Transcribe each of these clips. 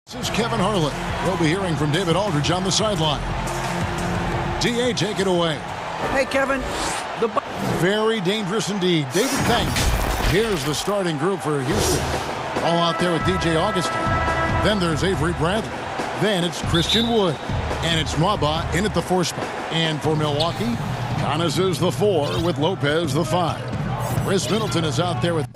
This is Kevin Harlan. We'll be hearing from David Aldridge on the sideline. DA, take it away. Hey, Kevin. Very dangerous indeed. David, thanks. Here's the starting group for Houston. All out there with DJ Augustine. Then there's Avery Bradley. Then it's Christian Wood. And it's Mwaba in at the 4 spot. And for Milwaukee, Giannis is the 4 with Lopez the 5. Chris Middleton is out there with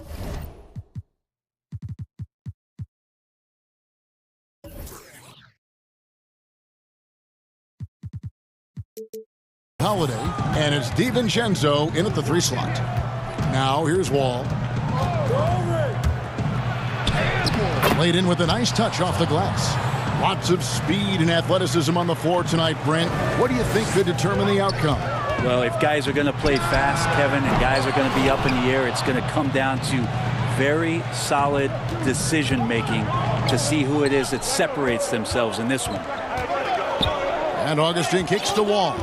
Holiday, and it's DiVincenzo in at the 3 slot. Now here's Wall. Played in with a nice touch off the glass. Lots of speed and athleticism on the floor tonight, Brent. What do you think could determine the outcome? Well, if guys are going to play fast, Kevin, and guys are going to be up in the air, it's going to come down to very solid decision-making to see who it is that separates themselves in this one. And Augustine kicks the Wall.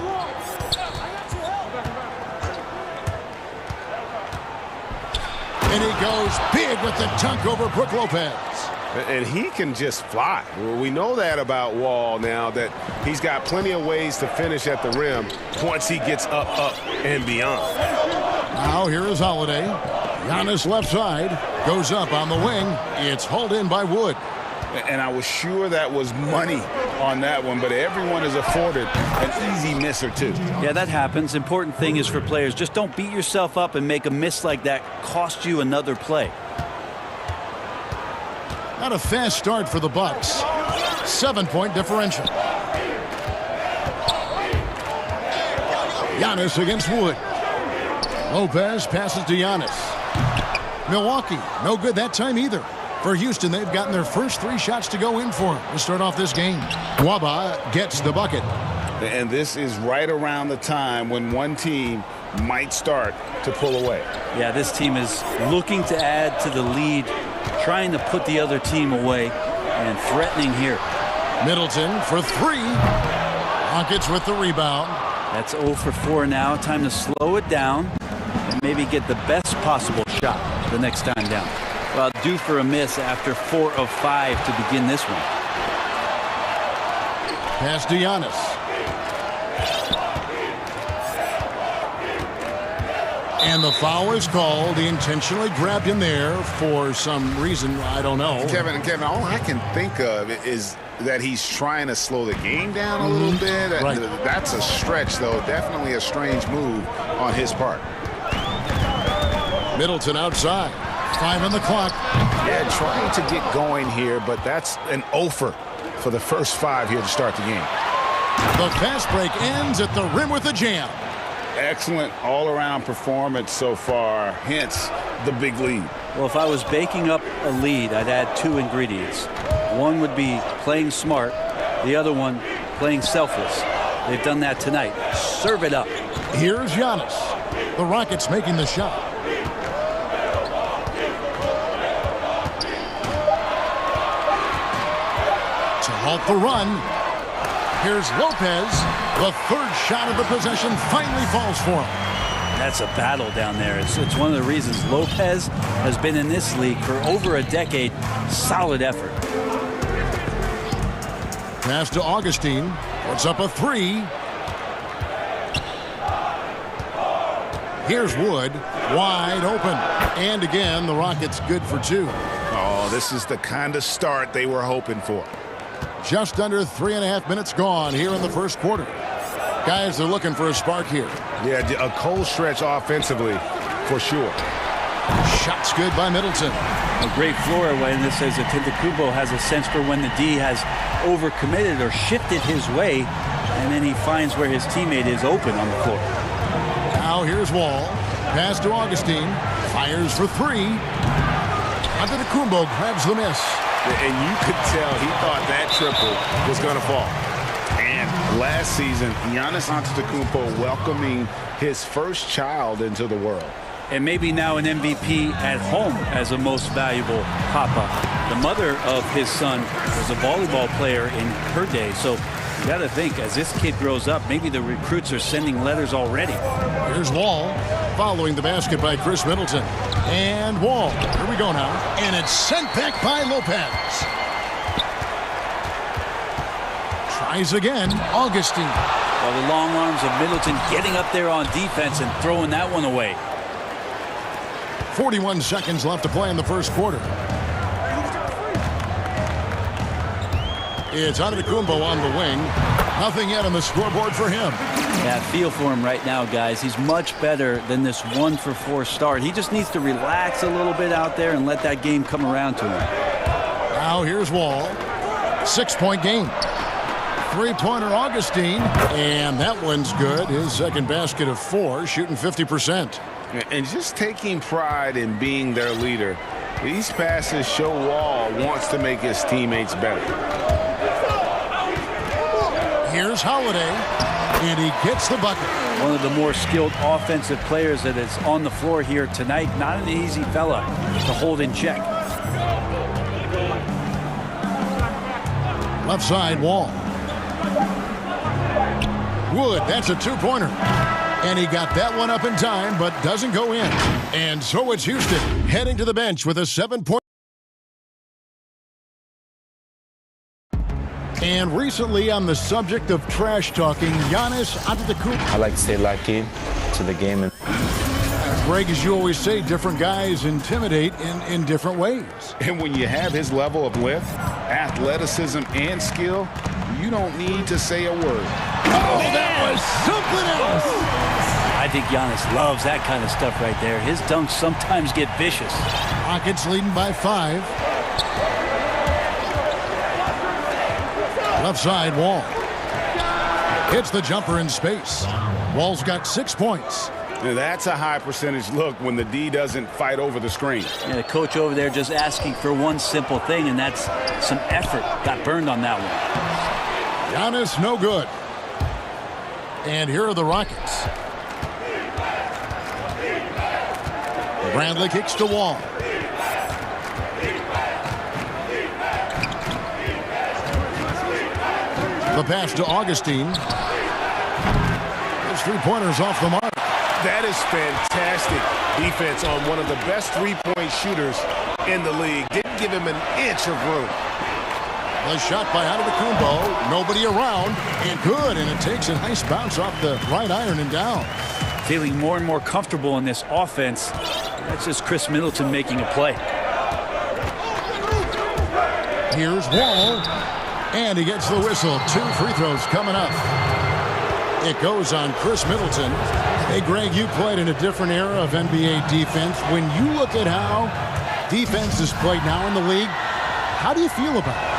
And he goes big with the dunk over Brook Lopez. And he can just fly. We know that about Wall now, that he's got plenty of ways to finish at the rim once he gets up, and beyond. Now here is Holiday. Giannis left side. Goes up on the wing. It's hauled in by Wood. And I was sure that was money on that one, but everyone is afforded an easy miss or two. Yeah, that happens. Important thing is for players, just don't beat yourself up and make a miss like that cost you another play. Not a fast start for the Bucks. 7-point differential. Giannis against Wood. Lopez passes to Giannis. Milwaukee, no good that time either. For Houston, they've gotten their first 3 shots to go in for him to start off this game. Mwaba gets the bucket. And this is right around the time when one team might start to pull away. Yeah, this team is looking to add to the lead, trying to put the other team away, and threatening here. Middleton for 3. Rockets with the rebound. That's 0 for 4 now. Time to slow it down and maybe get the best possible shot the next time down. Well, due for a miss after 4 of 5 to begin this one. Pass to Giannis. And the foul is called. He intentionally grabbed him there for some reason. I don't know. Kevin, all I can think of is that he's trying to slow the game down a little bit. Right. That's a stretch, though. Definitely a strange move on his part. Middleton outside. 5 on the clock. Yeah, trying to get going here, but that's an offer for the first 5 here to start the game. The fast break ends at the rim with a jam. Excellent all-around performance so far, hence the big lead. Well, if I was baking up a lead, I'd add 2 ingredients. One would be playing smart. The other one, playing selfless. They've done that tonight. Serve it up. Here's Giannis. The Rockets making the shot. To halt the run. Here's Lopez. The 3rd shot of the possession finally falls for him. That's a battle down there. It's one of the reasons Lopez has been in this league for over a decade. Solid effort. Pass to Augustine. Puts up a 3. Here's Wood. Wide open. And again, the Rockets good for 2. Oh, this is the kind of start they were hoping for. Just under 3.5 minutes gone here in the first quarter. Guys, they're looking for a spark here. Yeah, a cold stretch offensively for sure. Shots good by Middleton. A great floor away, and this says that Antetokounmpo has a sense for when the D has overcommitted or shifted his way, and then he finds where his teammate is open on the floor. Now here's Wall. Pass to Augustine. Fires for 3. Antetokounmpo grabs the miss. And you could tell he thought that triple was going to fall. And last season, Giannis Antetokounmpo welcoming his first child into the world. And maybe now an MVP at home as a most valuable papa. The mother of his son was a volleyball player in her day. So you got to think, as this kid grows up, maybe the recruits are sending letters already. Here's Wall. Following the basket by Chris Middleton. And Wall. Here we go now. And it's sent back by Lopez. Tries again. Augustine. Well, the long arms of Middleton getting up there on defense and throwing that one away. 41 seconds left to play in the first quarter. It's Antetokounmpo on the wing. Nothing yet on the scoreboard for him. Yeah, feel for him right now, guys. He's much better than this 1-for-4 start. He just needs to relax a little bit out there and let that game come around to him. Now here's Wall. 6-point game. Three-pointer Augustine. And that one's good. His second basket of 4, shooting 50%. And just taking pride in being their leader. These passes show Wall wants to make his teammates better. Here's Holiday, and he gets the bucket. One of the more skilled offensive players that is on the floor here tonight. Not an easy fella to hold in check. Left side, Wall. Wood, that's a two-pointer. And he got that one up in time, but doesn't go in. And so it's Houston heading to the bench with a 7-point. And recently, on the subject of trash talking, Giannis Antetokounmpo. I like to stay locked in to the game. And Greg, as you always say, different guys intimidate in different ways. And when you have his level of lift, athleticism, and skill, you don't need to say a word. Oh, that was something else. I think Giannis loves that kind of stuff right there. His dunks sometimes get vicious. Rockets leading by 5. Left side, Wall. Hits the jumper in space. Wall's got 6 points. Now that's a high percentage look when the D doesn't fight over the screen. Yeah, the coach over there just asking for one simple thing, and that's some effort. Got burned on that one. Giannis, no good. And here are the Rockets. Bradley kicks to Wall. The pass to Augustine. His three-pointers off the mark. That is fantastic defense on one of the best three-point shooters in the league. Didn't give him an inch of room. The shot by Antetokounmpo. Nobody around. And good. And it takes a nice bounce off the right iron and down. Feeling more and more comfortable in this offense. That's just Chris Middleton making a play. Here's Wall. And he gets the whistle. 2 free throws coming up. It goes on Chris Middleton. Hey, Greg, you played in a different era of NBA defense. When you look at how defense is played now in the league, how do you feel about it?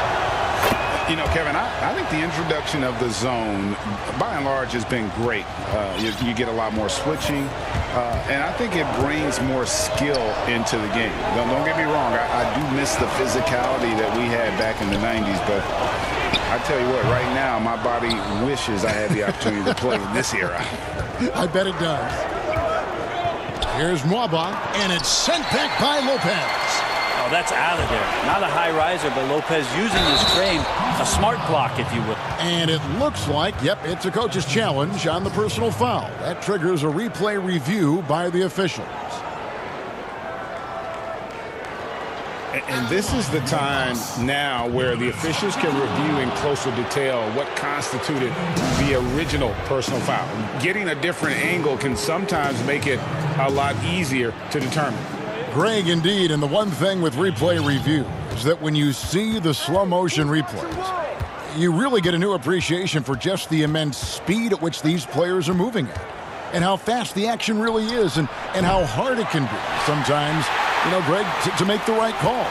You know, Kevin, I think the introduction of the zone, by and large, has been great. You get a lot more switching, and I think it brings more skill into the game. Don't get me wrong, I do miss the physicality that we had back in the 90s, but I tell you what, right now, my body wishes I had the opportunity to play in this era. I bet it does. Here's Mwaba, and it's sent back by Lopez. Oh, that's out of there. Not a high riser, but Lopez using his frame, a smart block, if you will. And it looks like, yep, it's a coach's challenge on the personal foul. That triggers a replay review by the officials. And this is the time now where the officials can review in closer detail what constituted the original personal foul. Getting a different angle can sometimes make it a lot easier to determine. Greg, indeed, and the one thing with replay review is that when you see the slow motion replays, you really get a new appreciation for just the immense speed at which these players are moving at, and how fast the action really is, and how hard it can be sometimes, you know, Greg, to make the right call.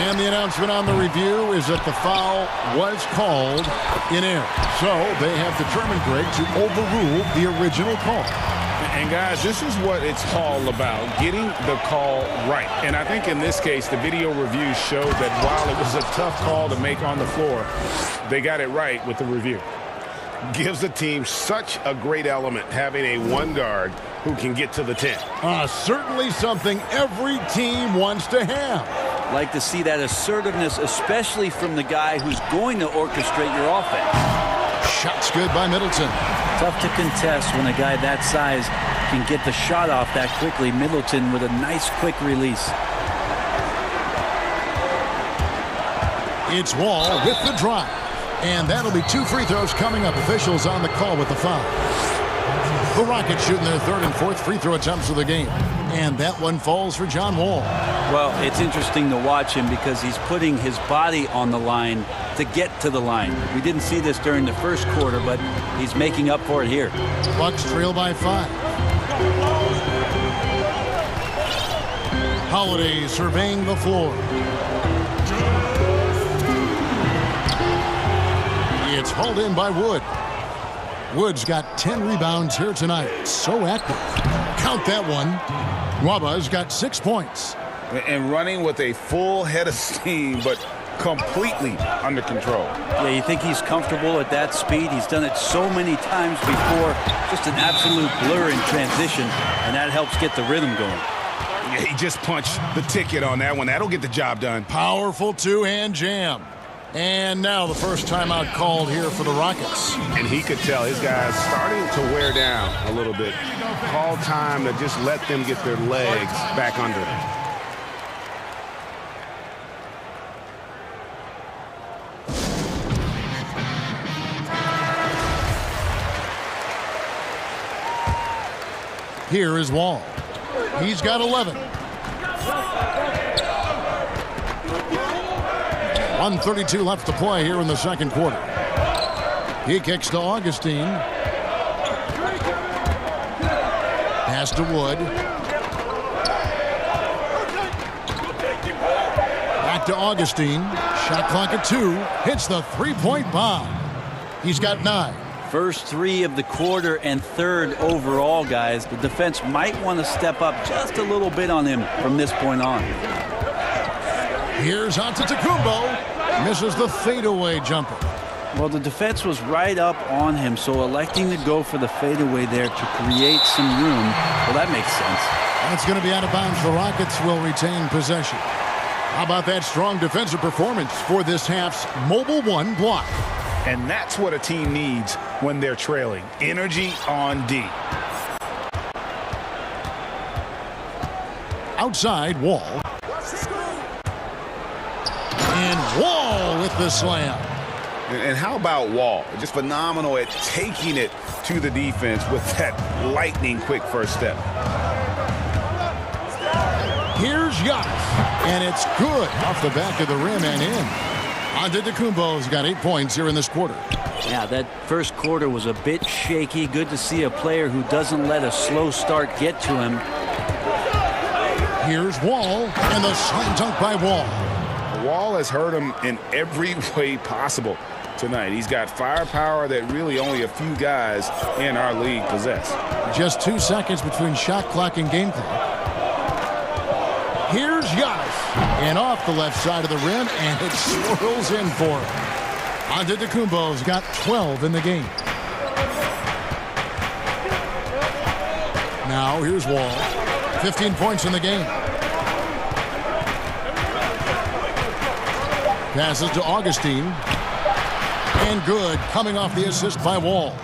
And the announcement on the review is that the foul was called in error. So they have determined, Greg, to overrule the original call. And guys, this is what it's all about, getting the call right. And I think in this case, the video review showed that while it was a tough call to make on the floor, they got it right with the review. Gives the team such a great element having a one guard who can get to the 10. Certainly something every team wants to have. Like to see that assertiveness, especially from the guy who's going to orchestrate your offense. Shot's good by Middleton. Tough to contest when a guy that size can get the shot off that quickly. Middleton with a nice quick release. It's Wall with the drive. And that'll be 2 free throws coming up. Officials on the call with the foul. The Rockets shooting their 3rd and 4th free throw attempts of the game. And that one falls for John Wall. Well, it's interesting to watch him because he's putting his body on the line to get to the line. We didn't see this during the first quarter, but he's making up for it here. Bucks trail by 5. Holiday surveying the floor. It's hauled in by Wood. Wood's got 10 rebounds here tonight. So active. Count that one. Waba's got 6 points. And running with a full head of steam, but completely under control. Yeah, you think he's comfortable at that speed? He's done it so many times before. Just an absolute blur in transition, and that helps get the rhythm going. Yeah, he just punched the ticket on that one. That'll get the job done. Powerful two-hand jam. And now the first timeout called here for the Rockets. And he could tell his guys starting to wear down a little bit. Call time to just let them get their legs back under them. Here is Wall. He's got 11. 1:32 left to play here in the second quarter. He kicks to Augustine. Pass to Wood. Back to Augustine. Shot clock at 2. Hits the three-point bomb. He's got 9. First 3 of the quarter and 3rd overall, guys. The defense might want to step up just a little bit on him from this point on. Here's Antetokounmpo. Misses the fadeaway jumper. Well, the defense was right up on him, so electing to go for the fadeaway there to create some room, well, that makes sense. And it's going to be out of bounds. The Rockets will retain possession. How about that strong defensive performance for this half's Mobile One block? And that's what a team needs when they're trailing. Energy on D. Outside, Wall. And Wall with the slam. And how about Wall? Just phenomenal at taking it to the defense with that lightning quick first step. Here's Yacht. And it's good off the back of the rim and in. Antetokounmpo's got 8 points here in this quarter. Yeah, that first quarter was a bit shaky. Good to see a player who doesn't let a slow start get to him. Here's Wall, and the slam dunk by Wall. Wall has hurt him in every way possible tonight. He's got firepower that really only a few guys in our league possess. Just 2 seconds between shot clock and game clock. Here's Giannis. And off the left side of the rim, and it swirls in for him. Antetokounmpo's got 12 in the game. Now here's Wall. 15 points in the game. Passes to Augustine. And good, coming off the assist by Wall.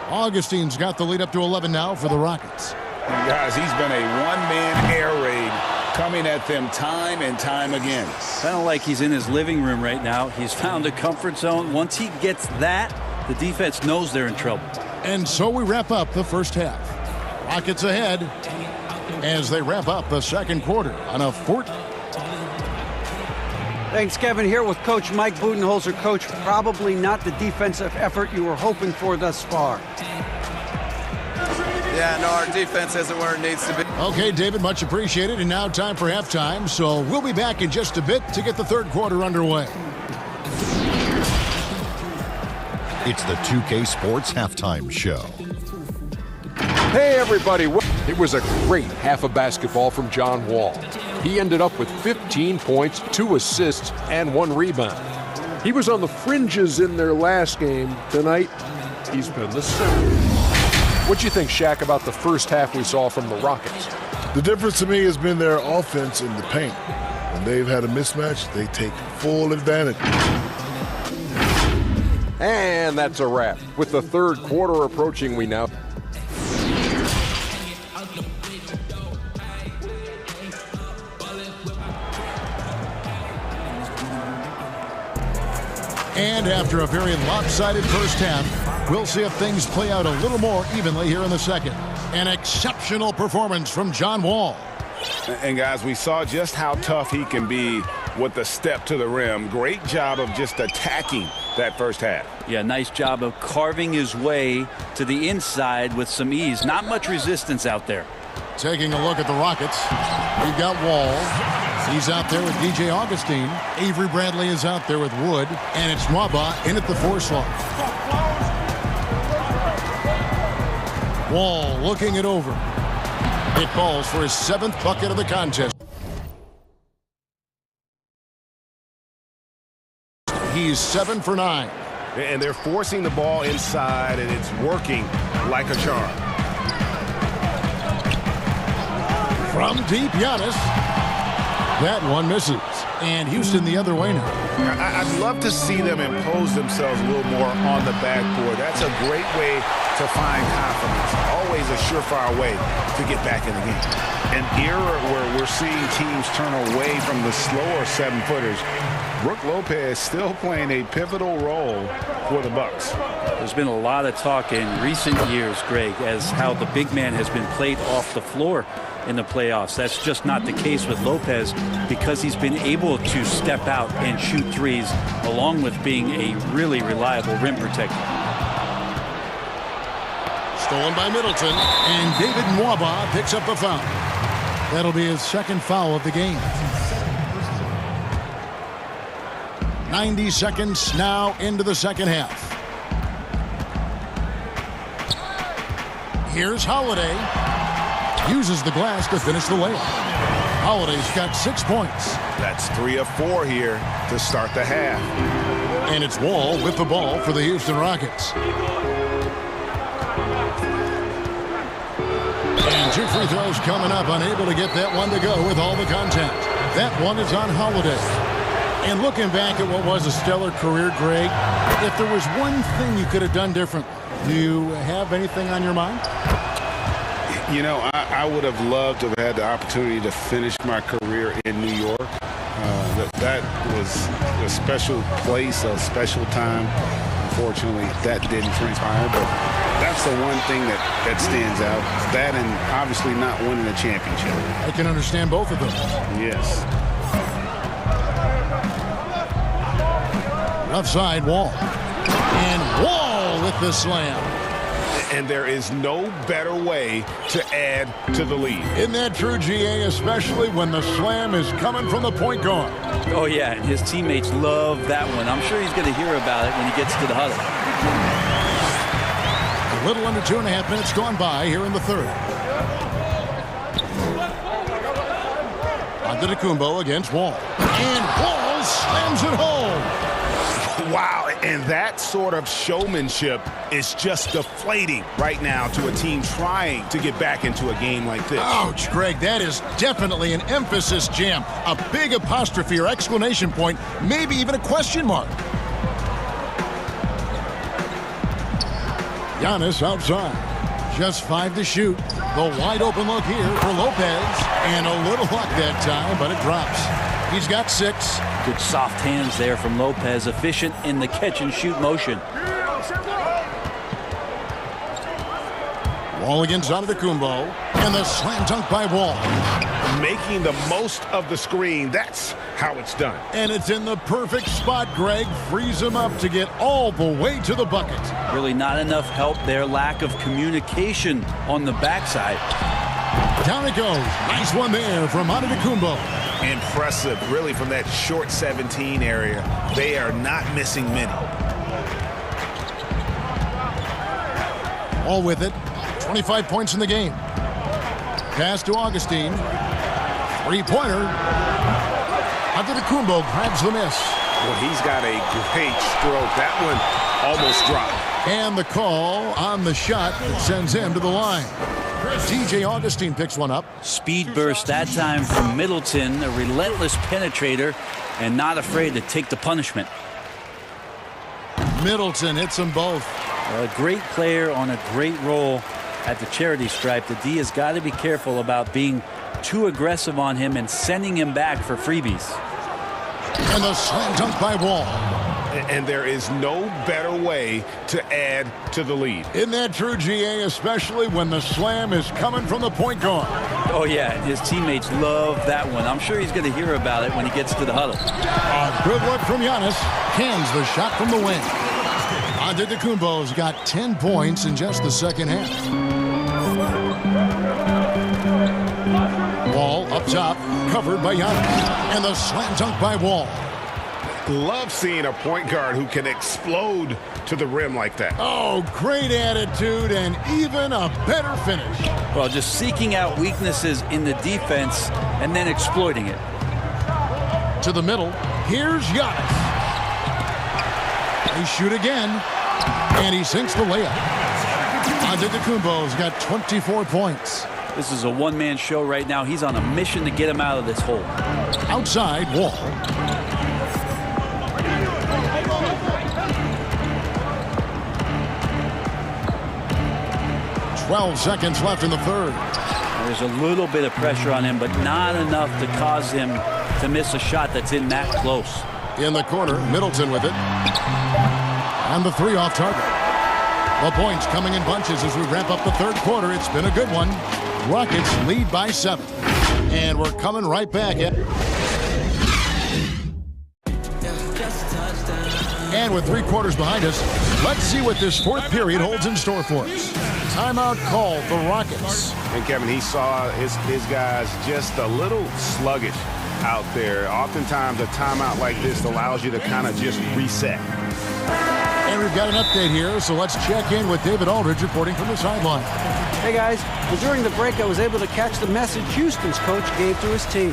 Augustine's got the lead up to 11 now for the Rockets. And guys, he's been a one-man air raid coming at them time and time again. Kind of like he's in his living room right now. He's found a comfort zone. Once he gets that, the defense knows they're in trouble. And so we wrap up the first half. Rockets ahead as they wrap up the second quarter on a 14. Thanks, Kevin. Here with Coach Mike Budenholzer. Coach, probably not the defensive effort you were hoping for thus far. Yeah, no, our defense isn't where it needs to be. Okay, David, much appreciated. And now time for halftime. So we'll be back in just a bit to get the third quarter underway. It's the 2K Sports Halftime Show. Hey, everybody. It was a great half of basketball from John Wall. He ended up with 15 points, 2 assists, and 1 rebound. He was on the fringes in their last game. Tonight, he's been the center. What do you think, Shaq, about the first half we saw from the Rockets? The difference to me has been their offense in the paint. When they've had a mismatch, they take full advantage. And that's a wrap. With the third quarter approaching, we now... And after a very lopsided first half, we'll see if things play out a little more evenly here in the second. An exceptional performance from John Wall. And guys, we saw just how tough he can be with the step to the rim. Great job of just attacking that first half. Yeah, nice job of carving his way to the inside with some ease. Not much resistance out there. Taking a look at the Rockets, we've got Wall. He's out there with DJ Augustine. Avery Bradley is out there with Wood. And it's Nwaba in at the 4 slot. Wall looking it over. It falls for his 7th bucket of the contest. He's 7 for 9. And they're forcing the ball inside, and it's working like a charm. From deep, Giannis. That one misses. And Houston the other way now. I'd love to see them impose themselves a little more on the backboard. That's a great way to find confidence. Always a surefire way to get back in the game. An era where we're seeing teams turn away from the slower 7-footers. Brook Lopez still playing a pivotal role for the Bucks. There's been a lot of talk in recent years, Greg, as how the big man has been played off the floor in the playoffs. That's just not the case with Lopez because he's been able to step out and shoot threes along with being a really reliable rim protector. Stolen by Middleton, and David Nwaba picks up the foul. That'll be his 2nd foul of the game. 90 seconds now into the second half. Here's Holiday. Uses the glass to finish the layup. Holiday's got 6 points. That's 3 of 4 here to start the half. And it's Wall with the ball for the Houston Rockets. And 2 free throws coming up, unable to get that one to go with all the content. That one is on Holiday. And looking back at what was a stellar career, Greg, if there was one thing you could have done different, do you have anything on your mind? You know, I would have loved to have had the opportunity to finish my career in New York. That was a special place, a special time. Unfortunately, that didn't transpire, but that's the one thing that stands out. That and obviously not winning a championship. I can understand both of them. Yes. Outside Wall. And Wall with the slam. And there is no better way to add to the lead. Isn't that true, GA, especially when the slam is coming from the point guard? Oh, yeah, and his teammates love that one. I'm sure he's going to hear about it when he gets to the huddle. A little under 2.5 minutes gone by here in the third. Antetokounmpo against Wall. And Wall slams it home. Wow, and that sort of showmanship is just deflating right now to a team trying to get back into a game like this. Ouch, Greg, that is definitely an emphasis jam. A big apostrophe or exclamation point, maybe even a question mark. Giannis outside. Just 5 to shoot. The wide open look here for Lopez. And a little luck that time, but it drops. He's got 6. Good soft hands there from Lopez, efficient in the catch and shoot motion. Wall against Antetokounmpo, and the slam dunk by Wall. Making the most of the screen, that's how it's done. And it's in the perfect spot, Greg. Frees him up to get all the way to the bucket. Really not enough help there, lack of communication on the backside. Down it goes. Nice one there from Antetokounmpo. Impressive, really, from that short 17 area. They are not missing many. All with it. 25 points in the game. Pass to Augustine. 3-pointer. Antetokounmpo grabs the miss. Well, he's got a great stroke. That one almost dropped. And the call on the shot that sends him to the line. DJ Augustine picks one up. Speed burst that time from Middleton, a relentless penetrator, and not afraid to take the punishment. Middleton hits them both. A great player on a great role at the charity stripe. The D has got to be careful about being too aggressive on him and sending him back for freebies. And the slam dunk by Wall. And there is no better way to add to the lead. Isn't that true, GA, especially when the slam is coming from the point guard? Oh, yeah, his teammates love that one. I'm sure he's going to hear about it when he gets to the huddle. A good look from Giannis. Cans the shot from the wing. Antetokounmpo's got 10 points in just the second half. Wall up top, covered by Giannis. And the slam dunk by Wall. Love seeing a point guard who can explode to the rim like that. Oh, great attitude and even a better finish. Well, just seeking out weaknesses in the defense and then exploiting it. To the middle, here's Giannis. They shoot again, and he sinks the layup. Antetokounmpo's got 24 points. This is a one-man show right now. He's on a mission to get him out of this hole. Outside, Wall. 12 seconds left in the third. There's a little bit of pressure on him, but not enough to cause him to miss a shot that's in that close. In the corner, Middleton with it. And the three off target. The points coming in bunches as we wrap up the third quarter. It's been a good one. Rockets lead by 7. And we're coming right back. And with 3 quarters behind us, let's see what this fourth period holds in store for us. Timeout called the Rockets. And Kevin, he saw his guys just a little sluggish out there. Oftentimes a timeout like this allows you to kind of just reset. And we've got an update here, so let's check in with David Aldridge reporting from the sideline. Hey guys, well, during the break I was able to catch the message Houston's coach gave to his team.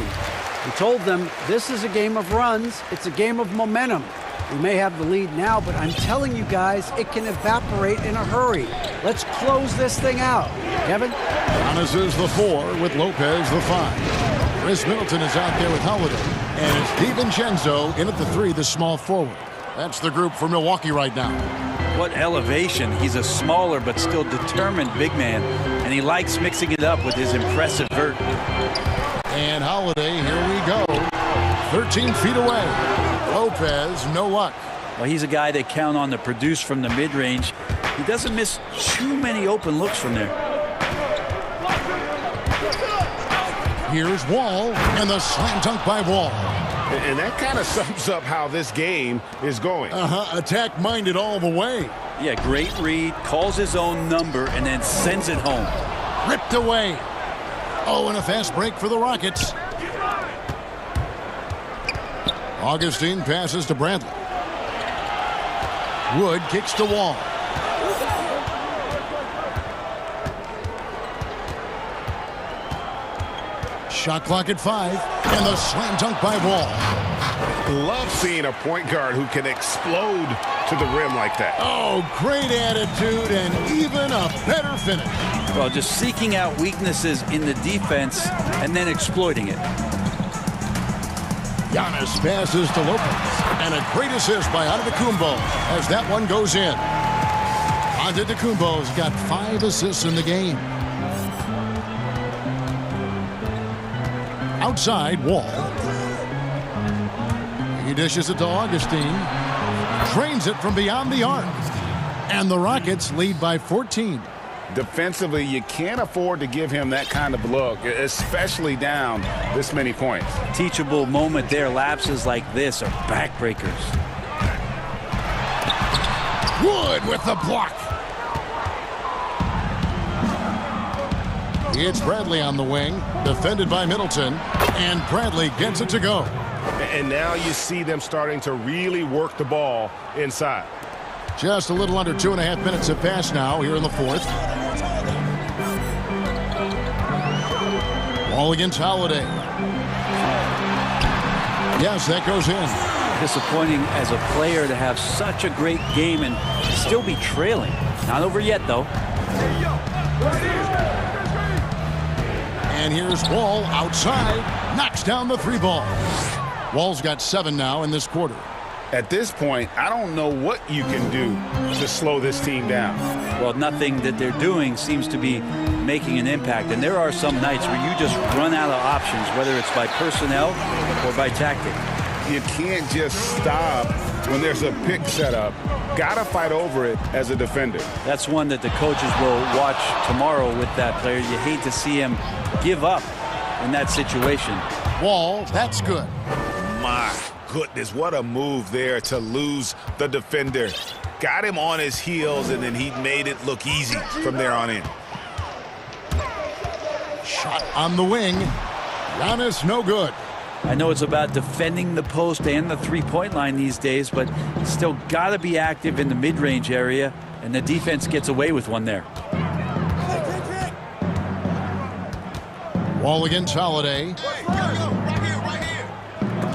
He told them this is a game of runs, it's a game of momentum. We may have the lead now, but I'm telling you guys, it can evaporate in a hurry. Let's close this thing out. Kevin? Giannis is the 4 with Lopez the 5. Chris Middleton is out there with Holiday. And it's DiVincenzo in at the 3, the small forward. That's the group for Milwaukee right now. What elevation. He's a smaller but still determined big man, and he likes mixing it up with his impressive vert. And Holiday, here we go. 13 feet away. Lopez, no luck. Well, he's a guy they count on to produce from the mid-range. He doesn't miss too many open looks from there. Here's Wall, and the slam dunk by Wall. And that kind of sums up how this game is going. Attack-minded all the way. Yeah, great read, calls his own number, and then sends it home. Ripped away. Oh, and a fast break for the Rockets. Augustine passes to Bradley. Wood kicks to Wall. Shot clock at 5, and the slam dunk by Wall. Love seeing a point guard who can explode to the rim like that. Oh, great attitude and even a better finish. Well, just seeking out weaknesses in the defense and then exploiting it. Giannis passes to Lopez, and a great assist by Antetokounmpo as that one goes in. Antetokounmpo's got 5 assists in the game. Outside, Wall. He dishes it to Augustine. Drains it from beyond the arc. And the Rockets lead by 14. Defensively, you can't afford to give him that kind of look, especially down this many points. Teachable moment there. Lapses like this are backbreakers. Wood with the block. It's Bradley on the wing, defended by Middleton, and Bradley gets it to go. And now you see them starting to really work the ball inside. Just a little under 2.5 minutes have passed now here in the fourth. Wall against Holiday. Yes, that goes in. Disappointing as a player to have such a great game and still be trailing. Not over yet, though. And here's Wall outside. Knocks down the 3 ball. Wall's got 7 now in this quarter. At this point, I don't know what you can do to slow this team down. Well, nothing that they're doing seems to be making an impact. And there are some nights where you just run out of options, whether it's by personnel or by tactic. You can't just stop when there's a pick set up. Got to fight over it as a defender. That's one that the coaches will watch tomorrow with that player. You hate to see him give up in that situation. Wall, that's good. My goodness, what a move there to lose the defender. Got him on his heels, and then he made it look easy from there on in. Shot on the wing. Giannis, no good. I know it's about defending the post and the three-point line these days, but still got to be active in the mid-range area, and the defense gets away with one there. Wall against Holiday.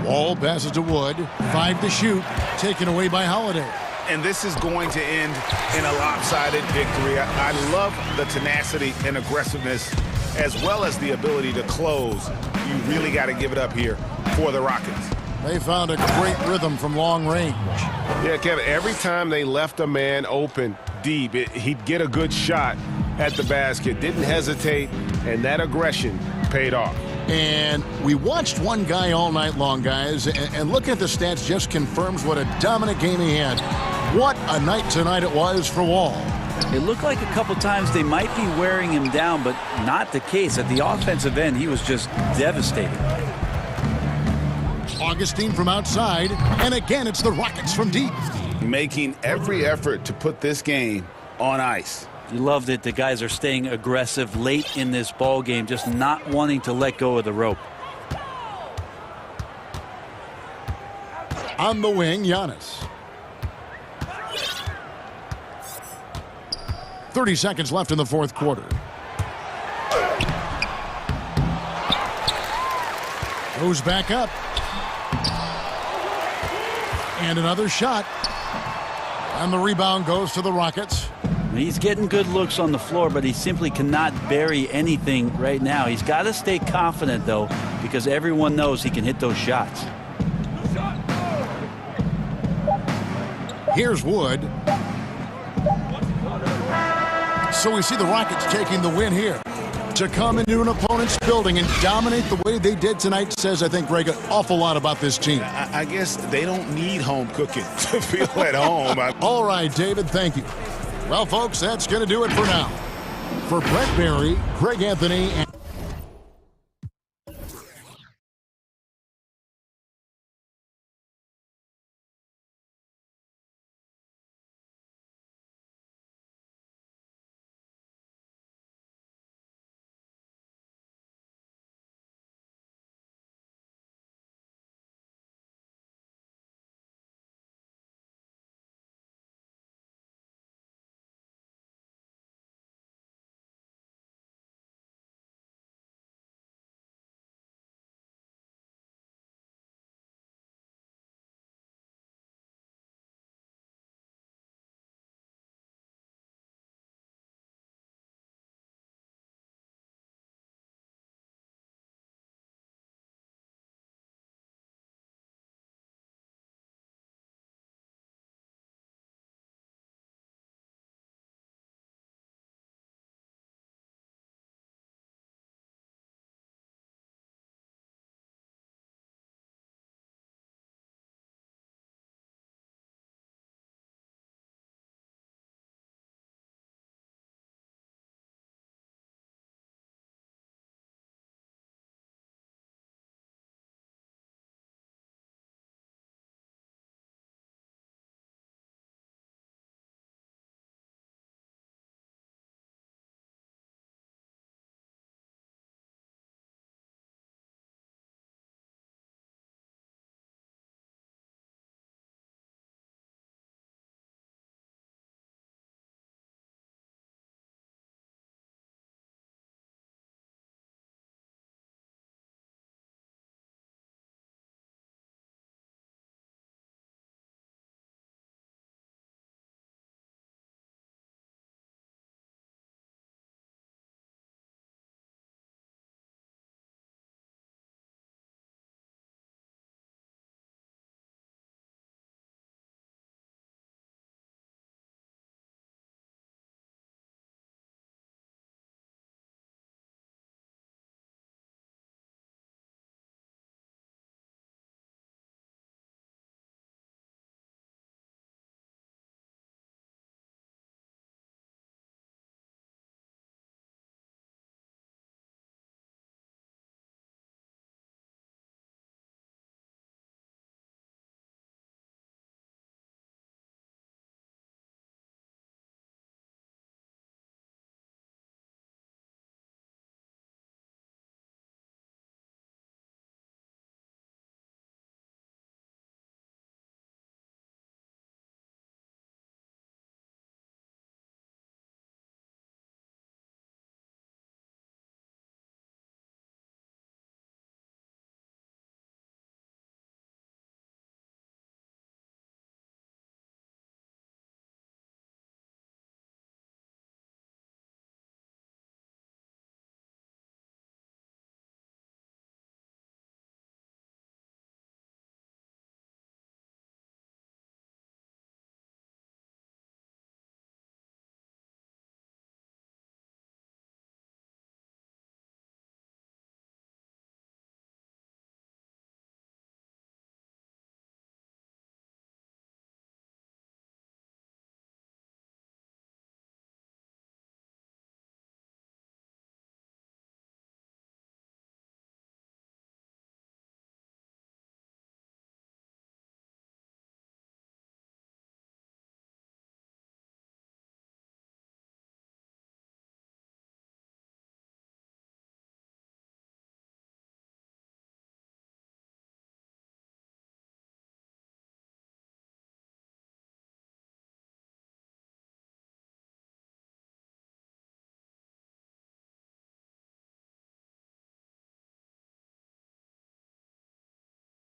Wall passes to Wood. 5 to shoot. Taken away by Holiday. And this is going to end in a lopsided victory. I love the tenacity and aggressiveness, as well as the ability to close. You really got to give it up here for the Rockets. They found a great rhythm from long range. Yeah, Kevin, every time they left a man open deep, he'd get a good shot at the basket. Didn't hesitate, and that aggression paid off. And we watched one guy all night long, guys, and looking at the stats just confirms what a dominant game he had. What a night tonight it was for Wall. It looked like a couple times they might be wearing him down, but not the case. At the offensive end, he was just devastating. Augustine from outside, and again it's the Rockets from deep. Making every effort to put this game on ice. You love that the guys are staying aggressive late in this ball game, just not wanting to let go of the rope. On the wing, Giannis. 30 seconds left in the fourth quarter. Goes back up. And another shot. And the rebound goes to the Rockets. He's getting good looks on the floor, but he simply cannot bury anything right now. He's got to stay confident, though, because everyone knows he can hit those shots. Here's Wood. So we see the Rockets taking the win here. To come into an opponent's building and dominate the way they did tonight says, I think, Greg, an awful lot about this team. I guess they don't need home cooking to feel at home. All right, David, thank you. Well, folks, that's going to do it for now. For Brett Barry, Greg Anthony, and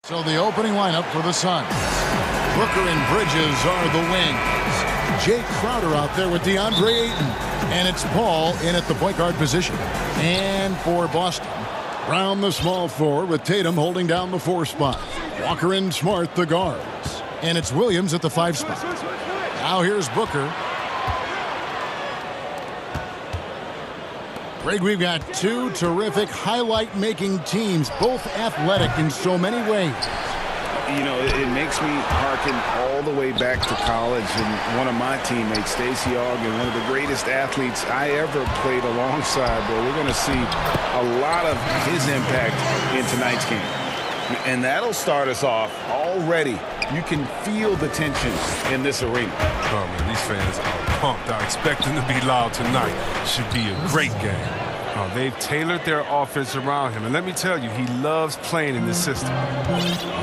So the opening lineup for the Suns. Booker and Bridges are the wings. Jake Crowder out there with DeAndre Ayton. And it's Paul in at the point guard position. And for Boston, Brown the small forward with Tatum holding down the 4 spot. Walker and Smart the guards. And it's Williams at the 5 spot. Now here's Booker. Greg, we've got 2 terrific highlight-making teams, both athletic in so many ways. You know, it makes me harken all the way back to college, and one of my teammates, Stacey Ogden, one of the greatest athletes I ever played alongside. But we're going to see a lot of his impact in tonight's game. And that'll start us off already. You can feel the tension in this arena. Oh, man, these fans are pumped. I expect them to be loud tonight. Should be a great game. Oh, they've tailored their offense around him. And let me tell you, he loves playing in this system.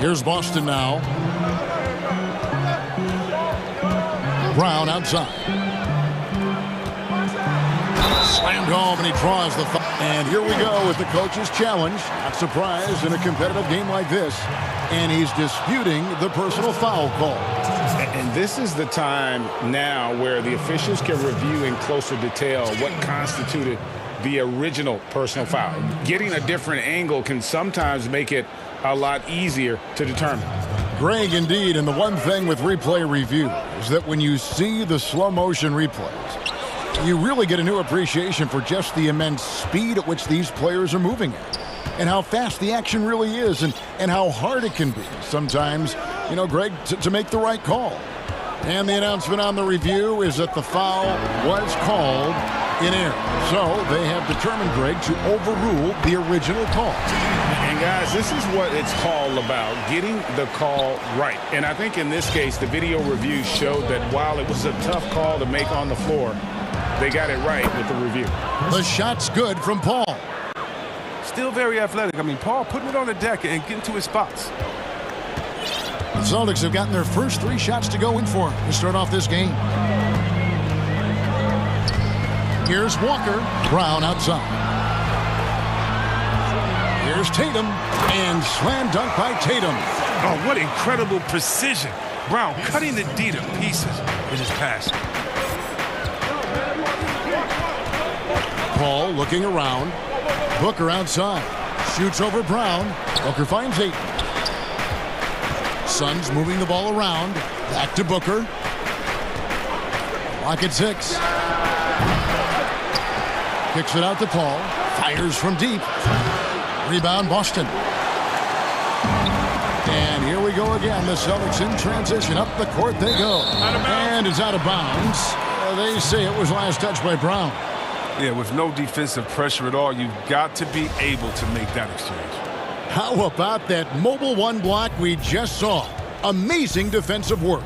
Here's Boston now. Brown outside. Slammed home, and he draws the foul. And here we go with the coach's challenge. Not surprised in a competitive game like this. And he's disputing the personal foul call. And this is the time now where the officials can review in closer detail what constituted the original personal foul. Getting a different angle can sometimes make it a lot easier to determine. Greg, indeed, and the one thing with replay review is that when you see the slow motion replays, you really get a new appreciation for just the immense speed at which these players are moving at, and how fast the action really is, and how hard it can be sometimes, you know, Greg, to make the right call. And the announcement on the review is that the foul was called in error. So they have determined, Greg, to overrule the original call. And guys, this is what it's called about, getting the call right. And I think in this case, the video review showed that while it was a tough call to make on the floor, they got it right with the review. The shot's good from Paul. Still very athletic. I mean, Paul putting it on the deck and getting to his spots. The Celtics have gotten their first 3 shots to go in for to start off this game. Here's Walker. Brown outside. Here's Tatum. And slam dunk by Tatum. Oh, what incredible precision. Brown cutting the D to pieces in his pass. Paul looking around. Booker outside. Shoots over Brown. Booker finds Ayton. Suns moving the ball around. Back to Booker. Clock at 6. Kicks it out to Paul. Fires from deep. Rebound Boston. And here we go again. The Celtics in transition. Up the court they go. And it's out of bounds. They say it was last touched by Brown. Yeah, with no defensive pressure at all, you've got to be able to make that exchange. How about that mobile 1 block we just saw? Amazing defensive work.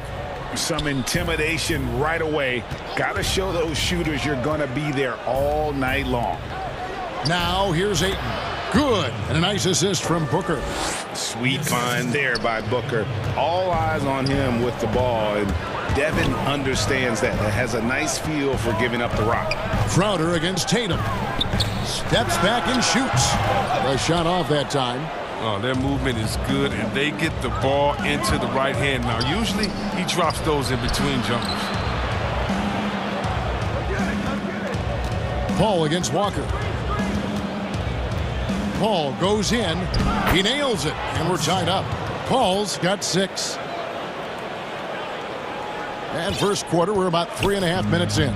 Some intimidation right away. Got to show those shooters you're going to be there all night long. Now here's Ayton. Good. And a nice assist from Booker. Sweet find there by Booker. All eyes on him with the ball. And Devin understands that. Has a nice feel for giving up the rock. Crowder against Tatum. Steps back and shoots. A shot off that time. Oh, their movement is good, and they get the ball into the right hand. Now, usually he drops those in between jumpers. Paul against Walker. Paul goes in. He nails it, and we're tied up. Paul's got 6. And first quarter, we're about 3.5 minutes in.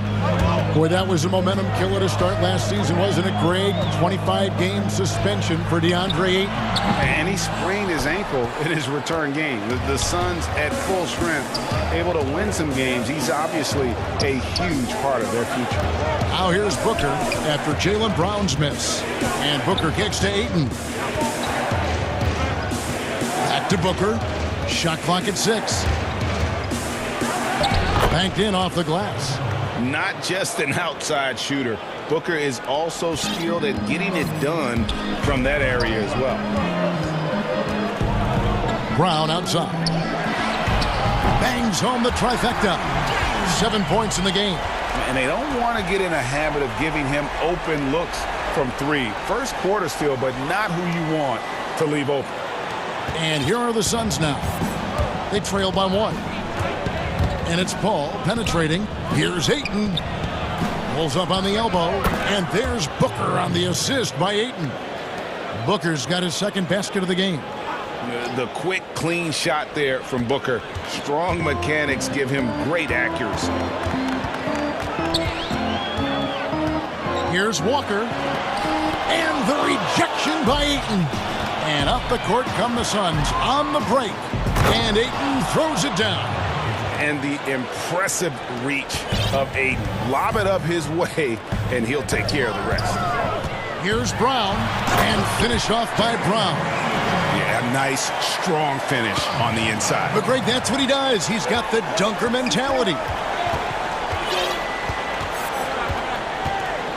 Boy, that was a momentum killer to start last season, wasn't it, Greg? 25-game suspension for DeAndre Ayton. And he sprained his ankle in his return game. The Suns at full strength, able to win some games. He's obviously a huge part of their future. Now here's Booker after Jaylen Brown's miss. And Booker kicks to Ayton. Back to Booker. Shot clock at 6. Banked in off the glass. Not just an outside shooter. Booker is also skilled at getting it done from that area as well. Brown outside. Bangs home the trifecta. 7 points in the game. And they don't want to get in a habit of giving him open looks from 3. First quarter still, but not who you want to leave open. And here are the Suns now. They trail by 1. And it's Paul penetrating. Here's Ayton. Pulls up on the elbow. And there's Booker on the assist by Ayton. Booker's got his second basket of the game. The quick, clean shot there from Booker. Strong mechanics give him great accuracy. Here's Walker. And the rejection by Ayton. And up the court come the Suns on the break. And Ayton throws it down. And the impressive reach of Ayton. Lob it up his way, and he'll take care of the rest. Here's Brown. And finished off by Brown. Yeah, nice, strong finish on the inside. But Greg, that's what he does. He's got the dunker mentality.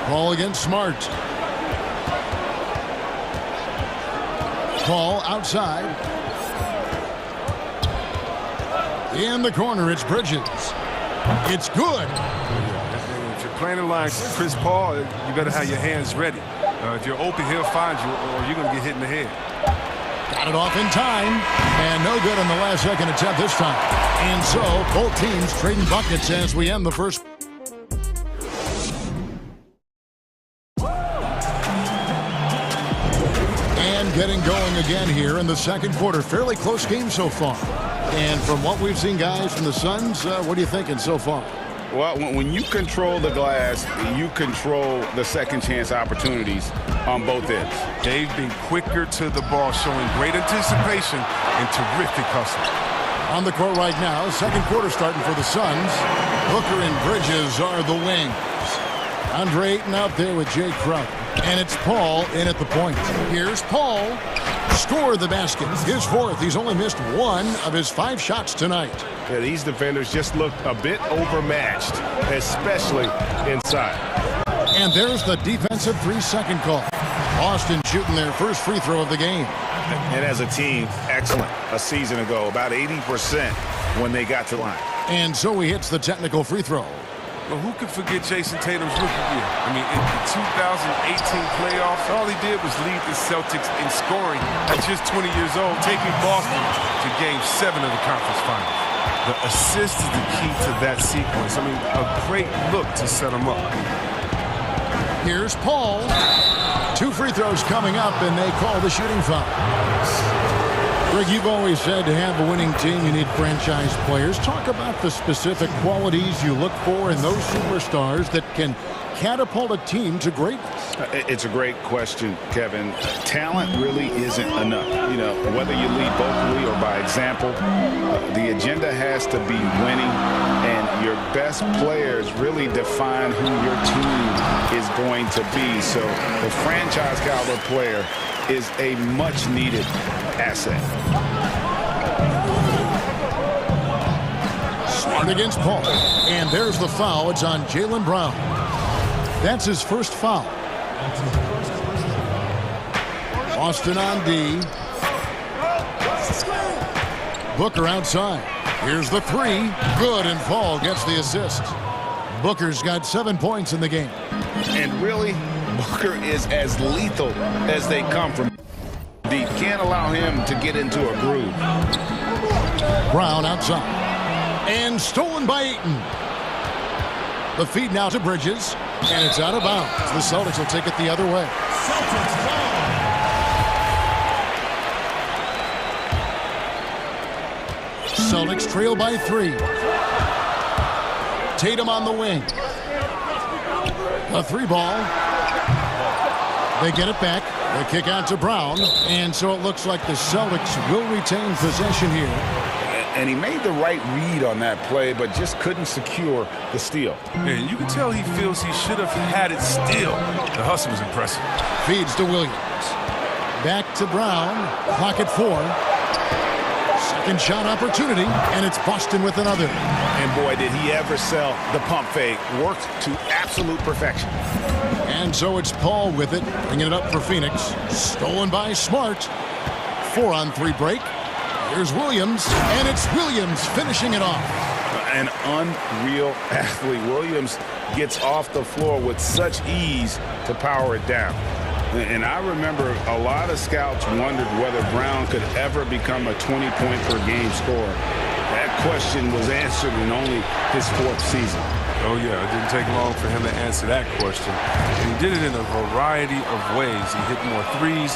Ball against Smart. Ball outside. In the corner, it's Bridges. It's good. If you're playing in line Chris Paul, you better have your hands ready. If you're open, he'll find you, or you're going to get hit in the head. Got it off in time, and no good on the last second attempt this time. And so, both teams trading buckets as we end the first. And getting going again here in the second quarter. Fairly close game so far. And from what we've seen, guys, from the Suns, what are you thinking so far? Well, when you control the glass, you control the second chance opportunities on both ends. They've been quicker to the ball, showing great anticipation and terrific hustle. On the court right now, second quarter starting for the Suns. Booker and Bridges are the wings. Andre Ayton out there with Jay Crowder. And it's Paul in at the point. Here's Paul. Score the basket. His fourth. He's only missed 1 of his 5 shots tonight. Yeah, these defenders just looked a bit overmatched, especially inside. And there's the defensive 3-second call. Boston shooting their first free throw of the game. And as a team, excellent. A season ago, about 80% when they got to the line. And so he hits the technical free throw. Well, who could forget Jason Tatum's rookie year? I mean, in the 2018 playoffs, all he did was lead the Celtics in scoring at just 20 years old, taking Boston to Game 7 of the conference finals. The assist is the key to that sequence. I mean, a great look to set him up. Here's Paul. 2 free throws coming up, and they call the shooting foul. Greg, you've always said to have a winning team, you need franchise players. Talk about the specific qualities you look for in those superstars that can catapult a team to greatness. It's a great question, Kevin. Talent really isn't enough. You know, whether you lead vocally or by example, the agenda has to be winning, and your best players really define who your team is going to be. So the franchise caliber player is a much-needed asset. Smart against Paul. And there's the foul. It's on Jaylen Brown. That's his first foul. Boston on D. Booker outside. Here's the 3. Good, and Paul gets the assist. Booker's got 7 points in the game. And really, Booker is as lethal as they come from deep. Can't allow him to get into a groove. Brown outside. And stolen by Ayton. The feed now to Bridges. And it's out of bounds. The Celtics will take it the other way. Celtics trail by 3. Tatum on the wing. A 3-ball. They get it back. They kick out to Brown. And so it looks like the Celtics will retain possession here. And he made the right read on that play, but just couldn't secure the steal. Man, you can tell he feels he should have had it still. The hustle was impressive. Feeds to Williams. Back to Brown. Clock at 4. Second shot opportunity, and it's Boston with another. And boy, did he ever sell the pump fake. Worked to absolute perfection. And so it's Paul with it, bringing it up for Phoenix. Stolen by Smart. 4-on-3 break. Here's Williams, and it's Williams finishing it off. An unreal athlete. Williams gets off the floor with such ease to power it down. And I remember a lot of scouts wondered whether Brown could ever become a 20-point-per-game scorer. That question was answered in only his 4th season. Oh, yeah, it didn't take long for him to answer that question. And he did it in a variety of ways. He hit more threes,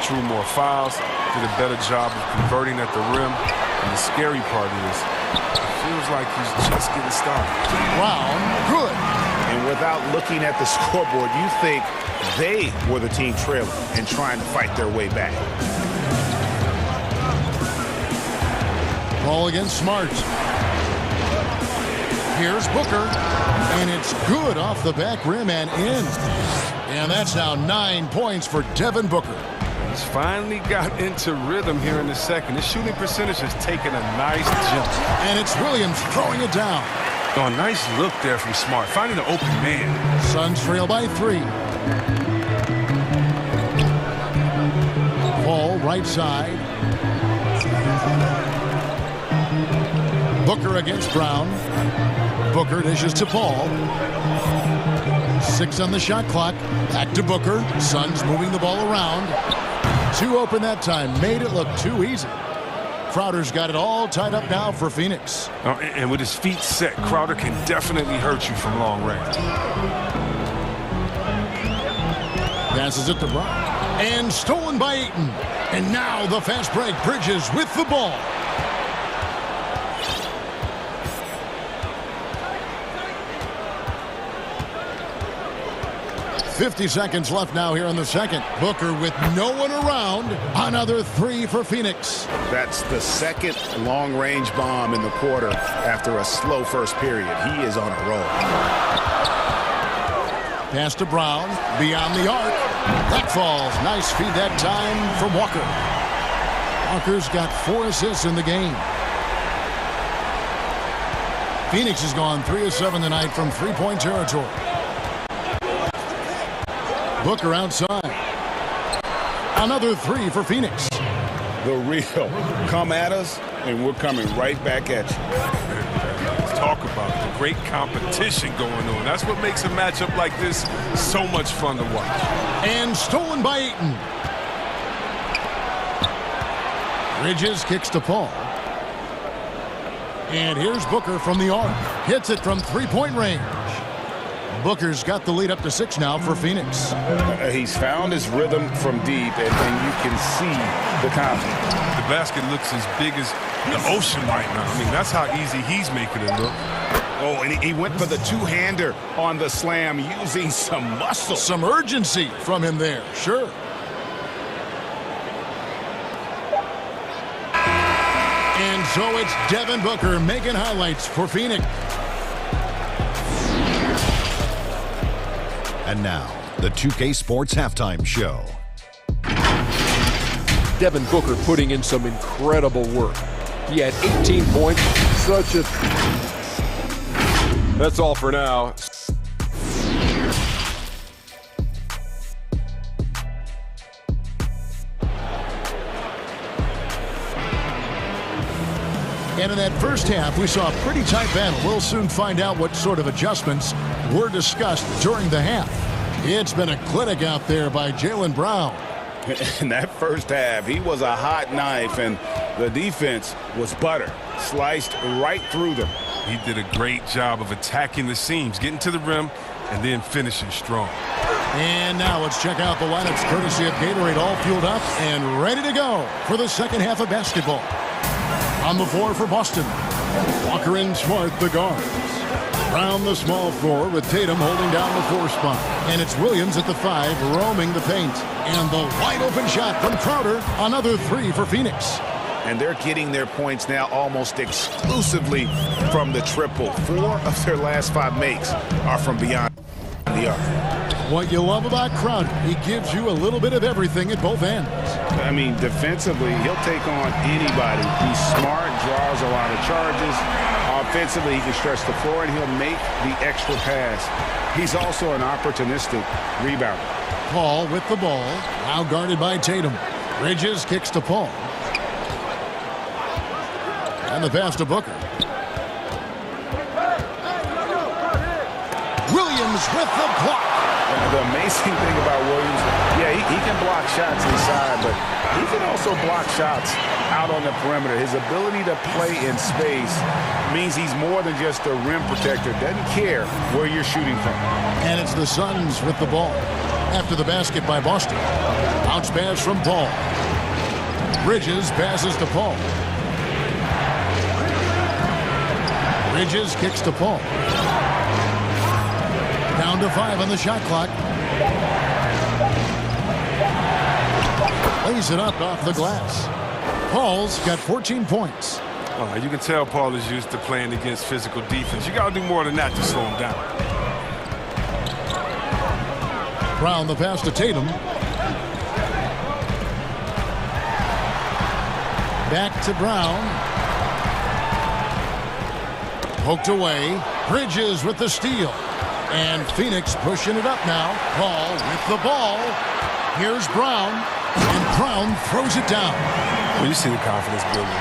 drew more fouls, did a better job of converting at the rim. And the scary part is, it feels like he's just getting started. Brown, good. And without looking at the scoreboard, you think they were the team trailing and trying to fight their way back. Ball against Smart. Here's Booker, and it's good off the back rim and in. And that's now 9 points for Devin Booker. He's finally got into rhythm here in the second. His shooting percentage has taken a nice jump. And it's Williams throwing it down. Oh, nice look there from Smart, finding an open man. Suns trail by 3. Paul, right side. Booker against Brown. Booker dishes to Paul. 6 on the shot clock. Back to Booker. Suns moving the ball around. 2 open that time. Made it look too easy. Crowder's got it all tied up now for Phoenix. And with his feet set, Crowder can definitely hurt you from long range. Passes it to Brown. And stolen by Ayton. And now the fast break. Bridges with the ball. .50 seconds left now here in the second. Booker with no one around. Another 3 for Phoenix. That's the second long-range bomb in the quarter after a slow first period. He is on a roll. Pass to Brown. Beyond the arc. That falls. Nice feed that time from Walker. Walker's got 4 assists in the game. Phoenix has gone 3 of 7 tonight from 3-point territory. Booker outside. Another 3 for Phoenix. The real come at us, and we're coming right back at you. Let's talk about the great competition going on. That's what makes a matchup like this so much fun to watch. And stolen by Ayton. Bridges kicks to Paul. And here's Booker from the arc. Hits it from 3-point range. Booker's got the lead up to 6 now for Phoenix. He's found his rhythm from deep, and you can see the confidence. The basket looks as big as the ocean right now. I mean, that's how easy he's making it look. Oh, and he went for the two-hander on the slam using some muscle. Some urgency from him there, sure. And so it's Devin Booker making highlights for Phoenix. And now, the 2K Sports Halftime Show. Devin Booker putting in some incredible work. He had 18 points. That's all for now. And in that first half, we saw a pretty tight battle. We'll soon find out what sort of adjustments were discussed during the half. It's been a clinic out there by Jaylen Brown. In that first half, he was a hot knife, and the defense was butter, sliced right through them. He did a great job of attacking the seams, getting to the rim, and then finishing strong. And now let's check out the lineups courtesy of Gatorade, all fueled up and ready to go for the second half of basketball. On the floor for Boston, Walker and Smart, the guards. Brown, the small forward, with Tatum holding down the 4 spot. And it's Williams at the 5, roaming the paint. And the wide-open shot from Crowder, another 3 for Phoenix. And they're getting their points now almost exclusively from the triple. 4 of their last 5 makes are from beyond the arc. What you love about Crowder, he gives you a little bit of everything at both ends. I mean, defensively, he'll take on anybody. He's smart, draws a lot of charges. Offensively, he can stretch the floor, and he'll make the extra pass. He's also an opportunistic rebounder. Paul with the ball, now guarded by Tatum. Bridges kicks to Paul. And the pass to Booker. Williams with the block. The amazing thing about Williams, yeah, he can block shots inside, but he can also block shots out on the perimeter. His ability to play in space means he's more than just a rim protector. Doesn't care where you're shooting from. And it's the Suns with the ball. After the basket by Boston. Bounce pass from Paul. Bridges passes to Paul. Bridges kicks to Paul. Down to 5 on the shot clock. Lays it up off the glass. Paul's got 14 points. Oh, you can tell Paul is used to playing against physical defense. You got to do more than that to slow him down. Brown the pass to Tatum. Back to Brown. Poked away. Bridges with the steal. And Phoenix pushing it up now. Paul with the ball. Here's Brown. And Brown throws it down. Well, you see the confidence building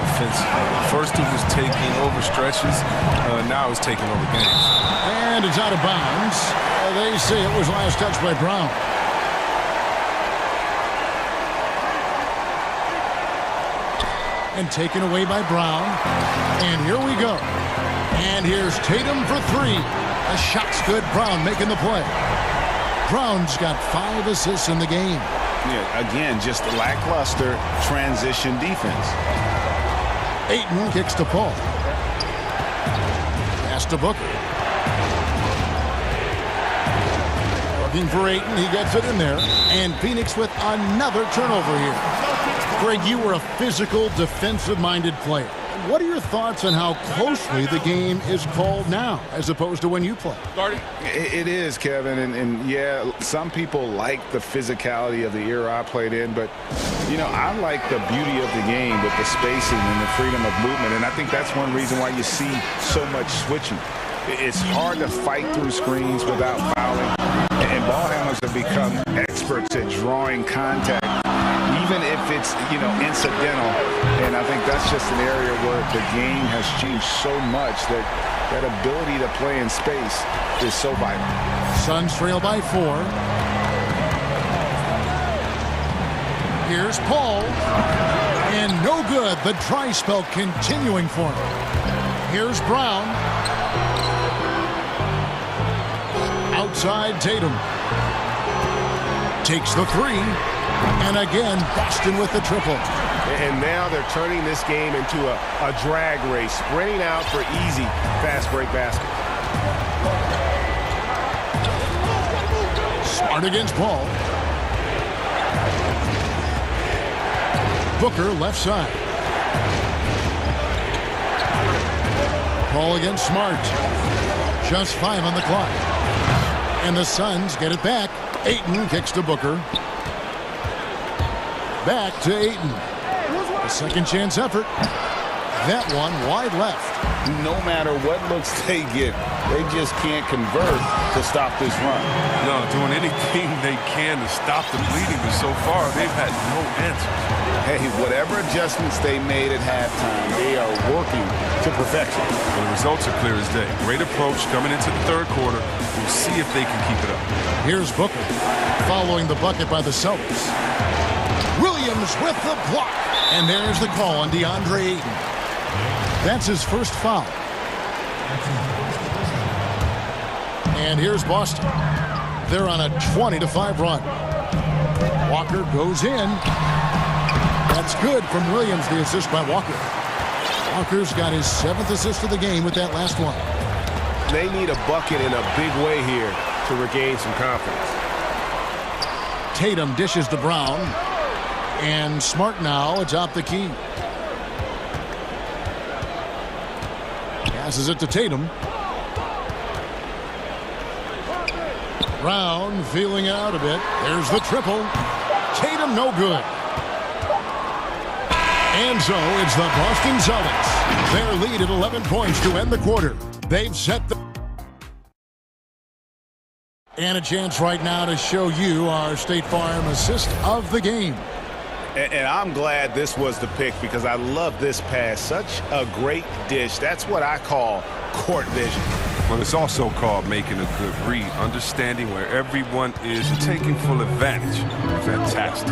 offensively. First it was taking over stretches. Now it's taking over games. And it's out of bounds. They say it was last touch by Brown. And taken away by Brown. And here we go. And here's Tatum for 3. A shot's good. Brown making the play. Brown's got 5 assists in the game. Yeah, again, just lackluster transition defense. Ayton kicks to Paul. Pass to Booker. Looking for Ayton. He gets it in there. And Phoenix with another turnover here. Greg, you were a physical, defensive-minded player. What are your thoughts on how closely the game is called now as opposed to when you play? It is, Kevin, and yeah, some people like the physicality of the era I played in, but, you know, I like the beauty of the game with the spacing and the freedom of movement, and I think that's one reason why you see so much switching. It's hard to fight through screens without fouling, and ball handlers have become experts at drawing contact, even if it's, you know, incidental. And I think that's just an area where the game has changed so much that that ability to play in space is so vital. Suns trail by 4. Here's Paul. And no good. The dry spell continuing for him. Here's Brown. Outside Tatum. Takes the 3. And again, Boston with the triple. And now they're turning this game into a drag race, sprinting out for easy fast break baskets. Smart against Paul. Booker left side. Paul against Smart. Just 5 on the clock. And the Suns get it back. Ayton kicks to Booker. Back to Ayton. A second chance effort. That one wide left. No matter what looks they get, they just can't convert to stop this run. No, doing anything they can to stop the bleeding, but so far they've had no answers. Hey, whatever adjustments they made at halftime, they are working to perfection. Well, the results are clear as day. Great approach coming into the third quarter. We'll see if they can keep it up. Here's Booker following the bucket by the Celtics. Williams with the block. And there's the call on DeAndre Ayton. That's his first foul. And here's Boston. They're on a 20-5 run. Walker goes in. That's good from Williams, the assist by Walker. Walker's got his 7th assist of the game with that last one. They need a bucket in a big way here to regain some confidence. Tatum dishes to Brown. And Smart now atop the key. Passes it to Tatum. Brown feeling out a bit. There's the triple. Tatum no good. And so it's the Boston Celtics. Their lead at 11 points to end the quarter. They've set the... And a chance right now to show you our State Farm assist of the game. And I'm glad this was the pick because I love this pass. Such a great dish. That's what I call court vision. Well, it's also called making a good read, understanding where everyone is and taking full advantage. Fantastic.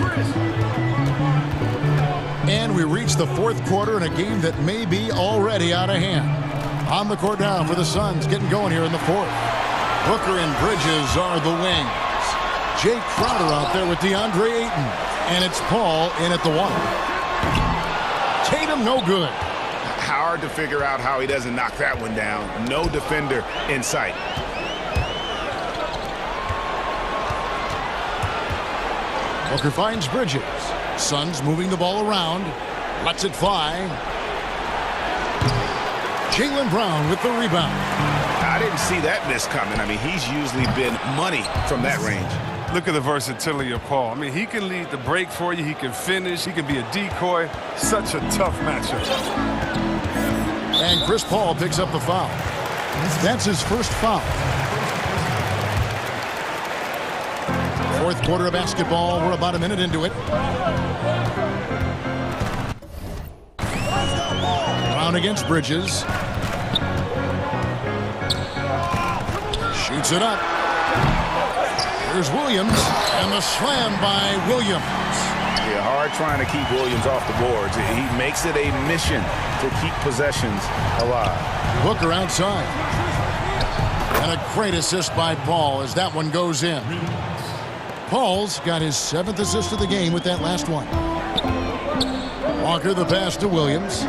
And we reach the fourth quarter in a game that may be already out of hand. On the court now for the Suns, getting going here in the fourth. Booker and Bridges are the wings. Jake Crowder out there with DeAndre Ayton. And it's Paul in at the one. Tatum no good. Hard to figure out how he doesn't knock that one down. No defender in sight. Booker finds Bridges. Suns moving the ball around. Lets it fly. Jaylen Brown with the rebound. I didn't see that miss coming. I mean, he's usually been money from that range. Look at the versatility of Paul. I mean, he can lead the break for you. He can finish. He can be a decoy. Such a tough matchup. And Chris Paul picks up the foul. That's his first foul. Fourth quarter of basketball. We're about a minute into it. Brown against Bridges. Shoots it up. Here's Williams, and the slam by Williams. Yeah, hard trying to keep Williams off the boards. He makes it a mission to keep possessions alive. Booker outside. And a great assist by Paul as that one goes in. Paul's got his 7th assist of the game with that last one. Walker the pass to Williams.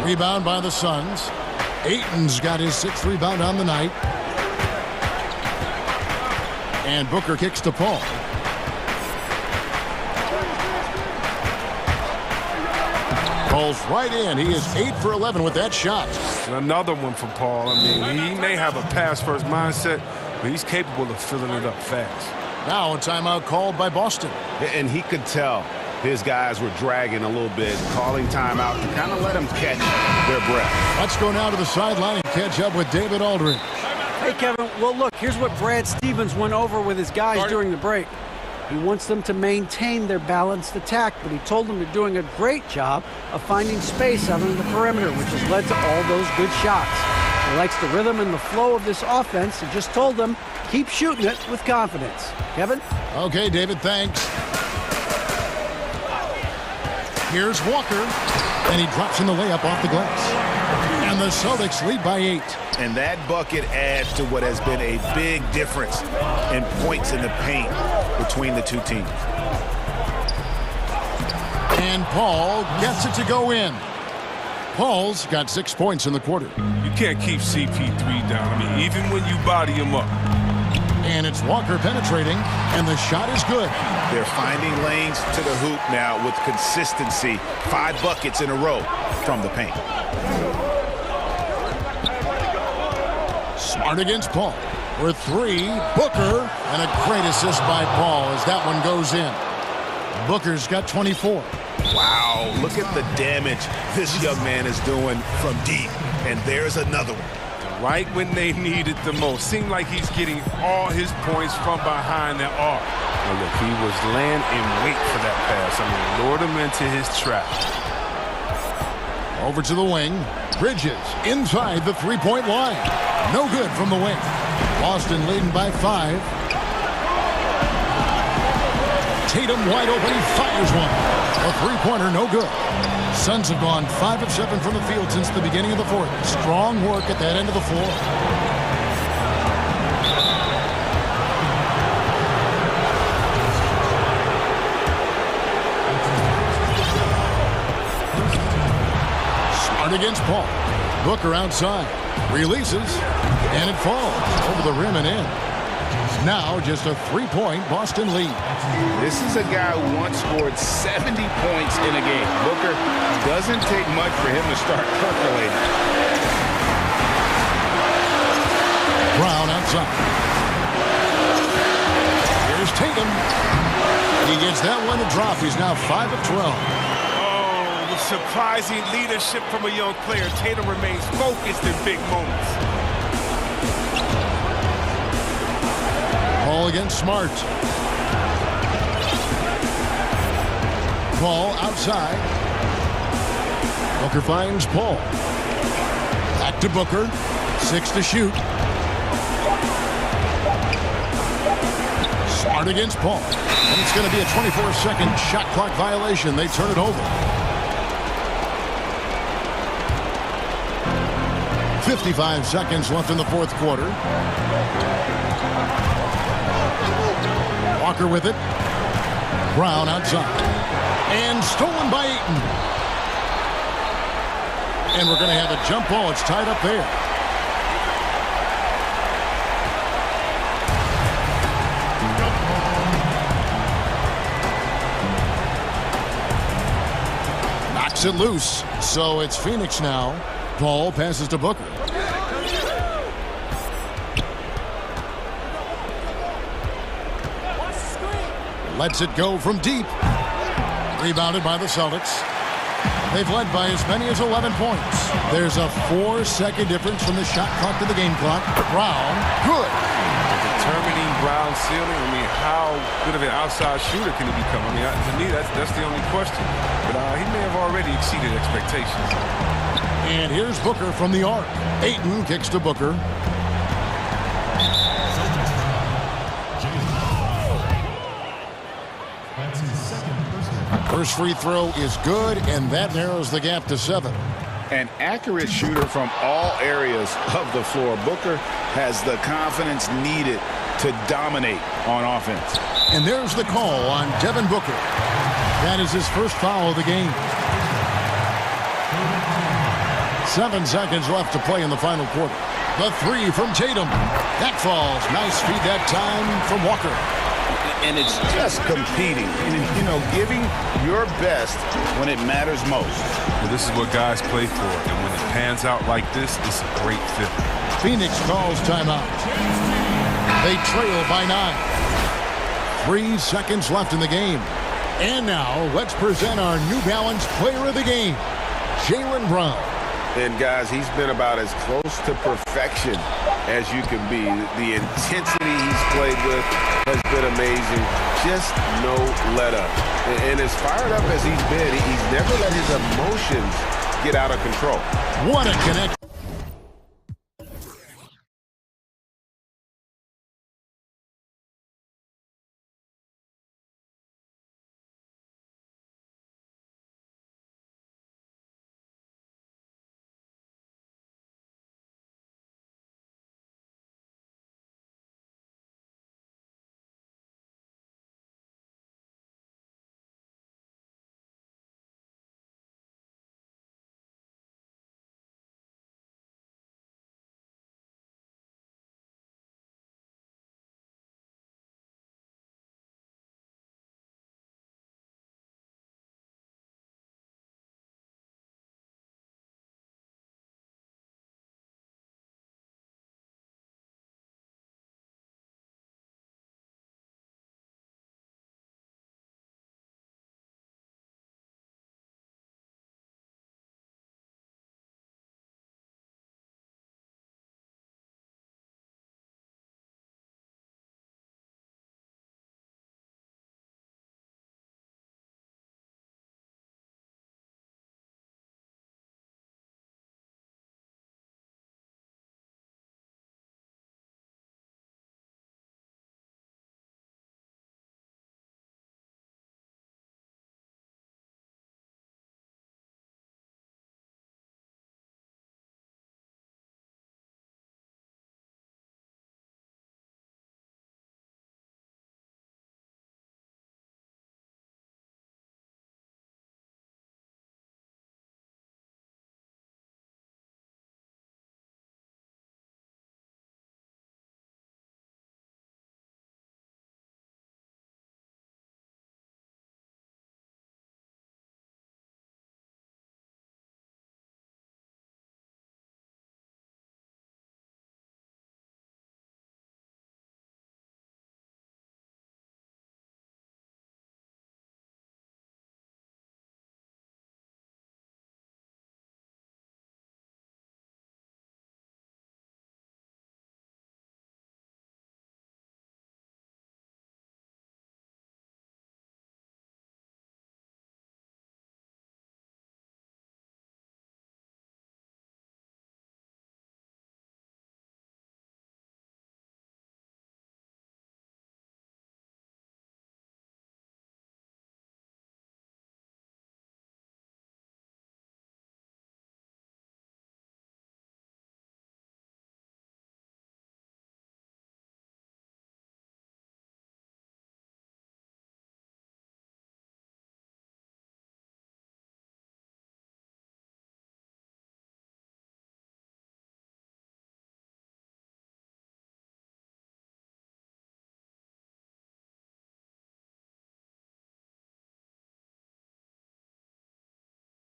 Rebound by the Suns. Ayton's got his 6th rebound on the night. And Booker kicks to Paul. Paul's right in. He is 8 for 11 with that shot. And another one for Paul. I mean, he may have a pass-first mindset, but he's capable of filling it up fast. Now a timeout called by Boston. And he could tell his guys were dragging a little bit, calling timeout to kind of let them catch their breath. Let's go now to the sideline and catch up with David Aldridge. Hey, Kevin. Well, look, here's what Brad Stevens went over with his guys during the break. He wants them to maintain their balanced attack, but he told them they're doing a great job of finding space out on the perimeter, which has led to all those good shots. He likes the rhythm and the flow of this offense. He just told them, keep shooting it with confidence. Kevin? Okay, David, thanks. Here's Walker, and he drops in the layup off the glass. And the Celtics lead by 8. And that bucket adds to what has been a big difference in points in the paint between the two teams. And Paul gets it to go in. Paul's got 6 points in the quarter. You can't keep CP3 down. I mean, even when you body him up. And it's Walker penetrating, and the shot is good. They're finding lanes to the hoop now with consistency. 5 buckets in a row from the paint. Smart against Paul. For 3, Booker, and a great assist by Paul as that one goes in. Booker's got 24. Wow, look at the damage this young man is doing from deep. And there's another one. Right when they need it the most. Seemed like he's getting all his points from behind the arc. And look, he was laying in wait for that pass. I mean, lured him into his trap. Over to the wing. Bridges inside the 3-point line. No good from the wing. Boston leading by 5. Tatum wide open. He fires one. A 3-pointer, no good. Suns have gone 5 of 7 from the field since the beginning of the fourth. Strong work at that end of the floor. Smart against Paul. Booker outside. Releases. And it falls over the rim and in. Now just a 3-point Boston lead. This is a guy who once scored 70 points in a game. Booker, doesn't take much for him to start percolating. Brown outside. Here's Tatum. He gets that one to drop. He's now 5 of 12. Oh, with surprising leadership from a young player, Tatum remains focused in big moments. Paul against Smart. Paul outside. Booker finds Paul. Back to Booker. 6 to shoot. Smart against Paul. And it's going to be a 24-second shot clock violation. They turn it over. 55 seconds left in the fourth quarter. Walker with it. Brown outside. And stolen by Ayton. And we're going to have a jump ball. It's tied up there. Knocks it loose. So it's Phoenix now. Ball passes to Booker. Lets it go from deep. Rebounded by the Celtics. They've led by as many as 11 points. There's a 4-second difference from the shot clock to the game clock. Brown, good. Determining Brown's ceiling. I mean, how good of an outside shooter can he become? I mean, to me, that's the only question. But he may have already exceeded expectations. And here's Booker from the arc. Ayton kicks to Booker. First free throw is good, and that narrows the gap to 7. An accurate shooter from all areas of the floor. Booker has the confidence needed to dominate on offense. And there's the call on Devin Booker. That is his first foul of the game. 7 seconds left to play in the final quarter. The three from Tatum. That falls. Nice feed that time from Walker. And it's just competing, and, giving your best when it matters most. Well, this is what guys play for, and when it pans out like this, it's a great fit. Phoenix calls timeout. They trail by 9. 3 seconds left in the game. And now, let's present our New Balance Player of the Game, Jaylen Brown. And, guys, he's been about as close to perfection as you can be. The intensity he's played with has been amazing. Just no let-up. And as fired up as he's been, he's never let his emotions get out of control. What a connection.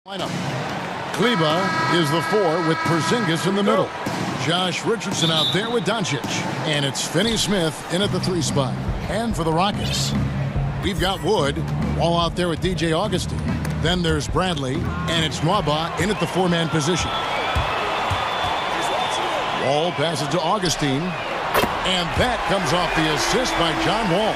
Lineup. Kleba is the 4 with Porzingis in the middle. Josh Richardson out there with Doncic. And it's Finney-Smith in at the 3 spot. And for the Rockets, we've got Wood, all out there with DJ Augustin. Then there's Bradley, and it's Nwaba in at the 4-man position. Wall passes to Augustin, and that comes off the assist by John Wall.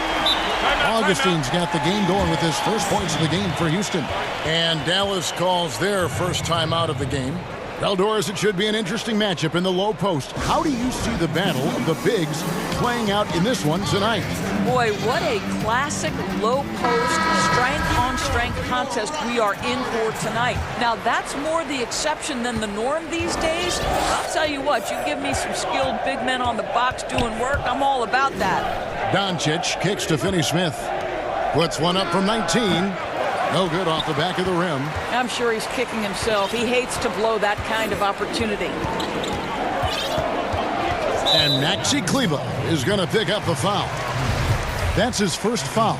Augustin's got the game going with his first points of the game for Houston. And Dallas calls their first time out of the game. Eldors, it should be an interesting matchup in the low post. How do you see the battle of the bigs playing out in this one tonight? Boy, what a classic low post, strength-on-strength contest we are in for tonight. Now, that's more the exception than the norm these days. I'll tell you what, you give me some skilled big men on the box doing work, I'm all about that. Doncic kicks to Finney-Smith. Puts one up from 19. No good off the back of the rim. I'm sure he's kicking himself. He hates to blow that kind of opportunity. And Maxi Kleba is going to pick up the foul. That's his first foul.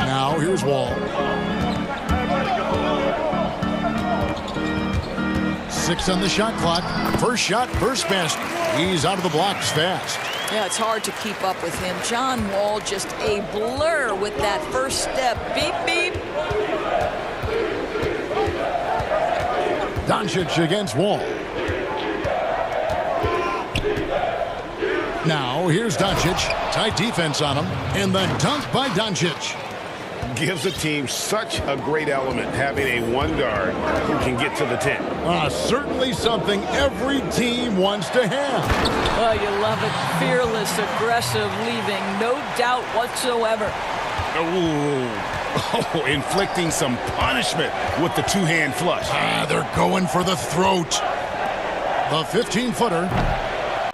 Now here's Wall. 6 on the shot clock. First shot, first basket. He's out of the blocks fast. Yeah, it's hard to keep up with him. John Wall just a blur with that first step. Beep, beep. Doncic against Wall. Now here's Doncic. Tight defense on him. And the dunk by Doncic. Gives the team such a great element having a 1 guard who can get to the 10. Certainly something every team wants to have. Oh, you love it. Fearless, aggressive, leaving no doubt whatsoever. Oh, inflicting some punishment with the 2-hand flush. They're going for the throat. The 15-footer.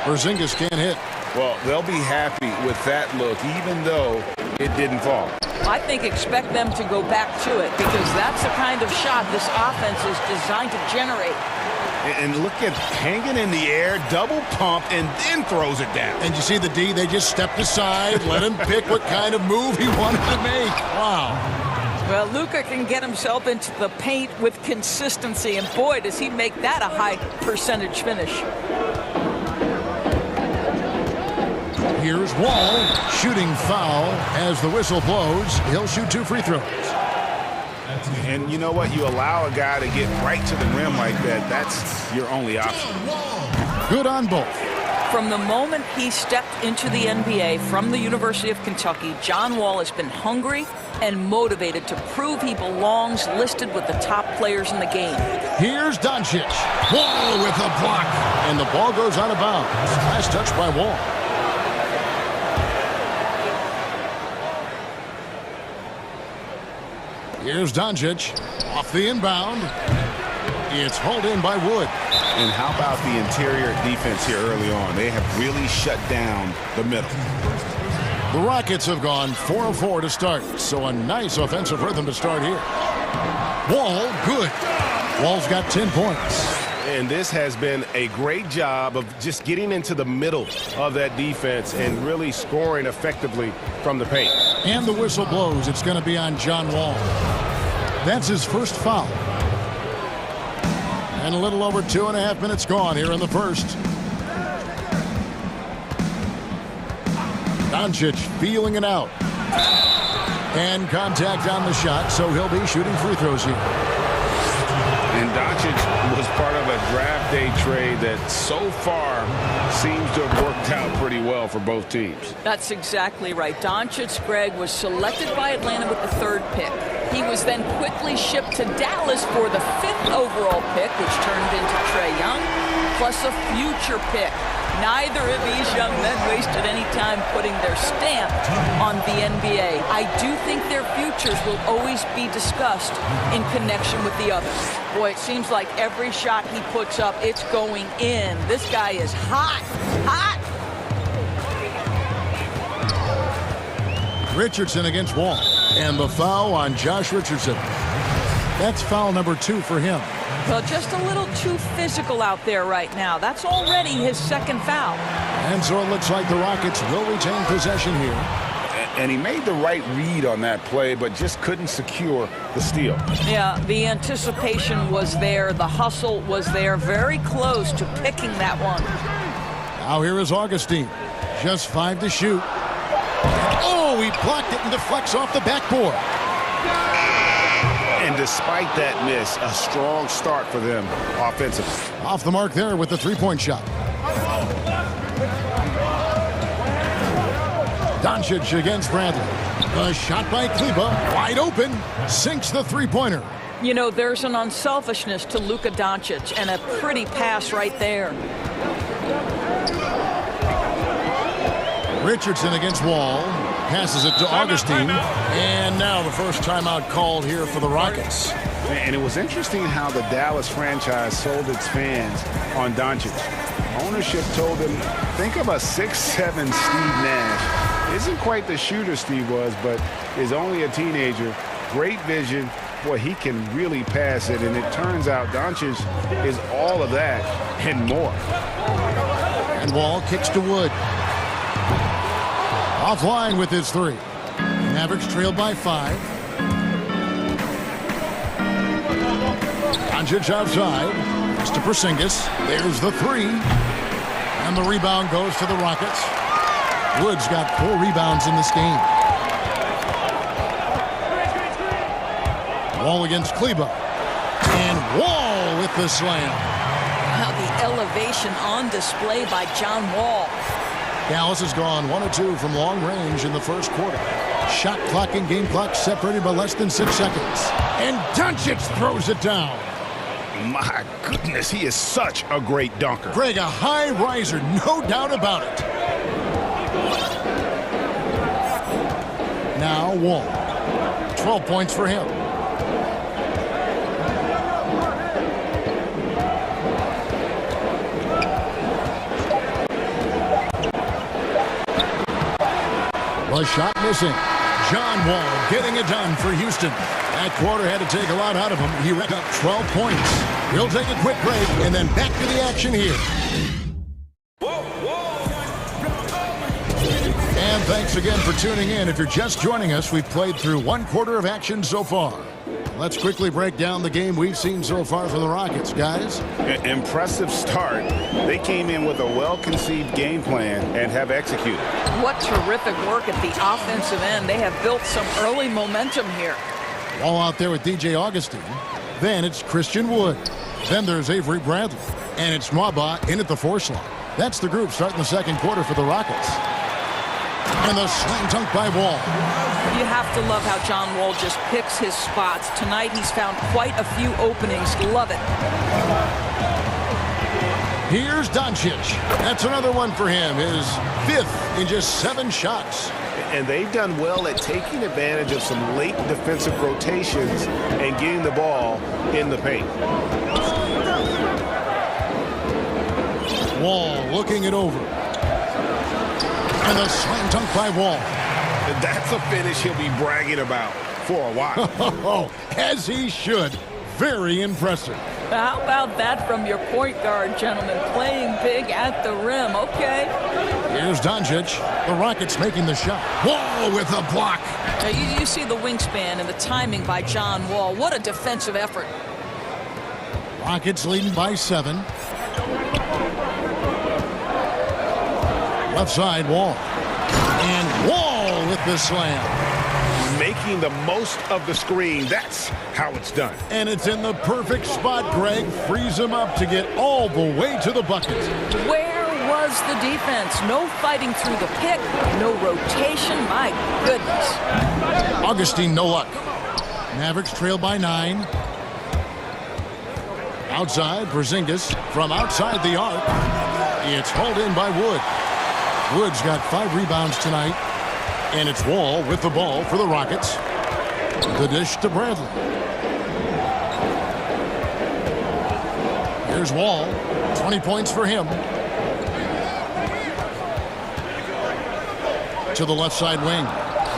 Porzingis can't hit. Well, they'll be happy with that look, even though it didn't fall. I think expect them to go back to it because that's the kind of shot this offense is designed to generate. And look at hanging in the air, double pump, and then throws it down. And you see the D, they just stepped aside, let him pick what kind of move he wanted to make. Wow. Well, Luka can get himself into the paint with consistency, and boy, does he make that a high percentage finish. Here's Wall, shooting foul as the whistle blows. He'll shoot 2 free throws. And you know what? You allow a guy to get right to the rim like that, that's your only option. Good on both. From the moment he stepped into the NBA from the University of Kentucky, John Wall has been hungry and motivated to prove he belongs listed with the top players in the game. Here's Doncic. Wall with a block. And the ball goes out of bounds. Nice touch by Wall. Here's Doncic off the inbound. It's hauled in by Wood. And how about the interior defense here early on? They have really shut down the middle. The Rockets have gone 4 of 4 to start, so a nice offensive rhythm to start here. Wall, good. Wall's got 10 points. And this has been a great job of just getting into the middle of that defense and really scoring effectively from the paint. And the whistle blows. It's going to be on John Wall. That's his first foul. And a little over 2.5 minutes gone here in the first. Doncic feeling it out. And contact on the shot, so he'll be shooting free throws here. And Doncic was part of a draft day trade that so far seems to have worked out pretty well for both teams. That's exactly right. Doncic, Greg, was selected by Atlanta with the 3rd pick. He was then quickly shipped to Dallas for the 5th overall pick, which turned into Trae Young, plus a future pick. Neither of these young men wasted any time putting their stamp on the NBA. I do think their futures will always be discussed in connection with the others. Boy, it seems like every shot he puts up, it's going in. This guy is hot, hot. Richardson against Wall. And the foul on Josh Richardson. That's foul number 2 for him. Well, just a little too physical out there right now. That's already his 2nd foul. And so it looks like the Rockets will retain possession here. And he made the right read on that play, but just couldn't secure the steal. Yeah, the anticipation was there. The hustle was there. Very close to picking that one. Now here is Augustine. Just 5 to shoot. Oh, he blocked it and deflects off the backboard. And despite that miss, a strong start for them offensively. Off the mark there with the three-point shot. Doncic against Bradley. The shot by Kleber, wide open, sinks the three-pointer. You know, there's an unselfishness to Luka Doncic, and a pretty pass right there. Richardson against Wall. Passes it to Augustine. And now the first timeout called here for the Rockets. And it was interesting how the Dallas franchise sold its fans on Doncic. Ownership told them, think of a 6'7" Steve Nash. Isn't quite the shooter Steve was, but is only a teenager. Great vision. Boy, he can really pass it. And it turns out Doncic is all of that and more. And Wall kicks to Wood. Offline with his three. Mavericks trailed by 5. Doncic outside. It's to Porzingis. There's the 3. And the rebound goes to the Rockets. Wood's got 4 rebounds in this game. Wall against Kleber. And Wall with the slam. Wow, the elevation on display by John Wall. Dallas has gone 1 of 2 from long range in the first quarter. Shot clock and game clock separated by less than 6 seconds. And Doncic throws it down. My goodness, he is such a great dunker. Greg, a high riser, no doubt about it. Now Wall. 12 points for him. The shot missing. John Wall getting it done for Houston. That quarter had to take a lot out of him. He racked up 12 points. We'll take a quick break and then back to the action here. And thanks again for tuning in. If you're just joining us, we've played through 1 quarter of action so far. Let's quickly break down the game we've seen so far from the Rockets, guys. Impressive start. They came in with a well-conceived game plan and have executed. What terrific work at the offensive end. They have built some early momentum here. Wall out there with DJ Augustine. Then it's Christian Wood. Then there's Avery Bradley. And it's Nwaba in at the 4 slot. That's the group starting the second quarter for the Rockets. And the slam dunk by Wall. You have to love how John Wall just picks his spots. Tonight he's found quite a few openings. Love it. Here's Doncic. That's another one for him. His 5th in just 7 shots. And they've done well at taking advantage of some late defensive rotations and getting the ball in the paint. Wall looking it over. And a slam dunk by Wall. That's a finish he'll be bragging about for a while. As he should. Very impressive. How about that from your point guard, gentlemen? Playing big at the rim. Okay. Here's Doncic. The Rockets making the shot. Wall with a block. Now you see the wingspan and the timing by John Wall. What a defensive effort. Rockets leading by 7. Left side, Wall. And Wall with the slam. Making the most of the screen. That's how it's done. And it's in the perfect spot, Greg. Frees him up to get all the way to the bucket. Where was the defense? No fighting through the pick. No rotation. My goodness. Augustine, no luck. Mavericks trail by 9. Outside, Porzingis from outside the arc. It's hauled in by Wood. Wood's got 5 rebounds tonight. And it's Wall with the ball for the Rockets. The dish to Bradley. Here's Wall. 20 points for him. To the left side wing.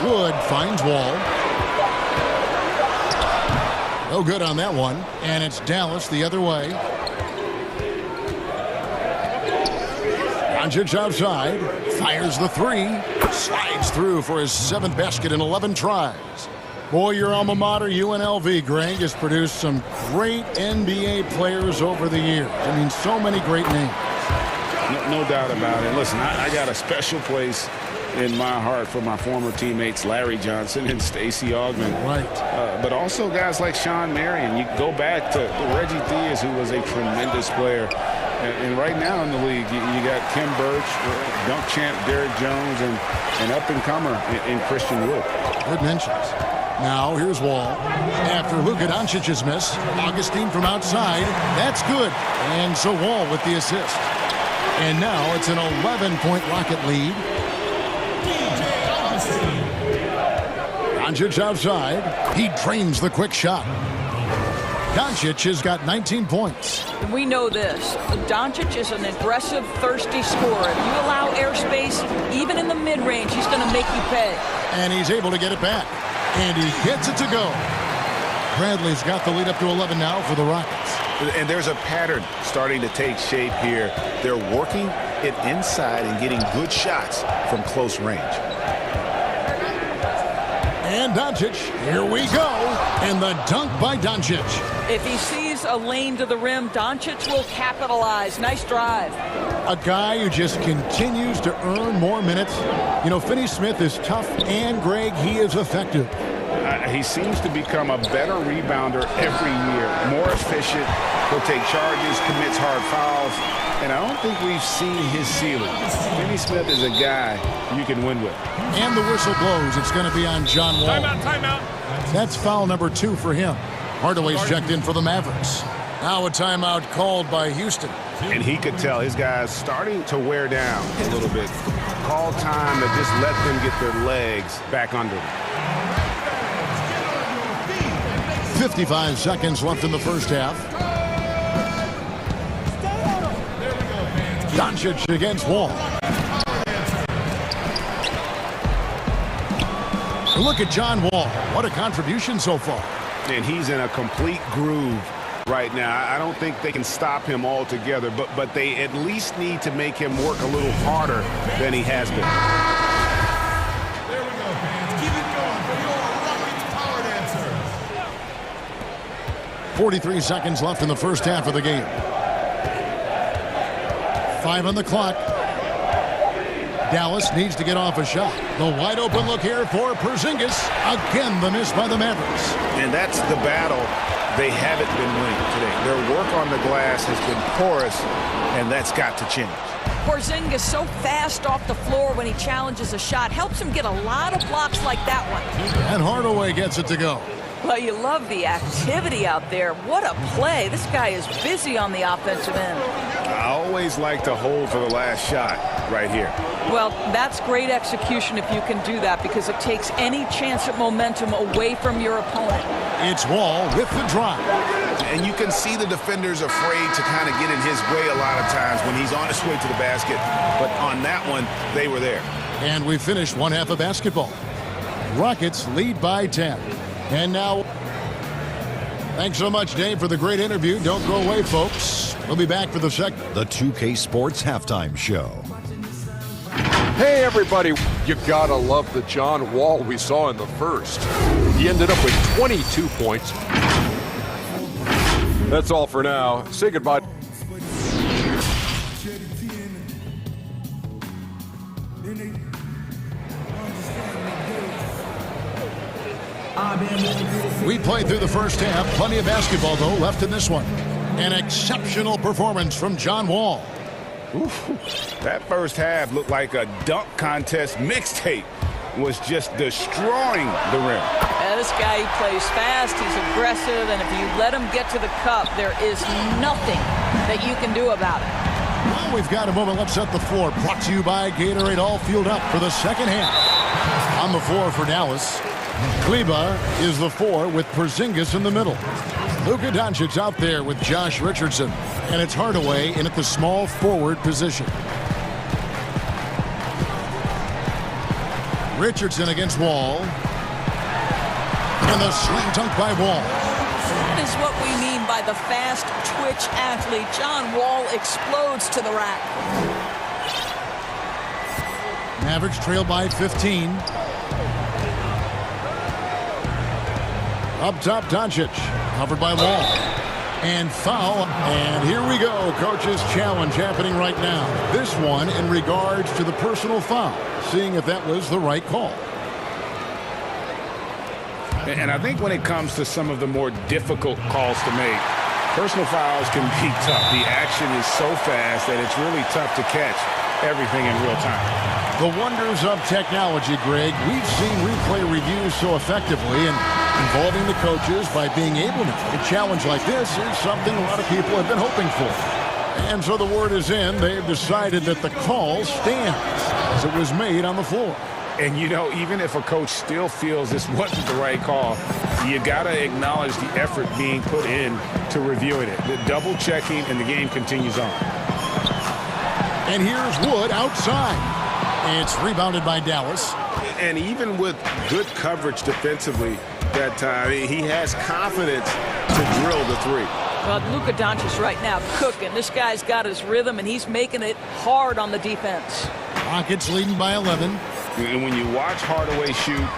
Wood finds Wall. No good on that one. And it's Dallas the other way. Doncic outside. Fires the 3. Slides through for his 7th basket in 11 tries. Boy, your alma mater, UNLV, Greg, has produced some great NBA players over the years. I mean, so many great names. No doubt about it. Listen, I got a special place in my heart for my former teammates Larry Johnson and Stacey Augmon. Right. But also guys like Sean Marion. You go back to Reggie Theus, who was a tremendous player. And right now in the league, you got Kim Birch, dunk champ Derek Jones, and up-and-comer in Christian Wood. Good mentions. Now here's Wall. After Luka Doncic's miss, Augustine from outside. That's good. And so Wall with the assist. And now it's an 11-point Rocket lead. Doncic outside. He drains the quick shot. Doncic has got 19 points. We know this. Doncic is an aggressive, thirsty scorer. If you allow airspace, even in the mid-range, he's going to make you pay. And he's able to get it back. And he gets it to go. Bradley's got the lead up to 11 now for the Rockets. And there's a pattern starting to take shape here. They're working it inside and getting good shots from close range. And Doncic, here we go. And the dunk by Doncic. If he sees a lane to the rim, Doncic will capitalize. Nice drive. A guy who just continues to earn more minutes. You know, Finney-Smith is tough, and Greg, he is effective. He seems to become a better rebounder every year, more efficient. He'll take charges, commits hard fouls, and I don't think we've seen his ceiling. Finney-Smith is a guy you can win with. And the whistle blows. It's going to be on John Wall. Timeout. That's foul number 2 for him. Hardaway's checked in for the Mavericks. Now a timeout called by Houston. And he could tell his guys starting to wear down a little bit. Call time to just let them get their legs back under them. 55 seconds left in the first half. Doncic against Wall. Look at John Wall. What a contribution so far. And he's in a complete groove right now. I don't think they can stop him altogether, but they at least need to make him work a little harder than he has been. There we go, fans. Keep it going for your Rockets power dancer. 43 seconds left in the first half of the game. 5 on the clock. Dallas needs to get off a shot. The wide open look here for Porzingis. Again, the miss by the Mavericks. And that's the battle they haven't been winning today. Their work on the glass has been porous, and that's got to change. Porzingis so fast off the floor when he challenges a shot. Helps him get a lot of blocks like that one. And Hardaway gets it to go. Well, you love the activity out there. What a play. This guy is busy on the offensive end. I always like to hold for the last shot right here. Well, that's great execution if you can do that, because it takes any chance at momentum away from your opponent. It's Wall with the drive. And you can see the defenders afraid to kind of get in his way a lot of times when he's on his way to the basket. But on that one, they were there. And we finished one half of basketball. Rockets lead by 10. And now, thanks so much, Dave, for the great interview. Don't go away, folks. We'll be back for the second. The 2K Sports Halftime Show. Hey, everybody. You gotta love the John Wall we saw in the first. He ended up with 22 points. That's all for now. Say goodbye. We played through the first half. Plenty of basketball, though, left in this one. An exceptional performance from John Wall. Oof. That first half looked like a dunk contest mixtape. Was just destroying the rim. Yeah, this guy, he plays fast, he's aggressive, and if you let him get to the cup, there is nothing that you can do about it. Well, we've got a moment left set the floor. Brought to you by Gatorade, all fueled up for the second half. On the floor for Dallas, Kleba is the 4 with Porzingis in the middle. Luka Doncic out there with Josh Richardson. And it's Hardaway in at the small forward position. Richardson against Wall. And the slam dunk by Wall. That is what we mean by the fast twitch athlete. John Wall explodes to the rack. Mavericks trail by 15. Up top, Doncic. Covered by Wall. And foul. And here we go. Coach's challenge happening right now. This one in regards to the personal foul. Seeing if that was the right call. And I think when it comes to some of the more difficult calls to make, personal fouls can be tough. The action is so fast that it's really tough to catch everything in real time. The wonders of technology, Greg. We've seen replay reviews so effectively, and involving the coaches by being able to a challenge like this is something a lot of people have been hoping for. And so the word is in. They've decided that the call stands as it was made on the floor. And, you know, even if a coach still feels this wasn't the right call, you got to acknowledge the effort being put in to reviewing it. The double checking, and the game continues on. And here's Wood outside. And it's rebounded by Dallas. And even with good coverage defensively that time, he has confidence to drill the three. Well, Luka Doncic right now cooking. This guy's got his rhythm, and he's making it hard on the defense. Rockets leading by 11. And when you watch Hardaway shoot,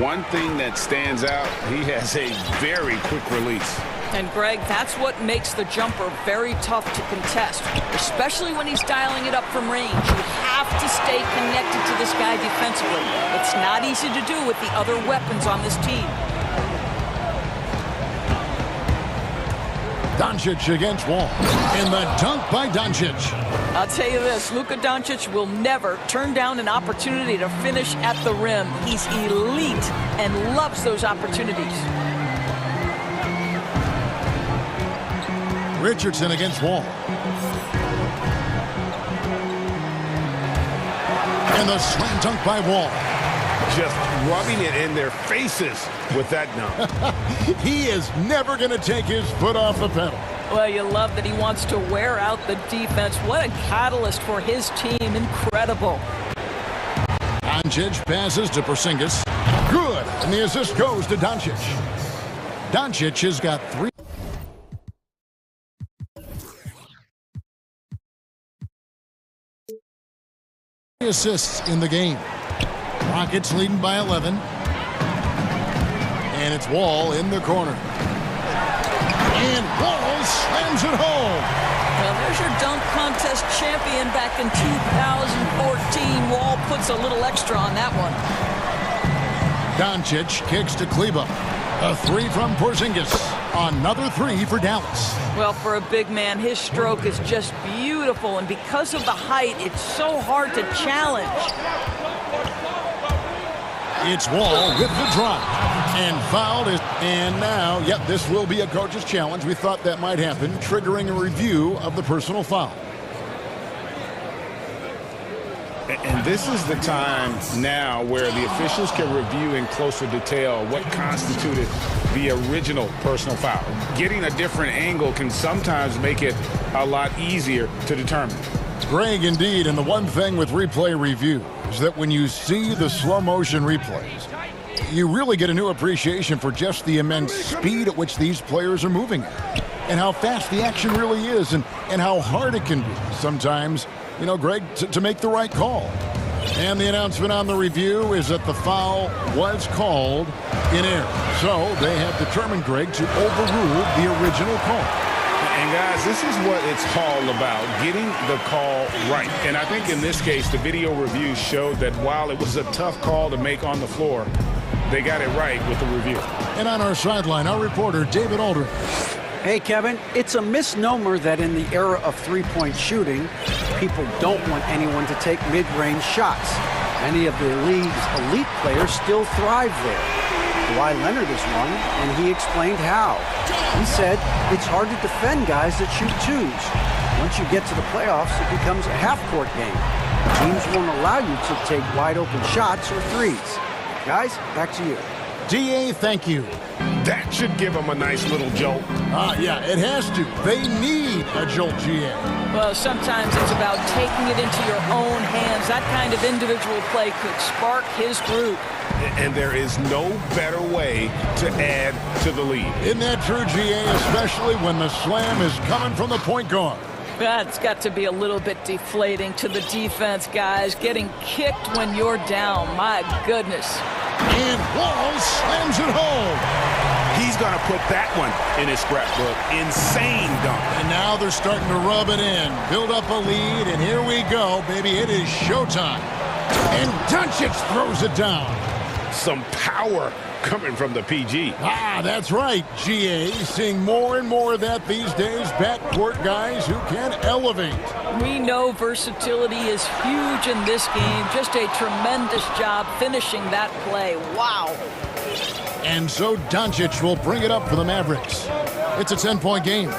one thing that stands out, he has a very quick release. And, Greg, that's what makes the jumper very tough to contest, especially when he's dialing it up from range. You have to stay connected to this guy defensively. It's not easy to do with the other weapons on this team. Doncic against Wall. And the dunk by Doncic. I'll tell you this, Luka Doncic will never turn down an opportunity to finish at the rim. He's elite and loves those opportunities. Richardson against Wall. And the slam dunk by Wall. Just rubbing it in their faces with that dunk. He is never going to take his foot off the pedal. Well, you love that he wants to wear out the defense. What a catalyst for his team. Incredible. Doncic passes to Porzingis. Good. And the assist goes to Doncic. Doncic has got 3 assists in the game. Rockets leading by 11. And it's Wall in the corner. And Wall slams it home. Well, there's your dunk contest champion back in 2014. Wall puts a little extra on that one. Doncic kicks to Kleba. A 3 from Porzingis. Another 3 for Dallas. Well, for a big man, his stroke is just beautiful. And because of the height, it's so hard to challenge. It's Wall with the drop. And fouled it. And now, yep, this will be a coach's challenge. We thought that might happen, triggering a review of the personal foul. And this is the time now where the officials can review in closer detail what constituted the original personal foul. Getting a different angle can sometimes make it a lot easier to determine. Greg, indeed, and the one thing with replay review is that when you see the slow motion replays, you really get a new appreciation for just the immense speed at which these players are moving at, and how fast the action really is, and how hard it can be sometimes, you know, Greg, to make the right call. And the announcement on the review is that the foul was called in error. So they have determined, Greg, to overrule the original call. And guys, this is what it's all about, getting the call right. And I think in this case, the video review showed that while it was a tough call to make on the floor, they got it right with the review. And on our sideline, our reporter, David Aldridge. Hey, Kevin, it's a misnomer that in the era of three-point shooting, people don't want anyone to take mid-range shots. Many of the league's elite players still thrive there. Kawhi Leonard is one, and he explained how. He said it's hard to defend guys that shoot twos. Once you get to the playoffs, it becomes a half-court game. Teams won't allow you to take wide-open shots or threes. Guys, back to you. DA, thank you. That should give them a nice little jolt. Yeah, it has to. They need a jolt, GA. Well, sometimes it's about taking it into your own hands. That kind of individual play could spark his group. And there is no better way to add to the lead. Isn't that true, GA, especially when the slam is coming from the point guard? That's got to be a little bit deflating to the defense, guys. Getting kicked when you're down. My goodness. And Wall slams it home. He's going to put that one in his scrapbook. Insane dunk. And now they're starting to rub it in. Build up a lead, and here we go, baby. It is showtime. And Doncic throws it down. Some power coming from the PG. Ah, that's right, GA. Seeing more and more of that these days. Backcourt guys who can elevate. We know versatility is huge in this game. Just a tremendous job finishing that play. Wow. And so Doncic will bring it up for the Mavericks. It's a 10-point game.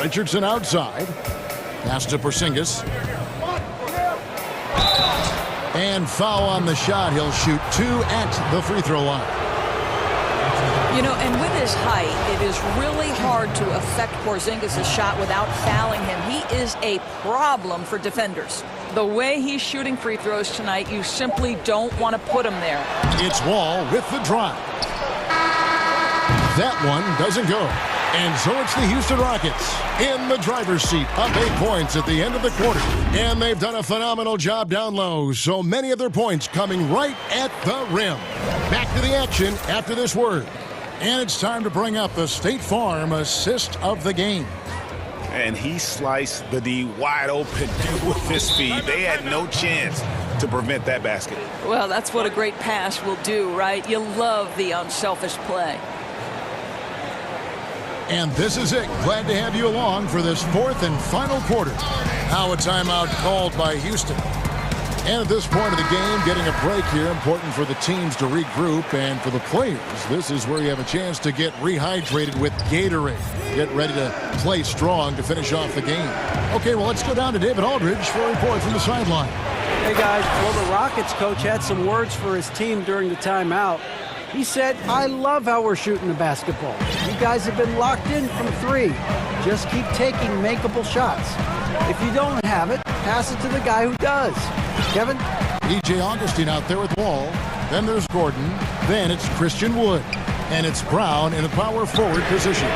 Richardson outside. Pass to Porzingis. And foul on the shot. He'll shoot 2 at the free throw line. You know, and with his height, it is really hard to affect Porzingis' shot without fouling him. He is a problem for defenders. The way he's shooting free throws tonight, you simply don't want to put him there. It's Wall with the drive. That one doesn't go. And so it's the Houston Rockets in the driver's seat, up 8 points at the end of the quarter. And they've done a phenomenal job down low, so many of their points coming right at the rim. Back to the action after this word. And it's time to bring up the State Farm assist of the game. And he sliced the D wide open with his speed. They had no chance to prevent that basket. Well, that's what a great pass will do, right? You love the unselfish play. And this is it. Glad to have you along for this 4th and final quarter. Now a timeout called by Houston. And at this point of the game, getting a break here, important for the teams to regroup, and for the players, this is where you have a chance to get rehydrated with Gatorade. Get ready to play strong to finish off the game. Okay, well, let's go down to David Aldridge for a report from the sideline. Hey, guys. Well, the Rockets coach had some words for his team during the timeout. He said, I love how we're shooting the basketball. You guys have been locked in from 3. Just keep taking makeable shots. If you don't have it, pass it to the guy who does. Kevin? E.J. Augustine out there with Wall. Then there's Gordon. Then it's Christian Wood. And it's Brown in a power forward position.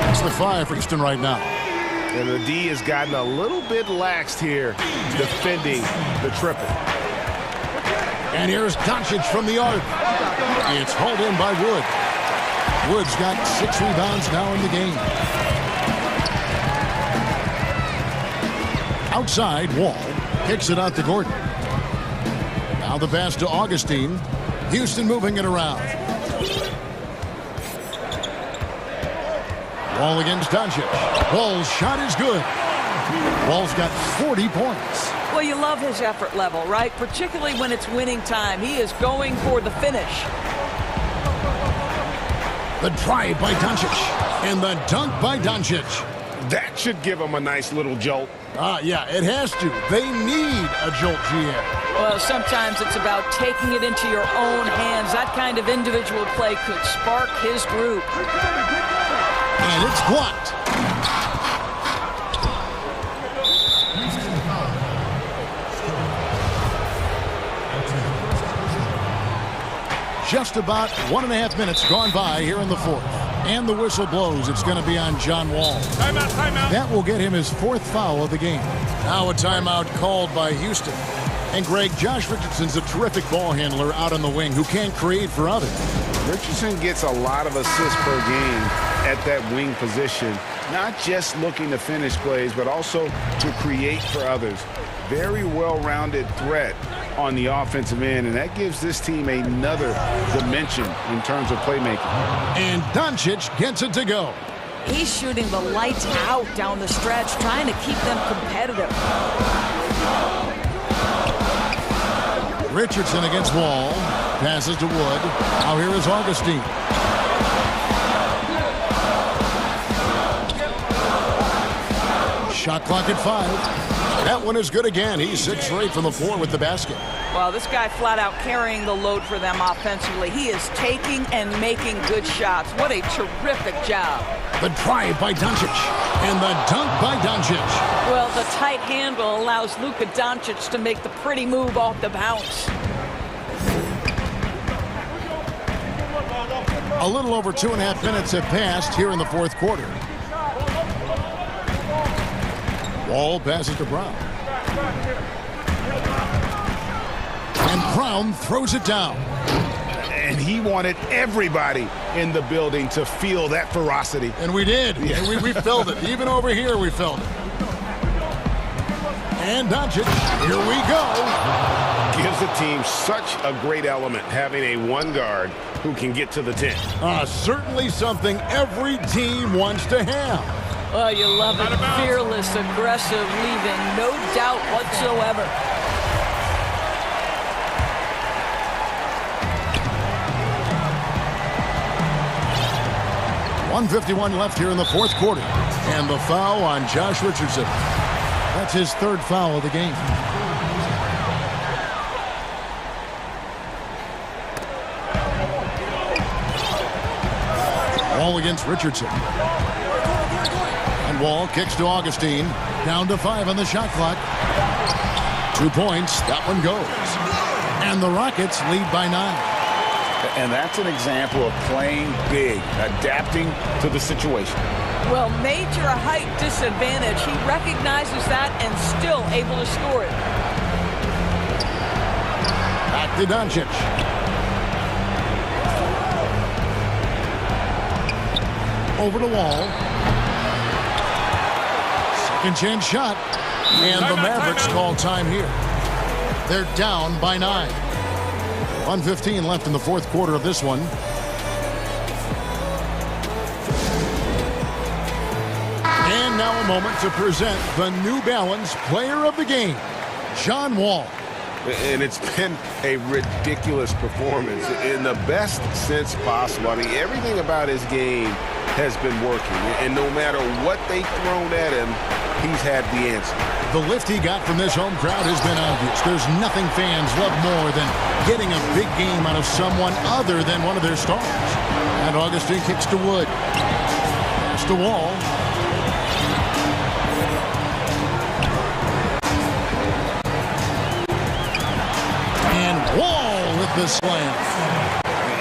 It's the 5 for Houston right now. And the D has gotten a little bit laxed here defending the triple. And here's Doncic from the arc. It's hauled in by Wood. Wood's got 6 rebounds now in the game. Outside, Wall kicks it out to Gordon. Now the pass to Augustine. Houston moving it around. Wall against Doncic. Wall's shot is good. Wall's got 40 points. Well, you love his effort level, right? Particularly when it's winning time. He is going for the finish. The drive by Doncic. And the dunk by Doncic. That should give him a nice little jolt. Yeah, it has to. They need a jolt, GM. Well, sometimes it's about taking it into your own hands. That kind of individual play could spark his group. And it's blocked. Just about 1.5 minutes gone by here in the 4th. And the whistle blows. It's going to be on John Wall. Timeout, timeout. That will get him his 4th foul of the game. Now a timeout called by Houston. And Greg, Josh Richardson's a terrific ball handler out on the wing who can create for others. Richardson gets a lot of assists per game at that wing position, not just looking to finish plays, but also to create for others. Very well-rounded threat on the offensive end, and that gives this team another dimension in terms of playmaking. And Doncic gets it to go. He's shooting the lights out down the stretch, trying to keep them competitive. Richardson against Wall. Passes to Wood. Now here is Augustine. Shot clock at 5. That one is good again. He's 6 for 8 from the floor with the basket. Well, this guy flat out carrying the load for them offensively. He is taking and making good shots. What a terrific job. The drive by Doncic. And the dunk by Doncic. Well, the tight handle allows Luka Doncic to make the pretty move off the bounce. A little over 2.5 minutes have passed here in the 4th quarter. Wall passes to Brown. And Brown throws it down. And he wanted everybody in the building to feel that ferocity. And we did. Yeah. We felt it. Even over here, we felt it. And Doncic, here we go. Gives the team such a great element, having a one guard who can get to the 10. Certainly something every team wants to have. Oh, you love it. Fearless, aggressive, leaving no doubt whatsoever. .151 left here in the fourth quarter. And the foul on Josh Richardson. That's his third foul of the game. Wall against Richardson. And Wall kicks to Augustine. Down to 5 on the shot clock. 2 points. That one goes. And the Rockets lead by 9. And that's an example of playing big, adapting to the situation. Well, major height disadvantage. He recognizes that and still able to score it. Back to Doncic. Over to Wall. Second chance shot. And the Mavericks call time here. They're down by 9. 1:15 left in the fourth quarter of this one. And now a moment to present the New Balance Player of the Game, John Wall. And it's been a ridiculous performance in the best sense possible. I mean, everything about his game has been working. And no matter what they've thrown at him, he's had the answer. The lift he got from this home crowd has been obvious. There's nothing fans love more than getting a big game out of someone other than one of their stars. And Augustine kicks to Wood. Pass to Wall. And Wall with the slam.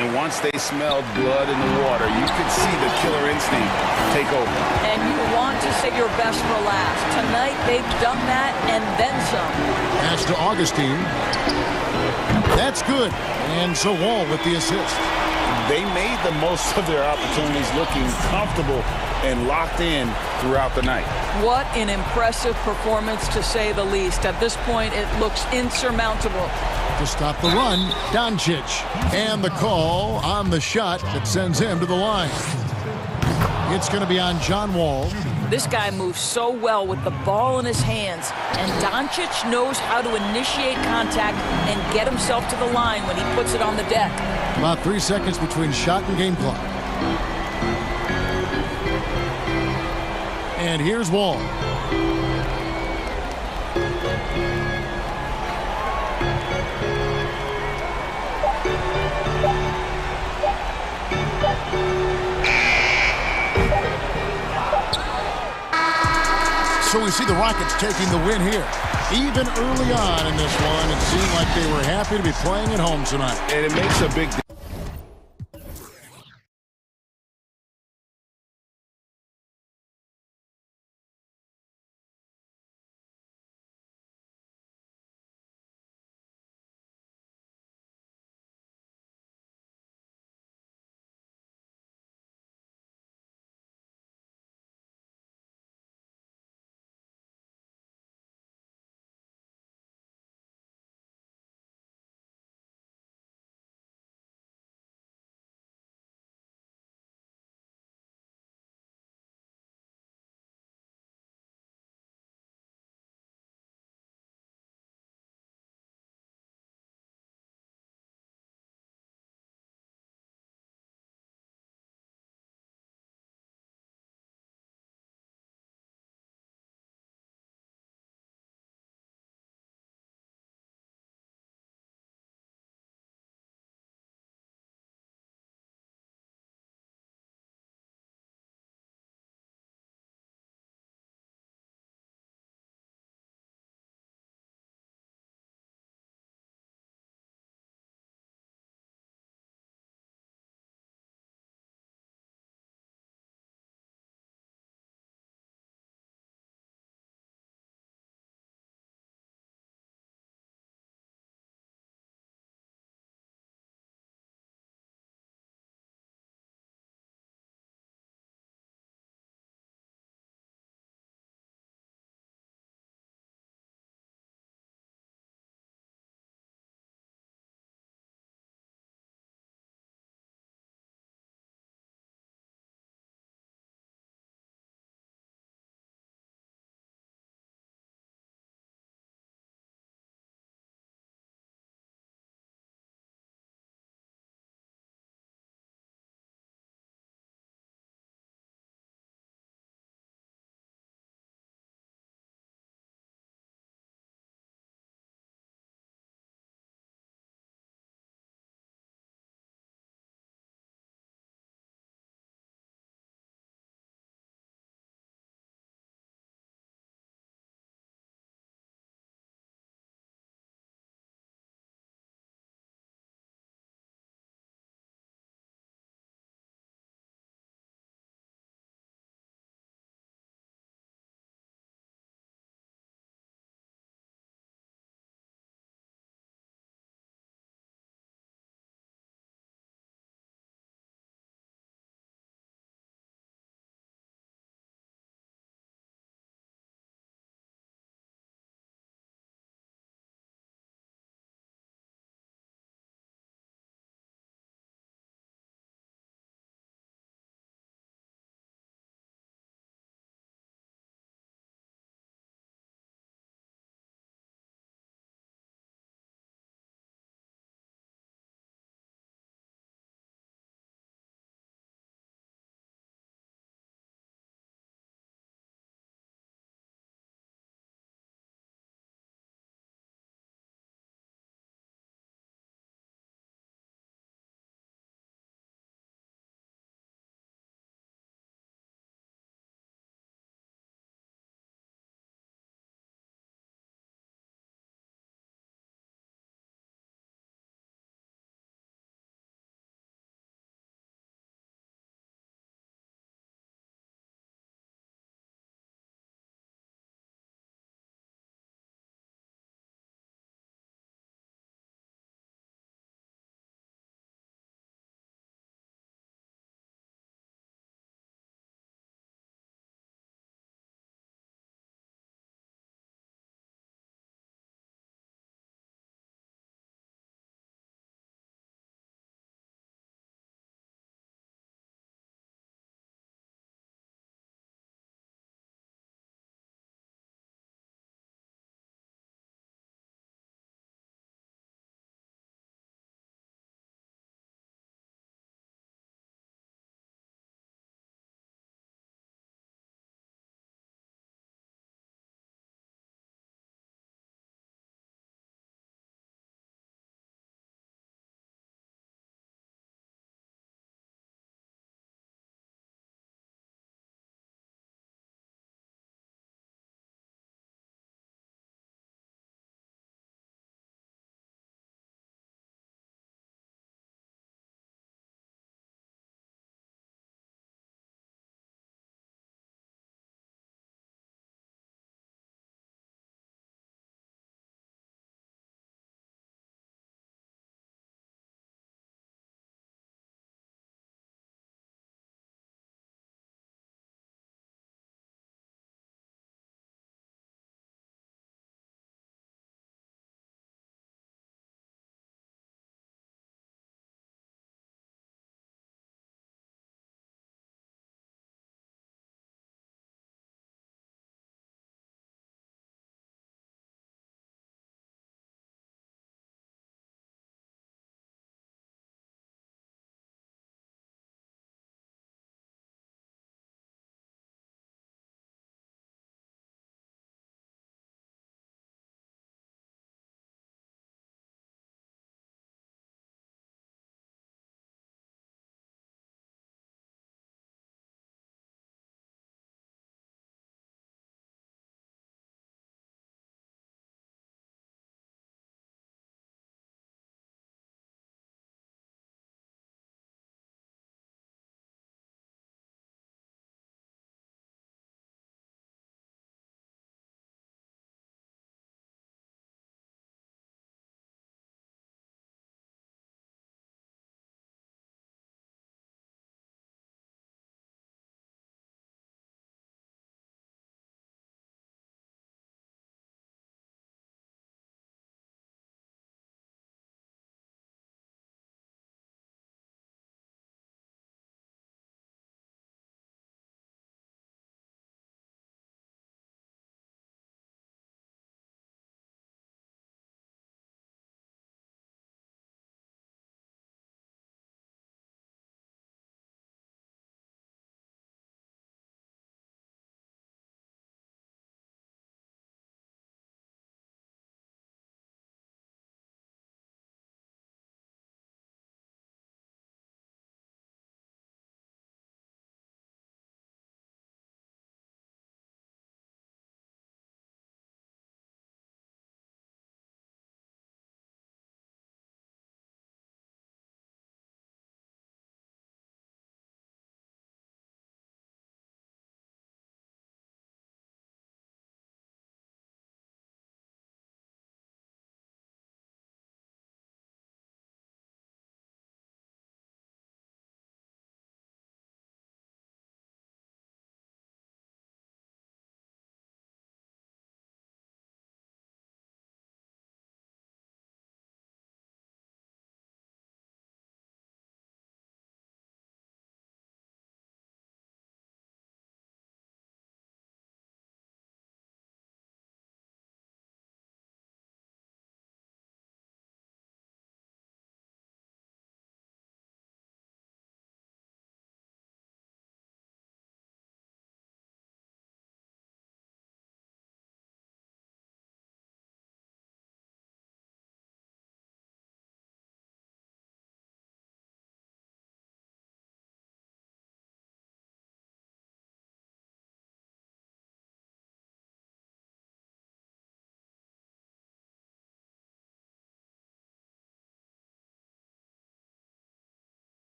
And once they smelled blood in the water, you could see the killer instinct take over. And you want to save your best for last. Tonight, they've done that and then some. Pass to Augustine. That's good. And so Wall with the assist. They made the most of their opportunities, looking comfortable and locked in throughout the night. What an impressive performance, to say the least. At this point, it looks insurmountable. To stop the run, Doncic. And the call on the shot that sends him to the line. It's going to be on John Wall. This guy moves so well with the ball in his hands, and Doncic knows how to initiate contact and get himself to the line when he puts it on the deck. About 3 seconds between shot and game clock. And here's Wall. So we see the Rockets taking the win here. Even early on in this one, it seemed like they were happy to be playing at home tonight. And it makes a big difference.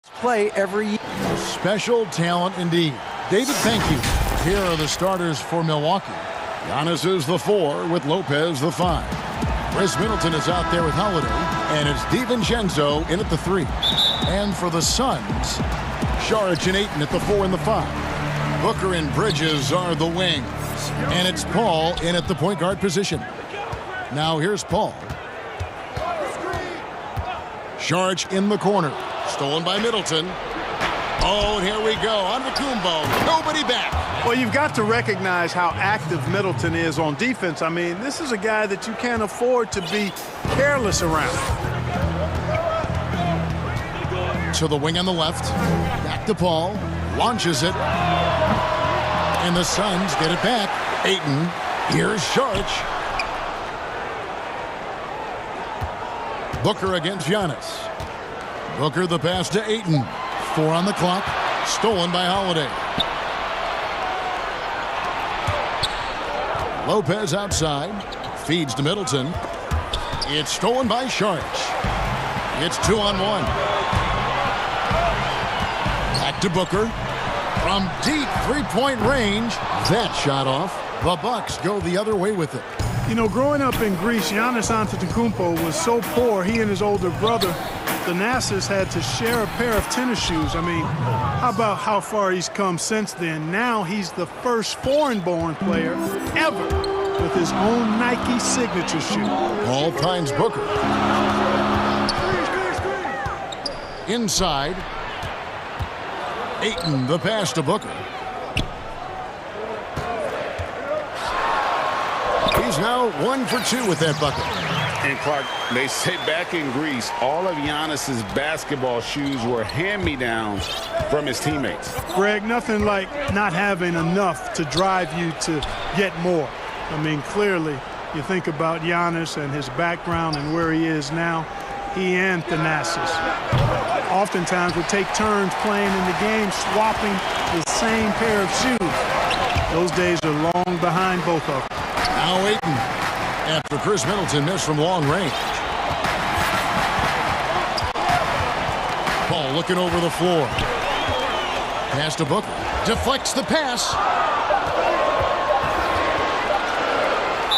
play every year. Special talent indeed. David, thank you. Here are the starters for Milwaukee. Giannis is the 4 with Lopez the 5. Chris Middleton is out there with Holiday, and it's DiVincenzo in at the 3. And for the Suns, Saric and Ayton at the 4 and the 5. Booker and Bridges are the wings, and it's Paul in at the point guard position. Now here's Paul. Saric in the corner, stolen by Middleton. Oh, and here we go. Antetokounmpo, nobody back. Well, you've got to recognize how active Middleton is on defense. I mean, this is a guy that you can't afford to be careless around. To the wing on the left. Back to Paul. Launches it. And the Suns get it back. Ayton. Here's Saric. Booker against Giannis. Booker the pass to Ayton. 4 on the clock. Stolen by Holiday. Lopez outside. Feeds to Middleton. It's stolen by Saric. It's 2-on-1. Back to Booker. From deep three-point range. That shot off. The Bucks go the other way with it. You know, growing up in Greece, Giannis Antetokounmpo was so poor, he and his older brother, Thanasis, had to share a pair of tennis shoes. I mean, how about how far he's come since then? Now he's the first foreign-born player ever with his own Nike signature shoe. Paul finds Booker. Inside. Ayton, the pass to Booker. He's now 1 for 2 with that bucket. And Clark, they say back in Greece, all of Giannis's basketball shoes were hand-me-downs from his teammates. Greg, nothing like not having enough to drive you to get more. I mean, clearly, you think about Giannis and his background and where he is now, he and Thanasis oftentimes would take turns playing in the game, swapping the same pair of shoes. Those days are long behind both of them. Now Ayton, after Chris Middleton missed from long range. Paul looking over the floor. Pass to Booker. Deflects the pass.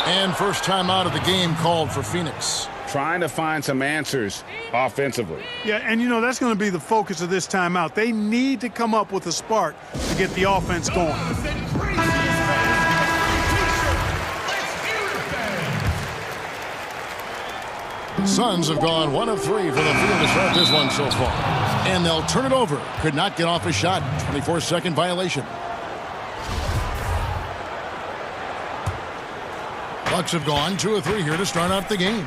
And first time out of the game called for Phoenix. Trying to find some answers offensively. Yeah, and you know, that's going to be the focus of this timeout. They need to come up with a spark to get the offense going. Suns have gone 1 of 3 for the field to start this one so far. And they'll turn it over. Could not get off a shot. 24-second violation. Bucks have gone 2 of 3 here to start out the game.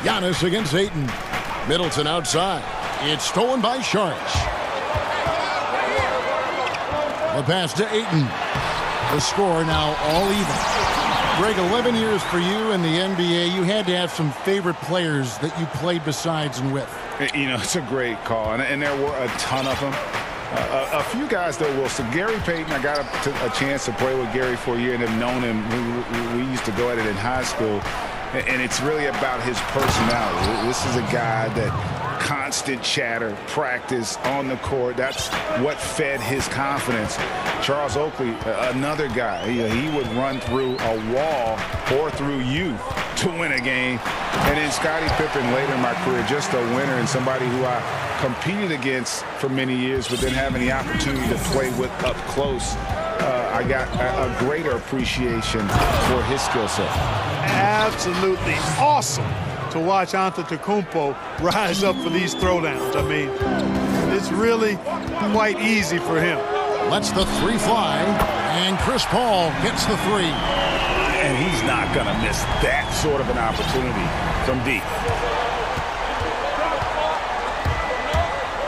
Giannis against Ayton. Middleton outside. It's stolen by Saric. The pass to Ayton. The score now all even. Greg, 11 years for you in the NBA. You had to have some favorite players that you played besides and with. You know, it's a great call, and there were a ton of them. A few guys, though, Wilson. Gary Payton, I got a chance to play with Gary for a year and have known him. We used to go at it in high school, and it's really about his personality. This is a guy that constant chatter, practice on the court. That's what fed his confidence. Charles Oakley, another guy, he would run through a wall or through you to win a game. And then Scottie Pippen later in my career, just a winner and somebody who I competed against for many years, but then having the opportunity to play with up close, I got a greater appreciation for his skill set. Absolutely awesome to watch Antetokounmpo rise up for these throwdowns. I mean, it's really quite easy for him. Lets the 3 fly, and Chris Paul gets the 3. And he's not going to miss that sort of an opportunity from deep.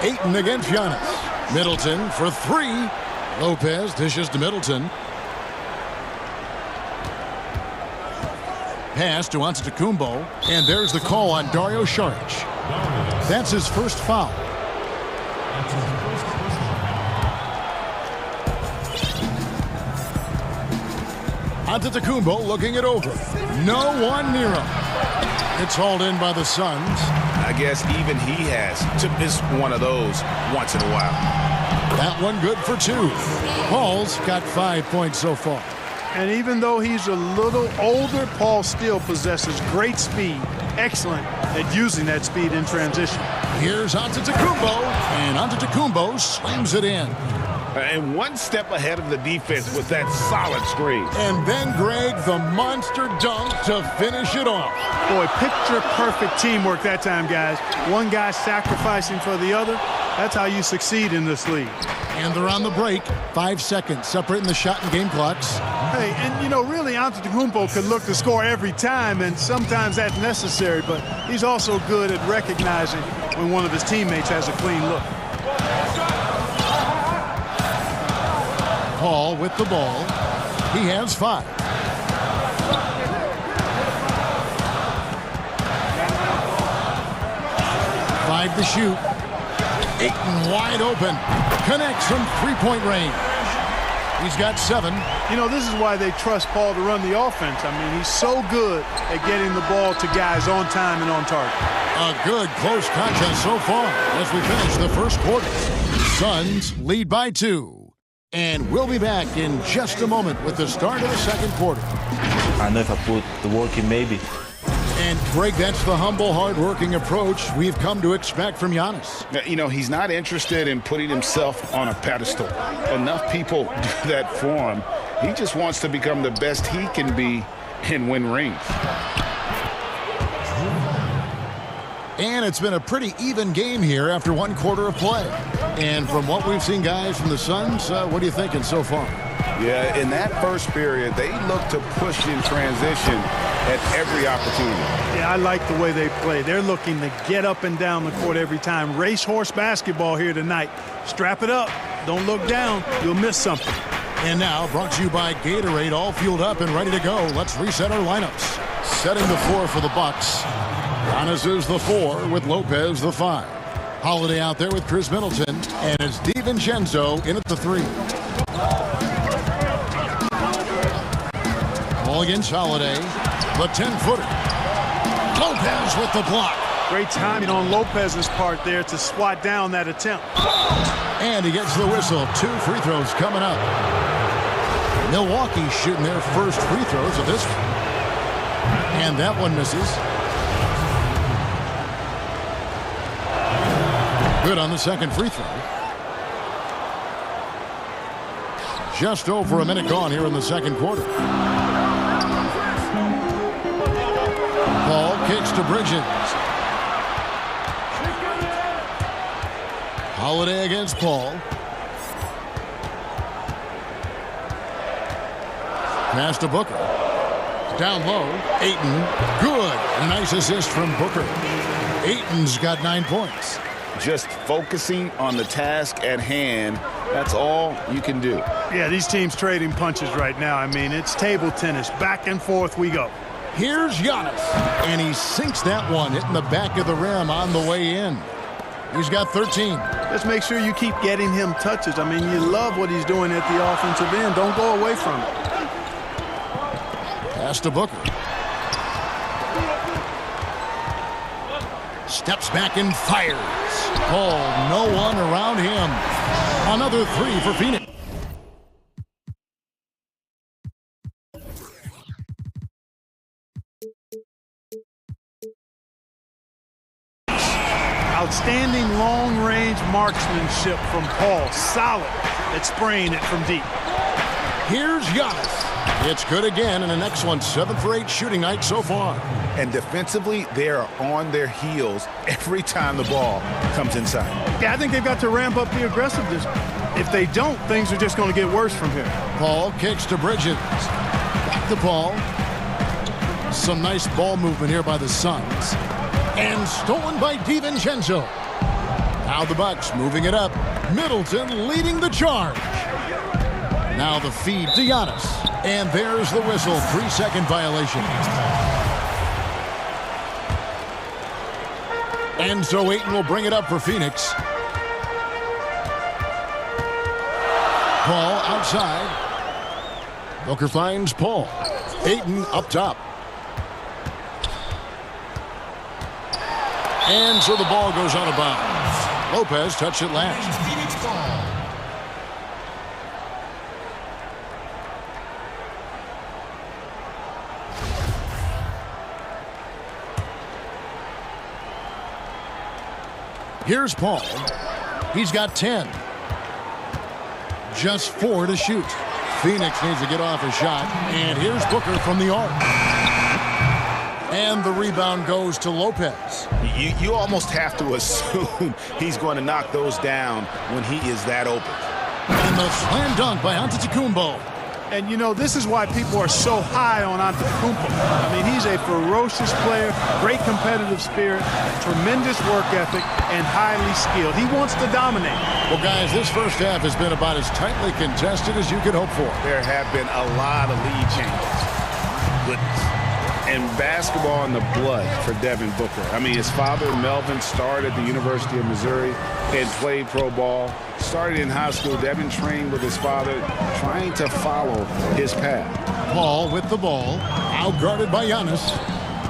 Ayton against Giannis. Middleton for 3. Lopez dishes to Middleton. Pass to Antetokounmpo, and there's the call on Dario Saric. That's his first foul. Antetokounmpo looking it over. No one near him. It's hauled in by the Suns. I guess even he has to miss one of those once in a while. That one good for 2. Paul's got 5 points so far. And even though he's a little older, Paul still possesses great speed. Excellent at using that speed in transition. Here's Antetokounmpo, and Antetokounmpo slams it in. And one step ahead of the defense with that solid screen. And then, Greg, the monster dunk to finish it off. Boy, picture-perfect teamwork that time, guys. One guy sacrificing for the other. That's how you succeed in this league. And they're on the break. 5 seconds separating the shot and game clocks. Hey, and, you know, really, Antetokounmpo could look to score every time, and sometimes that's necessary, but he's also good at recognizing when one of his teammates has a clean look. Paul with the ball. He has 5. Five to shoot. Ayton wide open. Connects from three-point range. He's got 7. You know, this is why they trust Paul to run the offense. I mean, he's so good at getting the ball to guys on time and on target. A good close contest so far as we finish the first quarter. Suns lead by 2. And we'll be back in just a moment with the start of the second quarter. I know if I put the work in, maybe. And, Greg, that's the humble, hard-working approach we've come to expect from Giannis. You know, he's not interested in putting himself on a pedestal. Enough people do that for him. He just wants to become the best he can be and win rings. And it's been a pretty even game here after 1 quarter of play. And from what we've seen, guys, from the Suns, what are you thinking so far? Yeah, in that first period, they look to push in transition at every opportunity. Yeah, I like the way they play. They're looking to get up and down the court every time. Racehorse basketball here tonight. Strap it up. Don't look down. You'll miss something. And now, brought to you by Gatorade, all fueled up and ready to go. Let's reset our lineups. Setting the floor for the Bucks. Giannis is the 4 with Lopez the 5. Holiday out there with Chris Middleton, and it's DiVincenzo in at the 3. Ball against Holiday, the 10-footer. Lopez with the block. Great timing on Lopez's part there to swat down that attempt. And he gets the whistle. 2 free throws coming up. Milwaukee shooting their first free throws of this one. And that one misses. Good on the second free throw. Just over a minute gone here in the second quarter. Paul kicks to Bridges. Holiday against Paul. Pass to Booker. Down low. Ayton. Good. A nice assist from Booker. Ayton's got 9 points. Just focusing on the task at hand, that's all you can do. Yeah, these teams trading punches right now. I mean, it's table tennis. Back and forth we go. Here's Giannis. And he sinks that one, hitting the back of the rim on the way in. He's got 13. Just make sure you keep getting him touches. I mean, you love what he's doing at the offensive end. Don't go away from it. Pass to Booker. Steps back and fires. Paul, no one around him. Another 3 for Phoenix. Outstanding long-range marksmanship from Paul. Solid at spraying it from deep. Here's Giannis. It's good again, and an excellent 7 for 8 shooting night so far. And defensively, they are on their heels every time the ball comes inside. Yeah, I think they've got to ramp up the aggressiveness. If they don't, things are just going to get worse from here. Paul kicks to Bridges. Back to Paul. Some nice ball movement here by the Suns. And stolen by DiVincenzo. Now the Bucks moving it up. Middleton leading the charge. Now the feed to Giannis. And there's the whistle. 3-second violation. And so Ayton will bring it up for Phoenix. Paul outside. Booker finds Paul. Ayton up top. And so the ball goes out of bounds. Lopez touched it last. Here's Paul. He's got 10. Just 4 to shoot. Phoenix needs to get off a shot. And here's Booker from the arc. And the rebound goes to Lopez. You almost have to assume he's going to knock those down when he is that open. And the slam dunk by Antetokounmpo. And, you know, this is why people are so high on Antetokounmpo. I mean, he's a ferocious player, great competitive spirit, tremendous work ethic, and highly skilled. He wants to dominate. Well, guys, this first half has been about as tightly contested as you could hope for. There have been a lot of lead changes. Goodness. And basketball in the blood for Devin Booker. I mean, his father, Melvin, started at the University of Missouri and played pro ball. Started in high school. Devin trained with his father, trying to follow his path. Paul with the ball, outguarded by Giannis.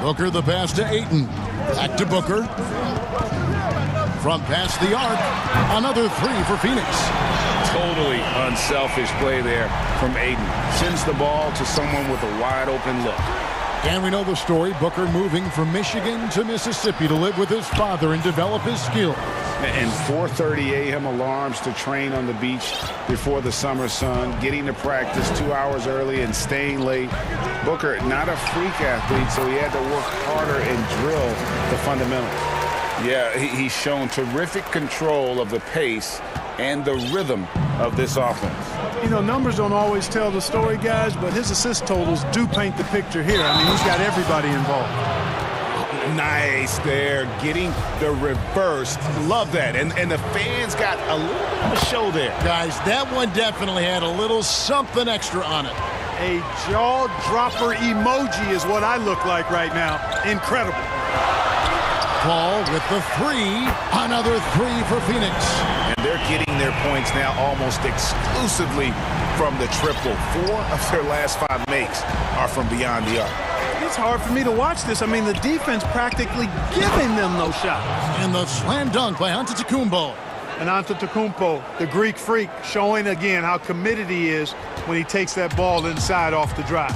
Booker the pass to Ayton. Back to Booker. From past the arc, another 3 for Phoenix. Totally unselfish play there from Ayton. Sends the ball to someone with a wide open look. And we know the story, Booker moving from Michigan to Mississippi to live with his father and develop his skills. And 4:30 a.m. alarms to train on the beach before the summer sun, getting to practice 2 hours early and staying late. Booker, not a freak athlete, so he had to work harder and drill the fundamentals. Yeah, he's shown terrific control of the pace and the rhythm of this offense. You know, numbers don't always tell the story, guys, but his assist totals do paint the picture here. I mean, he's got everybody involved. Nice there, getting the reverse. Love that. And the fans got a little bit of a show there. Guys, that one definitely had a little something extra on it. A jaw-dropper emoji is what I look like right now. Incredible. Paul with the 3. Another 3 for Phoenix. And they're getting their points now almost exclusively from the triple. 4 of their last 5 makes are from beyond the arc. It's hard for me to watch this. I mean, the defense practically giving them those shots. And the slam dunk by Antetokounmpo. And Antetokounmpo, the Greek freak, showing again how committed he is when he takes that ball inside off the drive.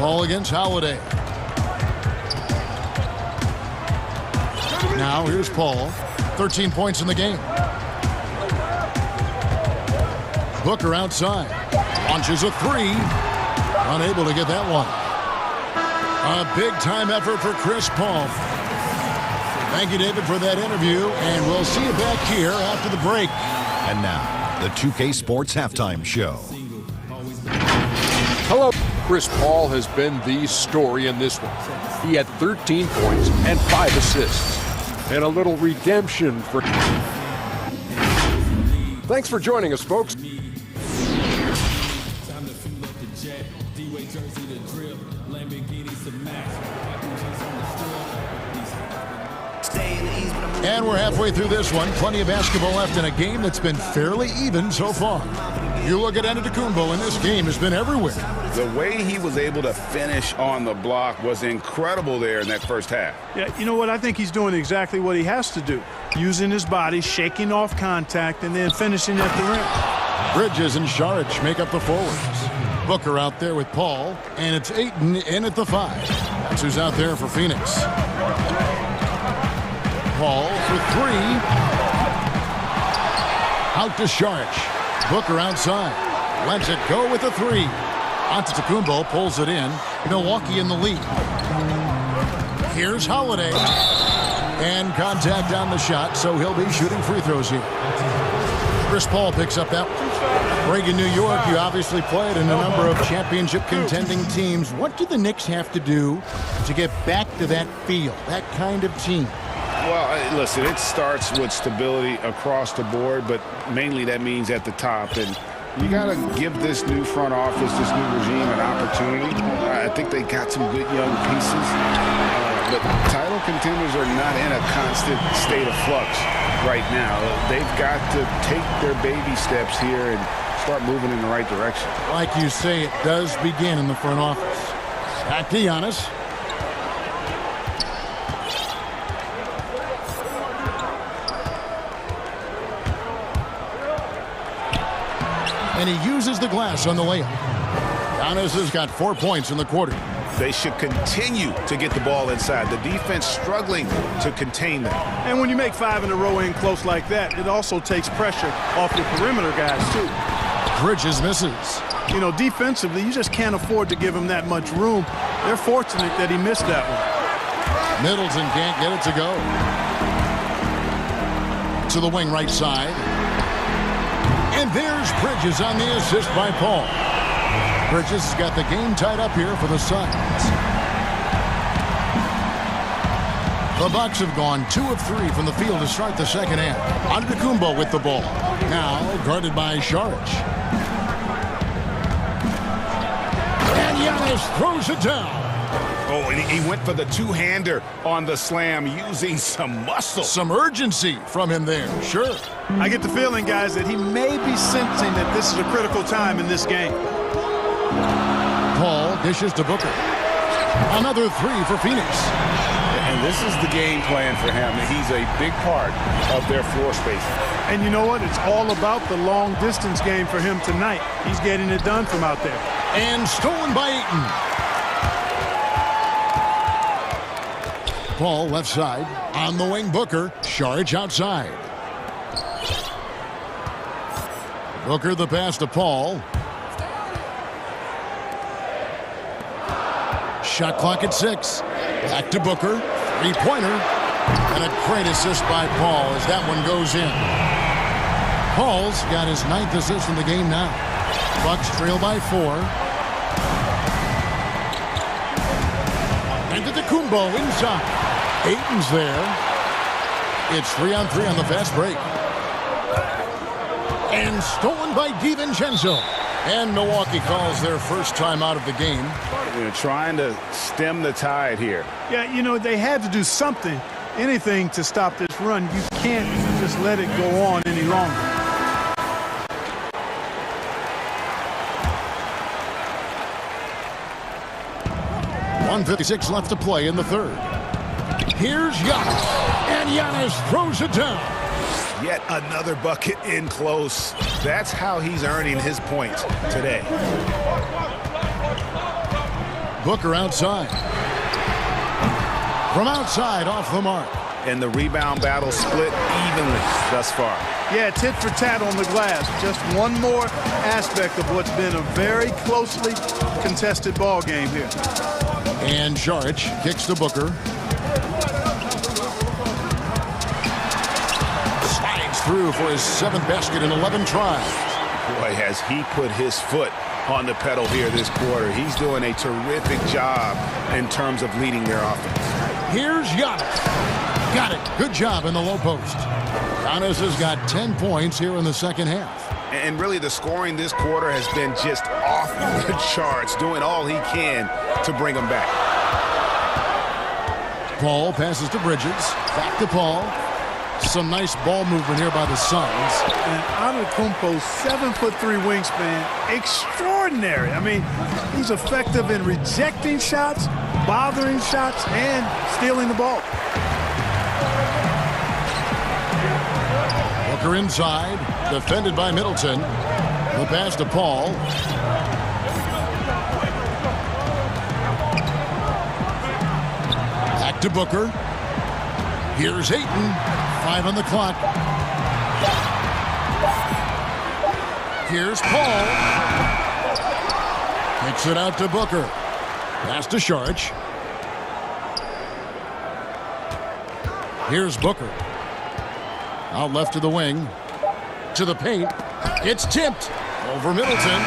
Ball against Holiday. Now here's Paul. 13 points in the game. Booker outside. Launches a 3. Unable to get that one. A big-time effort for Chris Paul. Thank you, David, for that interview, and we'll see you back here after the break. And now, the 2K Sports Halftime Show. Hello. Chris Paul has been the story in this one. He had 13 points and 5 assists. And a little redemption for... Thanks for joining us, folks. And we're halfway through this one. Plenty of basketball left in a game that's been fairly even so far. You look at Antetokounmpo, and this game has been everywhere. The way he was able to finish on the block was incredible there in that first half. Yeah, you know what? I think he's doing exactly what he has to do. Using his body, shaking off contact, and then finishing at the rim. Bridges and Saric make up the forwards. Booker out there with Paul, and it's Ayton in at the 5. That's who's out there for Phoenix. Paul for 3. Out to Saric. Booker outside. Lets it go with the 3. Antetokounmpo pulls it in. Milwaukee in the lead. Here's Holiday. And contact on the shot, so he'll be shooting free throws here. Chris Paul picks up that one. Reagan, New York, you obviously played in a number of championship contending teams. What do the Knicks have to do to get back to that feel, that kind of team? Well, listen, it starts with stability across the board, but mainly that means at the top. And You got to give this new front office, this new regime, an opportunity. I think they got some good young pieces. But title contenders are not in a constant state of flux right now. They've got to take their baby steps here and start moving in the right direction. Like you say, it does begin in the front office. Back to Giannis. And he uses the glass on the layup. Giannis has got 4 points in the quarter. They should continue to get the ball inside. The defense struggling to contain them. And when you make 5 in a row in close like that, it also takes pressure off your perimeter guys, too. Bridges misses. You know, defensively, you just can't afford to give him that much room. They're fortunate that he missed that one. Middleton can't get it to go. To the wing right side. And there's Bridges on the assist by Paul. Bridges has got the game tied up here for the Suns. The Bucks have gone 2 of 3 from the field to start the second half. Antetokounmpo with the ball. Now guarded by Saric. And Giannis throws it down. Oh, and he went for the two-hander on the slam, using some muscle. Some urgency from him there, sure. I get the feeling, guys, that he may be sensing that this is a critical time in this game. Paul dishes to Booker. Another 3 for Phoenix. And this is the game plan for him. He's a big part of their floor spacing. And you know what? It's all about the long-distance game for him tonight. He's getting it done from out there. And stolen by Ayton. Paul left side. On the wing, Booker. Saric outside. Booker the pass to Paul. Shot clock at 6. Back to Booker. Three-pointer. And a great assist by Paul as that one goes in. Paul's got his 9th assist in the game now. Bucks trail by 4. Antetokounmpo inside. Ayton's there. It's 3-on-3 on the fast break. And stolen by DiVincenzo. And Milwaukee calls their first time out of the game. They're trying to stem the tide here. Yeah, you know, they had to do something, anything to stop this run. You can't just let it go on any longer. .156 left to play in the third. Here's Giannis. And Giannis throws it down. Yet another bucket in close. That's how he's earning his points today. Booker outside. From outside, off the mark. And the rebound battle split evenly thus far. Yeah, tit for tat on the glass. Just one more aspect of what's been a very closely contested ball game here. And Saric kicks to Booker. Slides through for his 7th basket in 11 tries. Boy, has he put his foot on the pedal here this quarter. He's doing a terrific job in terms of leading their offense. Here's Giannis. Got it. Good job in the low post. Giannis has got 10 points here in the second half. And really the scoring this quarter has been just off the charts, doing all he can to bring them back. Paul passes to Bridges. Back to Paul. Some nice ball movement here by the Suns. And Antetokounmpo's 7'3" wingspan, extraordinary. I mean, he's effective in rejecting shots, bothering shots, and stealing the ball. Booker inside, defended by Middleton. The pass to Paul. Back to Booker. Here's Ayton. 5 on the clock. Here's Paul. Kicks it out to Booker. Pass to Saric. Here's Booker. Out left to the wing. To the paint. It's tipped over Middleton.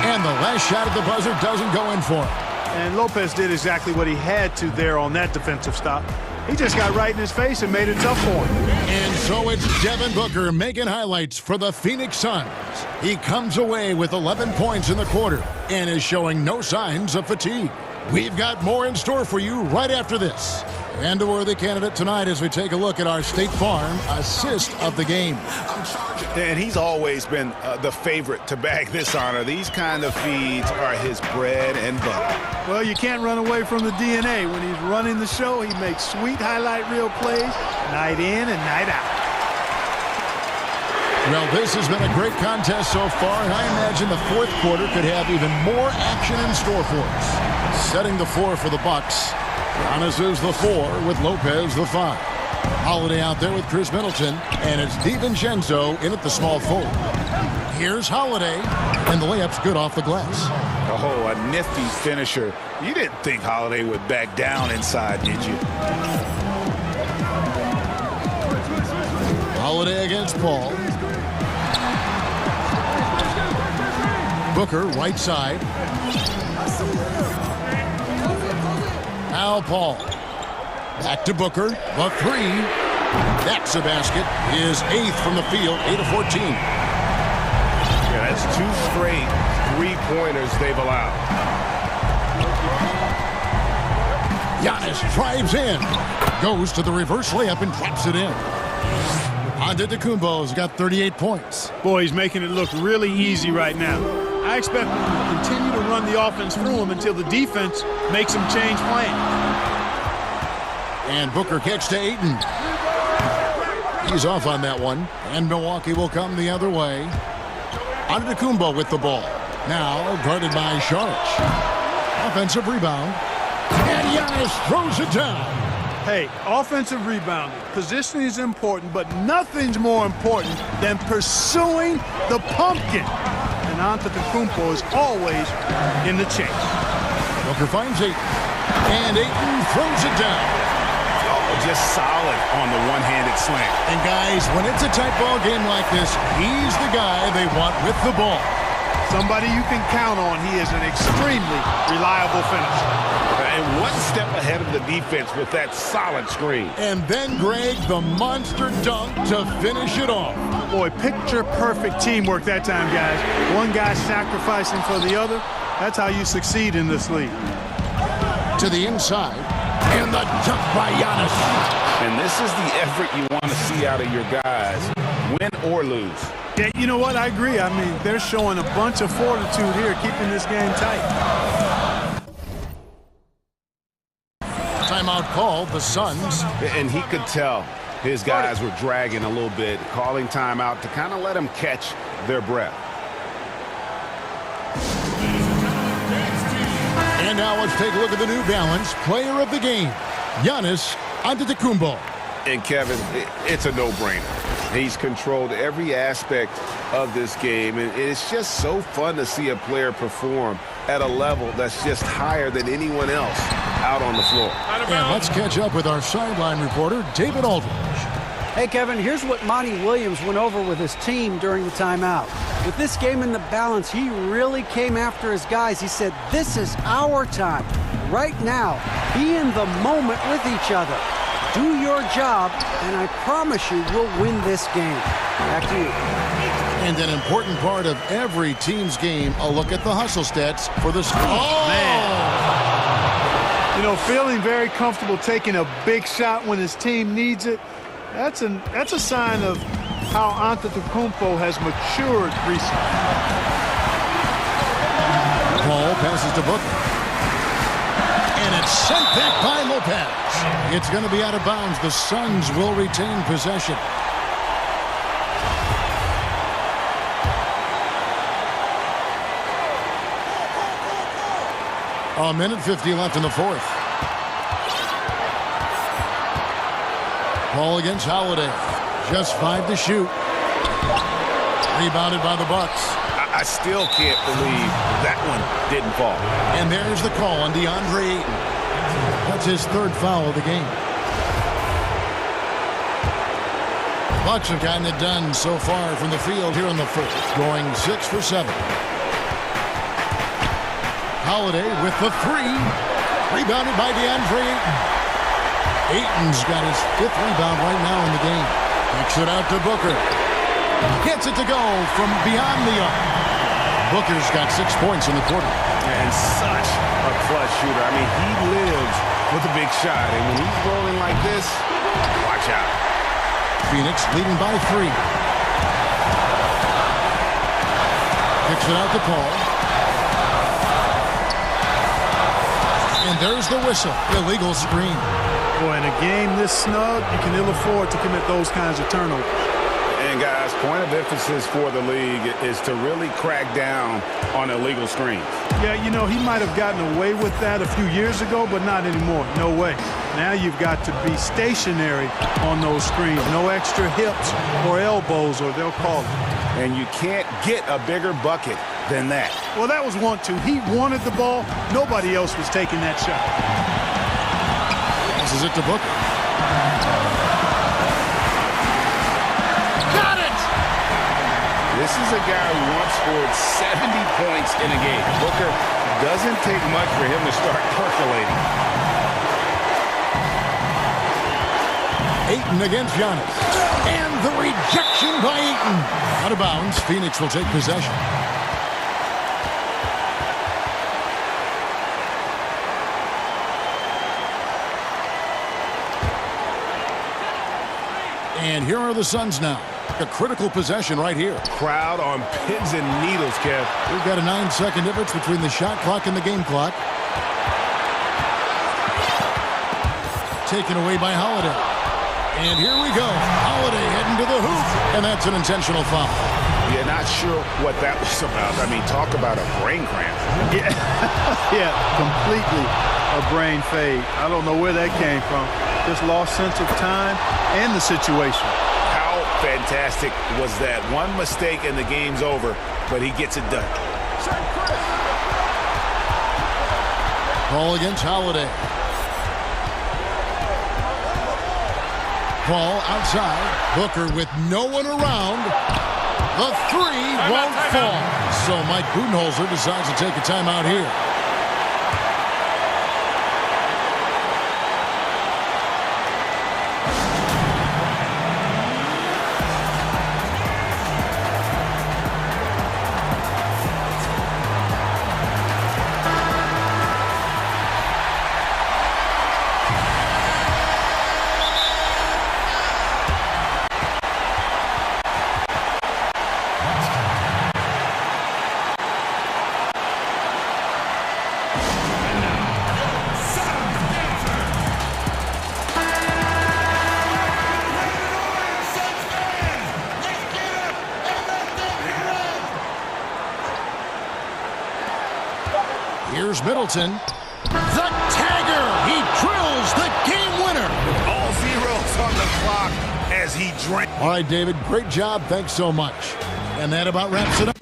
And the last shot at the buzzer doesn't go in for him. And Lopez did exactly what he had to there on that defensive stop. He just got right in his face and made it tough for him. And so it's Devin Booker making highlights for the Phoenix Suns. He comes away with 11 points in the quarter and is showing no signs of fatigue. We've got more in store for you right after this. And a worthy candidate tonight as we take a look at our State Farm assist of the game. And he's always been the favorite to bag this honor. These kind of feeds are his bread and butter. Well, you can't run away from the DNA. When he's running the show, he makes sweet highlight reel plays night in and night out. Well, this has been a great contest so far, and I imagine the fourth quarter could have even more action in store for us. Setting the floor for the Bucks. Giannis is the 4 with Lopez the 5. Holiday out there with Chris Middleton, and it's DiVincenzo in at the small forward. Here's Holiday, and the layup's good off the glass. Oh, a nifty finisher. You didn't think Holiday would back down inside, did you? Holiday against Paul. Booker, right side. Now Paul. Back to Booker. The 3. That's a basket. His 8th from the field, 8 of 14. Yeah, that's 2 straight 3-pointers they've allowed. Giannis drives in. Goes to the reverse layup and drops it in. Antetokounmpo's got 38 points. Boy, he's making it look really easy right now. I expect him to continue to run the offense through him until the defense makes him change plans. And Booker kicks to Ayton. He's off on that one. And Milwaukee will come the other way. Antetokounmpo with the ball. Now guarded by Saric. Offensive rebound. And Giannis throws it down. Hey, offensive rebounding. Positioning is important, but nothing's more important than pursuing the pumpkin. And Antetokounmpo is always in the chase. Booker finds Ayton. And Ayton throws it down. Oh, just solid on the one-handed slam. And guys, when it's a tight ball game like this, he's the guy they want with the ball. Somebody you can count on. He is an extremely reliable finisher. And one step ahead of the defense with that solid screen. And then, Greg, the monster dunk to finish it off. Boy, picture-perfect teamwork that time, guys. One guy sacrificing for the other. That's how you succeed in this league. To the inside. And the dunk by Giannis. And this is the effort you want to see out of your guys, win or lose. Yeah, you know what? I agree. I mean, they're showing a bunch of fortitude here, keeping this game tight. Timeout called, the Suns. And he could tell his guys were dragging a little bit, calling timeout to kind of let them catch their breath. And now let's take a look at the New Balance player of the game, Giannis Antetokounmpo. And Kevin, it's a no-brainer. He's controlled every aspect of this game, and it's just so fun to see a player perform at a level that's just higher than anyone else out on the floor. And let's catch up with our sideline reporter, David Aldridge. Hey, Kevin, here's what Monty Williams went over with his team during the timeout. With this game in the balance, he really came after his guys. He said, this is our time. Right now, be in the moment with each other. Do your job, and I promise you we'll win this game. Back to you. And an important part of every team's game, a look at the hustle stats for the score. Oh, man. You know, feeling very comfortable taking a big shot when his team needs it, that's a sign of how Antetokounmpo has matured recently. Paul passes to Booker. And it's sent back by Lopez. It's going to be out of bounds. The Suns will retain possession. A minute 50 left in the fourth. Ball against Holiday. Just 5 to shoot. Rebounded by the Bucks. I still can't believe that one didn't fall. And there's the call on DeAndre Ayton. That's his 3rd foul of the game. Bucks have gotten it done so far from the field here in the fourth, going 6 for 7. Holiday with the 3. Rebounded by DeAndre Ayton. Ayton's got his 5th rebound right now in the game. Kicks it out to Booker. Gets it to go from beyond the arc. Booker's got 6 points in the quarter. And such a clutch shooter. I mean, he lives with a big shot. And when he's rolling like this, watch out. Phoenix leading by 3. Kicks it out to Paul. And there's the whistle. Illegal screen. Boy, in a game this snug, you can ill afford to commit those kinds of turnovers. And guys, point of emphasis for the league is to really crack down on illegal screens. Yeah, you know, he might have gotten away with that a few years ago, but not anymore. No way. Now you've got to be stationary on those screens. No extra hips or elbows, or they'll call it. And you can't get a bigger bucket than that. Well, that was 1-2. He wanted the ball. Nobody else was taking that shot. Passes it to Booker. Got it! This is a guy who once scored 70 points in a game. Booker doesn't take much for him to start percolating. Ayton against Giannis. And the rejection by Ayton. Out of bounds. Phoenix will take possession. And here are the Suns now. A critical possession right here. Crowd on pins and needles, Kev. We've got a 9-second difference between the shot clock and the game clock. Taken away by Holiday. And here we go. Holiday heading to the hoop. And that's an intentional foul. Yeah, not sure what that was about. I mean, talk about a brain cramp. Yeah, yeah, completely a brain fade. I don't know where that came from. Just lost sense of time and the situation. How fantastic was that? One mistake and the game's over, but he gets it done. Ball against Holiday. Ball outside. Booker with no one around. The 3 won't fall. So Mike Budenholzer decides to take a timeout here. Here's Middleton. The tagger! He drills the game winner! All zeros on the clock as he drank. All right, David, great job. Thanks so much. And that about wraps it up.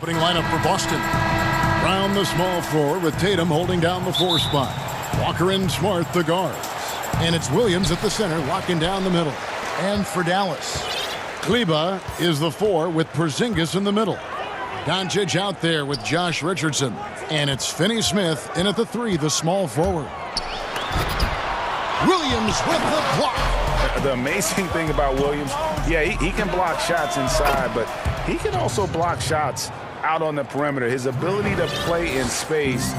Opening lineup for Boston. Brown the small forward with Tatum holding down the 4 spot. Walker and Smart the guards. And it's Williams at the center locking down the middle. And for Dallas, Kleba is the 4 with Porzingis in the middle. Doncic out there with Josh Richardson. And it's Finney Smith in at the 3, the small forward. Williams with the block. The amazing thing about Williams, yeah, he can block shots inside, but he can also block shots out on the perimeter. His ability to play in space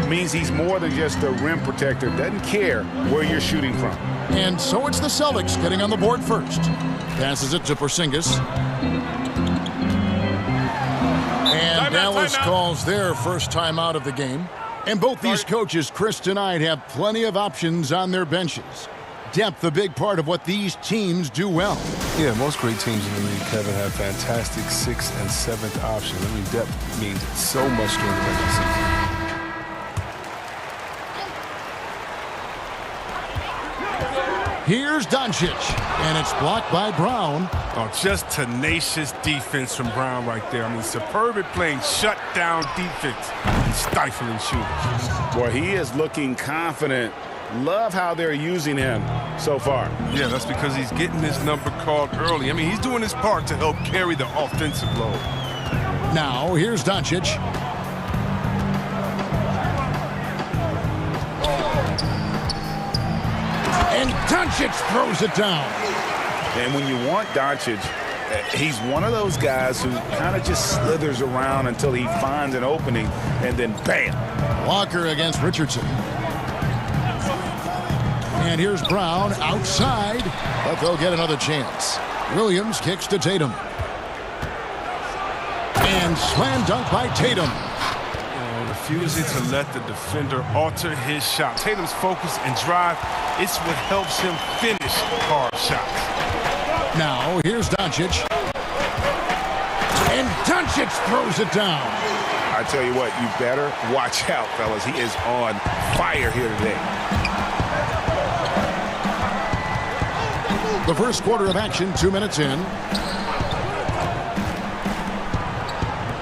means he's more than just a rim protector. Doesn't care where you're shooting from. And so it's the Celtics getting on the board first. Passes it to Porzingis. And Dallas calls their first timeout of the game. And both these coaches, Chris tonight, have plenty of options on their benches. Depth, a big part of what these teams do well. Yeah, most great teams in the league, Kevin, have fantastic 6th and 7th options. I mean, depth means so much during the regular season. Here's Doncic, and it's blocked by Brown. Oh, just tenacious defense from Brown right there. I mean, superb at playing shutdown defense and stifling shooters. Boy, he is looking confident. Love how they're using him so far. Yeah, that's because he's getting his number called early. I mean, he's doing his part to help carry the offensive load. Now, here's Doncic. And Doncic throws it down. And when you want Doncic, he's one of those guys who kind of just slithers around until he finds an opening, and then bam. Walker against Richardson. And here's Brown outside, but they'll get another chance. Williams kicks to Tatum. And slam dunk by Tatum. Refusing to let the defender alter his shot. Tatum's focus and drive, it's what helps him finish hard shots. Now, here's Doncic. And Doncic throws it down. I tell you what, you better watch out, fellas. He is on fire here today. The first quarter of action, 2 minutes in.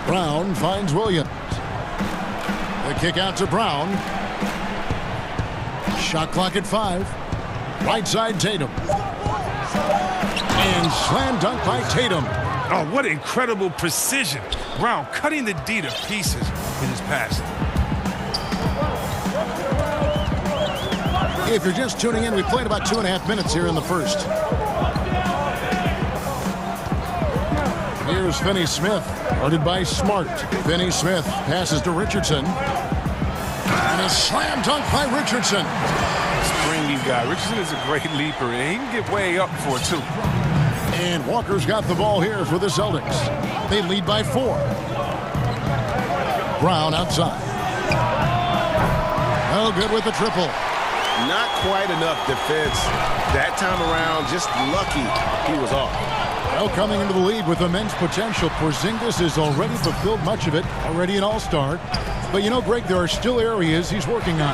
Brown finds Williams. The kick out to Brown. Shot clock at 5. Right side Tatum. And slam dunk by Tatum. Oh, what incredible precision. Brown cutting the D to pieces with his passing. If you're just tuning in, we played about 2.5 minutes here in the first. Here's Finney Smith, guarded by Smart. Finney Smith passes to Richardson. And a slam dunk by Richardson. Springy guy. Richardson is a great leaper, and he can get way up for it, too. And Walker's got the ball here for the Celtics. They lead by 4. Brown outside. Oh, good with the triple. Not quite enough defense that time around. Just lucky he was off. Well, coming into the league with immense potential, Porzingis has already fulfilled much of it, already an all-star. But you know, Greg, there are still areas he's working on.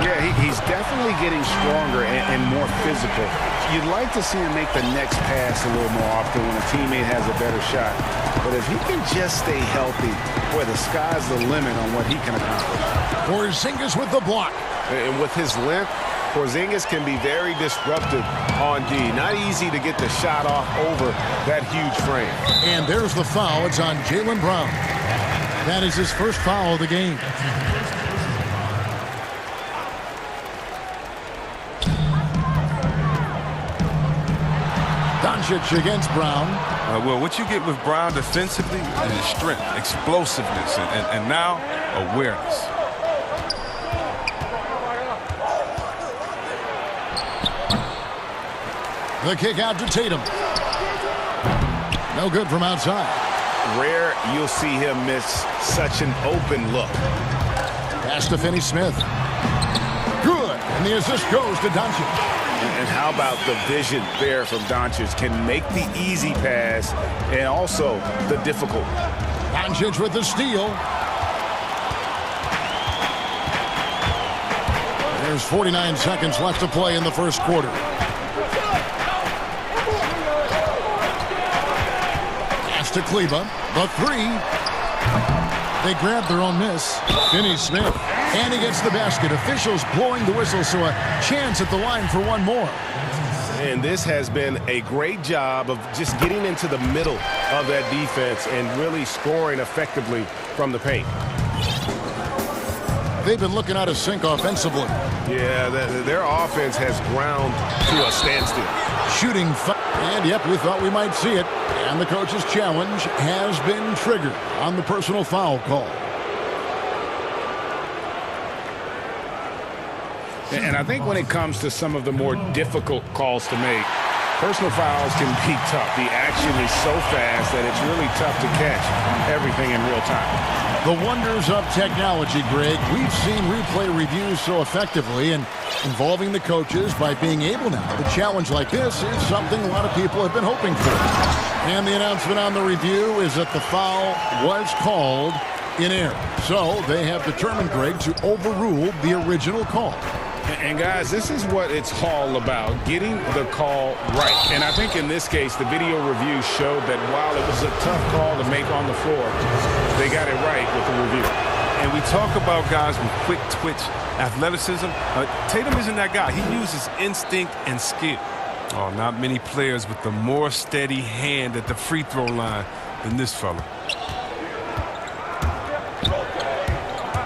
Yeah, he's definitely getting stronger and more physical. You'd like to see him make the next pass a little more often when a teammate has a better shot. But if he can just stay healthy, boy, the sky's the limit on what he can accomplish. Porzingis with the block. And with his length, Porzingis can be very disruptive on D. Not easy to get the shot off over that huge frame. And there's the foul. It's on Jaylen Brown. That is his first foul of the game. Doncic against Brown. Well, what you get with Brown defensively is strength, explosiveness, and now awareness. The kick out to Tatum. No good from outside. Rare you'll see him miss such an open look. Pass to Finney Smith. Good. And the assist goes to Doncic. And how about the vision there from Doncic? Can make the easy pass and also the difficult. Doncic with the steal. There's 49 seconds left to play in the first quarter. Pass to Kleba. The 3. They grab their own miss. Finney Smith. And he gets the basket. Officials blowing the whistle, so a chance at the line for one more. And this has been a great job of just getting into the middle of that defense and really scoring effectively from the paint. They've been looking out of sync offensively. Yeah, their offense has ground to a standstill. Shooting, and yep, we thought we might see it. And the coach's challenge has been triggered on the personal foul call. And I think when it comes to some of the more difficult calls to make, personal fouls can be tough. The action is so fast that it's really tough to catch everything in real time. The wonders of technology, Greg. We've seen replay reviews so effectively, and involving the coaches by being able now to challenge like this is something a lot of people have been hoping for. And the announcement on the review is that the foul was called in error. So they have determined, Greg, to overrule the original call. And guys, this is what it's all about, getting the call right. And I think in this case, the video review showed that while it was a tough call to make on the floor, they got it right with the review. And we talk about guys with quick twitch athleticism. Tatum isn't that guy. He uses instinct and skill. Oh, not many players with the more steady hand at the free throw line than this fella.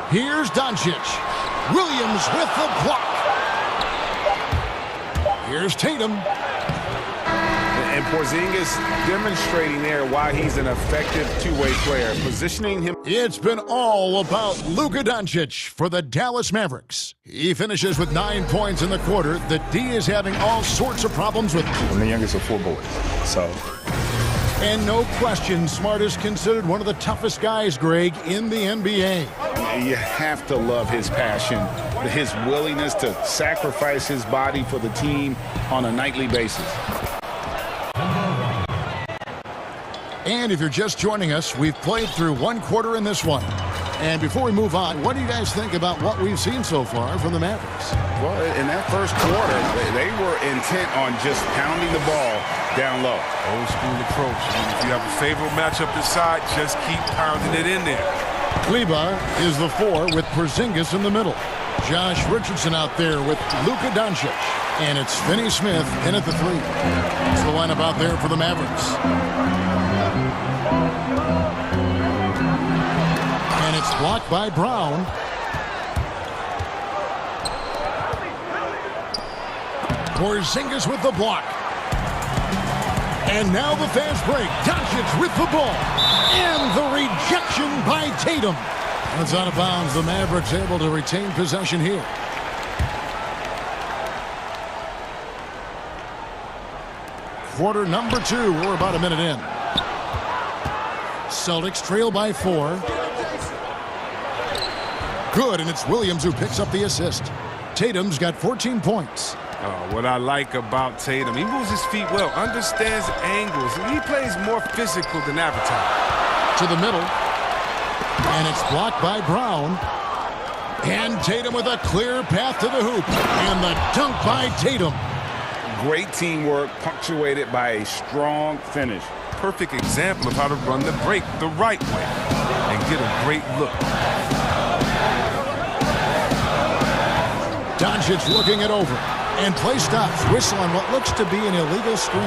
Here's Doncic. Williams with the block. Here's Tatum. And Porzingis demonstrating there why he's an effective two-way player, positioning him. It's been all about Luka Doncic for the Dallas Mavericks. He finishes with 9 points in the quarter. The D is having all sorts of problems with. I'm the youngest of 4 boys, so. And no question, Smart is considered one of the toughest guys, Greg, in the NBA. You have to love his passion, his willingness to sacrifice his body for the team on a nightly basis. And if you're just joining us, we've played through one quarter in this one. And before we move on, what do you guys think about what we've seen so far from the Mavericks? Well, in that first quarter, they were intent on just pounding the ball down low. Old school approach. If you have a favorable matchup inside, just keep pounding it in there. Kleba is the 4 with Porzingis in the middle. Josh Richardson out there with Luka Doncic. And it's Finney Smith in at the 3. It's the lineup out there for the Mavericks. And it's blocked by Brown. Porzingis with the block. And now the fast break. Doncic with the ball. And the rejection by Tatum. And it's out of bounds. The Mavericks able to retain possession here. Quarter number 2. We're about a minute in. Celtics trail by 4. Good, and it's Williams who picks up the assist. Tatum's got 14 points. What I like about Tatum, he moves his feet well, understands angles, and he plays more physical than advertised. To the middle, and it's blocked by Brown. And Tatum with a clear path to the hoop. And the dunk by Tatum. Great teamwork, punctuated by a strong finish. Perfect example of how to run the break the right way and get a great look. Doncic looking it over. And play stops. Whistle on what looks to be an illegal screen.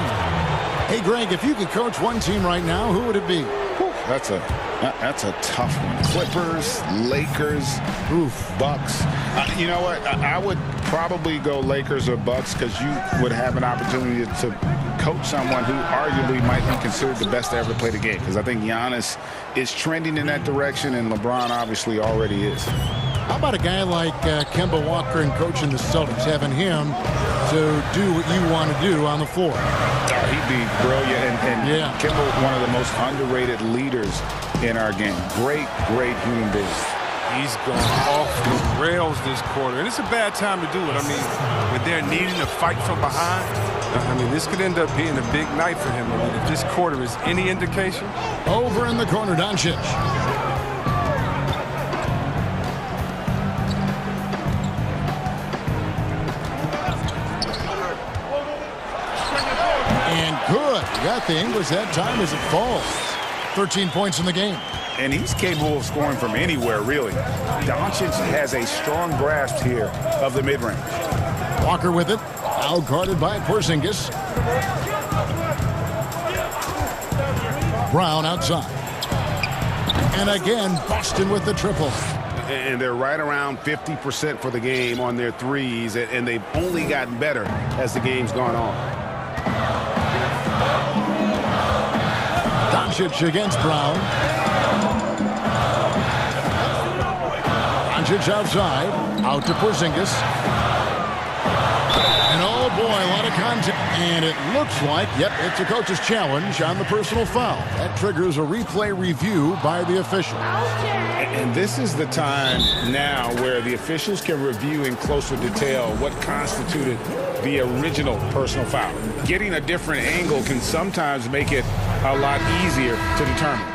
Hey, Greg, if you could coach one team right now, who would it be? That's a tough one. Clippers, Lakers, Bucks. You know what? I would probably go Lakers or Bucks because you would have an opportunity to coach someone who arguably might be considered the best to ever play the game. Because I think Giannis is trending in that direction, and LeBron obviously already is. How about a guy like Kemba Walker and coaching the Celtics, having him to do what you want to do on the floor? He'd be brilliant, and yeah. Kemba, one of the most underrated leaders in our game. Great human being. He's gone off the rails this quarter, and it's a bad time to do it. I mean, when they're needing to fight from behind, I mean, this could end up being a big night for him. I mean, if this quarter is any indication. Over in the corner, Doncic. And good. He got the English that time as it falls. 13 points in the game. And he's capable of scoring from anywhere, really. Doncic has a strong grasp here of the mid-range. Walker with it. Out guarded by Porzingis. Brown outside. And again, Boston with the triple. And they're right around 50% for the game on their threes, and they've only gotten better as the game's gone on. Doncic against Brown. Doncic outside. Out to Porzingis. And oh boy, a lot of contact. And it looks like, yep, it's a coach's challenge on the personal foul. That triggers a replay review by the official. And this is the time now where the officials can review in closer detail what constituted the original personal foul. Getting a different angle can sometimes make it a lot easier to determine.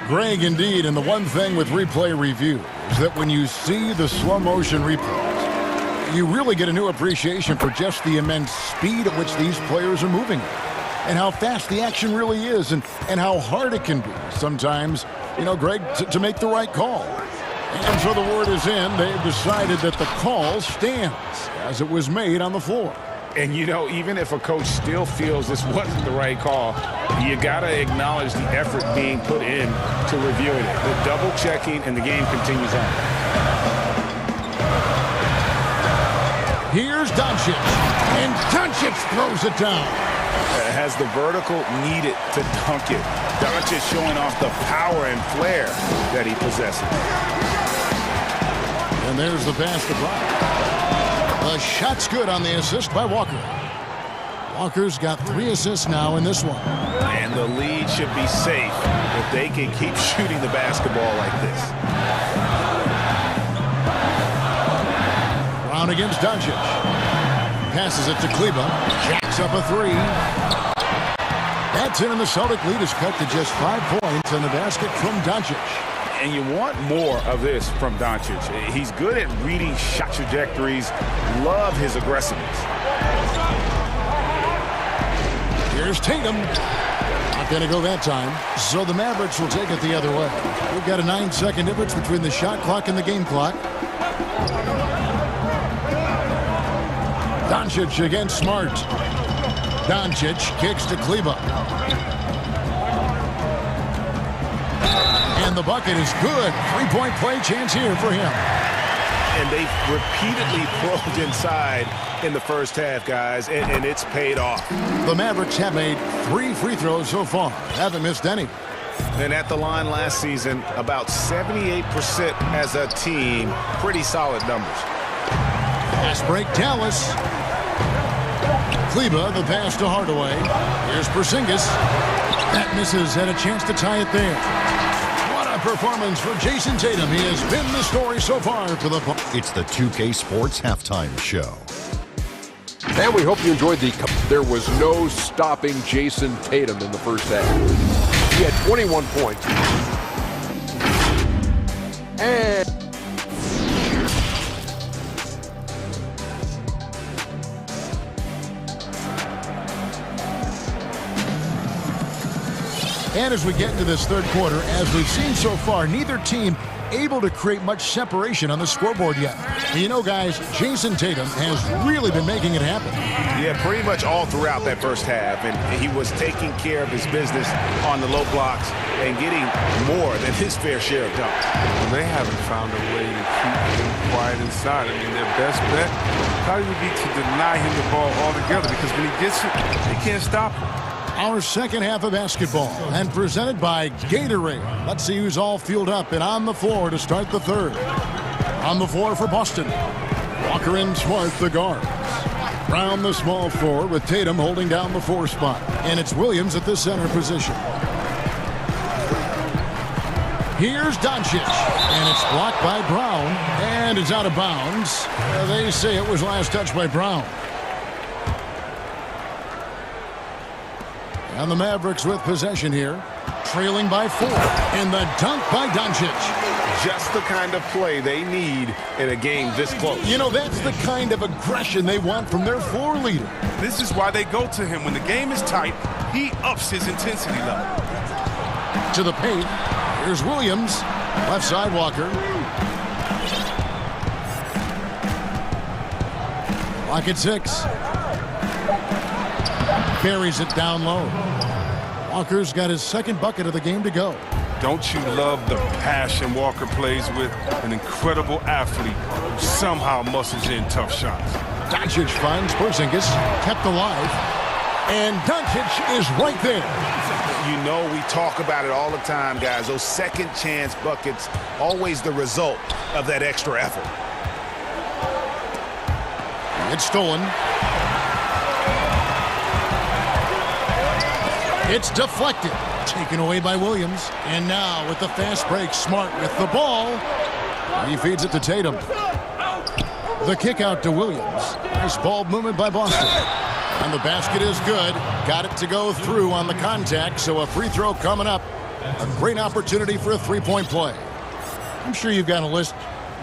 Greg, indeed, and the one thing with replay review is that when you see the slow motion replays, you really get a new appreciation for just the immense speed at which these players are moving and how fast the action really is and how hard it can be sometimes, you know, Greg, to make the right call. And so the word is in. They've decided that the call stands as it was made on the floor. And, you know, even if a coach still feels this wasn't the right call, you got to acknowledge the effort being put in to reviewing it. The double checking, and the game continues on. Here's Doncic, and Doncic throws it down. Has the vertical needed to dunk it. Doncic showing off the power and flair that he possesses. And there's the pass to Brown. The shot's good on the assist by Walker. Walker's got 3 assists now in this one. And the lead should be safe if they can keep shooting the basketball like this. Brown against Doncic. Passes it to Kleba. Jacks up a 3. That's in, and the Celtic lead is cut to just 5 points on the basket from Doncic. And you want more of this from Doncic. He's good at reading shot trajectories. Love his aggressiveness. Here's Tatum. Not going to go that time. So the Mavericks will take it the other way. We've got a 9-second difference between the shot clock and the game clock. Doncic against Smart. Doncic kicks to Kleba. And the bucket is good. 3-point play chance here for him. And they've repeatedly probed inside in the first half, guys, and it's paid off. The Mavericks have made 3 free throws so far. Haven't missed any. And at the line last season, about 78% as a team. Pretty solid numbers. Pass break, Dallas. Kleba, the pass to Hardaway. Here's Porzingis. That misses, had a chance to tie it there. What a performance for Jason Tatum. He has been the story so far for the... It's the 2K Sports Halftime Show. And we hope you enjoyed the... There was no stopping Jason Tatum in the first half. He had 21 points. And... And as we get into this third quarter, as we've seen so far, neither team able to create much separation on the scoreboard yet. And you know, guys, Jason Tatum has really been making it happen. Yeah, pretty much all throughout that first half. And he was taking care of his business on the low blocks and getting more than his fair share of dunks. Well, they haven't found a way to keep him quiet inside. I mean, their best bet probably would be to deny him the ball altogether, because when he gets it, they can't stop him. Our second half of basketball, and presented by Gatorade. Let's see who's all fueled up and on the floor to start the third. On the floor for Boston. Walker and Smart, the guards. Brown, the small forward, with Tatum holding down the 4 spot. And it's Williams at the center position. Here's Doncic, and it's blocked by Brown, and it's out of bounds. They say it was last touched by Brown. And the Mavericks with possession here, trailing by 4. And the dunk by Doncic. Just the kind of play they need in a game this close. You know, that's the kind of aggression they want from their floor leader. This is why they go to him. When the game is tight, he ups his intensity level. To the paint. Here's Williams. Left side, Walker. Lock at 6. Buries it down low. Walker's got his second bucket of the game to go. Don't you love the passion Walker plays with? An incredible athlete who somehow muscles in tough shots. Doncic finds Porzingis, kept alive, and Doncic is right there. You know, we talk about it all the time, guys. Those second chance buckets, always the result of that extra effort. It's stolen. It's deflected. Taken away by Williams. And now with the fast break, Smart with the ball. He feeds it to Tatum. The kick out to Williams. Nice ball movement by Boston. And the basket is good. Got it to go through on the contact, so a free throw coming up. A great opportunity for a three-point play. I'm sure you've got a list,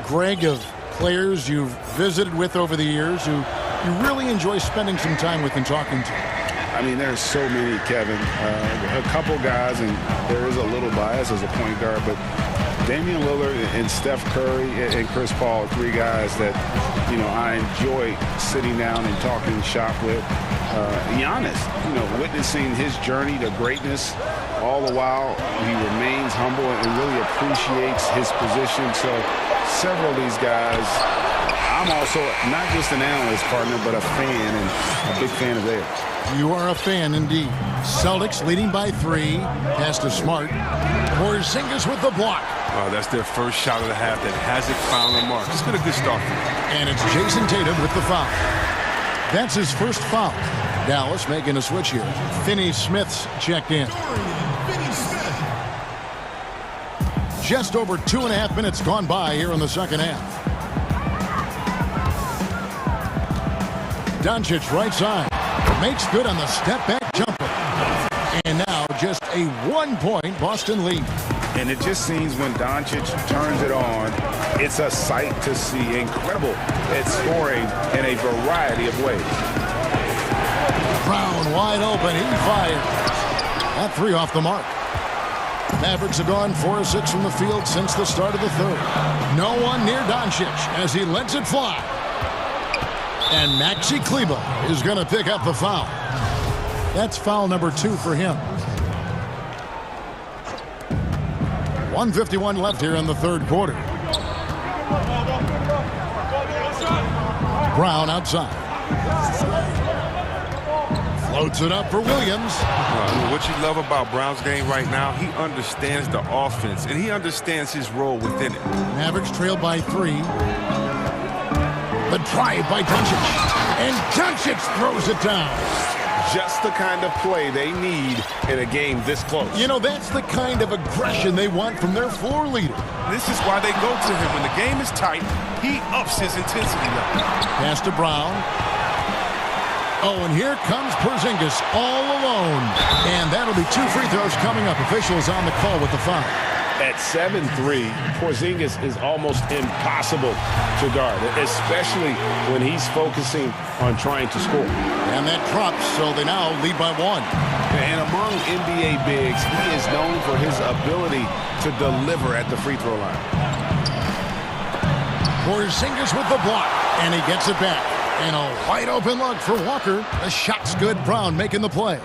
Greg, of players you've visited with over the years who you really enjoy spending some time with and talking to. I mean, there's so many, Kevin. A couple guys, and there is a little bias as a point guard, but Damian Lillard and Steph Curry and Chris Paul, three guys that, you know, I enjoy sitting down and talking shop with. Giannis, you know, witnessing his journey to greatness, all the while he remains humble and really appreciates his position. So several of these guys, I'm also not just an analyst partner, but a fan and a big fan of theirs. You are a fan indeed. Celtics leading by 3. Pass to Smart. Porzingis with the block. That's their first shot of the half that hasn't found the mark. It's been a good start for them. And it's Jason Tatum with the foul. That's his first foul. Dallas making a switch here. Finney Smith's checked in. Just over 2.5 minutes gone by here in the second half. Doncic right side. Makes good on the step-back jumper. And now just a 1-point Boston lead. And it just seems when Doncic turns it on, it's a sight to see. Incredible at scoring in a variety of ways. Brown wide open. He fires. That 3 off the mark. Mavericks have gone 4 of 6 from the field since the start of the third. No one near Doncic as he lets it fly. And Maxi Kleber is going to pick up the foul. That's foul number 2 for him. 1:51 left here in the third quarter. Brown outside. Floats it up for Williams. What you love about Brown's game right now, he understands the offense, and he understands his role within it. Mavericks trailed by 3. The drive by Doncic. And Doncic throws it down. Just the kind of play they need in a game this close. You know, that's the kind of aggression they want from their floor leader. This is why they go to him. When the game is tight, he ups his intensity level. Pass to Brown. Oh, and here comes Porzingis all alone. And that'll be 2 free throws coming up. Officials on the call with the foul. At 7'3", Porzingis is almost impossible to guard, especially when he's focusing on trying to score. And that drops, so they now lead by 1. And among NBA bigs, he is known for his ability to deliver at the free throw line. Porzingis with the block, and he gets it back. And a wide open look for Walker. The shot's good. Brown making the play.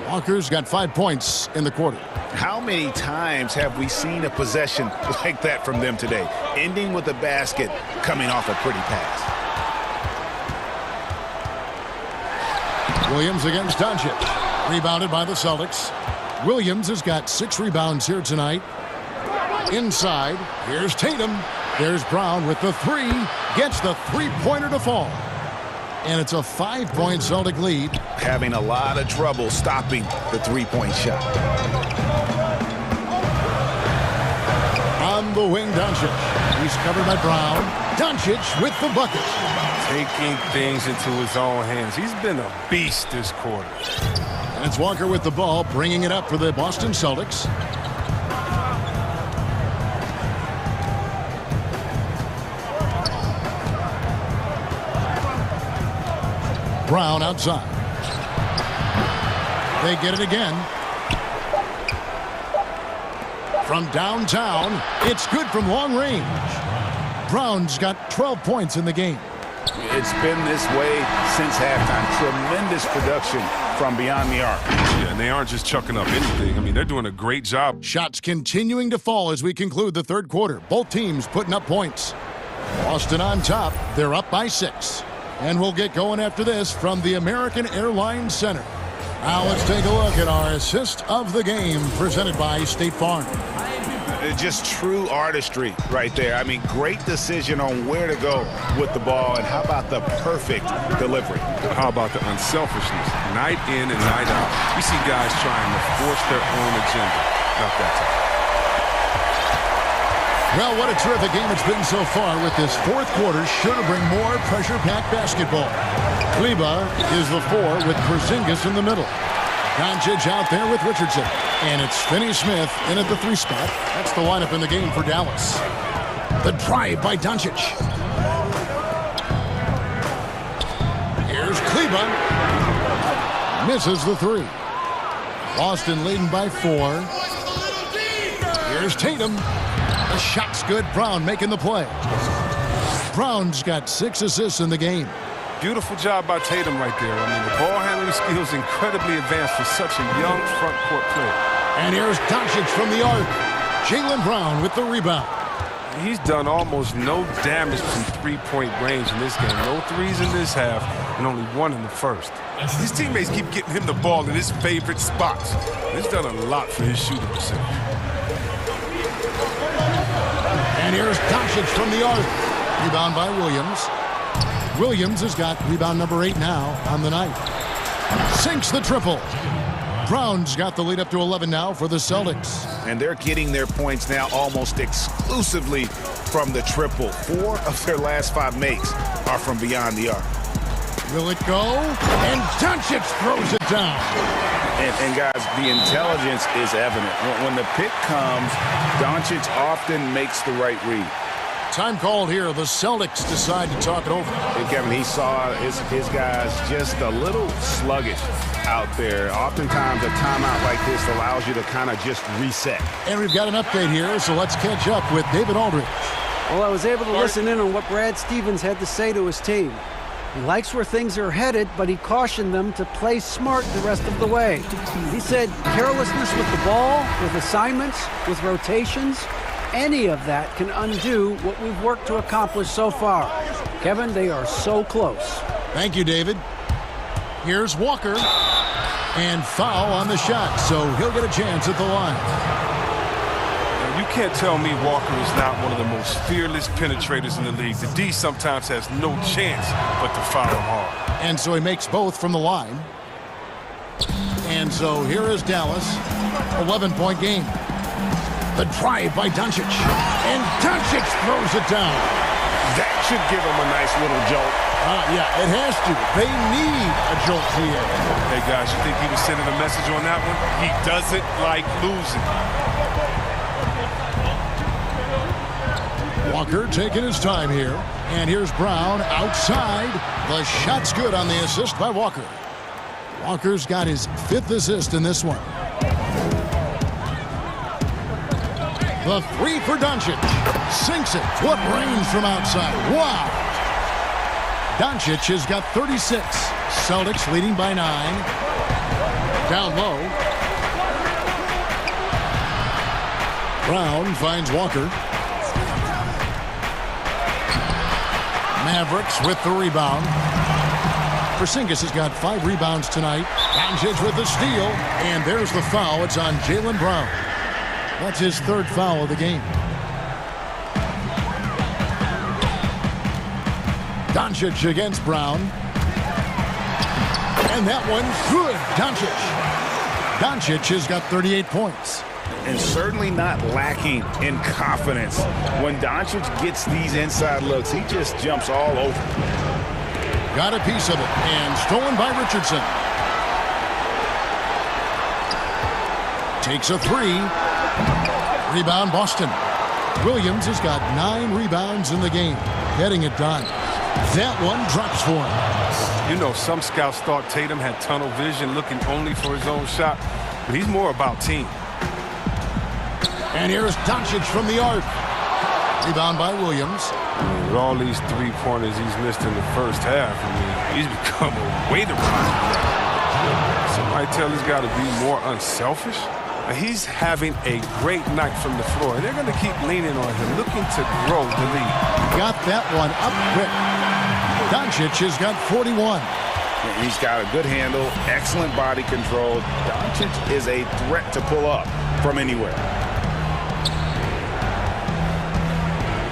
Walker's got 5 points in the quarter. How many times have we seen a possession like that from them today? Ending with a basket, coming off a pretty pass. Williams against Doncic. Rebounded by the Celtics. Williams has got 6 rebounds here tonight. Inside, here's Tatum. There's Brown with the 3. Gets the three-pointer to fall. And it's a 5-point Celtic lead. Having a lot of trouble stopping the three-point shot. On the wing, Doncic. He's covered by Brown. Doncic with the bucket. Taking things into his own hands. He's been a beast this quarter. And it's Walker with the ball, bringing it up for the Boston Celtics. Brown outside. They get it again. From downtown, it's good from long range. Brown's got 12 points in the game. It's been this way since halftime. Tremendous production from beyond the arc. Yeah, and they aren't just chucking up anything. I mean, they're doing a great job. Shots continuing to fall as we conclude the third quarter. Both teams putting up points. Boston on top. They're up by 6. And we'll get going after this from the American Airlines Center. Now let's take a look at our assist of the game presented by State Farm. Just true artistry right there. I mean, great decision on where to go with the ball, and how about the perfect delivery? How about the unselfishness? Night in and night out. We see guys trying to force their own agenda. Not that time. Well, what a terrific game it's been so far with this fourth quarter. Sure to bring more pressure-packed basketball. Kleba is the 4 with Porzingis in the middle. Doncic out there with Richardson. And it's Finney-Smith in at the 3 spot. That's the lineup in the game for Dallas. The drive by Doncic. Here's Kleba. Misses the 3. Boston leading by 4. Here's Tatum. The shot's good. Brown making the play. Brown's got 6 assists in the game. Beautiful job by Tatum right there. I mean, the ball handling skills incredibly advanced for such a young front court player. And here's Doncic from the arc. Jaylen Brown with the rebound. He's done almost no damage from three-point range in this game. No threes in this half, and only 1 in the first. His teammates keep getting him the ball in his favorite spots. He's done a lot for his shooting percentage. And here's Doncic from the arc. Rebound by Williams. Williams has got rebound number 8 now on the night. Sinks the triple. Brown's got the lead up to 11 now for the Celtics. And they're getting their points now almost exclusively from the triple. 4 of their last 5 makes are from beyond the arc. Will it go? And Doncic throws it down. And guys, the intelligence is evident. When the pick comes, Doncic often makes the right read. Time called here. The Celtics decide to talk it over. Hey, Kevin, he saw his guys just a little sluggish out there. Oftentimes, a timeout like this allows you to kind of just reset. And we've got an update here, so let's catch up with David Aldridge. Well, I was able to listen in on what Brad Stevens had to say to his team. He likes where things are headed, but he cautioned them to play smart the rest of the way. He said carelessness with the ball, with assignments, with rotations, any of that can undo what we've worked to accomplish so far. Kevin, they are so close. Thank you, David. Here's Walker. And foul on the shot, so he'll get a chance at the line. Now, you can't tell me Walker is not one of the most fearless penetrators in the league. The D sometimes has no chance but to foul him hard. And so he makes both from the line. And so here is Dallas. 11-point game. The drive by Doncic. And Doncic throws it down. That should give him a nice little jolt. Yeah, it has to. They need a jolt here. Hey, guys, you think he was sending a message on that one? He doesn't like losing. Walker taking his time here. And here's Brown outside. The shot's good on the assist by Walker. Walker's got his 5th assist in this one. The 3 for Doncic. Sinks it. What range from outside. Wow. Doncic has got 36. Celtics leading by 9. Down low. Brown finds Walker. Mavericks with the rebound. Porzingis has got 5 rebounds tonight. Doncic with the steal. And there's the foul. It's on Jaylen Brown. That's his 3rd foul of the game. Doncic against Brown. And that one's good. Doncic has got 38 points. And certainly not lacking in confidence. When Doncic gets these inside looks, he just jumps all over. Got a piece of it. And stolen by Richardson. Takes a 3. Rebound Boston. Williams has got 9 rebounds in the game. Getting it done. That one drops for him. You know, some scouts thought Tatum had tunnel vision, looking only for his own shot, but he's more about team. And here's Doncic from the arc. Rebound by Williams. With all these three-pointers he's missed in the first half, I mean, he's become a weight around. Somebody tell he's got to be more unselfish. He's having a great night from the floor, and they're going to keep leaning on him, looking to grow the lead. Got that one up quick. Doncic has got 41. He's got a good handle, excellent body control. Doncic is a threat to pull up from anywhere.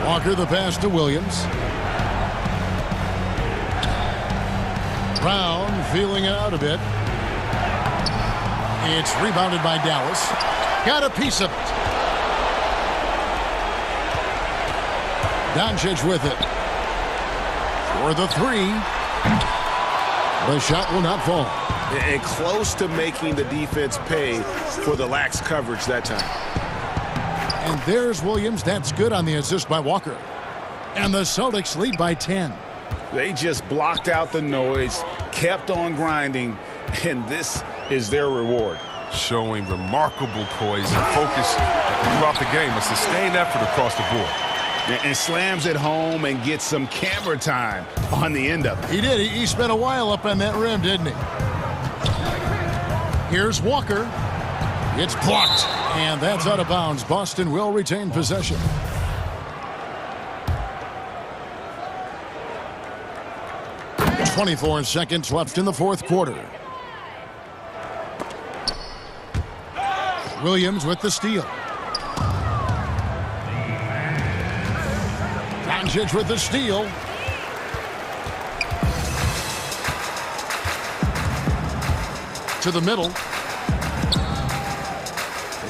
Walker the pass to Williams. Brown feeling it out a bit. It's rebounded by Dallas. Got a piece of it. Doncic with it. For the three. The shot will not fall. And close to making the defense pay for the lax coverage that time. And there's Williams. That's good on the assist by Walker. And the Celtics lead by 10. They just blocked out the noise, kept on grinding, and this is their reward. Showing remarkable poise and focus throughout the game. A sustained effort across the board. And slams it home and gets some camera time on the end of it. He did. He spent a while up on that rim, didn't he? Here's Walker. It's blocked. And that's out of bounds. Boston will retain possession. There's 24 seconds left in the fourth quarter. Williams with the steal. Doncic with the steal. To the middle.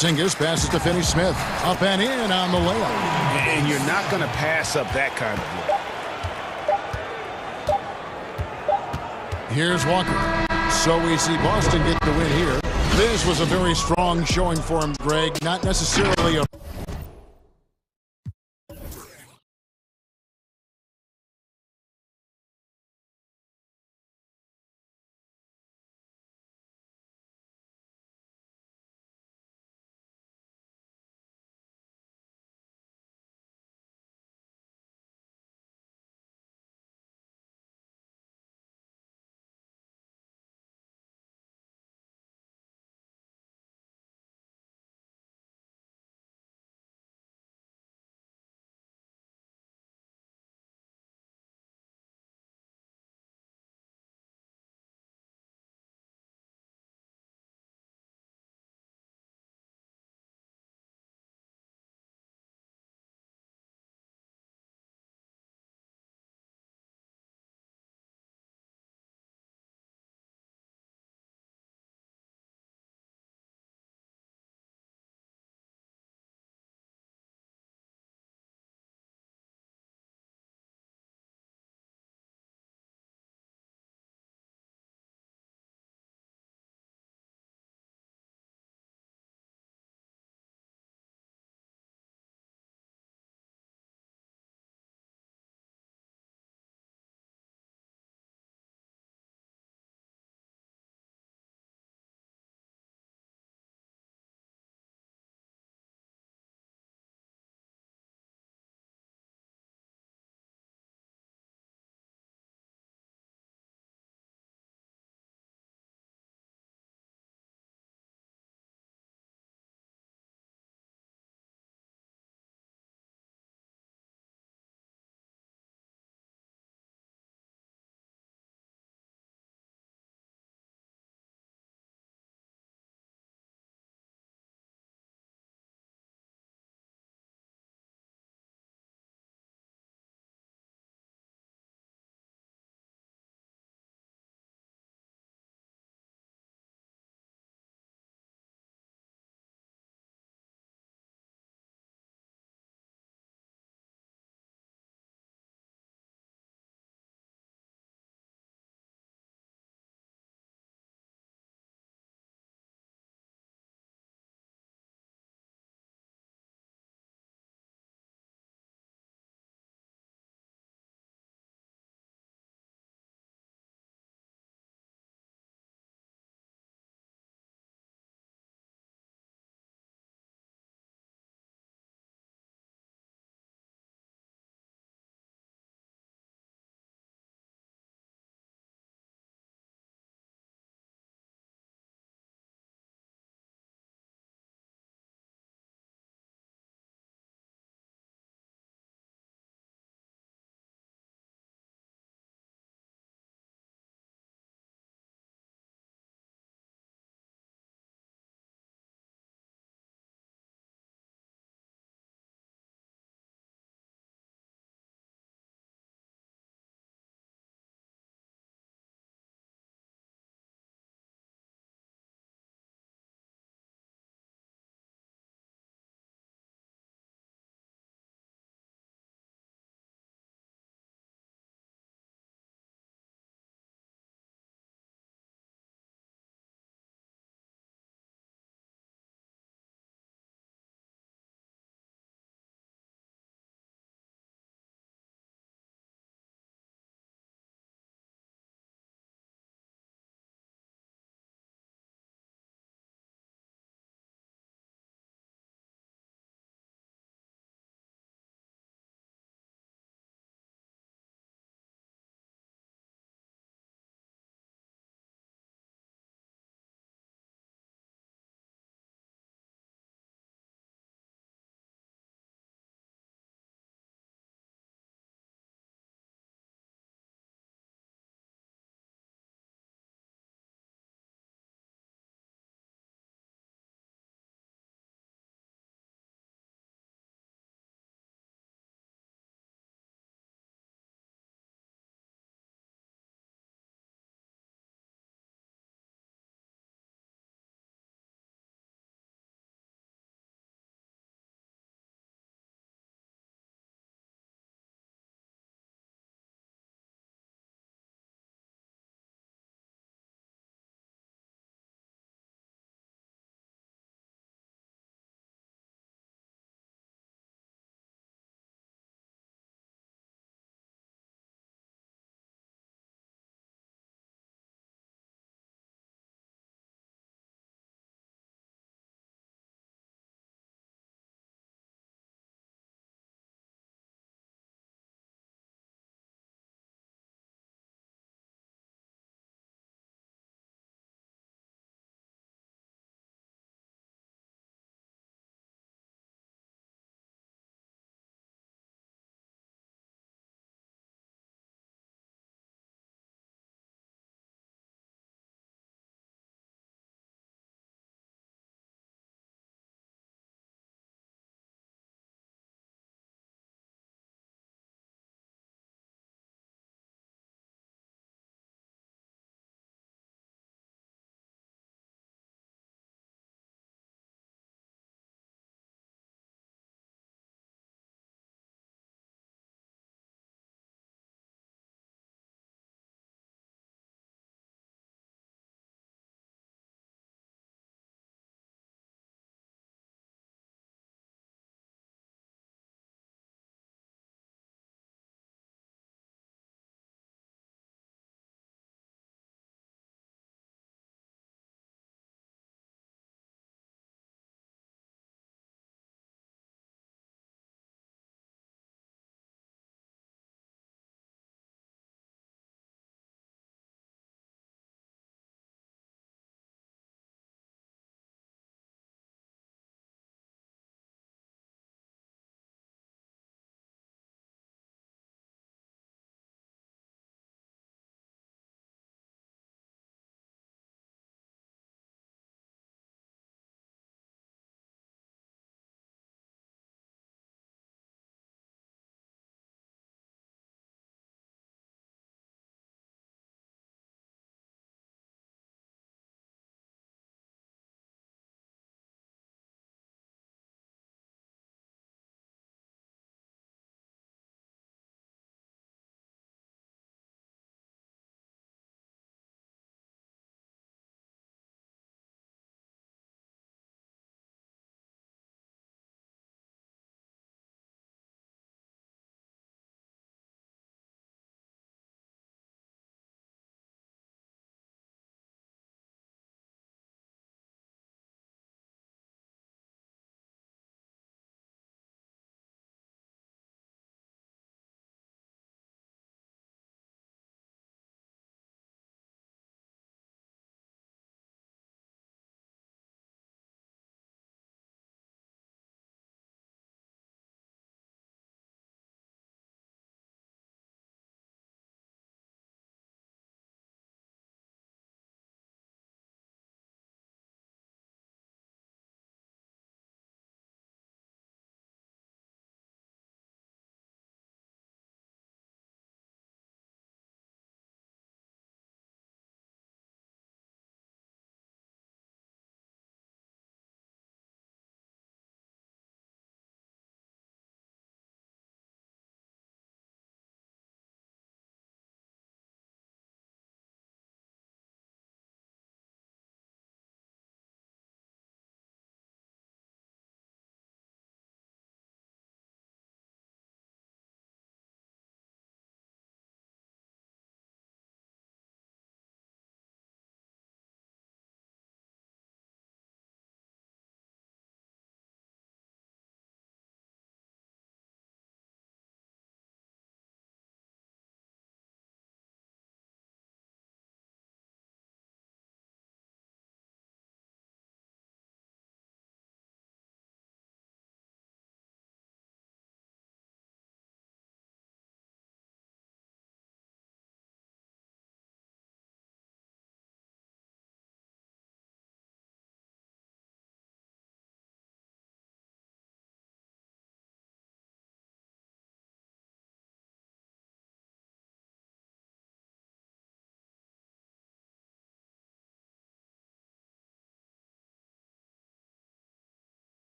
Porzingis passes to Finney-Smith. Up and in on the layup. And you're not going to pass up that kind of look. Here's Walker. So we see Boston get the win here. This was a very strong showing for him, Greg. Not necessarily a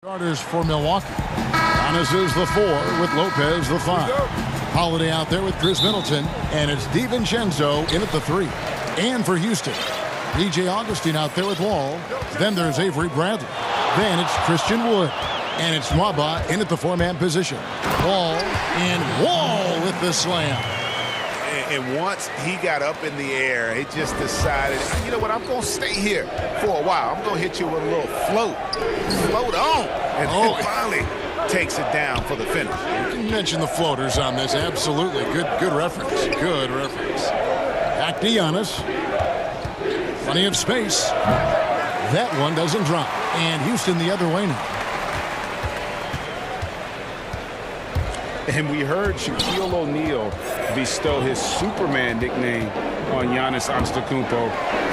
Starters for Milwaukee. Giannis is the 4 with Lopez the 5. Holiday out there with Chris Middleton, and it's DiVincenzo in at the 3. And for Houston, DJ Augustine out there with Wall. Then there's Avery Bradley. Then it's Christian Wood. And it's Nwaba in at the 4-man position. Wall with the slam. And once he got up in the air, he just decided, you know what, I'm going to stay here for a while. I'm going to hit you with a little float. Float on. And then finally takes it down for the finish. You can mention the floaters on this. Absolutely. Good reference. Good reference. Back to Giannis. Plenty of space. That one doesn't drop. And Houston the other way now. And we heard Shaquille O'Neal bestow his Superman nickname on Giannis Antetokounmpo,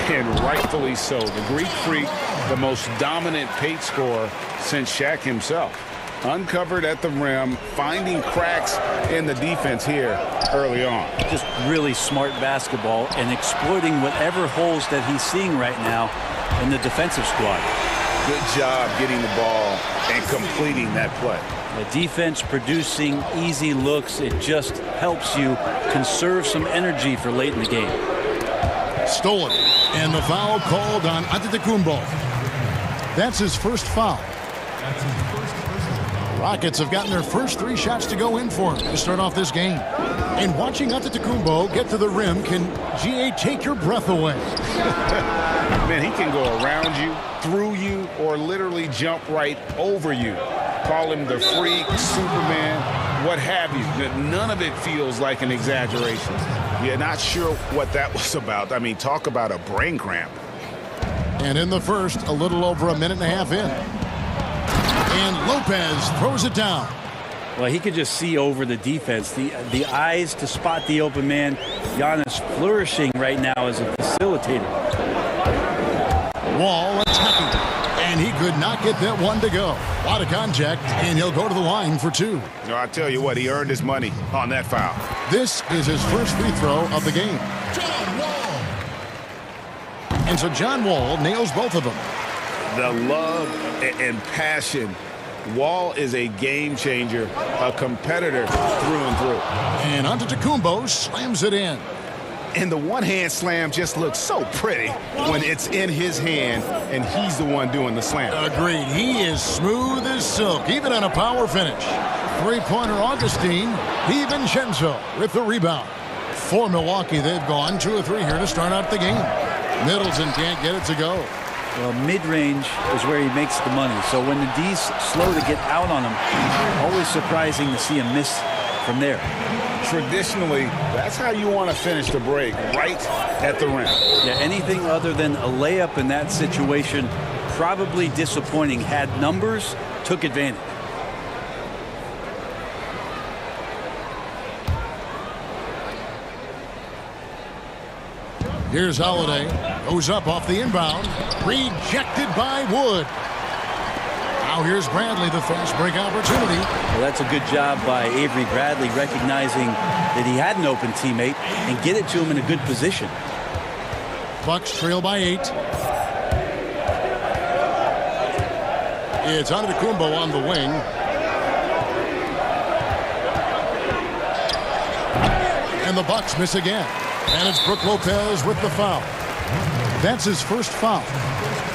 and rightfully so. The Greek Freak, the most dominant paint scorer since Shaq himself. Uncovered at the rim, finding cracks in the defense here early on. Just really smart basketball and exploiting whatever holes that he's seeing right now in the defensive squad. Good job getting the ball and completing that play. The defense producing easy looks. It just helps you conserve some energy for late in the game. Stolen. And the foul called on Antetokounmpo. That's his first foul. Rockets have gotten their first 3 shots to go in for him to start off this game. And watching Antetokounmpo get to the rim can, GA, take your breath away. Man, he can go around you, through you, or literally jump right over you. Call him the freak, Superman, what have you. None of it feels like an exaggeration. You're not sure what that was about. I mean, talk about a brain cramp. And in the first, a little over a minute and a half in. And Lopez throws it down. Well, he could just see over the defense. The eyes to spot the open man. Giannis flourishing right now as a facilitator. Wall attacking. And he could not get that one to go. A lot of contact, and he'll go to the line for 2. No, I tell you what, he earned his money on that foul. This is his first free throw of the game. John Wall. And so John Wall nails both of them. The love and passion. Wall is a game changer, a competitor through and through. And Antetokounmpo slams it in. And the one-hand slam just looks so pretty when it's in his hand and he's the one doing the slam. Agreed. He is smooth as silk, even on a power finish. 3-pointer Augustine, DiVincenzo with the rebound. For Milwaukee, they've gone 2 or 3 here to start out the game. Middleton can't get it to go. Well, mid-range is where he makes the money. So when the D's slow to get out on him, always surprising to see him miss from there. Traditionally, that's how you want to finish the break, right at the rim. Yeah, anything other than a layup in that situation, probably disappointing. Had numbers, took advantage. Here's Holiday. Goes up off the inbound. Rejected by Wood. Now here's Bradley, the fast break opportunity. Well, that's a good job by Avery Bradley, recognizing that he had an open teammate and get it to him in a good position. Bucks trail by 8. It's Antetokounmpo on the wing. And the Bucks miss again. And it's Brook Lopez with the foul. That's his first foul.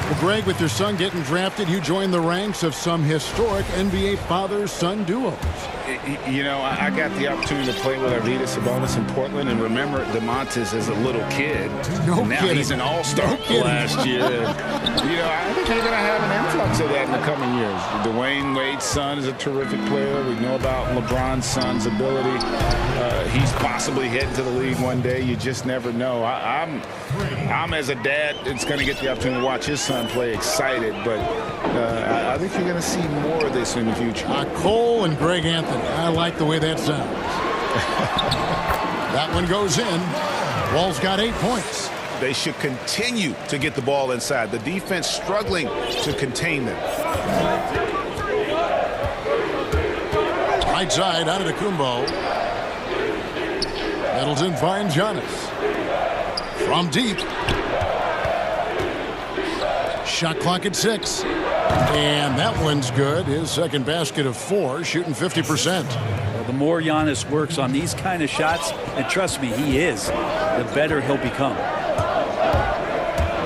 Well, Greg, with your son getting drafted, you joined the ranks of some historic NBA father-son duos. You know, I got the opportunity to play with Arvydas Sabonis in Portland, and remember DeMontis as a little kid. No now kidding. He's an all-star last year. You know, I think you're going to have an influx of that in the coming years. Dwayne Wade's son is a terrific player. We know about LeBron's son's ability. He's possibly heading to the league one day. You just never know. I'm as a dad that's going to get the opportunity to watch his son play excited, but I think you're going to see more of this in the future. Cole and Greg Anthony. I like the way that sounds. That one goes in. Wall's got 8 points. They should continue to get the ball inside. The defense struggling to contain them. Right side, Antetokounmpo. Middleton finds Giannis. From deep. Shot clock at 6. And that one's good. His second basket of 4, shooting 50%. Well, the more Giannis works on these kind of shots, and trust me, he is, the better he'll become.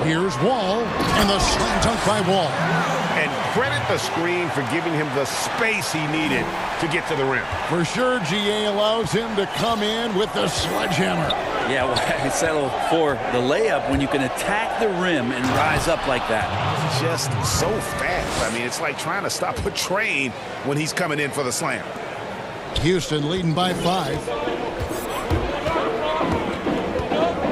Here's Wall, and the slam dunk by Wall. And credit the screen for giving him the space he needed to get to the rim. For sure, GA allows him to come in with the sledgehammer. Yeah, well, I settle for the layup when you can attack the rim and rise up like that. Just so fast. I mean, it's like trying to stop a train when he's coming in for the slam. Houston leading by 5.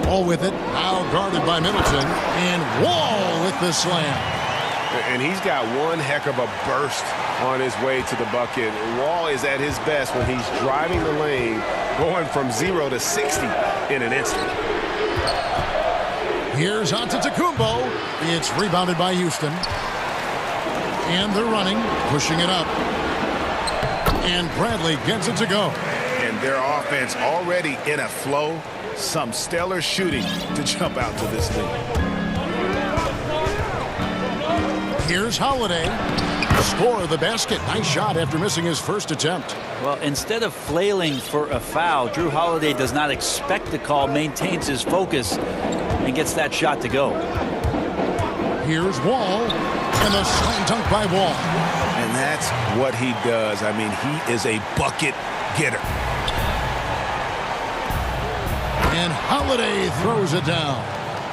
Wall with it, now guarded by Middleton, and Wall with the slam. And he's got one heck of a burst on his way to the bucket. Wall is at his best when he's driving the lane, going from 0 to 60 in an instant. Here's Antetokounmpo. It's rebounded by Houston. And they're running, pushing it up. And Bradley gets it to go. And their offense already in a flow. Some stellar shooting to jump out to this lead. Here's Holiday. Score the basket. Nice shot after missing his first attempt. Well, instead of flailing for a foul, Drew Holiday does not expect the call, maintains his focus, and gets that shot to go. Here's Wall, and the slam dunk by Wall. And that's what he does. I mean, he is a bucket getter. And Holiday throws it down.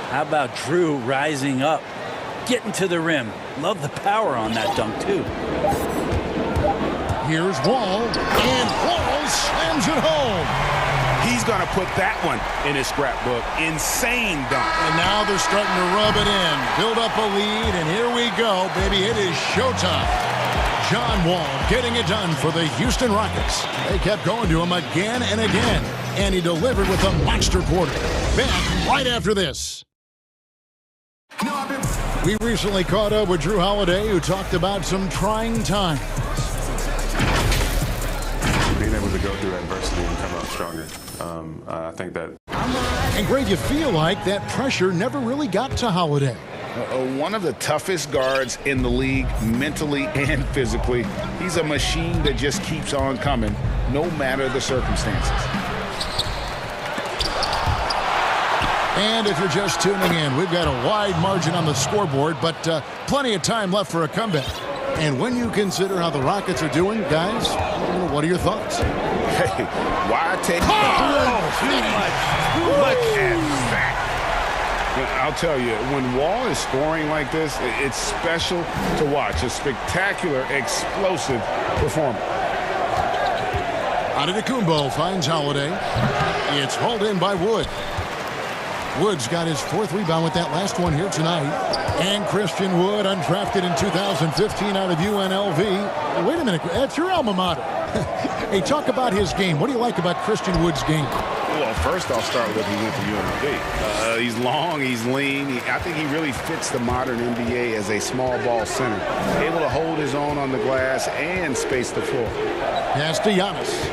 How about Drew rising up, getting to the rim? Love the power on that dunk, too. Here's Wall, and Wall slams it home. He's going to put that one in his scrapbook. Insane dunk. And now they're starting to rub it in, build up a lead, and here we go, baby. It is showtime. John Wall getting it done for the Houston Rockets. They kept going to him again and again, and he delivered with a monster quarter. Back right after this. We recently caught up with Drew Holiday, who talked about some trying times. Being able to go through adversity and come out stronger. I think that. And Greg, you feel like that pressure never really got to Holiday. One of the toughest guards in the league, mentally and physically. He's a machine that just keeps on coming, no matter the circumstances. And if you're just tuning in, we've got a wide margin on the scoreboard, but plenty of time left for a comeback. And when you consider how the Rockets are doing, guys, what are your thoughts? Hey, why take too much at that? I'll tell you, when Wall is scoring like this, it's special to watch. A spectacular, explosive performance. Antetokounmpo finds Holiday. It's hauled in by Wood. Wood's got his 4th rebound with that last one here tonight. And Christian Wood, undrafted in 2015 out of UNLV. Wait a minute, that's your alma mater. Hey, talk about his game. What do you like about Christian Wood's game? Well, first I'll start with he went to UNLV. He's long, he's lean. I think he really fits the modern NBA as a small ball center. Able to hold his own on the glass and space the floor. Pass to Giannis.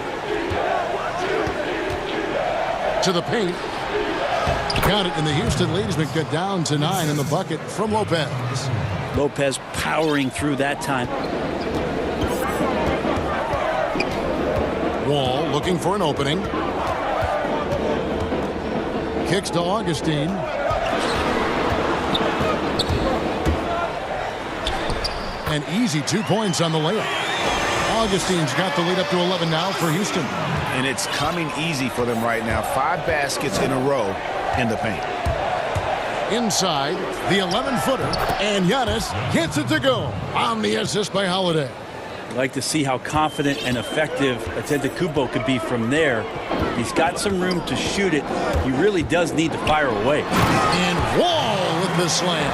To the paint. Got it, and the Houston lead has been cut down to 9 in the bucket from Lopez. Lopez powering through that time. Wall looking for an opening. Kicks to Augustine. An easy 2 points on the layup. Augustine's got the lead up to 11 now for Houston. And it's coming easy for them right now. 5 baskets in a row in the paint. Inside, the 11-footer, and Giannis gets it to go on the assist by Holiday. I'd like to see how confident and effective Antetokounmpo could be from there. He's got some room to shoot it. He really does need to fire away. And Wall with the slam.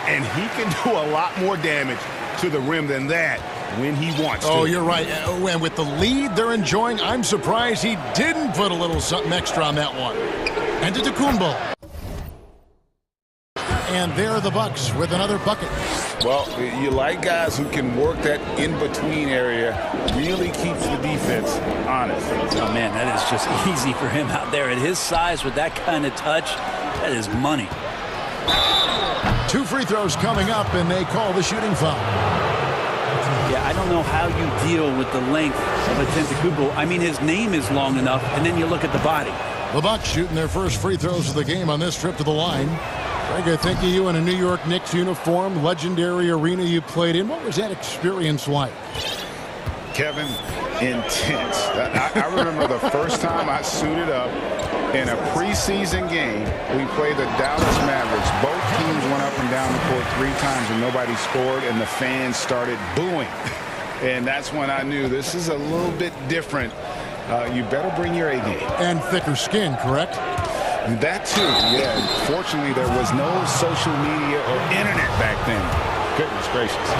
And he can do a lot more damage to the rim than that when he wants to. Oh, you're right. And with the lead they're enjoying, I'm surprised he didn't put a little something extra on that one. Antetokounmpo. And there are the Bucks with another bucket. Well, you like guys who can work that in-between area, really keeps the defense honest. Oh, man, that is just easy for him out there. At his size with that kind of touch, that is money. 2 free throws coming up, and they call the shooting foul. Yeah, I don't know how you deal with the length of Antetokounmpo. I mean, his name is long enough, and then you look at the body. The Bucks shooting their first free throws of the game on this trip to the line. Greg, I think of you in a New York Knicks uniform, legendary arena you played in. What was that experience like? Kevin, intense. I remember the first time I suited up in a preseason game. We played the Dallas Mavericks. Both teams went up and down the court 3 times and nobody scored, and the fans started booing. And that's when I knew this is a little bit different. You better bring your A game. And thicker skin, correct? That too, yeah. Fortunately, there was no social media or internet back then. Goodness gracious.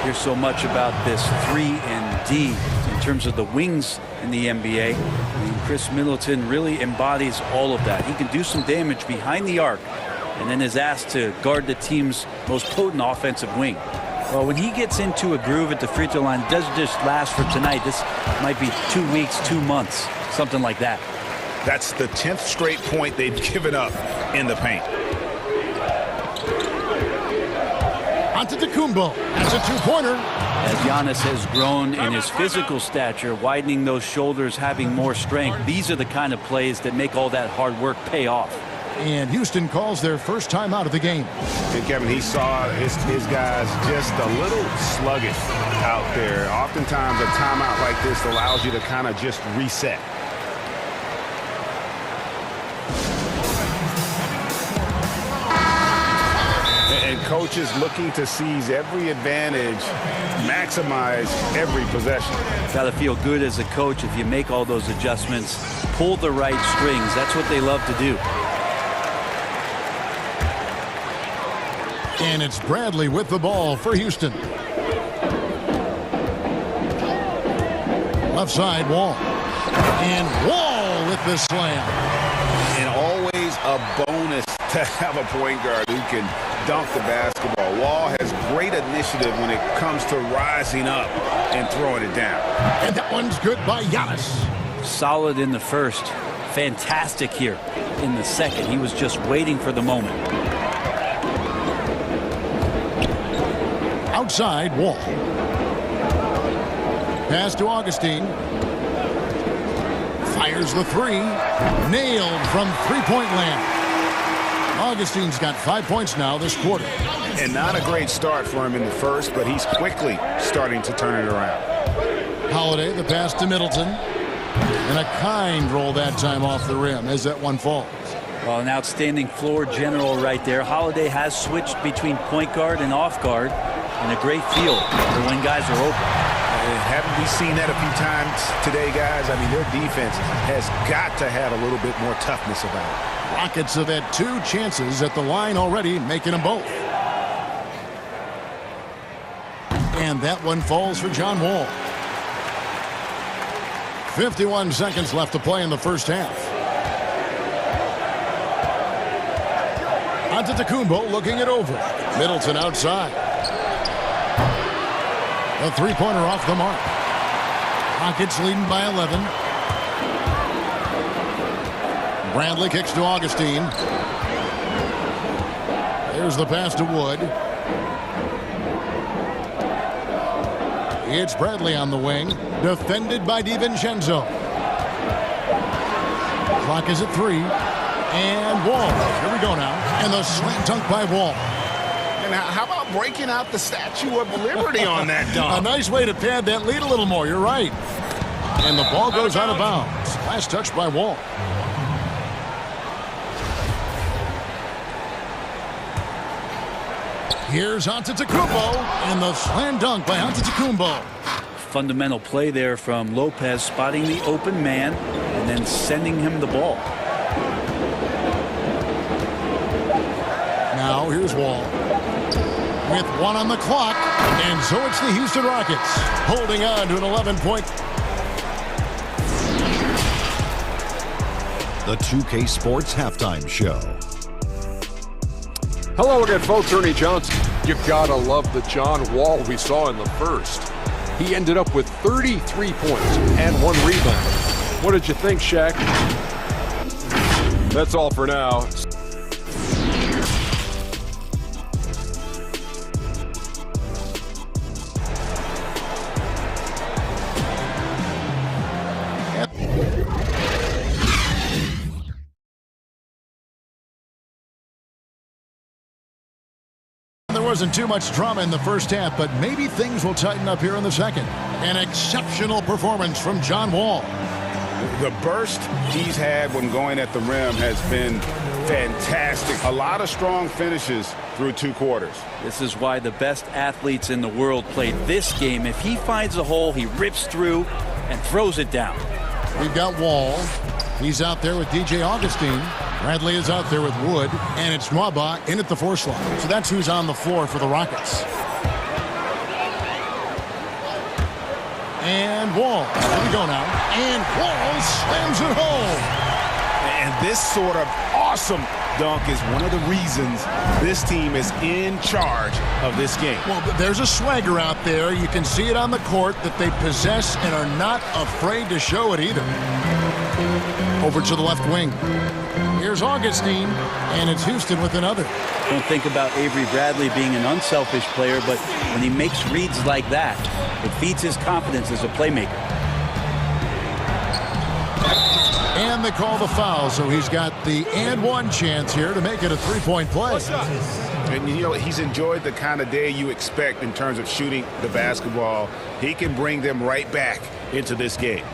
Here's so much about this 3 and D in terms of the wings in the NBA. I mean, Chris Middleton really embodies all of that. He can do some damage behind the arc and then is asked to guard the team's most potent offensive wing. Well, when he gets into a groove at the free throw line, it doesn't just last for tonight. This might be 2 weeks, 2 months, something like that. That's the 10th straight point they've given up in the paint. Antetokounmpo has a 2-pointer. As Giannis has grown in his physical stature, widening those shoulders, having more strength, these are the kind of plays that make all that hard work pay off. And Houston calls their first time out of the game. And Kevin, he saw his guys just a little sluggish out there. Oftentimes a timeout like this allows you to kind of just reset. And coaches looking to seize every advantage, maximize every possession. Got to feel good as a coach if you make all those adjustments, pull the right strings. That's what they love to do. And it's Bradley with the ball for Houston. Left side, Wall. And Wall with the slam. And always a bonus to have a point guard who can dunk the basketball. Wall has great initiative when it comes to rising up and throwing it down. And that one's good by Giannis. Solid in the first. Fantastic here in the second. He was just waiting for the moment. Outside, Wall. Pass to Augustine. Fires the 3. Nailed from three-point land. Augustine's got 5 points now this quarter. And not a great start for him in the first, but he's quickly starting to turn it around. Holiday, the pass to Middleton. And a kind roll that time off the rim as that one falls. Well, an outstanding floor general right there. Holiday has switched between point guard and off guard. And a great feel for when guys are open. Haven't we seen that a few times today, guys? I mean, their defense has got to have a little bit more toughness about it. Rockets have had 2 chances at the line already, making them both. And that one falls for John Wall. 51 seconds left to play in the first half. Antetokounmpo looking it over. Middleton outside. A 3-pointer off the mark. Rockets leading by 11. Bradley kicks to Augustine. There's the pass to Wood. It's Bradley on the wing. Defended by DiVincenzo. Clock is at 3. And Wall. Here we go now. And the slam dunk by Wall. And how about breaking out the Statue of Liberty on that dunk? A nice way to pad that lead a little more. You're right. And the ball goes out of bounds. Last touch by Wall. Here's Antetokounmpo, and the slam dunk by Antetokounmpo. Fundamental play there from Lopez, spotting the open man and then sending him the ball. Now here's Wall. With 1 on the clock, and so it's the Houston Rockets holding on to an 11-point. The 2K Sports Halftime Show. Hello again, folks. Ernie Johnson. You gotta love the John Wall we saw in the first. He ended up with 33 points and 1 rebound. What did you think, Shaq? That's all for now. wasn't too much drama in the first half, but maybe things will tighten up here in the second. An exceptional performance from John Wall. The burst he's had when going at the rim has been fantastic. A lot of strong finishes through 2 quarters. This is why the best athletes in the world play this game. If he finds a hole, he rips through and throws it down. We've got Wall. He's out there with DJ Augustine. Bradley is out there with Wood, and it's Nwaba in at the 4 slot. So that's who's on the floor for the Rockets. And Wall. Here we go now. And Wall slams it home. And this sort of awesome dunk is one of the reasons this team is in charge of this game. Well, there's a swagger out there. You can see it on the court that they possess and are not afraid to show it either. Over to the left wing. Here's Augustine, and it's Houston with another. Don't think about Avery Bradley being an unselfish player, but when he makes reads like that, it feeds his confidence as a playmaker. And they call the foul, so he's got the and one chance here to make it a 3-point play. And you know, he's enjoyed the kind of day you expect in terms of shooting the basketball. He can bring them right back into this game.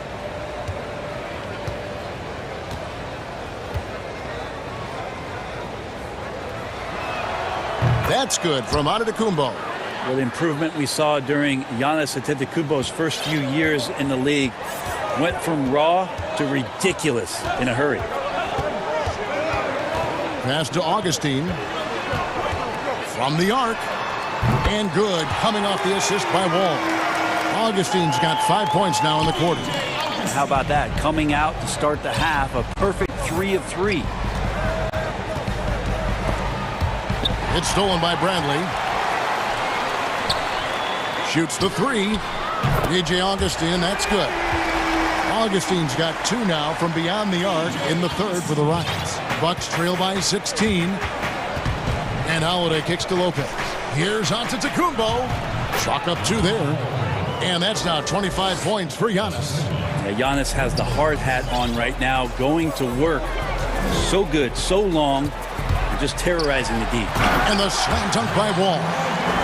That's good from Antetokounmpo. Well, the improvement we saw during Giannis Antetokounmpo's first few years in the league went from raw to ridiculous in a hurry. Pass to Augustine. From the arc. And good, coming off the assist by Wall. Augustine's got 5 points now in the quarter. How about that? Coming out to start the half, a perfect 3 of 3. It's stolen by Bradley. Shoots the 3. DJ Augustine, that's good. Augustine's got 2 now from beyond the arc in the third for the Rockets. Bucks trail by 16. And Holiday kicks to Lopez. Here's Antetokounmpo. Chalk up 2 there. And that's now 25 points for Giannis. Yeah, Giannis has the hard hat on right now, going to work. So good, so long, and just terrorizing the D. And the slam dunk by Wall.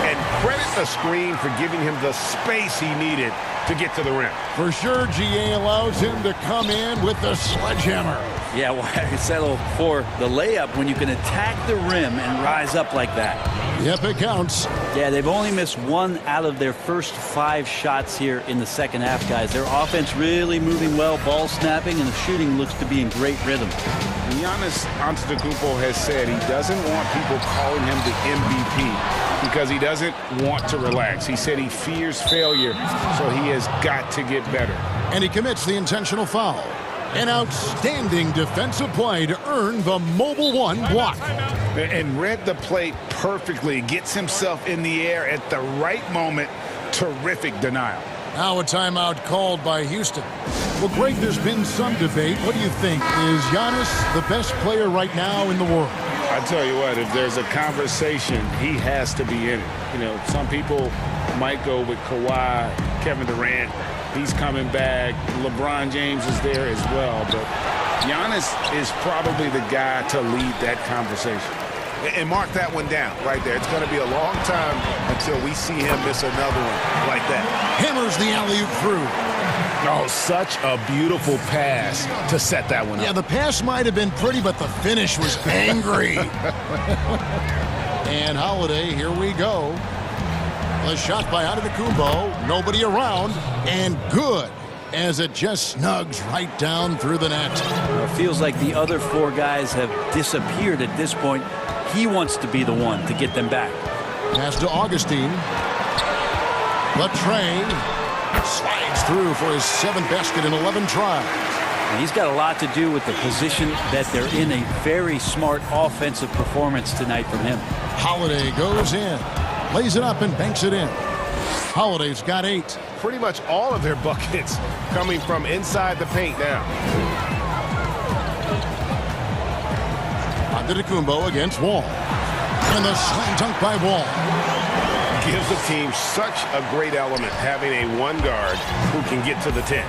And credit the screen for giving him the space he needed to get to the rim. For sure, GA allows him to come in with the sledgehammer. Yeah, why settle for the layup when you can attack the rim and rise up like that? Yep, it counts. Yeah, they've only missed 1 out of their first 5 shots here in the second half, guys. Their offense really moving well, ball snapping, and the shooting looks to be in great rhythm. Giannis Antetokounmpo has said he doesn't want people calling him the MVP because he doesn't want to relax. He said he fears failure, so he has got to get better. And he commits the intentional foul. An outstanding defensive play to earn the Mobile 1 block. And read the play perfectly. Gets himself in the air at the right moment. Terrific denial. Now a timeout called by Houston. Well, Greg, there's been some debate. What do you think? Is Giannis the best player right now in the world? I tell you what, if there's a conversation, he has to be in it. You know, some people might go with Kawhi, Kevin Durant. He's coming back. LeBron James is there as well. But Giannis is probably the guy to lead that conversation. And mark that one down right there. It's going to be a long time until we see him miss another one like that. Hammers the alley-oop through. Oh, such a beautiful pass to set that one up. Yeah, the pass might have been pretty, but the finish was angry. And Holiday, here we go. The shot by Antetokounmpo, nobody around, and good, as it just snugs right down through the net. It feels like the other 4 guys have disappeared at this point. He wants to be the one to get them back. Pass to Augustine. Latrey slides through for his 7th basket in 11 tries. And he's got a lot to do with the position that they're in. A very smart offensive performance tonight from him. Holiday goes in, lays it up and banks it in. Holiday's got 8. Pretty much all of their buckets coming from inside the paint now. Antetokounmpo against Wall. And the slam dunk by Wall. Gives the team such a great element having a 1 guard who can get to the 10.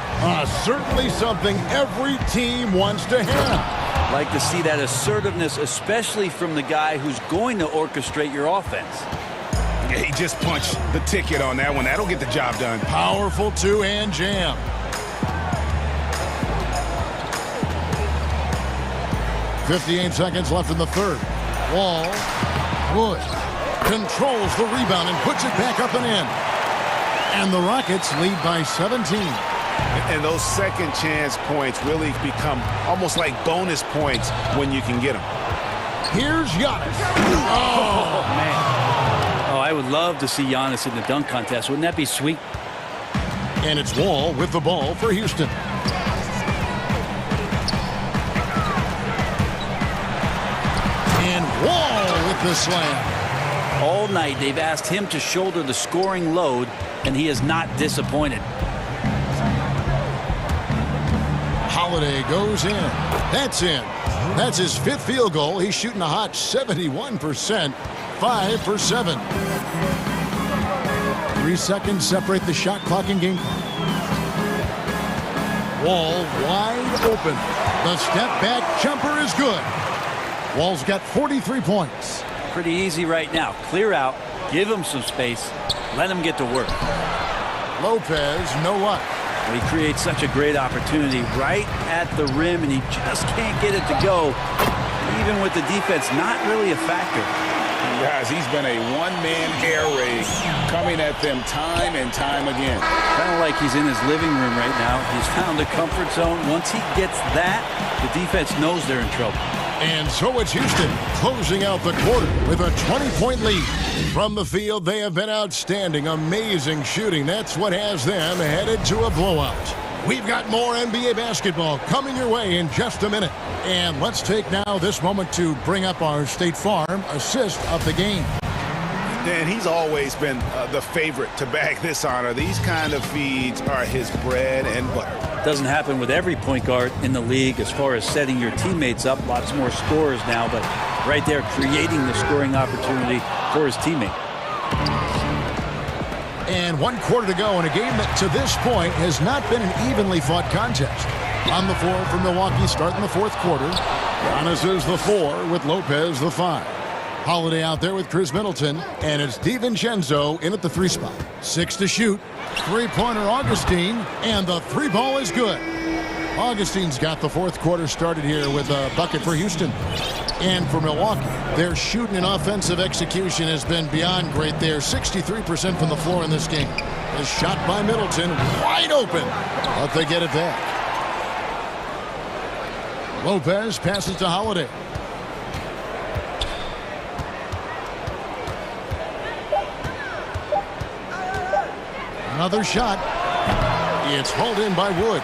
Certainly something every team wants to have. Like to see that assertiveness, especially from the guy who's going to orchestrate your offense. Yeah, he just punched the ticket on that one. That'll get the job done. Powerful two-hand jam. .58 seconds left in the third. Wall. Wood controls the rebound and puts it back up and in. And the Rockets lead by 17. And those second chance points really become almost like bonus points when you can get them. Here's Giannis. Oh, man. Oh, I would love to see Giannis in the dunk contest. Wouldn't that be sweet? And it's Wall with the ball for Houston. And Wall with the slam. All night they've asked him to shoulder the scoring load, and he is not disappointed. Holiday goes in. That's in. That's his 5th field goal. He's shooting a hot 71%. 5 for 7. 3 seconds separate the shot clock and game clock. Wall wide open. The step back jumper is good. Wall's got 43 points. Pretty easy right now. Clear out, give him some space, let him get to work. Lopez, no luck. He creates such a great opportunity right at the rim, and he just can't get it to go. Even with the defense not really a factor. Guys, he's been a one-man air raid coming at them time and time again. Kind of like he's in his living room right now. He's found a comfort zone. Once he gets that, the defense knows they're in trouble. And so it's Houston closing out the quarter with a 20-point lead. From the field, they have been outstanding. Amazing shooting. That's what has them headed to a blowout. We've got more NBA basketball coming your way in just a minute. And let's take now this moment to bring up our State Farm assist of the game. Dan, he's always been the favorite to bag this honor. These kind of feeds are his bread and butter. Doesn't happen with every point guard in the league as far as setting your teammates up. Lots more scorers now, but right there creating the scoring opportunity for his teammate. And 1 quarter to go in a game that to this point has not been an evenly fought contest. On the floor for Milwaukee starting the 4th quarter. Giannis is the 4 with Lopez the 5. Holiday out there with Chris Middleton, and it's DiVincenzo in at the 3 spot. 6 to shoot. 3-pointer Augustine, and the 3 ball is good. Augustine's got the 4th quarter started here with a bucket for Houston. And for Milwaukee, their shooting and offensive execution has been beyond great there. 63% from the floor in this game. A shot by Middleton, wide open, but they get it back. Lopez passes to Holiday. Another shot. It's hauled in by Wood.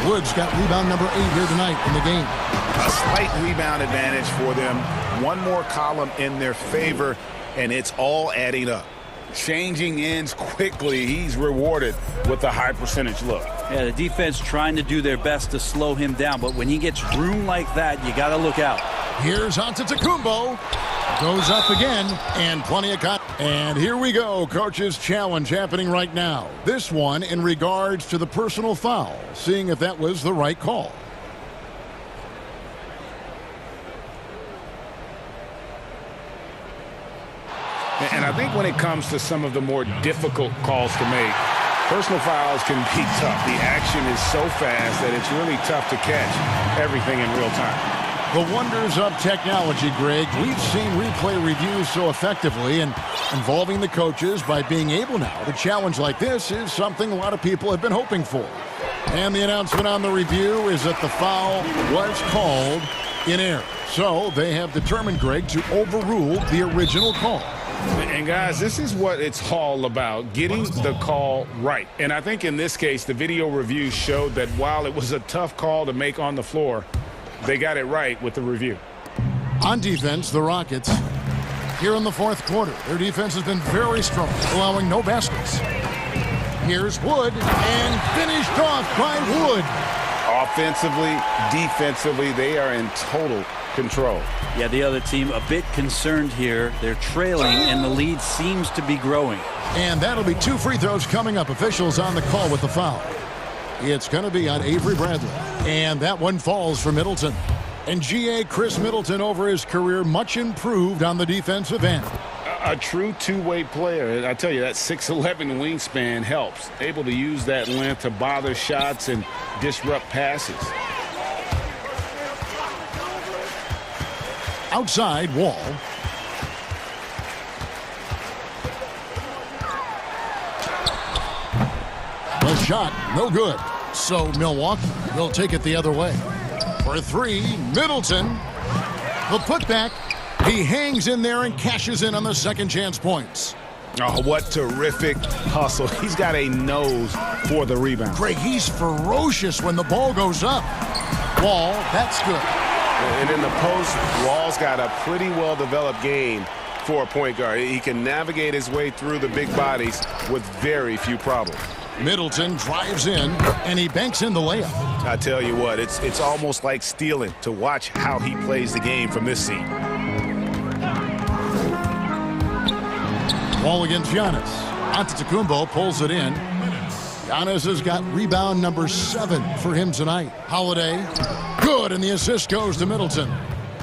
Wood's got rebound number 8 here tonight in the game. A slight rebound advantage for them. One more column in their favor, and it's all adding up. Changing ends quickly. He's rewarded with a high percentage look. Yeah, the defense trying to do their best to slow him down, but when he gets room like that, you got to look out. Here's Antetokounmpo. Goes up again, and plenty of cut. And here we go, coach's challenge happening right now. This one in regards to the personal foul, seeing if that was the right call. And I think when it comes to some of the more difficult calls to make, personal fouls can be tough. The action is so fast that it's really tough to catch everything in real time. The wonders of technology, Greg. We've seen replay reviews so effectively, and involving the coaches by being able now to challenge like this is something a lot of people have been hoping for. And the announcement on the review is that the foul was called in error. So they have determined, Greg, to overrule the original call. And guys, this is what it's all about, getting the call right. And I think in this case, the video review showed that while it was a tough call to make on the floor, they got it right with the review. On defense, the Rockets, here in the 4th quarter, their defense has been very strong, allowing no baskets. Here's Wood, and finished off by Wood. Offensively, defensively, they are in total control. Yeah, the other team a bit concerned here. They're trailing, and the lead seems to be growing. And that'll be 2 free throws coming up. Officials on the call with the foul. It's going to be on Avery Bradley. And that one falls for Middleton. And Chris Middleton over his career much improved on the defensive end. A true two-way player. And I tell you, that 6'11" wingspan helps. Able to use that length to bother shots and disrupt passes. Outside, Wall. The shot, no good. So Milwaukee will take it the other way. For three, Middleton. The putback. He hangs in there and cashes in on the second chance points. Oh, what terrific hustle. He's got a nose for the rebound. Greg, he's ferocious when the ball goes up. Wall, that's good. And in the post, Wall's got a pretty well-developed game for a point guard. He can navigate his way through the big bodies with very few problems. Middleton drives in, and he banks in the layup. I tell you what, it's almost like stealing to watch how he plays the game from this seat. Ball against Giannis. Antetokounmpo pulls it in. Giannis has got rebound number 7 for him tonight. Holiday, good, and the assist goes to Middleton.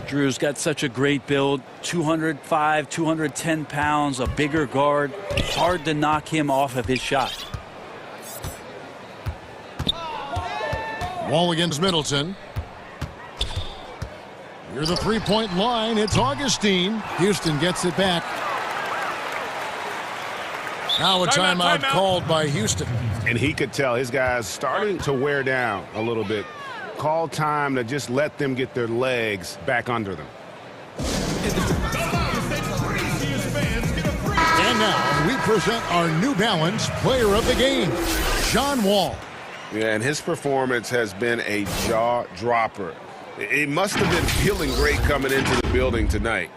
Drew's got such a great build, 205, 210 pounds, a bigger guard. Hard to knock him off of his shot. Wall against Middleton. Near the three-point line, it's Augustine. Houston gets it back. Now a timeout called by Houston. And he could tell his guys starting to wear down a little bit. Call time to just let them get their legs back under them. And now we present our New Balance Player of the Game, John Wall. Yeah, and his performance has been a jaw-dropper. It must have been feeling great coming into the building tonight,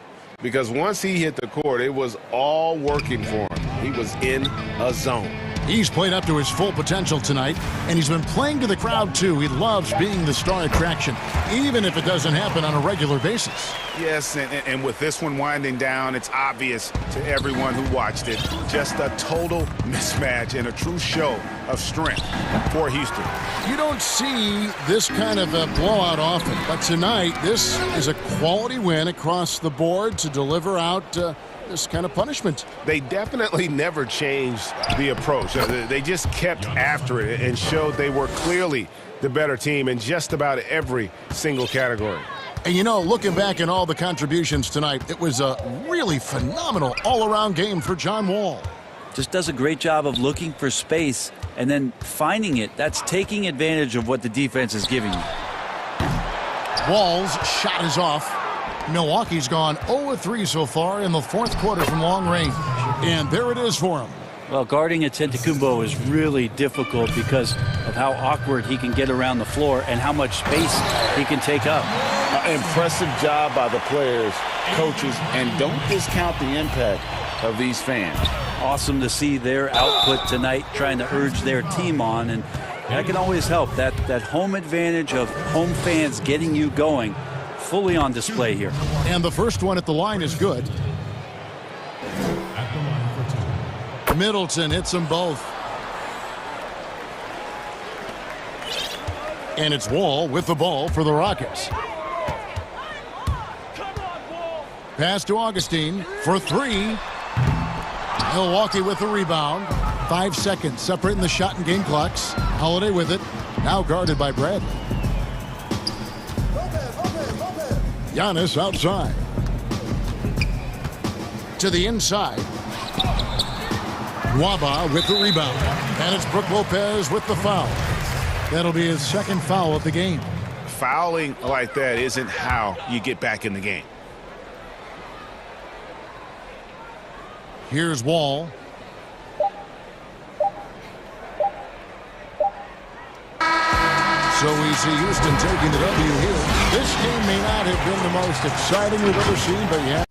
because once he hit the court, it was all working for him. He was in a zone. He's played up to his full potential tonight, and he's been playing to the crowd, too. He loves being the star attraction, even if it doesn't happen on a regular basis. Yes, and with this one winding down, it's obvious to everyone who watched it. Just a total mismatch and a true show of strength for Houston. You don't see this kind of a blowout often, but tonight, this is a quality win across the board to deliver out this kind of punishment. They definitely never changed the approach. They just kept after it and showed they were clearly the better team in just about every single category. And you know, looking back at all the contributions tonight, it was a really phenomenal all-around game for John Wall. Just does a great job of looking for space and then finding it. That's taking advantage of what the defense is giving you. Wall's shot is off. Milwaukee's gone 0-3 so far in the fourth quarter from long range. And there it is for him. Well, guarding Antetokounmpo is really difficult because of how awkward he can get around the floor and how much space he can take up. Impressive job by the players, coaches, and don't discount the impact of these fans. Awesome to see their output tonight, trying to urge their team on, and that can always help. That home advantage of home fans getting you going, fully on display here. And the first one at the line is good. Middleton hits them both. And it's Wall with the ball for the Rockets. Pass to Augustine for three. Milwaukee with the rebound. 5 seconds separating the shot and game clocks. Holiday with it. Now guarded by Bradley. Giannis outside. To the inside. Waba with the rebound. And it's Brook Lopez with the foul. That'll be his second foul of the game. Fouling like that isn't how you get back in the game. Here's Wall. So we see Houston taking the W here. This game may not have been the most exciting we've ever seen, but yeah.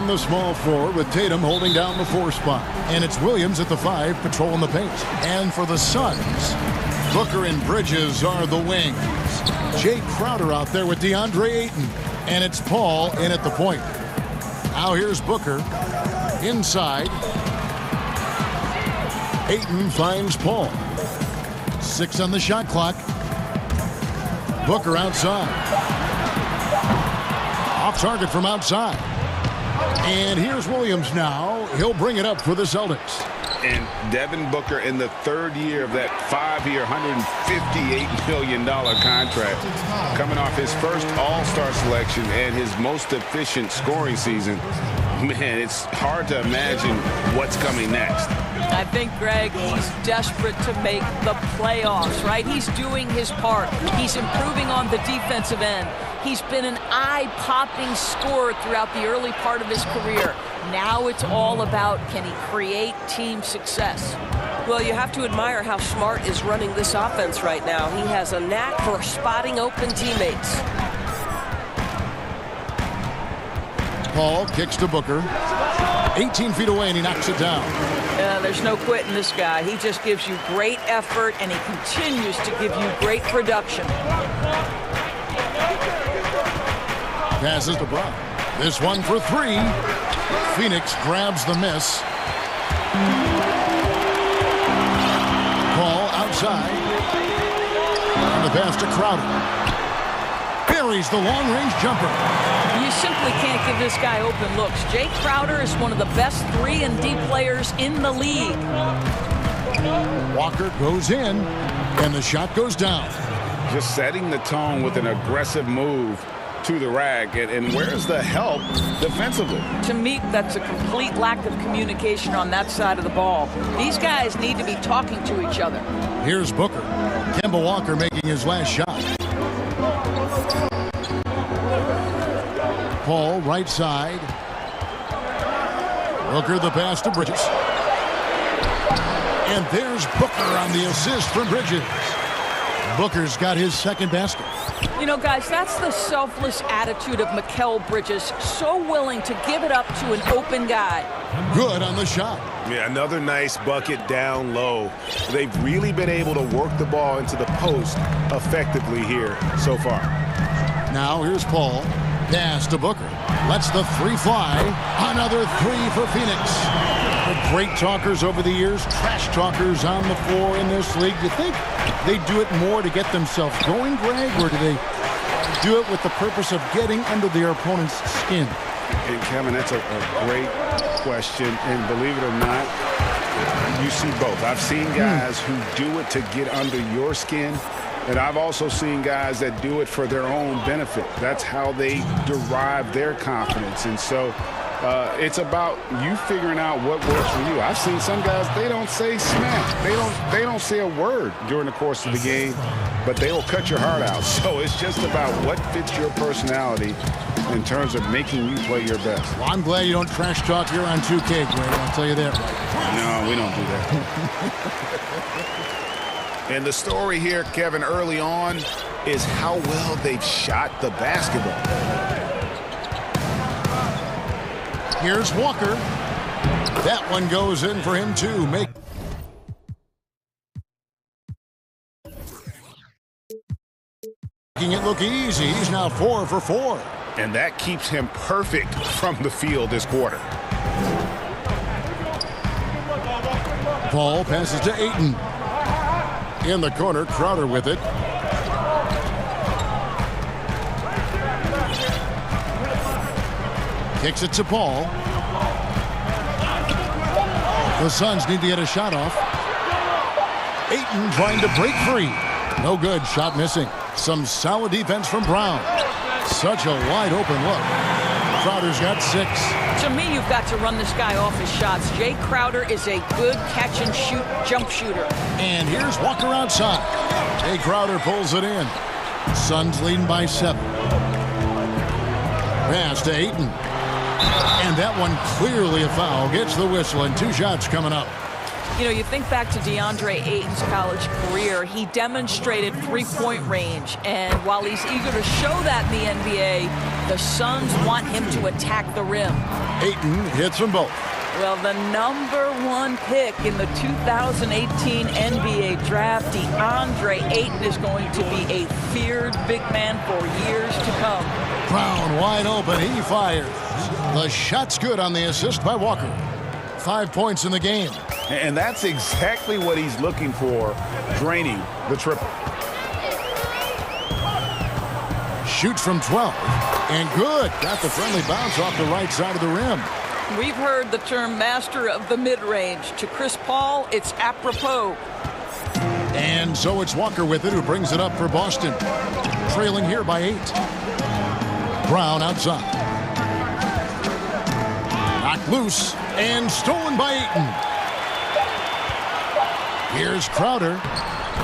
in the small forward with Tatum holding down the 4 spot. And it's Williams at the 5 patrolling the paint. And for the Suns, Booker and Bridges are the wings. Jay Crowder out there with DeAndre Ayton. And it's Paul in at the point. Now here's Booker inside. Ayton finds Paul. 6 on the shot clock. Booker outside. Off target from outside. And here's Williams now. He'll bring it up for the Celtics. And Devin Booker in the 3rd year of that 5-year, $158 million contract, coming off his first All-Star selection and his most efficient scoring season. Man, it's hard to imagine what's coming next. I think, Greg, he's desperate to make the playoffs, right? He's doing his part. He's improving on the defensive end. He's been an eye-popping scorer throughout the early part of his career. Now it's all about, can he create team success? Well, you have to admire how Smart is running this offense right now. He has a knack for spotting open teammates. Paul kicks to Booker. 18 feet away, and he knocks it down. There's no quitting this guy. He just gives you great effort, and he continues to give you great production. Passes to Brown. This one for 3. Phoenix grabs the miss. Paul outside. And the pass to Crowder. Buries the long-range jumper. You simply can't give this guy open looks. Jay Crowder is one of the best 3-and-D players in the league. Walker goes in, and the shot goes down. Just setting the tone with an aggressive move to the rack. And where's the help defensively? To me, that's a complete lack of communication on that side of the ball. These guys need to be talking to each other. Here's Booker. Kemba Walker making his last shot. Paul right side. Booker the pass to Bridges. And there's Booker on the assist from Bridges. Booker's got his 2nd basket. You know, guys, that's the selfless attitude of Mikal Bridges. So willing to give it up to an open guy. Good on the shot. Yeah, another nice bucket down low. They've really been able to work the ball into the post effectively here so far. Now here's Paul. Pass to Booker. Lets the 3 fly. Another 3 for Phoenix. The great talkers over the years, trash talkers on the floor in this league. Do you think they do it more to get themselves going, Greg, or do they do it with the purpose of getting under their opponent's skin? And Kevin, that's a great question. And believe it or not, you see both. I've seen guys who do it to get under your skin. And I've also seen guys that do it for their own benefit. That's how they derive their confidence. And so it's about you figuring out what works for you. I've seen some guys, they don't say smack. They don't say a word during the course of the game, but they will cut your heart out. So it's just about what fits your personality in terms of making you play your best. Well, I'm glad you don't trash talk here on 2K, Greg. I'll tell you that. No, we don't do that. And the story here, Kevin, early on is how well they've shot the basketball. Here's Walker. That one goes in for him, too. Making it look easy. He's now 4 for 4. And that keeps him perfect from the field this quarter. Paul passes to Ayton. In the corner, Crowder with it. Kicks it to Paul. The Suns need to get a shot off. Ayton trying to break free. No good. Shot missing. Some solid defense from Brown. Such a wide open look. Crowder's got 6. To me, you've got to run this guy off his shots. Jay Crowder is a good catch-and-shoot jump shooter. And here's Walker outside. Jay Crowder pulls it in. Suns leading by 7. Pass to Ayton. And that one clearly a foul. Gets the whistle, and 2 shots coming up. You know, you think back to DeAndre Ayton's college career, he demonstrated three-point range. And while he's eager to show that in the NBA, the Suns want him to attack the rim. Ayton hits them both. Well, the #1 pick in the 2018 NBA draft, DeAndre Ayton, is going to be a feared big man for years to come. Brown wide open. He fires. The shot's good on the assist by Walker. 5 points in the game. And that's exactly what he's looking for, draining the triple. Shoots from 12. And good. Got the friendly bounce off the right side of the rim. We've heard the term master of the mid-range. To Chris Paul, it's apropos. And so it's Walker with it, who brings it up for Boston. Trailing here by 8. Brown outside. Knocked loose and stolen by Ayton. Here's Crowder.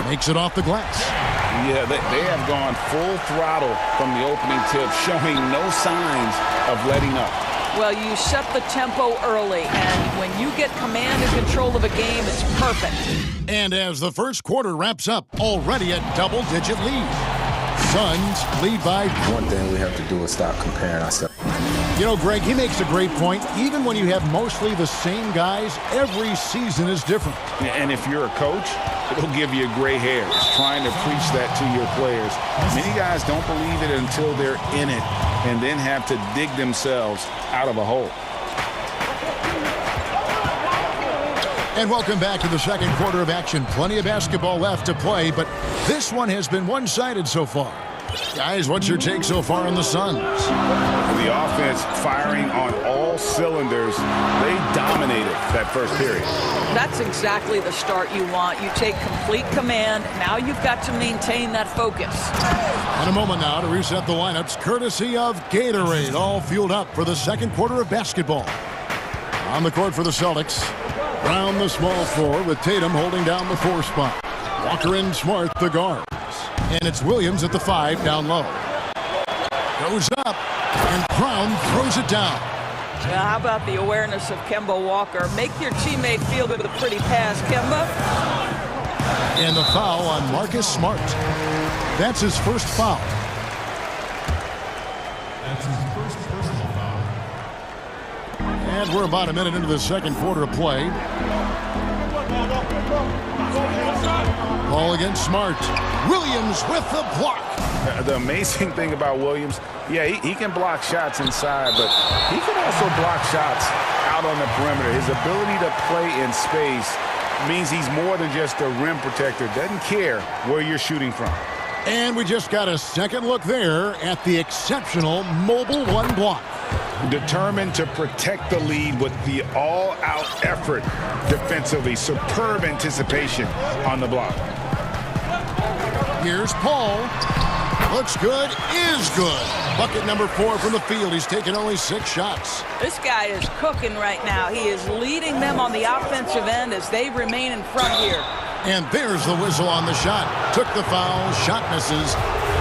Makes it off the glass. Yeah, they have gone full throttle from the opening tip, showing no signs of letting up. Well, you set the tempo early, and when you get command and control of a game, it's perfect. And as the first quarter wraps up, already a double-digit lead. Suns lead by 4. One thing we have to do is stop comparing ourselves. You know, Greg, he makes a great point. Even when you have mostly the same guys, every season is different. And if you're a coach, it'll give you gray hairs, trying to preach that to your players. Many guys don't believe it until they're in it and then have to dig themselves out of a hole. And welcome back to the second quarter of action. Plenty of basketball left to play, but this one has been one-sided so far. Guys, what's your take so far on the Suns? The offense firing on all cylinders. They dominated that first period. That's exactly the start you want. You take complete command. Now you've got to maintain that focus. In a moment now to reset the lineups, courtesy of Gatorade, all fueled up for the second quarter of basketball. On the court for the Celtics, Brown the small forward with Tatum holding down the 4 spot. Walker and Smart the guards. And it's Williams at the 5 down low. Goes up, and Brown throws it down. Now, how about the awareness of Kemba Walker? Make your teammate feel good with a pretty pass, Kemba. And the foul on Marcus Smart. That's his first foul. That's his first personal foul. And we're about a minute into the second quarter of play. Ball against Smart. Williams with the block. The amazing thing about Williams, yeah, he can block shots inside, but he can also block shots out on the perimeter. His ability to play in space means he's more than just a rim protector. Doesn't care where you're shooting from. And we just got a second look there at the exceptional mobile 1 block. Determined to protect the lead with the all-out effort defensively. Superb anticipation on the block. Here's Paul. Looks good, is good. Bucket number 4 from the field. He's taken only 6 shots. This guy is cooking right now. He is leading them on the offensive end as they remain in front here. And there's the whistle on the shot. Took the foul, shot misses.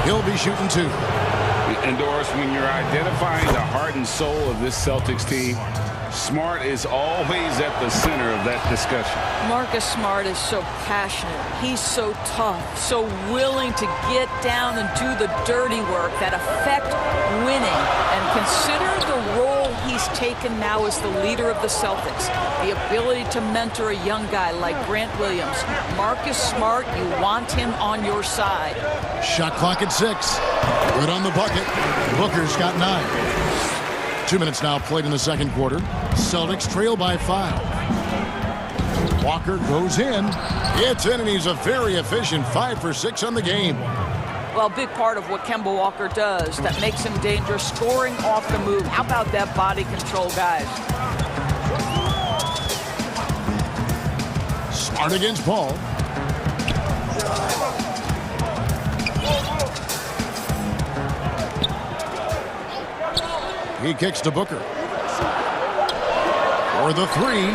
He'll be shooting 2. And Doris, when you're identifying the heart and soul of this Celtics team, Smart is always at the center of that discussion. Marcus Smart is so passionate. He's so tough, so willing to get down and do the dirty work that affect winning. And consider the role he's taken now as the leader of the Celtics. The ability to mentor a young guy like Grant Williams. Marcus Smart, you want him on your side. Shot clock at 6. Good on the bucket. Booker's got 9. 2 minutes now played in the second quarter. Celtics trail by 5. Walker goes in. It's in, and he's a very efficient 5 for 6 on the game. Well, a big part of what Kemba Walker does that makes him dangerous, scoring off the move. How about that body control, guys? Smart against Paul. He kicks to Booker. For the 3.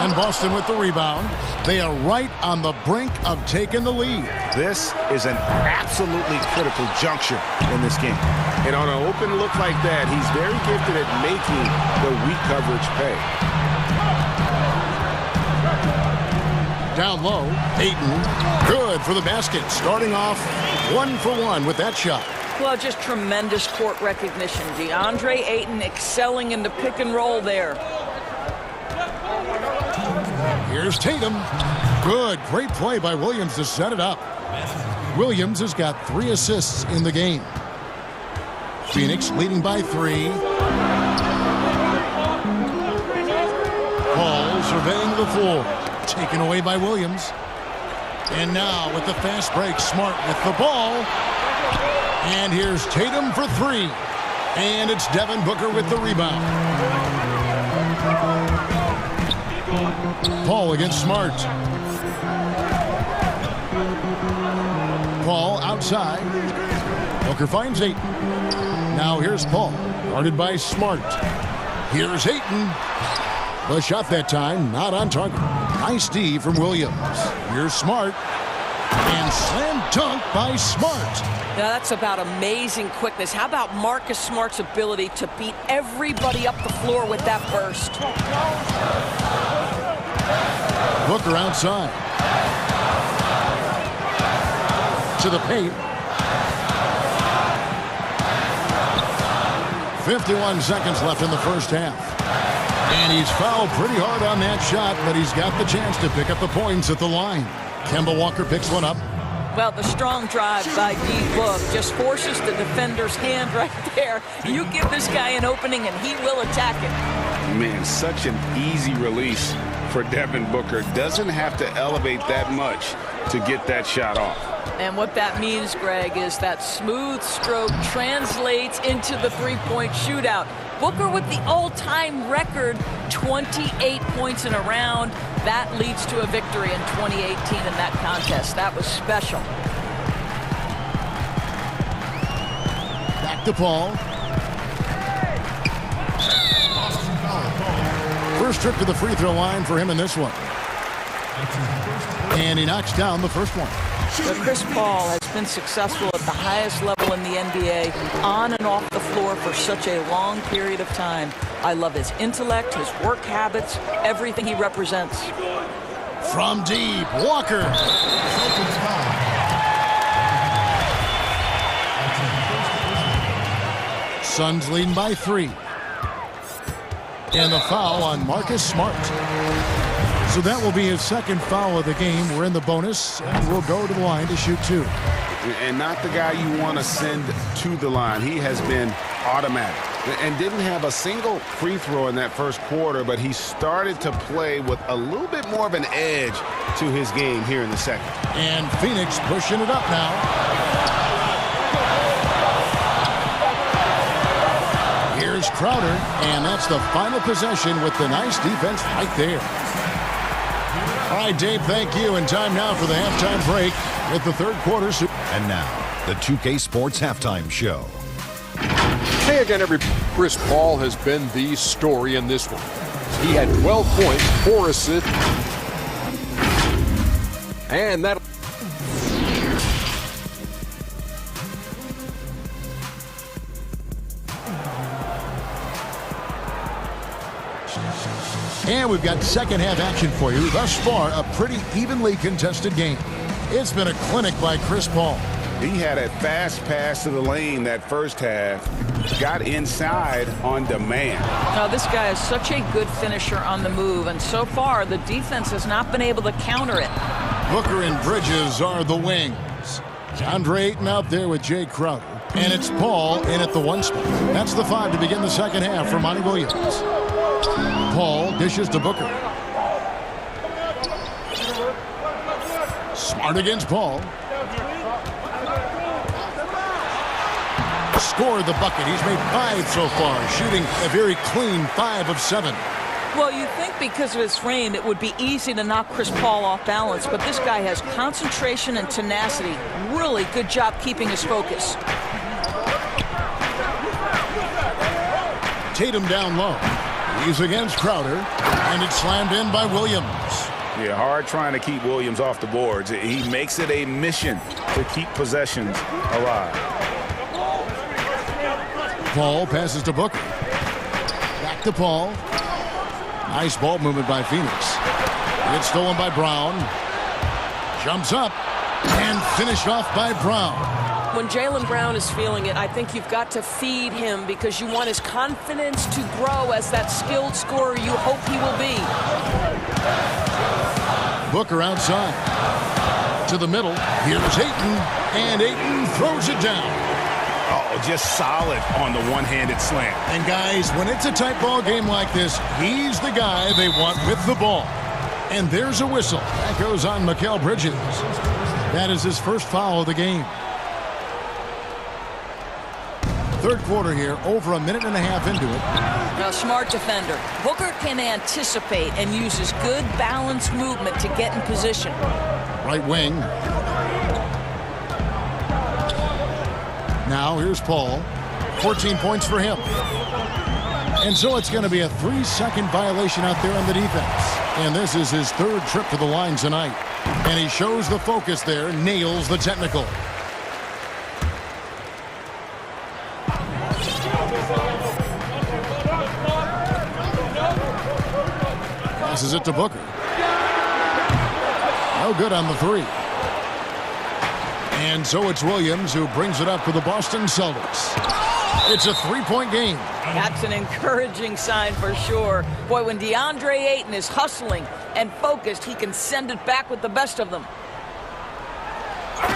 And Boston with the rebound. They are right on the brink of taking the lead. This is an absolutely critical juncture in this game. And on an open look like that, he's very gifted at making the weak coverage pay. Down low, Ayton. Good for the basket. Starting off 1 for 1 with that shot. Well, just tremendous court recognition. DeAndre Ayton excelling in the pick and roll there. Here's Tatum. Good, great play by Williams to set it up. Williams has got 3 assists in the game. Phoenix leading by 3. Paul surveying the floor. Taken away by Williams. And now with the fast break, Smart with the ball. And here's Tatum for 3. And it's Devin Booker with the rebound. Paul against Smart. Paul outside. Booker finds Ayton. Now here's Paul, guarded by Smart. Here's Ayton. The shot that time, not on target. Nice D from Williams. Here's Smart. And slam dunk by Smart. Now that's about amazing quickness. How about Marcus Smart's ability to beat everybody up the floor with that burst? Booker outside. To the paint. 51 seconds left in the first half. And he's fouled pretty hard on that shot, but he's got the chance to pick up the points at the line. Kemba Walker picks one up. Well, the strong drive by D-Book just forces the defender's hand right there. You give this guy an opening and he will attack it. Man, such an easy release for Devin Booker. Doesn't have to elevate that much to get that shot off. And what that means, Greg, is that smooth stroke translates into the three-point shootout. Booker with the all-time record, 28 points in a round. That leads to a victory in 2018 in that contest. That was special. Back to Paul. First trip to the free throw line for him in this one. And he knocks down the first one. But Chris Paul has been successful at the highest level in the NBA, on and off the floor for such a long period of time. I love his intellect, his work habits, everything he represents. From deep, Walker. Suns leading by 3. And the foul on Marcus Smart. So that will be his second foul of the game. We're in the bonus, and we'll go to the line to shoot 2. And not the guy you want to send to the line. He has been automatic and didn't have a single free throw in that first quarter, but he started to play with a little bit more of an edge to his game here in the second. And Phoenix pushing it up now. Here's Crowder, and that's the final possession with the nice defense right there. All right, Dave, thank you. And time now for the halftime break with the third quarter. And now, the 2K Sports Halftime Show. Hey again, everybody. Chris Paul has been the story in this one. He had 12 points, 4 assists, and that... And we've got second half action for you. Thus far, a pretty evenly contested game. It's been a clinic by Chris Paul. He had a fast pass to the lane that first half. Got inside on demand. Now, this guy is such a good finisher on the move, and so far the defense has not been able to counter it. Booker and Bridges are the wings. Andre Ayton out there with Jay Crowder. And it's Paul in at the 1 spot. That's the 5 to begin the second half for Monty Williams. Paul dishes to Booker. Smart against Paul. Scored the bucket. He's made 5 so far, shooting a very clean 5 of 7. Well, you think because of his frame, it would be easy to knock Chris Paul off balance, but this guy has concentration and tenacity. Really good job keeping his focus. Tatum down low. He's against Crowder, and it's slammed in by Williams. Yeah, hard trying to keep Williams off the boards. He makes it a mission to keep possessions alive. Paul passes to Booker. Back to Paul. Nice ball movement by Phoenix. It's stolen by Brown. Jumps up and finished off by Brown. when Jaylen Brown is feeling it, I think you've got to feed him because you want his confidence to grow as that skilled scorer you hope he will be. Booker outside. To the middle. Here's Ayton. And Ayton throws it down. Oh, just solid on the one-handed slam. And guys, when it's a tight ball game like this, he's the guy they want with the ball. And there's a whistle. That goes on Mikal Bridges. That is his first foul of the game. Third quarter here, over a minute and a half into it. Now, smart defender. Booker can anticipate and uses good balanced movement to get in position. Right wing. Now here's Paul. 14 points for him. And so it's going to be a 3-second violation out there on the defense. And this is his third trip to the line tonight. And he shows the focus there, nails the technical. Passes it to Booker. No good on the three. And so it's Williams who brings it up for the Boston Celtics. It's a 3-point game. That's an encouraging sign for sure. Boy, when DeAndre Ayton is hustling and focused, he can send it back with the best of them.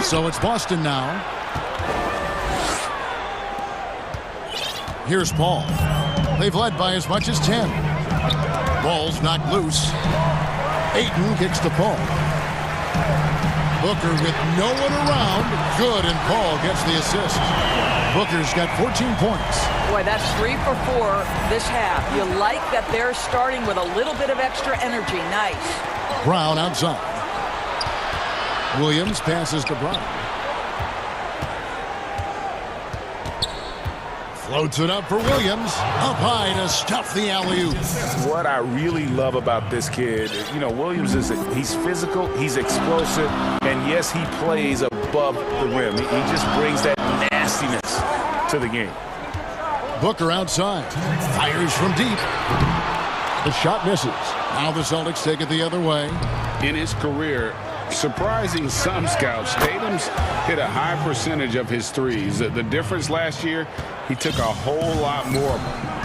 So it's Boston now. Here's Paul. They've led by as much as 10. Ball's knocked loose. Ayton kicks to Paul. Booker with no one around. Good, and Paul gets the assist. Booker's got 14 points. Boy, that's 3 for 4 this half. You like that they're starting with a little bit of extra energy. Nice. Brown outside. Williams passes to Brown. Floats it up for Williams. Up high to stuff the alley-oop. What I really love about this kid, Williams he's physical, he's explosive, and yes, he plays above the rim. He just brings that nastiness to the game. Booker outside. Fires from deep. The shot misses. Now the Celtics take it the other way. In his career, surprising some scouts, Tatum's hit a high percentage of his threes. The difference last year, he took a whole lot more.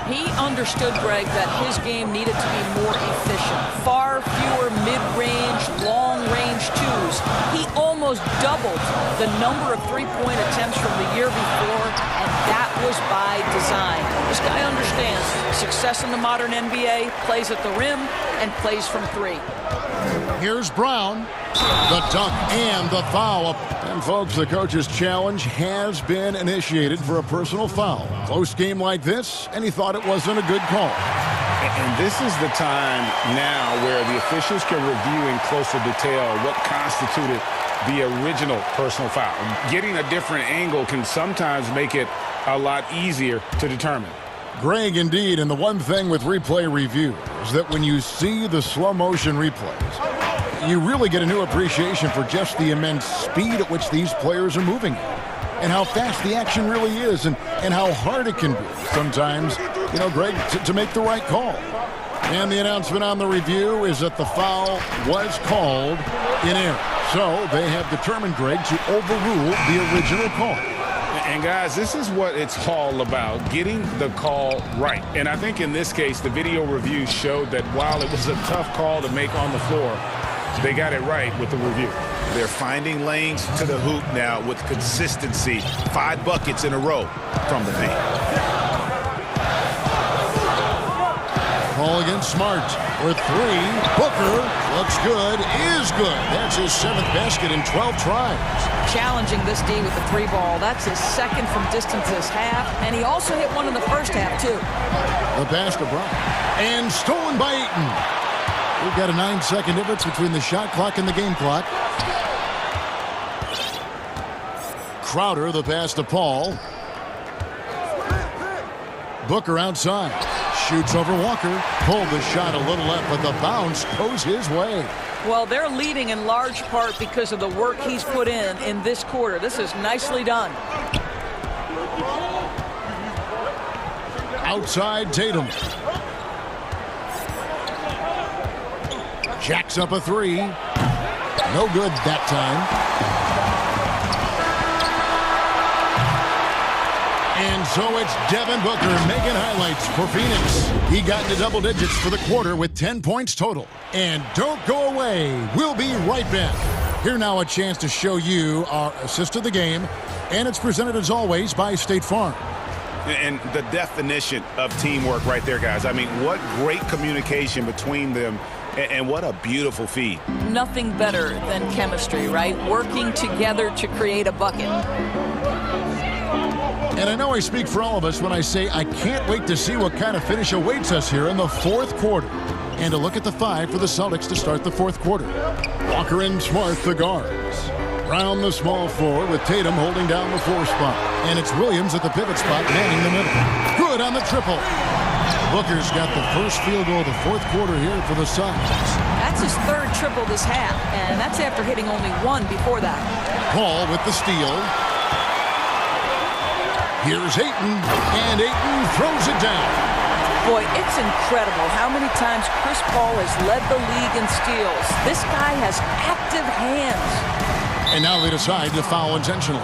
He understood, Greg, that his game needed to be more efficient. Far fewer mid-range, long-range twos. He almost doubled the number of three-point attempts from the year before, and that was by design. This guy understands success in the modern NBA, plays at the rim, and plays from three. Here's Brown. The dunk and the foul. And folks, the coach's challenge has been initiated for a personal foul. Close game like this, and he thought it wasn't a good call. And this is the time now where the officials can review in closer detail what constituted the original personal foul. Getting a different angle can sometimes make it a lot easier to determine. Greg, indeed, and the one thing with replay review is that when you see the slow motion replays, you really get a new appreciation for just the immense speed at which these players are moving and how fast the action really is and how hard it can be sometimes, Greg, to make the right call. And the announcement on the review is that the foul was called in error. So they have determined, Greg, to overrule the original call. And guys, this is what it's all about, getting the call right. And I think in this case, the video review showed that while it was a tough call to make on the floor, they got it right with the review. They're finding lanes to the hoop now with consistency. 5 buckets in a row from the paint. Ball against Smart for 3. Booker looks good, is good. That's his 7th basket in 12 tries. Challenging this D with the 3 ball. That's his 2nd from distance this half, and he also hit one in the first half, too. The pass to Brown. And stolen by Ayton. We've got a 9-second difference between the shot clock and the game clock. Crowder, the pass to Paul. Booker outside. Shoots over Walker. Pulled the shot a little left, but the bounce goes his way. Well, they're leading in large part because of the work he's put in this quarter. This is nicely done. Outside Tatum. Jacks up a 3. No good that time. And so it's Devin Booker making highlights for Phoenix. He got into double digits for the quarter with 10 points total. And don't go away. We'll be right back. Here now a chance to show you our assist of the game. And it's presented as always by State Farm. And the definition of teamwork right there, guys. I mean, what great communication between them, and what a beautiful feed. Nothing better than chemistry, right? Working together to create a bucket. And I know I speak for all of us when I say I can't wait to see what kind of finish awaits us here in the fourth quarter. And a look at the 5 for the Celtics to start the fourth quarter. Walker and Smart, the guards. Round the small floor with Tatum holding down the 4 spot. And it's Williams at the pivot spot, manning the middle. Good on the triple. Booker's got the first field goal of the fourth quarter here for the Suns. That's his third triple this half, and that's after hitting only 1 before that. Paul with the steal. Here's Ayton, and Ayton throws it down. Boy, it's incredible how many times Chris Paul has led the league in steals. This guy has active hands. And now they decide to foul intentionally.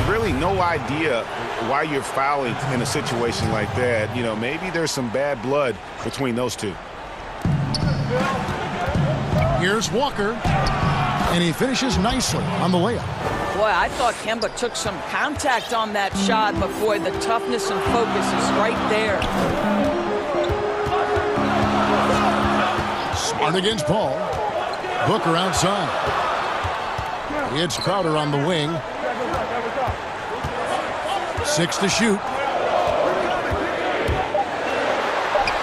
Really no idea why you're fouling in a situation like that. You know, maybe there's some bad blood between those two. Here's Walker, and he finishes nicely on the layup. Boy, I thought Kemba took some contact on that shot, but boy, the toughness and focus is right there. Smart against Paul. Booker outside. It's Crowder on the wing. 6 to shoot.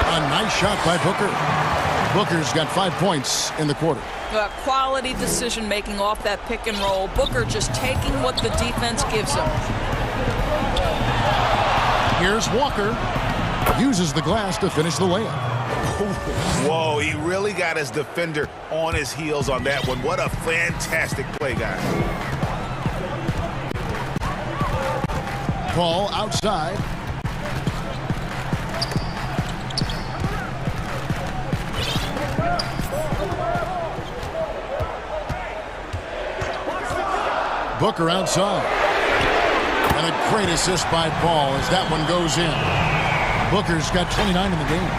A nice shot by Booker. Booker's got 5 points in the quarter. Quality decision-making off that pick and roll. Booker just taking what the defense gives him. Here's Walker. Uses the glass to finish the layup. Whoa, he really got his defender on his heels on that one. What a fantastic play, guys. Paul outside. Booker outside. And a great assist by Paul as that one goes in. Booker's got 29 in the game.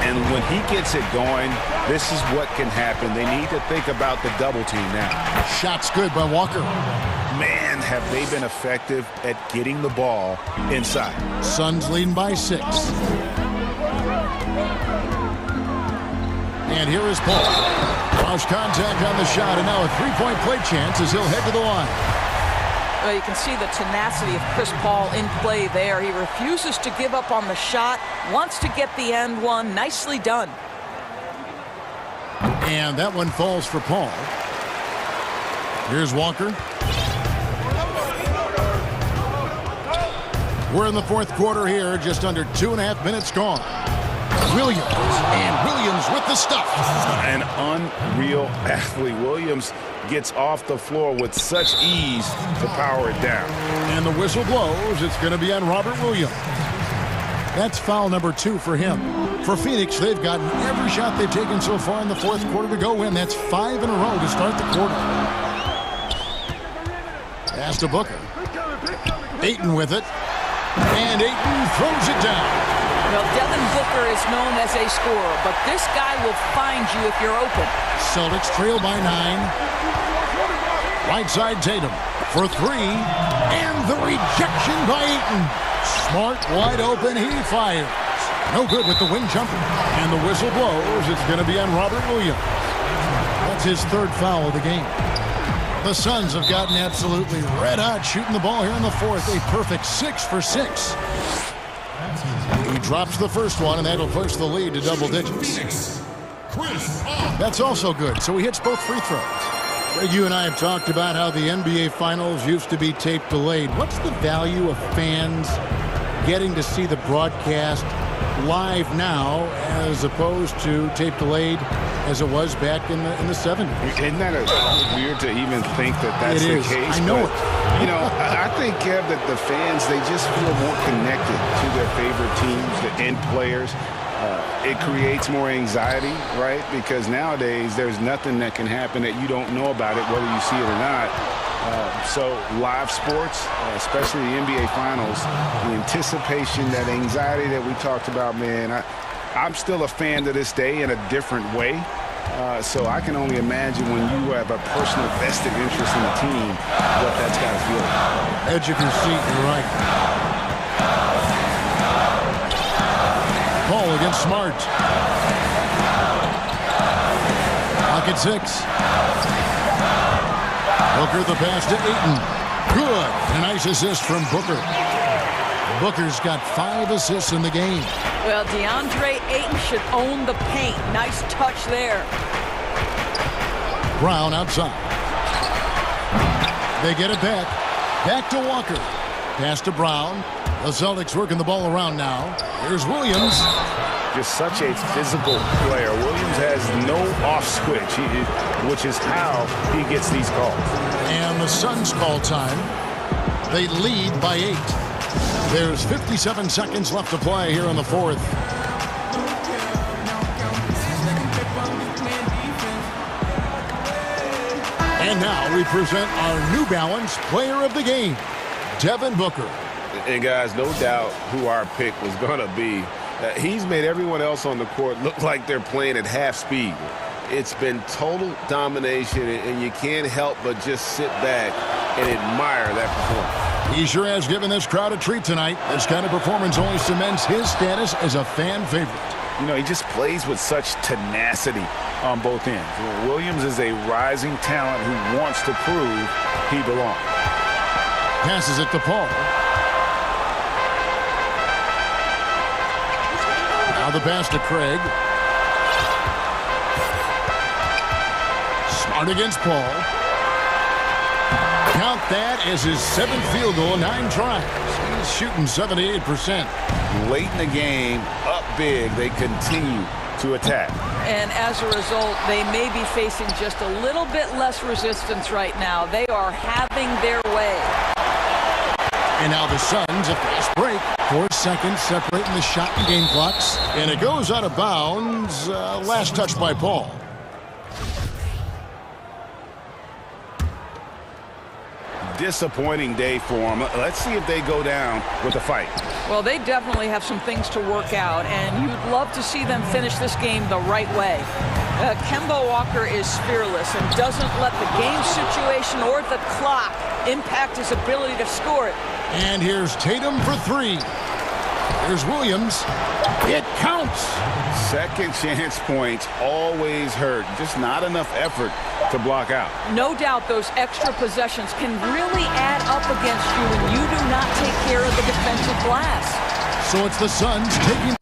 And when he gets it going, this is what can happen. They need to think about the double team now. Shot's good by Walker. Man, have they been effective at getting the ball inside. Suns leading by 6. And here is Paul. Cross contact on the shot, and now a 3-point play chance as he'll head to the line. Well, you can see the tenacity of Chris Paul in play there. He refuses to give up on the shot, wants to get the end one. Nicely done. And that one falls for Paul. Here's Walker. We're in the fourth quarter here, just under 2.5 minutes gone. Williams, and Williams with the stuff. An unreal athlete. Williams gets off the floor with such ease to power it down. And the whistle blows. It's going to be on Robert Williams. That's foul number 2 for him. For Phoenix, they've gotten every shot they've taken so far in the fourth quarter to go in. That's 5 in a row to start the quarter. Pass to Booker. Ayton with it. And Ayton throws it down. Well, Devin Booker is known as a scorer, but this guy will find you if you're open. Celtics trail by 9. Right side Tatum for 3. And the rejection by Ayton. Smart, wide open, he fires. No good with the wing jumper. And the whistle blows. It's going to be on Robert Williams. That's his 3rd foul of the game. The Suns have gotten absolutely red hot shooting the ball here in the fourth. A perfect 6 for 6. He drops the first one, and that'll push the lead to double digits. That's also good, so he hits both free throws. Greg, you and I have talked about how the NBA Finals used to be tape delayed. What's the value of fans getting to see the broadcast live now as opposed to tape delayed as it was back in the 70s? Isn't that weird to even think that that's the case? I know it. You know, I think, Kev, that the fans, they just feel more connected to their favorite teams, the end players. It creates more anxiety, right? Because nowadays there's nothing that can happen that you don't know about it, whether you see it or not. So live sports, especially the NBA Finals, the anticipation, that anxiety that we talked about, man, I'm still a fan to this day in a different way. So I can only imagine when you have a personal vested interest in the team, what that's got to feel like. Edge of your seat, you're right. Ball against Smart. Pocket 6. Booker the pass to Ayton. Good. A nice assist from Booker. Booker's got 5 assists in the game. Well, DeAndre Ayton should own the paint. Nice touch there. Brown outside. They get it back. Back to Walker. Pass to Brown. The Celtics working the ball around now. Here's Williams. Just such a physical player. Williams has no off switch, which is how he gets these calls. And the Suns call time. They lead by 8. There's 57 seconds left to play here in the fourth. And now we present our New Balance Player of the Game, Devin Booker. And guys, no doubt who our pick was going to be. He's made everyone else on the court look like they're playing at half speed. It's been total domination, and you can't help but just sit back and admire that performance. He sure has given this crowd a treat tonight. This kind of performance only cements his status as a fan favorite. You know, he just plays with such tenacity on both ends. Williams is a rising talent who wants to prove he belongs. Passes it to Paul. Now the pass to Craig. Smart against Paul. Count that as his 7th field goal, 9 tries. He's shooting 78%. Late in the game, up big, they continue to attack. And as a result, they may be facing just a little bit less resistance right now. They are having their way. And now the Suns, a fast break. 4 seconds separating the shot and game clocks. And it goes out of bounds. Last touch by Paul. Disappointing day for them. Let's see if they go down with a fight. Well, they definitely have some things to work out, and you'd love to see them finish this game the right way. Kemba Walker is fearless and doesn't let the game situation or the clock impact his ability to score it. And here's Tatum for 3. Here's Williams. It counts. Second chance points always hurt. Just not enough effort to block out. No doubt those extra possessions can really add up against you when you do not take care of the defensive glass. So it's the Suns taking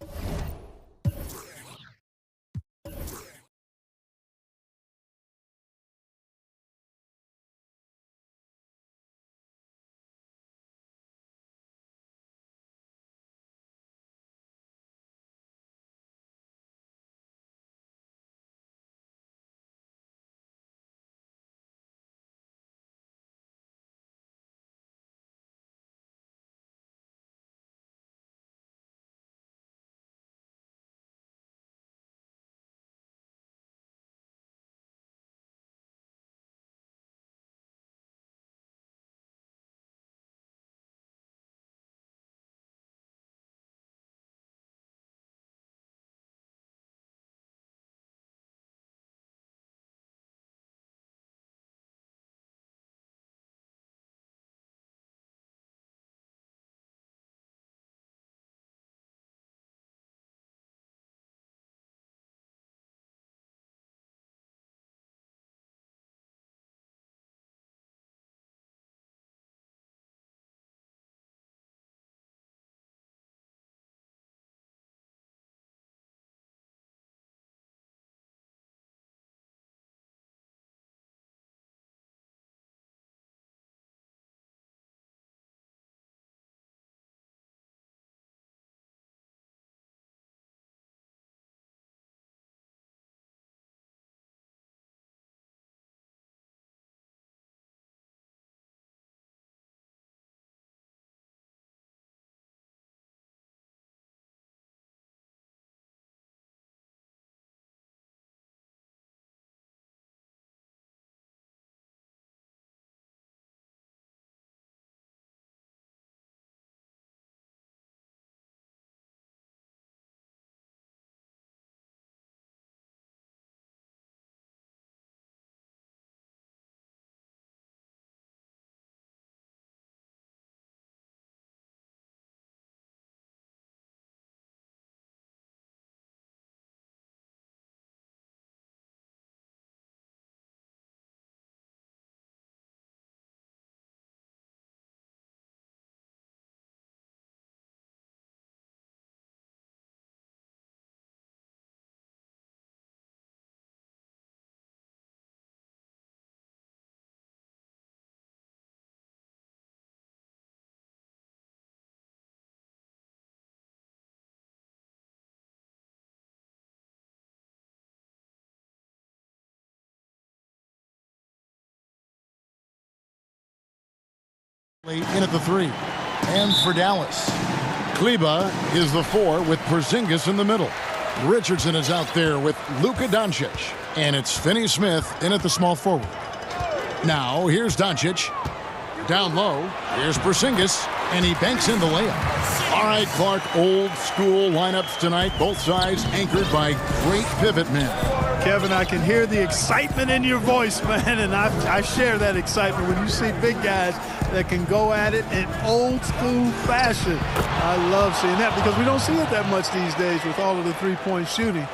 In at the 3. And for Dallas, Kleba is the 4 with Porzingis in the middle. Richardson is out there with Luka Doncic. And it's Finney-Smith in at the small forward. Now, here's Doncic. Down low, here's Porzingis, and he banks in the layup. All right, Clark, old school lineups tonight, both sides anchored by great pivot men. Kevin, I can hear the excitement in your voice, man, and I share that excitement when you see big guys that can go at it in old school fashion. I love seeing that because we don't see it that much these days with all of the three-point shooting.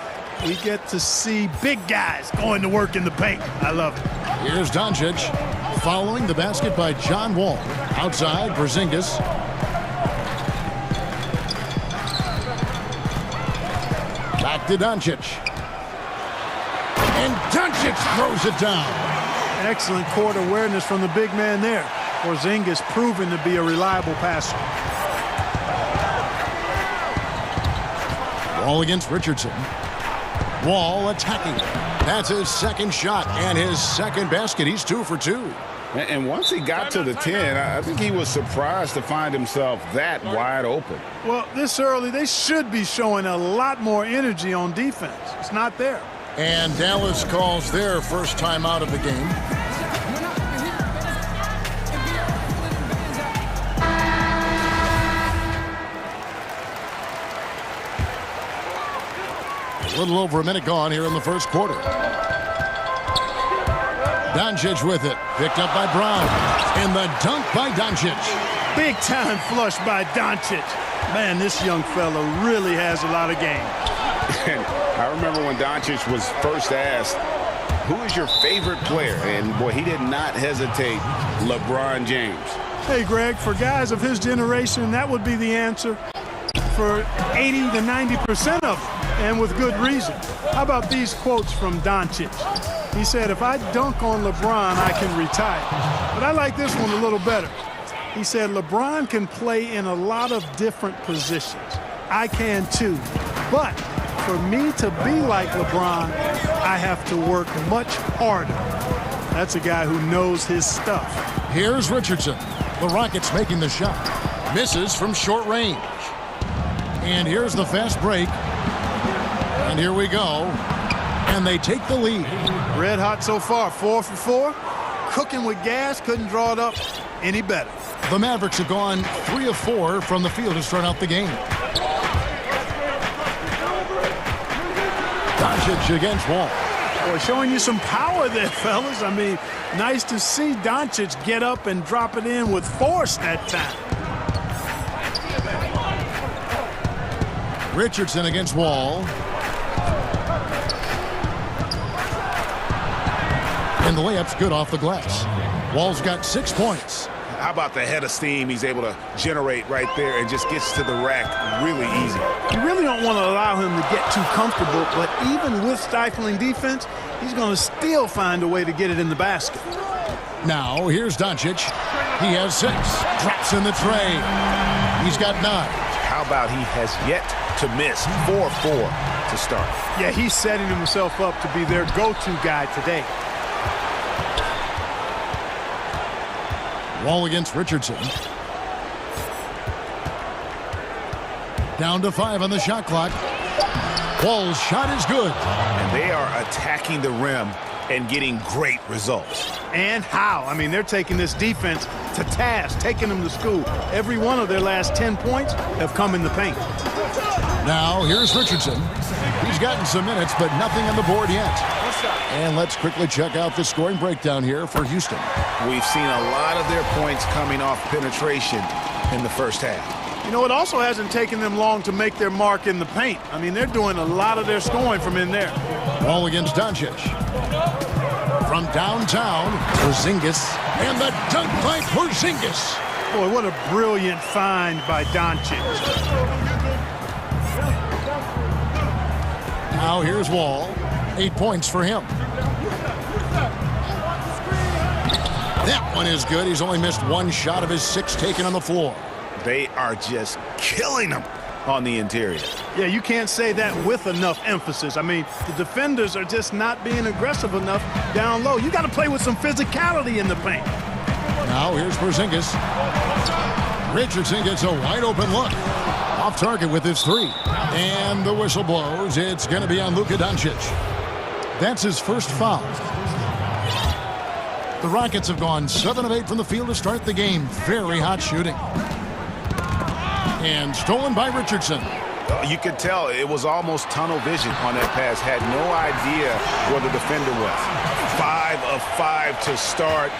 We get to see big guys going to work in the paint. I love it. Here's Doncic following the basket by John Wall. Outside, Porzingis. Back to Doncic. And Doncic throws it down. Excellent court awareness from the big man there. Porzingis proven to be a reliable passer. Wall against Richardson. Wall attacking. That's his second shot and his second basket. He's 2 for 2. And once he got to the 10, I think he was surprised to find himself that wide open. Well, this early, they should be showing a lot more energy on defense. It's not there. And Dallas calls their first time out of the game. A little over a minute gone here in the first quarter. Doncic with it. Picked up by Brown. And the dunk by Doncic. Big time flush by Doncic. Man, this young fella really has a lot of game. I remember when Doncic was first asked, who is your favorite player? And boy, he did not hesitate. LeBron James. Hey, Greg, for guys of his generation, that would be the answer for 80 to 90% of them, and with good reason. How about these quotes from Doncic? He said, if I dunk on LeBron, I can retire. But I like this one a little better. He said, LeBron can play in a lot of different positions. I can too. But for me to be like LeBron, I have to work much harder. That's a guy who knows his stuff. Here's Richardson. The Rockets making the shot. Misses from short range. And here's the fast break. And here we go. And they take the lead. Red hot so far, 4 for 4. Cooking with gas, couldn't draw it up any better. The Mavericks have gone 3 of 4 from the field to start out the game. Doncic against Wall. Boy, showing you some power there, fellas. I mean, nice to see Doncic get up and drop it in with force that time. Richardson against Wall. And the layup's good off the glass. Wall's got 6 points. How about the head of steam he's able to generate right there and just gets to the rack really easy. You really don't want to allow him to get too comfortable, but even with stifling defense, he's going to still find a way to get it in the basket. Now, here's Doncic. He has 6. Drops in the tray. He's got 9. How about he has yet to miss 4-4 to start? Yeah, he's setting himself up to be their go-to guy today. Wall against Richardson. Down to 5 on the shot clock. Wall's shot is good. And they are attacking the rim and getting great results. And how? I mean, they're taking this defense to task, taking them to school. Every one of their last 10 points have come in the paint. Now, here's Richardson. He's gotten some minutes, but nothing on the board yet. And let's quickly check out the scoring breakdown here for Houston. We've seen a lot of their points coming off penetration in the first half. You know, it also hasn't taken them long to make their mark in the paint. I mean, they're doing a lot of their scoring from in there. Ball against Doncic. From downtown, Porzingis. And the dunk by Porzingis. Boy, what a brilliant find by Doncic. Now here's Wall. 8 points for him. That one is good. He's only missed 1 shot of his 6 taken on the floor. They are just killing them on the interior. Yeah, you can't say that with enough emphasis. I mean, the defenders are just not being aggressive enough down low. You got to play with some physicality in the paint. Now here's Porzingis. Richardson gets a wide open look. Off target with his three. And the whistle blows. It's going to be on Luka Doncic. That's his first foul. The Rockets have gone 7 of 8 from the field to start the game. Very hot shooting. And stolen by Richardson. You could tell it was almost tunnel vision on that pass. Had no idea where the defender was. 5 of 5 to start.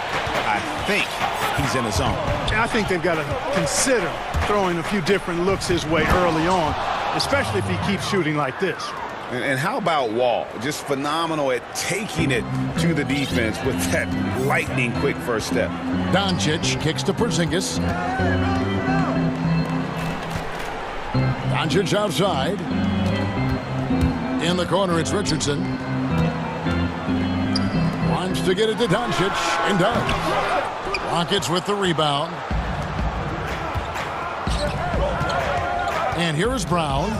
I think he's in his zone. I think they've got to consider throwing a few different looks his way early on, especially if he keeps shooting like this. And how about Wall? Just phenomenal at taking it to the defense with that lightning quick first step. Doncic kicks to Porzingis. Doncic outside. In the corner, it's Richardson. Wants to get it to Doncic, and does. Rockets with the rebound. And here is Brown.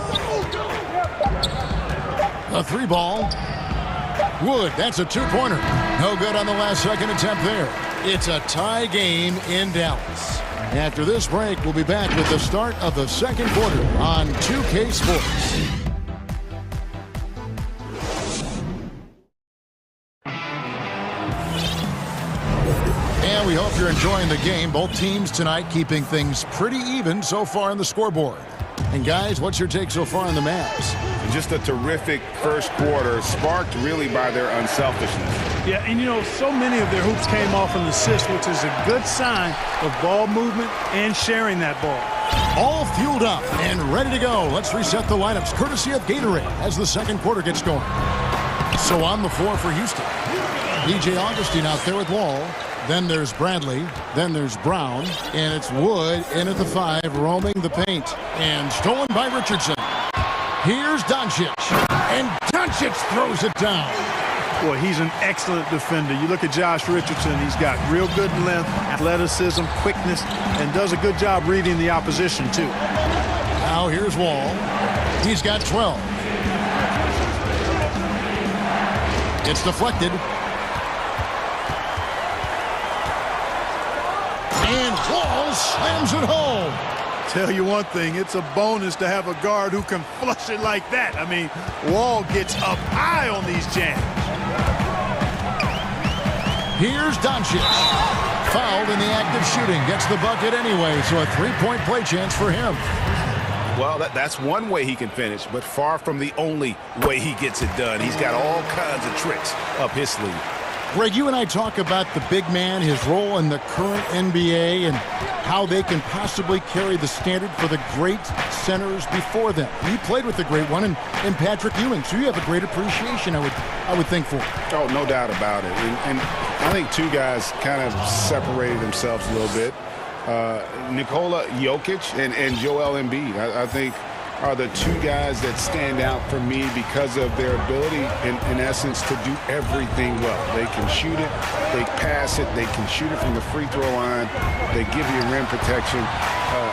A three ball. Wood, that's a two-pointer. No good on the last second attempt there. It's a tie game in Dallas. After this break, we'll be back with the start of the second quarter on 2K Sports. And we hope you're enjoying the game. Both teams tonight keeping things pretty even so far on the scoreboard. And guys, what's your take so far on the Mavs? Just a terrific first quarter, sparked really by their unselfishness. Yeah, and you know, so many of their hoops came off an assist, which is a good sign of ball movement and sharing that ball. All fueled up and ready to go. Let's reset the lineups, courtesy of Gatorade, as the second quarter gets going. So on the floor for Houston, DJ Augustine out there with Wall. Then there's Bradley. Then there's Brown. And it's Wood in at the 5, roaming the paint. And stolen by Richardson. Here's Doncic. And Doncic throws it down. Boy, he's an excellent defender. You look at Josh Richardson. He's got real good length, athleticism, quickness, and does a good job reading the opposition, too. Now here's Wall. He's got 12. It's deflected. And Wall slams it home. Tell you one thing, it's a bonus to have a guard who can flush it like that. I mean, Wall gets up high on these jams. Here's Doncic. Fouled in the act of shooting. Gets the bucket anyway, so a three-point play chance for him. Well, that's one way he can finish, but far from the only way he gets it done. He's got all kinds of tricks up his sleeve. Greg, you and I talk about the big man, his role in the current NBA, and how they can possibly carry the standard for the great centers before them. You played with the great one in Patrick Ewing, so you have a great appreciation, I would think, for it. Oh, no doubt about it. And I think two guys kind of separated themselves a little bit. Nikola Jokic and Joel Embiid, I think, are the two guys that stand out for me because of their ability, in essence, to do everything well. They can shoot it, they pass it, they can shoot it from the free throw line, they give you rim protection.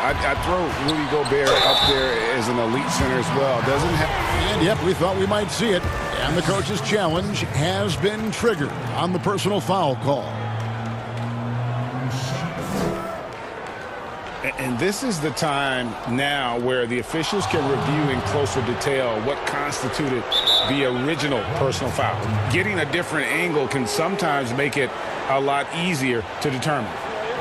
I throw Rudy Gobert up there as an elite center as well. Doesn't have. And yep, we thought we might see it. And the coach's challenge has been triggered on the personal foul call. And this is the time now where the officials can review in closer detail what constituted the original personal foul. Getting a different angle can sometimes make it a lot easier to determine.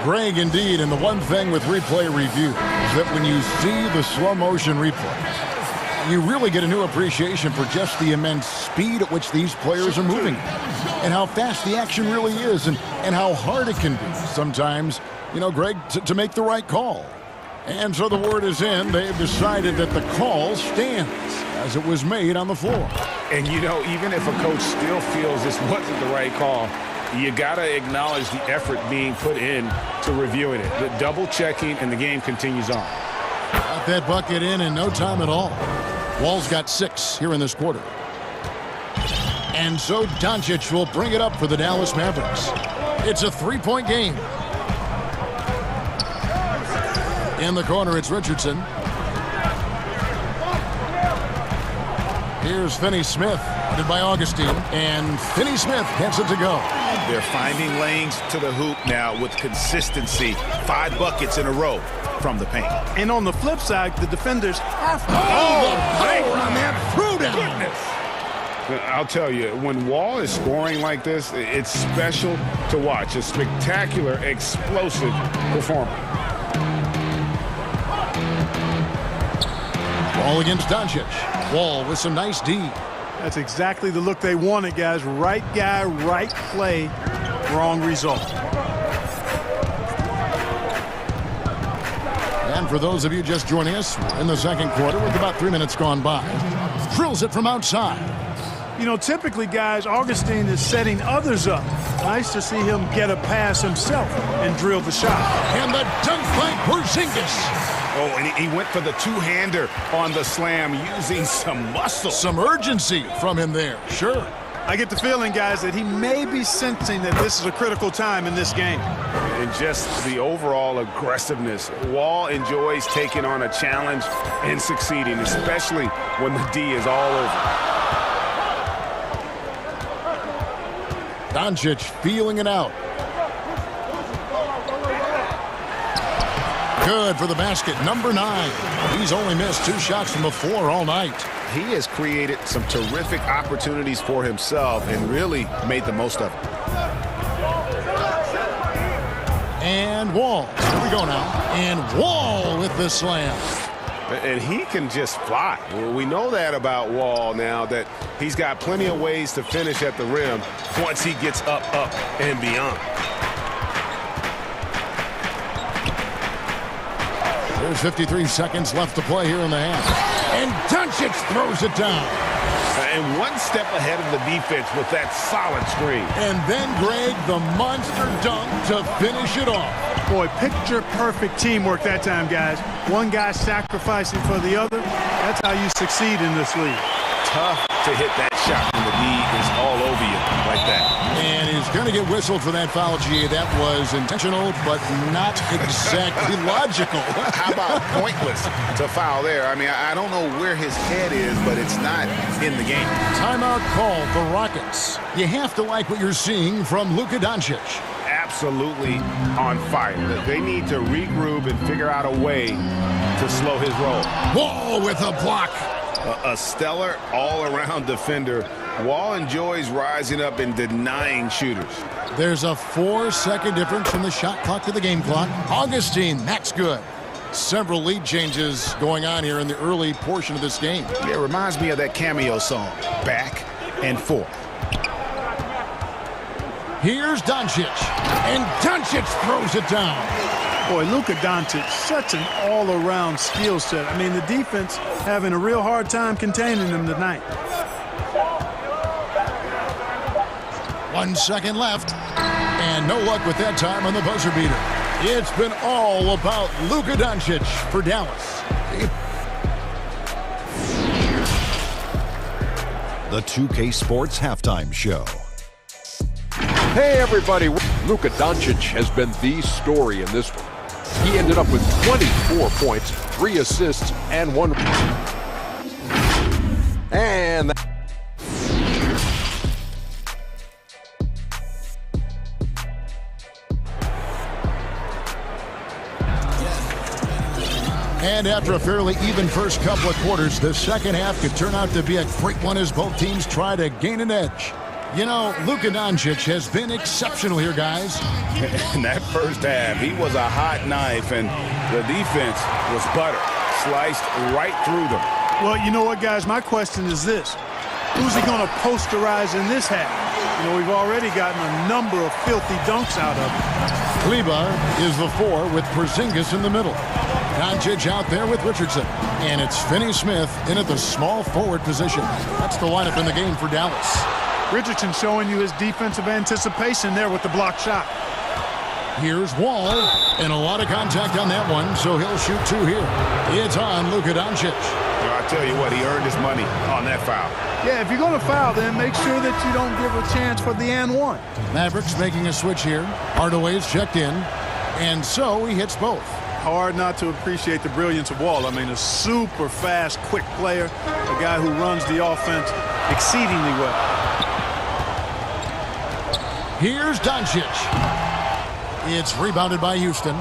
Greg, indeed, and the one thing with replay review is that when you see the slow motion replay, you really get a new appreciation for just the immense speed at which these players are moving and how fast the action really is and how hard it can be sometimes, you know, Greg, to make the right call. And so the word is in. They've decided that the call stands as it was made on the floor. And, you know, even if a coach still feels this wasn't the right call, you got to acknowledge the effort being put in to reviewing it. The double checking, and the game continues on. Got that bucket in no time at all. Wall's got 6 here in this quarter. And so Doncic will bring it up for the Dallas Mavericks. It's a 3-point game. In the corner, it's Richardson. Here's Finney-Smith, headed by Augustine. And Finney-Smith gets it to go. They're finding lanes to the hoop now with consistency. 5 buckets in a row from the paint. And on the flip side, the defenders have to. Power on that throwdown. I'll tell you, when Wall is scoring like this, it's special to watch. A spectacular, explosive performance. Wall against Doncic. Wall with some nice D. That's exactly the look they wanted, guys. Right guy, right play, wrong result. And for those of you just joining us, we're in the second quarter with about 3 minutes gone by. Drills it from outside. You know, typically, guys, Augustine is setting others up. Nice to see him get a pass himself and drill the shot. And the dunk by Porzingis. Oh, and he went for the two-hander on the slam using some muscle. Some urgency from him there, sure. I get the feeling, guys, that he may be sensing that this is a critical time in this game. And just the overall aggressiveness. Wall enjoys taking on a challenge and succeeding, especially when the D is all over. Doncic feeling it out. Good for the basket, number 9. He's only missed 2 shots from the floor all night. He has created some terrific opportunities for himself and really made the most of it. And Wall. Here we go now. And Wall with the slam. And he can just fly. We know that about Wall now, that he's got plenty of ways to finish at the rim once he gets up, and beyond. There's 53 seconds left to play here in the half. And Doncic throws it down. And one step ahead of the defense with that solid screen. And then, Greg, the monster dunk to finish it off. Boy, picture-perfect teamwork that time, guys. One guy sacrificing for the other. That's how you succeed in this league. Tough to hit that shot when the knee is all over you like that. And he's going to get whistled for that foul, G. That was intentional, but not exactly logical. How about pointless to foul there? I mean, I don't know where his head is, but it's not in the game. Timeout called the Rockets. You have to like what you're seeing from Luka Doncic. Absolutely on fire. They need to regroup and figure out a way to slow his roll. Wall with a block. A stellar all-around defender. Wall enjoys rising up and denying shooters. There's a 4-second difference from the shot clock to the game clock. Augustine, that's good. Several lead changes going on here in the early portion of this game. Yeah, it reminds me of that cameo song, Back and Forth. Here's Doncic, and Doncic throws it down. Boy, Luka Doncic, such an all-around skill set. I mean, the defense having a real hard time containing him tonight. 1 second left, and no luck with that time on the buzzer beater. It's been all about Luka Doncic for Dallas. The 2K Sports Halftime Show. Hey, everybody. Luka Doncic has been the story in this one. He ended up with 24 points, 3 assists, and 1. And And after a fairly even first couple of quarters, the second half could turn out to be a great one as both teams try to gain an edge. You know, Luka Doncic has been exceptional here, guys. In that first half, he was a hot knife, and the defense was butter, sliced right through them. Well, you know what, guys? My question is this. Who's he going to posterize in this half? You know, we've already gotten a number of filthy dunks out of him. Kleba is the 4 with Porzingis in the middle. Doncic out there with Richardson. And it's Finney-Smith in at the small forward position. That's the lineup in the game for Dallas. Richardson showing you his defensive anticipation there with the block shot. Here's Wall, and a lot of contact on that one, so he'll shoot 2 here. It's on Luka Doncic. I tell you what, he earned his money on that foul. Yeah, if you're going to foul, then make sure that you don't give a chance for the and one. Mavericks making a switch here. Hardaway's checked in, and so he hits both. Hard not to appreciate the brilliance of Wall. I mean, a super fast, quick player, a guy who runs the offense exceedingly well. Here's Doncic. It's rebounded by Houston.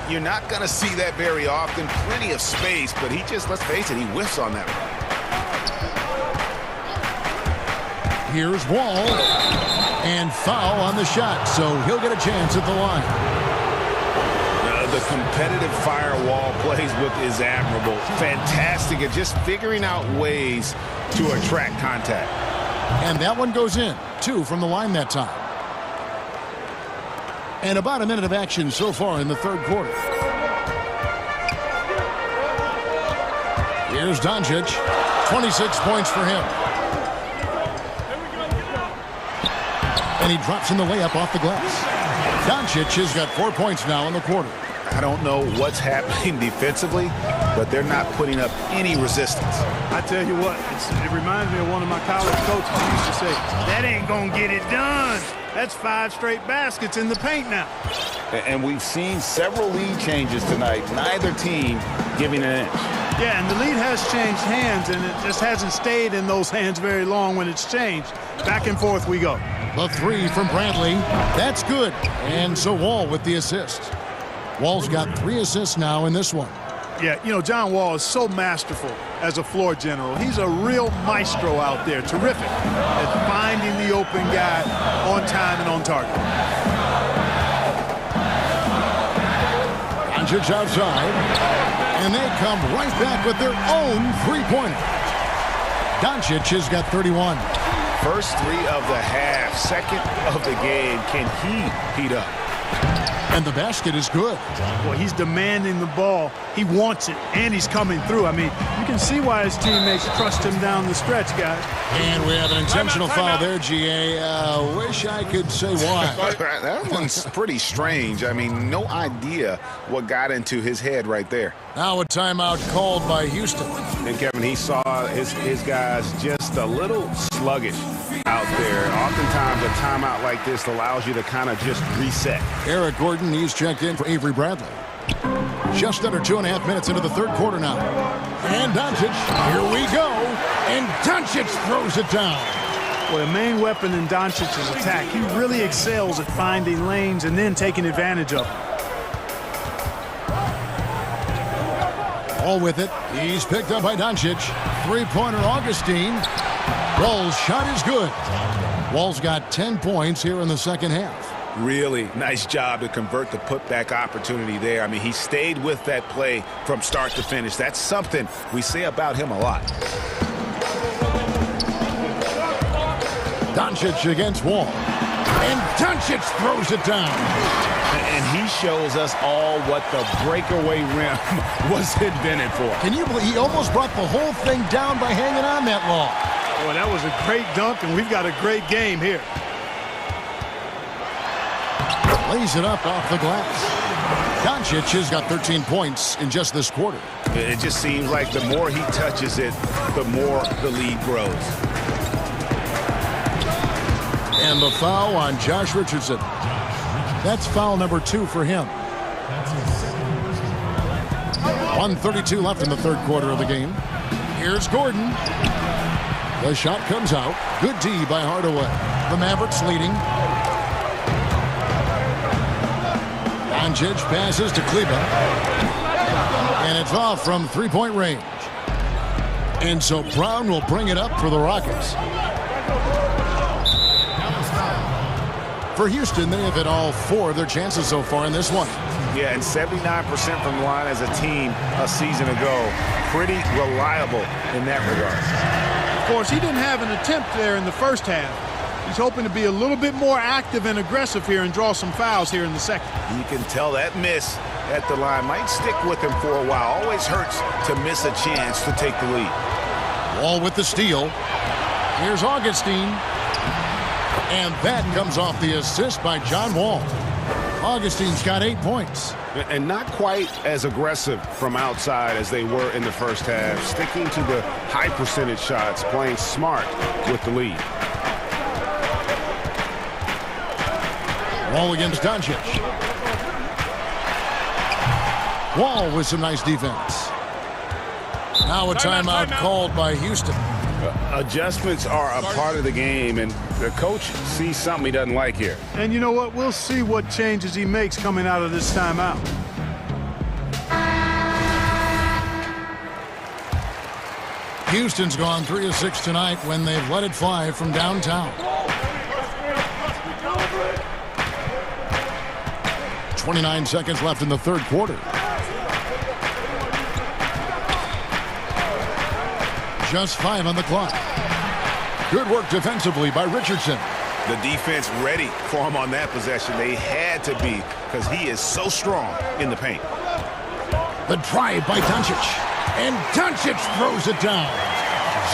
You're not going to see that very often. Plenty of space, but he just, let's face it, he whiffs on that one. Here's Wall. And foul on the shot, so he'll get a chance at the line. The competitive firewall plays with is admirable. Fantastic at just figuring out ways to attract contact. And that one goes in. 2 from the line that time. And about a minute of action so far in the third quarter. Here's Doncic. 26 points for him. And he drops in the layup off the glass. Doncic has got 4 points now in the quarter. I don't know what's happening defensively, but they're not putting up any resistance. I tell you what, it reminds me of one of my college coaches who used to say, that ain't going to get it done. That's 5 straight baskets in the paint now. And we've seen several lead changes tonight, neither team giving an inch. Yeah, and the lead has changed hands, and it just hasn't stayed in those hands very long when it's changed. Back and forth we go. The 3 from Bradley. That's good. And so Wall with the assist. Wall's got 3 assists now in this one. Yeah, you know, John Wall is so masterful as a floor general. He's a real maestro out there, terrific at finding the open guy on time and on target. Doncic outside, and they come right back with their own three-pointer. Doncic has got 31. First 3 of the half, second of the game. Can he heat up? And the basket is good. Well, he's demanding the ball. He wants it, and he's coming through. I mean, you can see why his teammates trust him down the stretch, guys. And we have an intentional foul there, GA. Wish I could say why. That one's pretty strange. I mean, no idea what got into his head right there. Now a timeout called by Houston. And, Kevin, he saw his guys just a little sluggish out there. Oftentimes, a timeout like this allows you to kind of just reset. Eric Gordon, he's checked in for Avery Bradley. Just under 2.5 minutes into the third quarter now. And Doncic, here we go. And Doncic throws it down. Well, the main weapon in Doncic's attack, he really excels at finding lanes and then taking advantage of them. All with it. He's picked up by Doncic. Three-pointer Augustine. Wall's shot is good. Wall's got 10 points here in the second half. Really nice job to convert the putback opportunity there. I mean, he stayed with that play from start to finish. That's something we say about him a lot. Doncic against Wall. And Doncic throws it down. And he shows us all what the breakaway rim was invented for. Can you believe he almost brought the whole thing down by hanging on that long? Boy, that was a great dunk, and we've got a great game here. Lays it up off the glass. Doncic has got 13 points in just this quarter. It just seems like the more he touches it, the more the lead grows. And the foul on Josh Richardson. That's foul number 2 for him. 1:32 left in the third quarter of the game. Here's Gordon. The shot comes out. Good D by Hardaway. The Mavericks leading. Doncic passes to Kleba. And it's off from three-point range. And so Brown will bring it up for the Rockets. For Houston, they have hit all 4 of their chances so far in this one. Yeah, and 79% from the line as a team a season ago. Pretty reliable in that regard. Of course, he didn't have an attempt there in the first half. He's hoping to be a little bit more active and aggressive here and draw some fouls here in the second. You can tell that miss at the line might stick with him for a while. Always hurts to miss a chance to take the lead. Wall with the steal. Here's Augustine. And that comes off the assist by John Wall. Augustine's got 8 points. And not quite as aggressive from outside as they were in the first half. Sticking to the high percentage shots, playing smart with the lead. Wall against Doncic. Wall with some nice defense. Now a timeout called by Houston. Adjustments are a part of the game, and the coach sees something he doesn't like here. And you know what? We'll see what changes he makes coming out of this timeout. Houston's gone 3 of 6 tonight when they've let it fly from downtown. 29 seconds left in the third quarter. Just 5 on the clock. Good work defensively by Richardson. The defense ready for him on that possession. They had to be, because he is so strong in the paint. The drive by Doncic. And Doncic throws it down.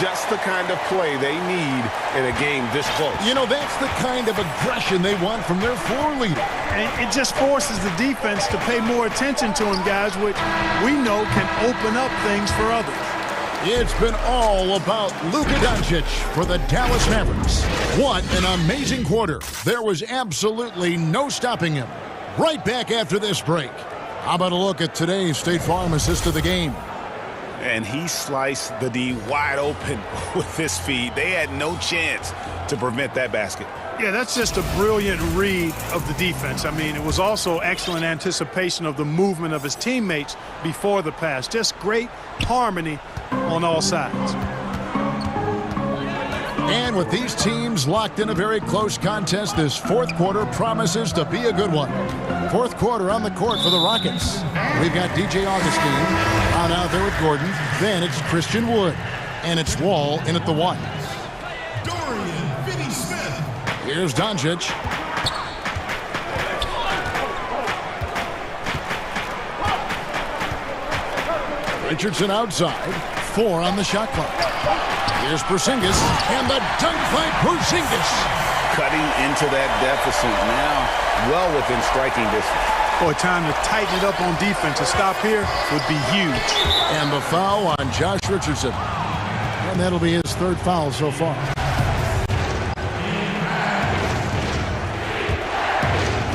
Just the kind of play they need in a game this close. You know, that's the kind of aggression they want from their floor leader. And it just forces the defense to pay more attention to him, guys, which we know can open up things for others. It's been all about Luka Doncic for the Dallas Mavericks. What an amazing quarter. There was absolutely no stopping him. Right back after this break. How about a look at today's State Farm assist of the game? And he sliced the D wide open with this feed. They had no chance to prevent that basket. Yeah, that's just a brilliant read of the defense. I mean, it was also excellent anticipation of the movement of his teammates before the pass. Just great harmony on all sides. And with these teams locked in a very close contest, this fourth quarter promises to be a good one. Fourth quarter on the court for the Rockets. We've got DJ Augustine on out there with Gordon. Then it's Christian Wood. And it's Wall in at the 1. Here's Doncic. Richardson outside. 4 on the shot clock. Here's Porzingis. And the dunk by Porzingis. Cutting into that deficit now, well within striking distance. Boy, time to tighten it up on defense. A stop here would be huge. And the foul on Josh Richardson. And that'll be his third foul so far.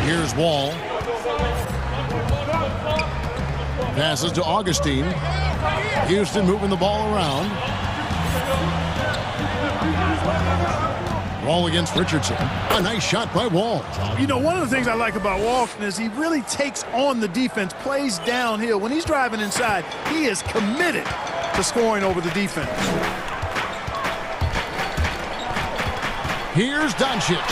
Here's Wall. Passes to Augustine. Houston moving the ball around. Wall against Richardson. A nice shot by Wall. You know, one of the things I like about Walton is he really takes on the defense, plays downhill. When he's driving inside, he is committed to scoring over the defense. Here's Doncic.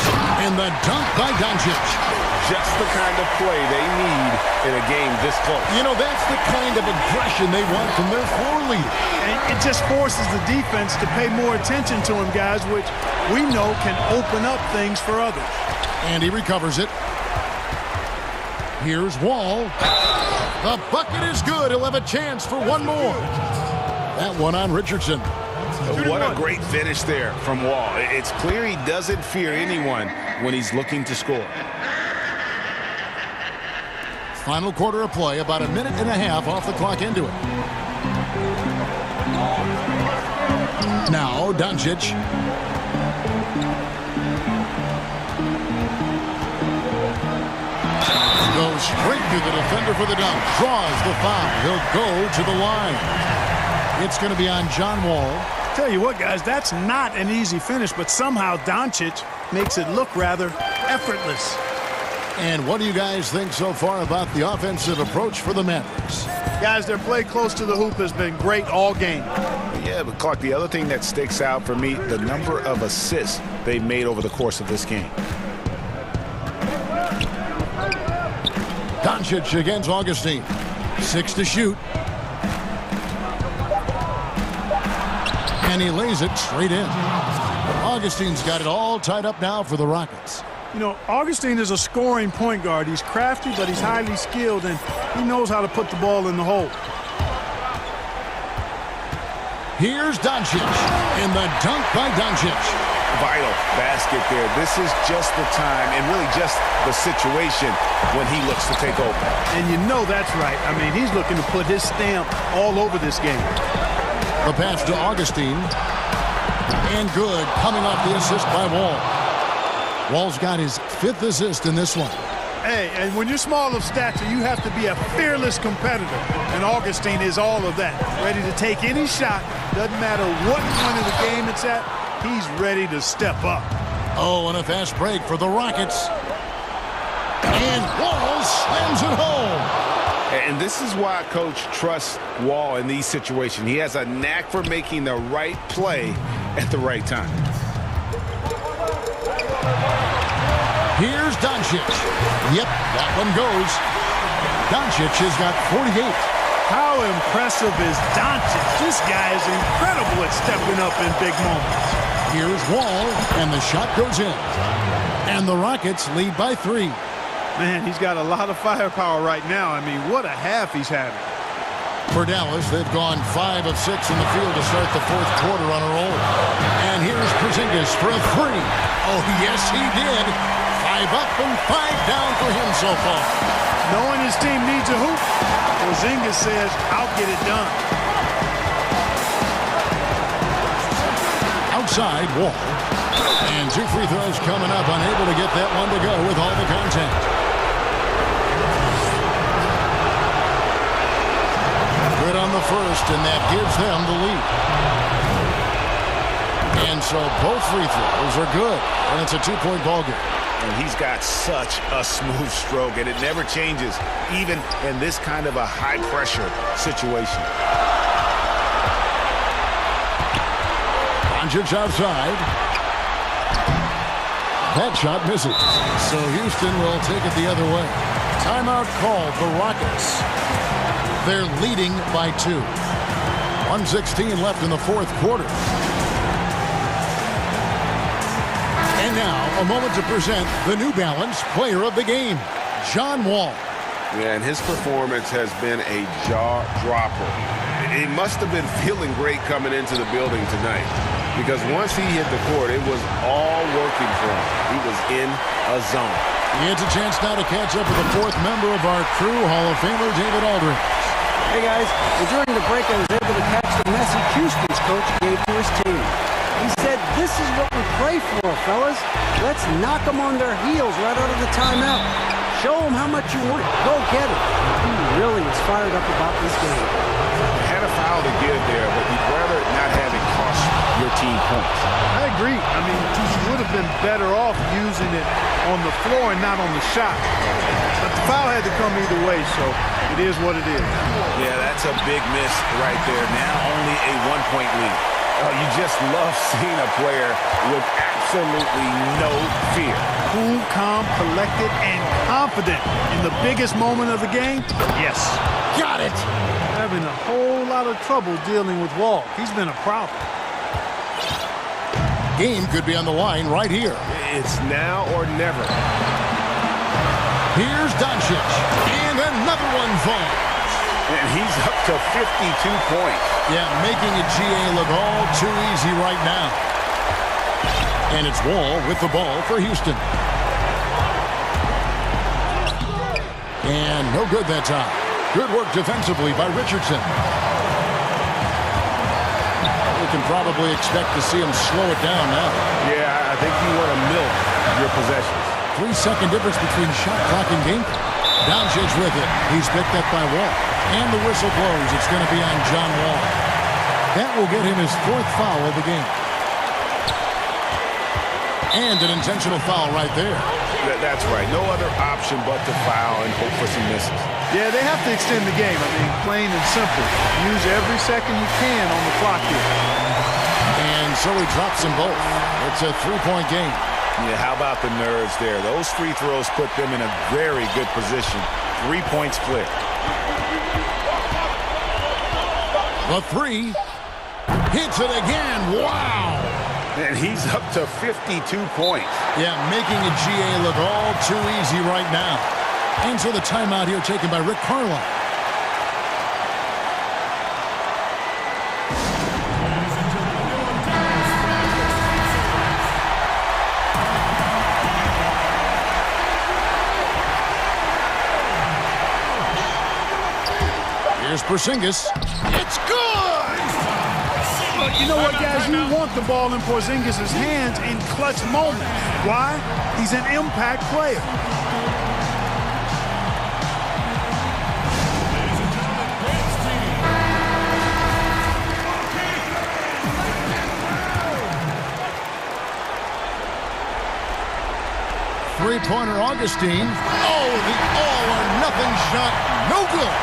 And the dunk by Doncic. Just the kind of play they need in a game this close. You know, that's the kind of aggression they want from their floor leader. And it just forces the defense to pay more attention to him, guys, which we know can open up things for others. And he recovers it. Here's Wall. The bucket is good. He'll have a chance for one more. That one on Richardson. What a great finish there from Wall. It's clear he doesn't fear anyone when he's looking to score. Final quarter of play, about a minute and a half off the clock into it. Now, Doncic. Goes straight to the defender for the dunk. Draws the foul. He'll go to the line. It's going to be on John Wall. Tell you what, guys, that's not an easy finish, but somehow Doncic makes it look rather effortless. And what do you guys think so far about the offensive approach for the Mavericks? Guys, their play close to the hoop has been great all game. Yeah, but Clark, the other thing that sticks out for me, the number of assists they've made over the course of this game. Doncic against Augustine. 6 to shoot. And he lays it straight in. Augustine's got it all tied up now for the Rockets. You know, Augustine is a scoring point guard. He's crafty, but he's highly skilled, and he knows how to put the ball in the hole. Here's Doncic, and the dunk by Doncic. Vital basket there. This is just the time, and really just the situation when he looks to take over. And you know that's right. I mean, he's looking to put his stamp all over this game. The pass to Augustine. And good, coming off the assist by Wall. Wall's got his 5th assist in this one. Hey, and when you're small of stature, you have to be a fearless competitor. And Augustine is all of that. Ready to take any shot. Doesn't matter what point of the game it's at. He's ready to step up. Oh, and a fast break for the Rockets. And Wall slams it home. And this is why Coach trusts Wall in these situations. He has a knack for making the right play at the right time. Here's Doncic. Yep, that one goes. Doncic has got 48. How impressive is Doncic? This guy is incredible at stepping up in big moments. Here's Wall, and the shot goes in. And the Rockets lead by 3. Man, he's got a lot of firepower right now. I mean, what a half he's having. For Dallas, they've gone 5 of 6 in the field to start the fourth quarter on a roll. And here's Porzingis for a 3. Oh, yes, he did. 5 up and 5 down for him so far. Knowing his team needs a hoop, Porzingis says, I'll get it done. Outside, Wall. And 2 free throws coming up, unable to get that one to go with all the contact. Good on the first, and that gives them the lead. And so both free throws are good, and it's a 2-point ball game. And he's got such a smooth stroke, and it never changes, even in this kind of a high-pressure situation. Doncic outside. That shot misses. So Houston will take it the other way. Timeout called the Rockets. They're leading by 2. 1:16 left in the fourth quarter. And now, a moment to present the New Balance Player of the Game, John Wall. Yeah, and his performance has been a jaw-dropper. He must have been feeling great coming into the building tonight, because once he hit the court, it was all working for him. He was in a zone. He gets a chance now to catch up with the fourth member of our crew, Hall of Famer David Aldridge. Hey guys, during the break I was able to catch the message Houston's coach gave to his team. He said, this is what we pray for, fellas. Let's knock them on their heels right out of the timeout. Show them how much you want. Go get it. He really is fired up about this game. Had a foul to give there, but he'd rather not have it cost your team points. I agree. I mean, he would have been better off using it on the floor and not on the shot. But the foul had to come either way, so it is what it is. Yeah, that's a big miss right there. Now only a 1-point lead. You just love seeing a player with absolutely no fear. Cool, calm, collected, and confident in the biggest moment of the game. Yes. Got it. Having a whole lot of trouble dealing with Wall. He's been a problem. Game could be on the line right here. It's now or never. Here's Doncic. And another one falls. And he's up to 52 points. Yeah, making a GA look all too easy right now. And it's Wall with the ball for Houston. And no good that time. Good work defensively by Richardson. We can probably expect to see him slow it down now. Yeah, I think you want to milk your possessions. 3-second difference between shot clock and game clock. Doncic with it. He's picked up by Wall. And the whistle blows. It's going to be on John Wall. That will get him his 4th foul of the game. And an intentional foul right there. That's right. No other option but to foul and hope for some misses. Yeah, they have to extend the game. I mean, plain and simple. Use every second you can on the clock here. And so he drops them both. It's a 3-point game. Yeah, how about the nerves there? Those free throws put them in a very good position. 3 points clear. The 3. Hits it again. Wow. And he's up to 52 points. Yeah, making a GA look all too easy right now. And so the timeout here taken by Rick Carlisle. Here's Porzingis. It's good! But you know what, guys? You want the ball in Porzingis' hands in clutch moments. Why? He's an impact player. corner, Augustine. Oh, the all-or-nothing shot, no good.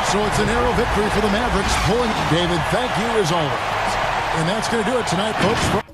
So it's a narrow victory for the Mavericks, pulling. David, thank you as always. And that's going to do it tonight, folks.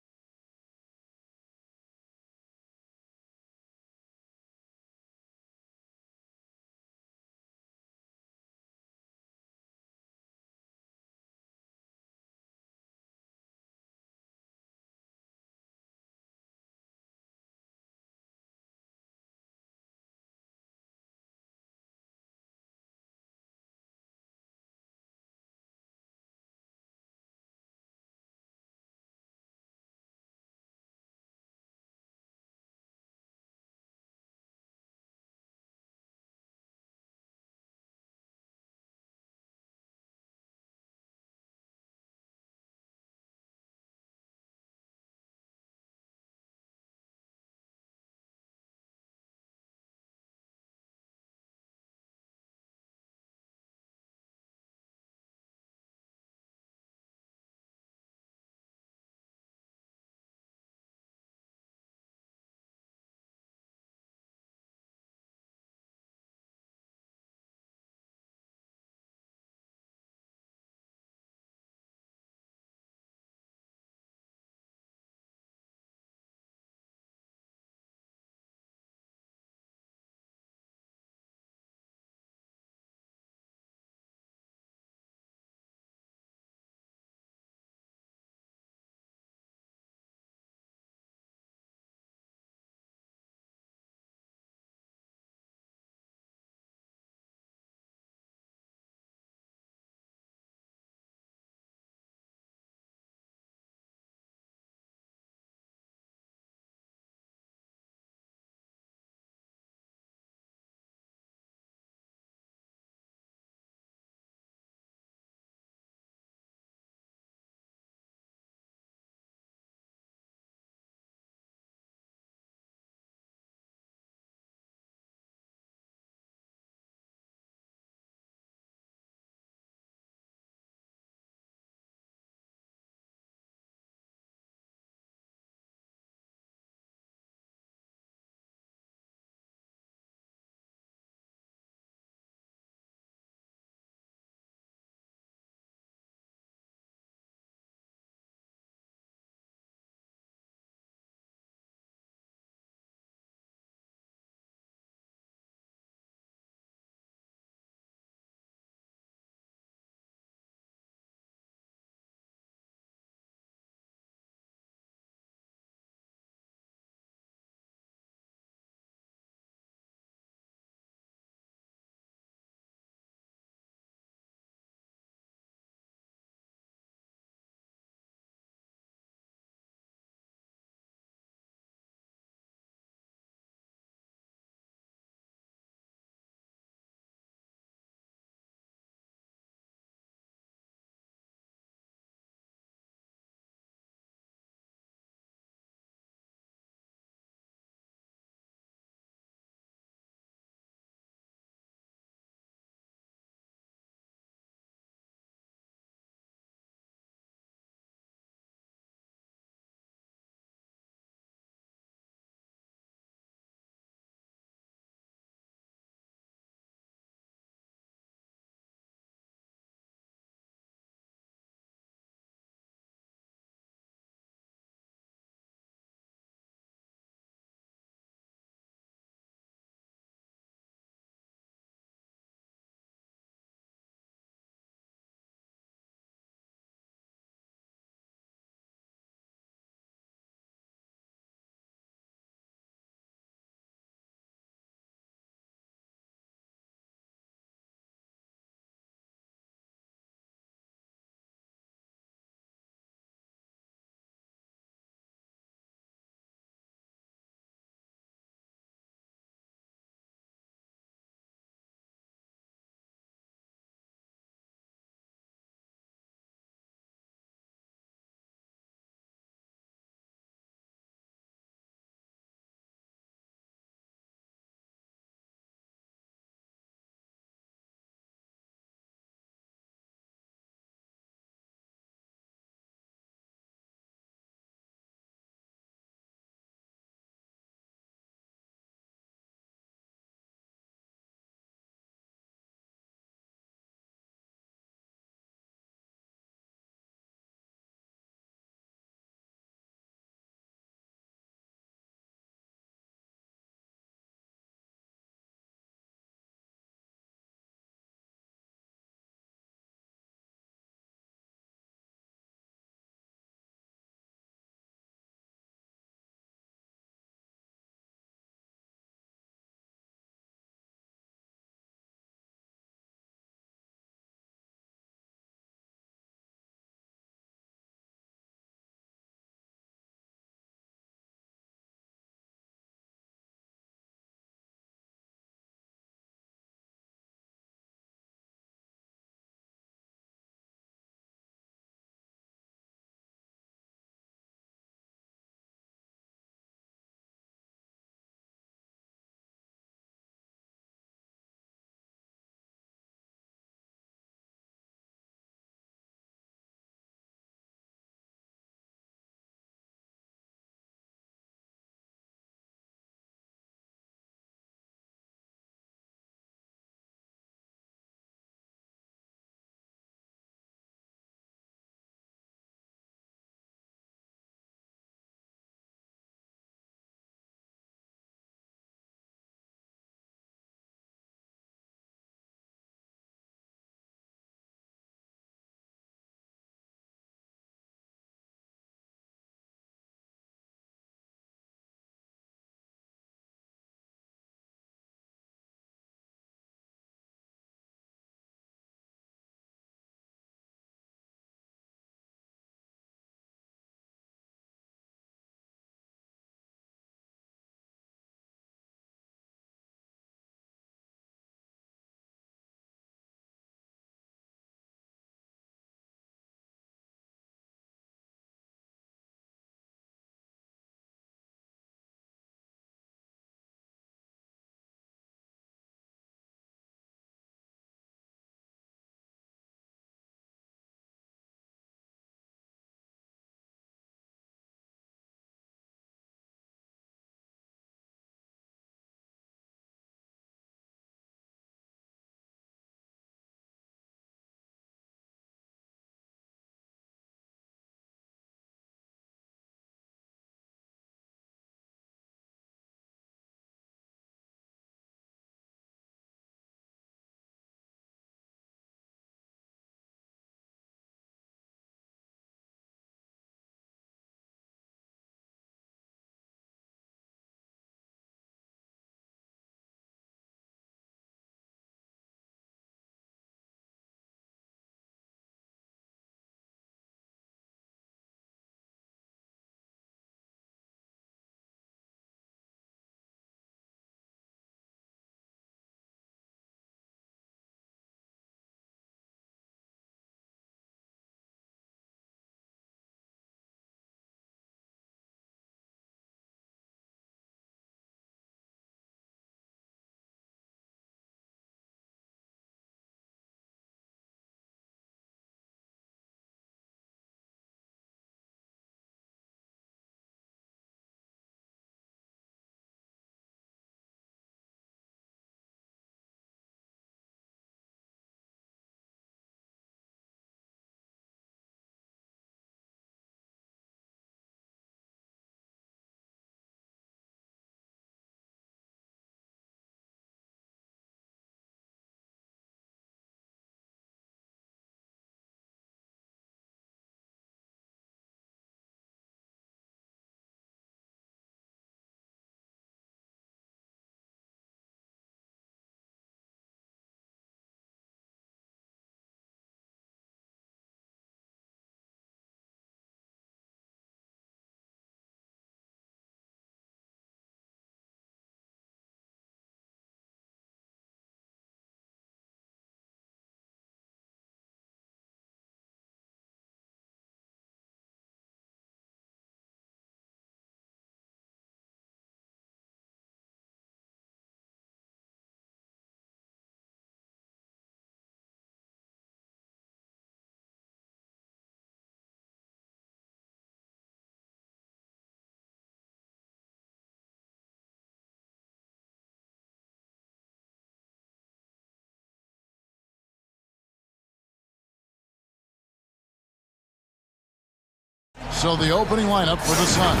So the opening lineup for the Suns.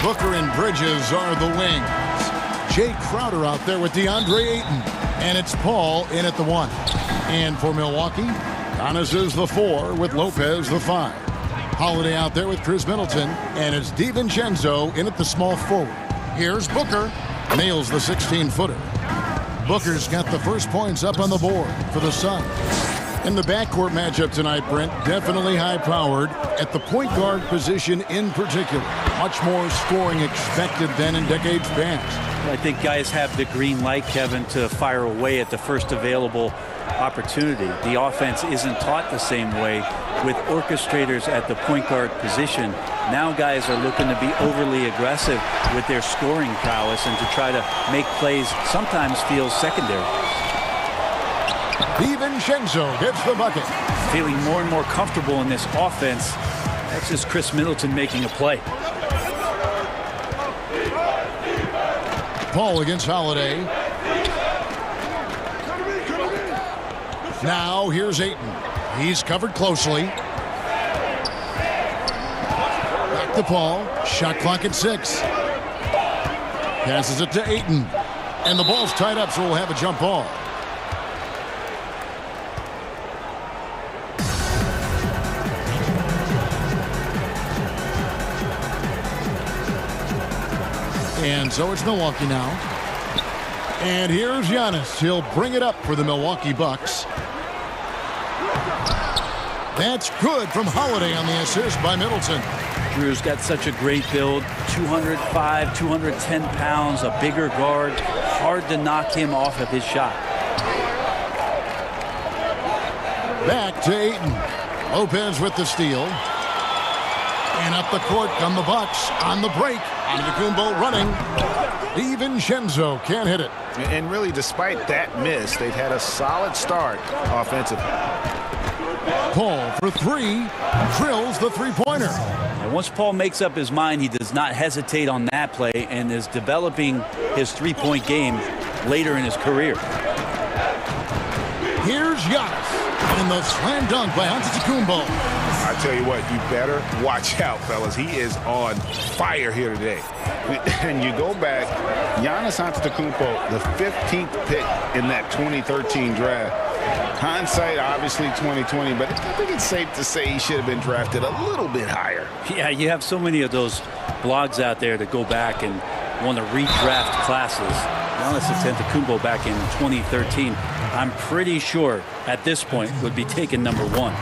Booker and Bridges are the wings. Jay Crowder out there with DeAndre Ayton. And it's Paul in at the 1. And for Milwaukee, Giannis is the 4 with Lopez the 5. Holiday out there with Chris Middleton. And it's DiVincenzo in at the small forward. Here's Booker. Nails the 16-footer. Booker's got the first points up on the board for the Suns. In the backcourt matchup tonight, Brent, definitely high-powered at the point guard position in particular. Much more scoring expected than in decades past. I think guys have the green light, Kevin, to fire away at the first available opportunity. The offense isn't taught the same way with orchestrators at the point guard position. Now guys are looking to be overly aggressive with their scoring prowess and to try to make plays sometimes feel secondary. DiVincenzo gets the bucket. Feeling more and more comfortable in this offense. That's just Chris Middleton making a play. Paul against Holiday. Now here's Ayton. He's covered closely. Back to Paul. Shot clock at 6. Passes it to Ayton. And the ball's tied up, so we'll have a jump ball. And so it's Milwaukee now. And here's Giannis. He'll bring it up for the Milwaukee Bucks. That's good from Holiday on the assist by Middleton. Drew's got such a great build. 205, 210 pounds, a bigger guard. Hard to knock him off of his shot. Back to Ayton. Lopez with the steal. And up the court come the Bucks on the break. Antetokounmpo running. DiVincenzo can't hit it. And really, despite that miss, they've had a solid start offensively. Paul for 3. Drills the three-pointer. And once Paul makes up his mind, he does not hesitate on that play and is developing his three-point game later in his career. Here's Giannis. And the slam dunk by Antetokounmpo. I tell you what, you better watch out, fellas. He is on fire here today. And you go back, Giannis Antetokounmpo, the 15th pick in that 2013 draft. Hindsight, obviously 2020, but I think it's safe to say he should have been drafted a little bit higher. Yeah, you have so many of those blogs out there that go back and want to redraft classes. Giannis Antetokounmpo back in 2013, I'm pretty sure at this point would be taken number 1.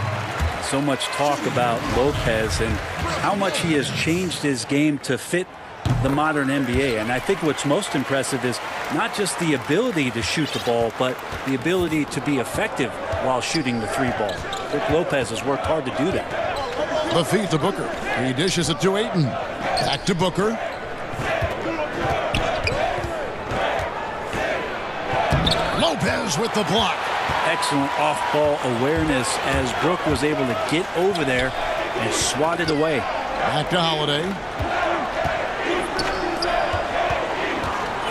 So much talk about Lopez and how much he has changed his game to fit the modern NBA. And I think what's most impressive is not just the ability to shoot the ball, but the ability to be effective while shooting the 3-ball. Rick Lopez has worked hard to do that. The feed to Booker. He dishes it to Ayton. Back to Booker. Lopez with the block. Excellent off-ball awareness as Brook was able to get over there and swat it away. Back to Holiday.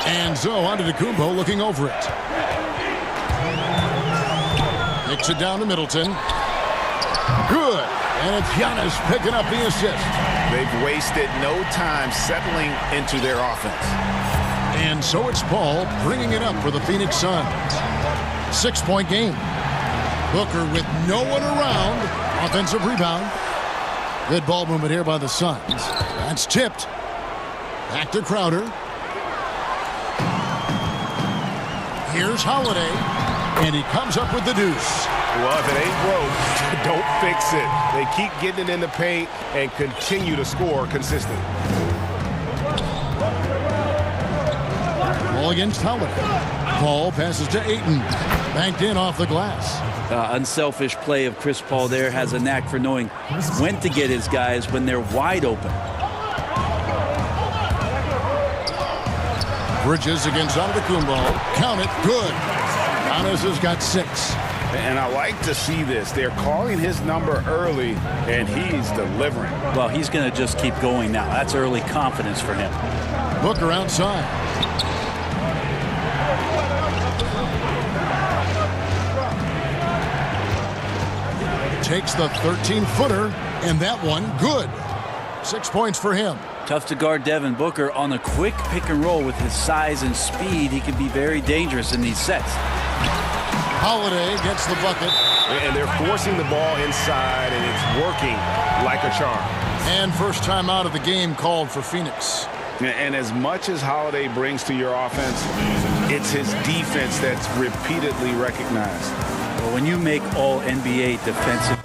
And so Antetokounmpo looking over it. Kicks it down to Middleton. Good. And it's Giannis picking up the assist. They've wasted no time settling into their offense. And so it's Paul bringing it up for the Phoenix Suns. 6-point game. Booker with no one around. Offensive rebound. Good ball movement here by the Suns. That's tipped. Back to Crowder. Here's Holiday. And he comes up with the deuce. Well, if it ain't broke, don't fix it. They keep getting it in the paint and continue to score consistently. Ball against Holiday. Paul passes to Ayton. Banked in off the glass. Unselfish play of Chris Paul there. Has a knack for knowing when to get his guys when they're wide open. Bridges against Antetokounmpo. Count it. Good. Giannis has got 6. And I like to see this. They're calling his number early, and he's delivering. Well, he's going to just keep going now. That's early confidence for him. Booker outside. Takes the 13-footer, and that one good. 6 points for him. Tough to guard Devin Booker on a quick pick and roll with his size and speed. He can be very dangerous in these sets. Holiday gets the bucket. And they're forcing the ball inside, and it's working like a charm. And first time out of the game called for Phoenix. And as much as Holiday brings to your offense, it's his defense that's repeatedly recognized. Well, when you make all NBA defensive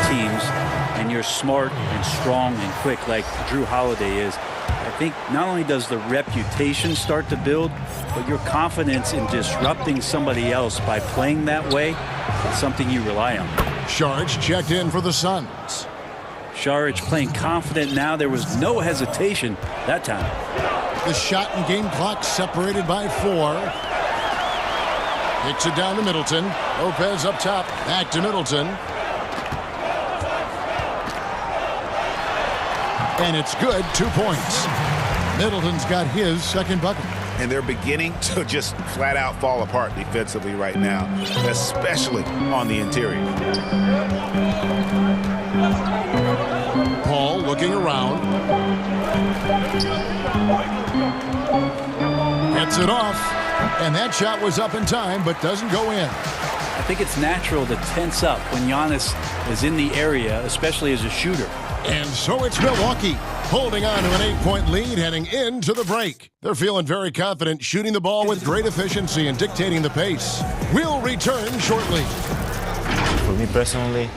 teams, and you're smart and strong and quick like Drew Holiday is, I think not only does the reputation start to build, but your confidence in disrupting somebody else by playing that way is something you rely on. Sharge checked in for the Suns. Sharge playing confident now. There was no hesitation that time. The shot and game clock separated by 4. Kicks it down to Middleton. Lopez up top. Back to Middleton. And it's good. 2 points. Middleton's got his second bucket. And they're beginning to just flat out fall apart defensively right now, especially on the interior. Paul looking around. Gets it off. And that shot was up in time, but doesn't go in. I think it's natural to tense up when Giannis is in the area, especially as a shooter. And so it's Milwaukee holding on to an 8-point lead heading into the break. They're feeling very confident, shooting the ball with great efficiency and dictating the pace. We'll return shortly. For me personally,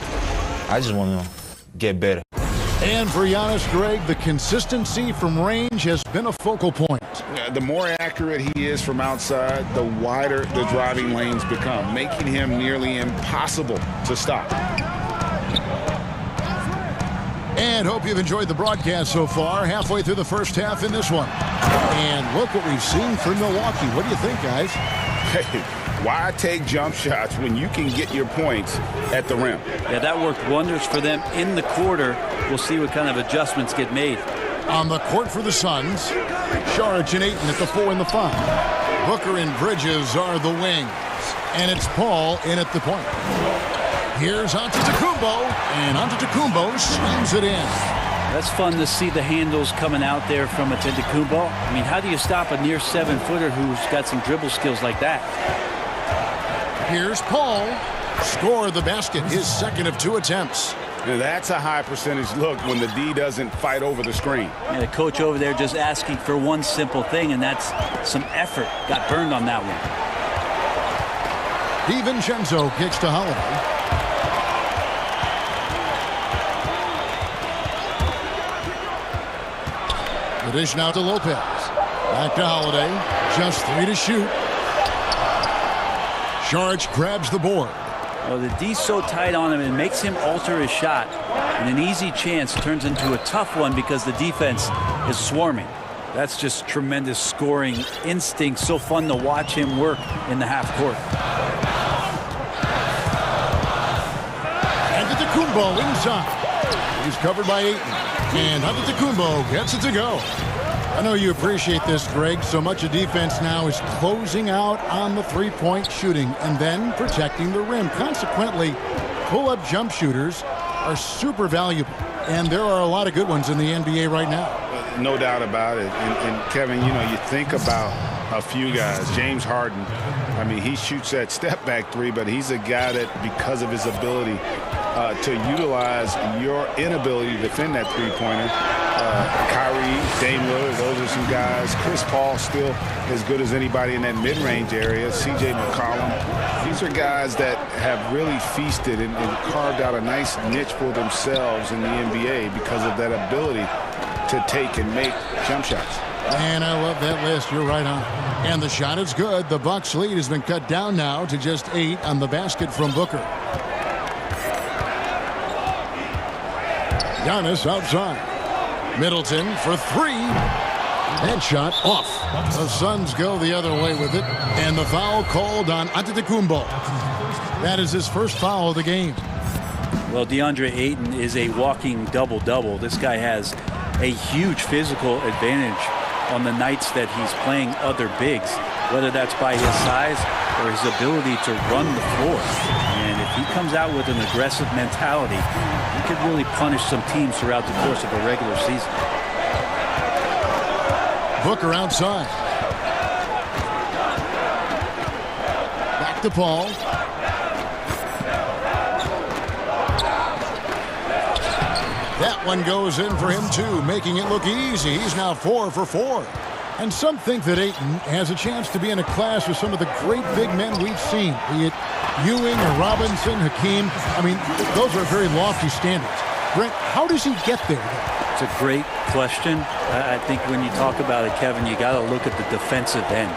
I just want to get better. And for Giannis, Greg, the consistency from range has been a focal point. The more accurate he is from outside, the wider the driving lanes become, making him nearly impossible to stop. And hope you've enjoyed the broadcast so far. Halfway through the first half in this one. And look what we've seen from Milwaukee. What do you think, guys? Hey, why take jump shots when you can get your points at the rim? Yeah, that worked wonders for them in the quarter. We'll see what kind of adjustments get made. On the court for the Suns, Saric and Ayton at the 4 and the 5. Booker and Bridges are the wings. And it's Paul in at the point. Here's Antetokounmpo, and Antetokounmpo slams it in. That's fun to see the handles coming out there from Antetokounmpo. I mean, how do you stop a near 7-footer who's got some dribble skills like that? Here's Paul. Score the basket, his second of 2 attempts. Now that's a high percentage look when the D doesn't fight over the screen. Yeah, the coach over there just asking for one simple thing, and that's some effort. Got burned on that one. DiVincenzo kicks to Holiday. The dish now to Lopez. Back to Holiday. Just 3 to shoot. Saric grabs the board. Well, the D's so tight on him, it makes him alter his shot. And an easy chance turns into a tough one because the defense is swarming. That's just tremendous scoring instinct. So fun to watch him work in the half court. Antetokounmpo inside. He's covered by Ayton. And Antetokounmpo gets it to go. I know you appreciate this, Greg. So much of defense now is closing out on the three-point shooting and then protecting the rim. Consequently, pull-up jump shooters are super valuable. And there are a lot of good ones in the NBA right now. No doubt about it. And Kevin, you know, you think about a few guys. James Harden, I mean, he shoots that step-back 3, but he's a guy that, because of his ability to utilize your inability to defend that three-pointer, Kyrie, Dame Lillard, those are some guys. Chris Paul still as good as anybody in that mid-range area. C.J. McCollum. These are guys that have really feasted and carved out a nice niche for themselves in the NBA because of that ability to take and make jump shots. And I love that list. You're right on. And the shot is good. The Bucks lead has been cut down now to just 8 on the basket from Booker. Giannis outside. Middleton for 3. And shot off. The Suns go the other way with it. And the foul called on Antetokounmpo. That is his first foul of the game. Well, DeAndre Ayton is a walking double-double. This guy has a huge physical advantage on the nights that he's playing other bigs, whether that's by his size or his ability to run the floor. And if he comes out with an aggressive mentality, he could really punish some teams throughout the course of a regular season. Booker outside. Back to Paul. That one goes in for him too, making it look easy. He's now 4 for 4. And some think that Ayton has a chance to be in a class with some of the great big men we've seen, be it Ewing or Robinson, Hakeem. I mean, those are very lofty standards. Brent, how does he get there? It's a great question. I think when you talk about it, Kevin, you got to look at the defensive end.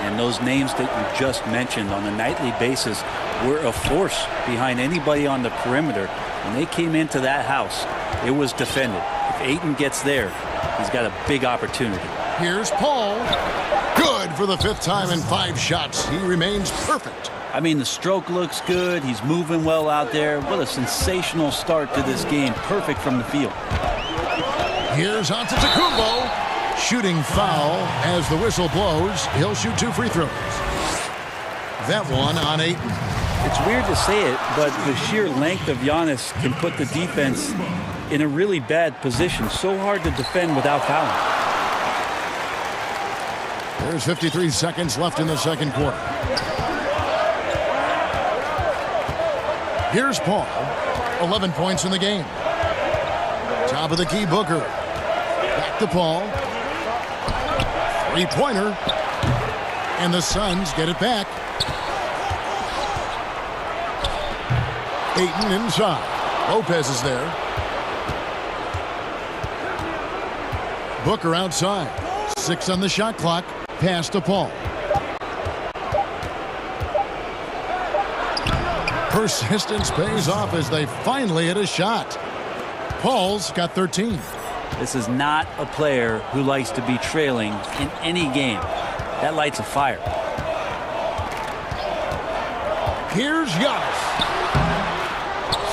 And those names that you just mentioned on a nightly basis were a force behind anybody on the perimeter. When they came into that house, it was defended. If Ayton gets there, he's got a big opportunity. Here's Paul. Good for the 5th time in 5 shots. He remains perfect. I mean, the stroke looks good. He's moving well out there. What a sensational start to this game. Perfect from the field. Here's Antetokounmpo. Shooting foul as the whistle blows. He'll shoot 2 free throws. That one on Ayton. It's weird to say it, but the sheer length of Giannis can put the defense in a really bad position. So hard to defend without fouling. There's 53 seconds left in the second quarter. Here's Paul. 11 points in the game. Top of the key, Booker. Back to Paul. 3-pointer. And the Suns get it back. Ayton inside. Lopez is there. Booker outside. 6 on the shot clock. Pass to Paul. Persistence pays off as they finally hit a shot. Paul's got 13. This is not a player who likes to be trailing in any game. That lights a fire. Here's Giannis.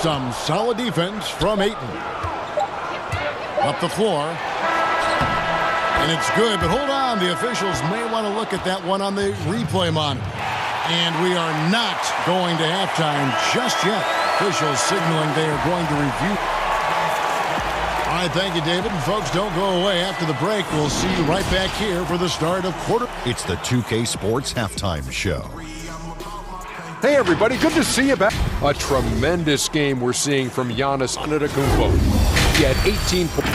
Some solid defense from Ayton. Up the floor. And it's good, but hold on. The officials may want to look at that one on the replay monitor. And we are not going to halftime just yet. Officials signaling they are going to review. All right, thank you, David. And folks, don't go away. After the break, we'll see you right back here for the start of quarter. It's the 2K Sports Halftime Show. Hey, everybody. Good to see you back. A tremendous game we're seeing from Giannis Antetokounmpo. He had 18 points.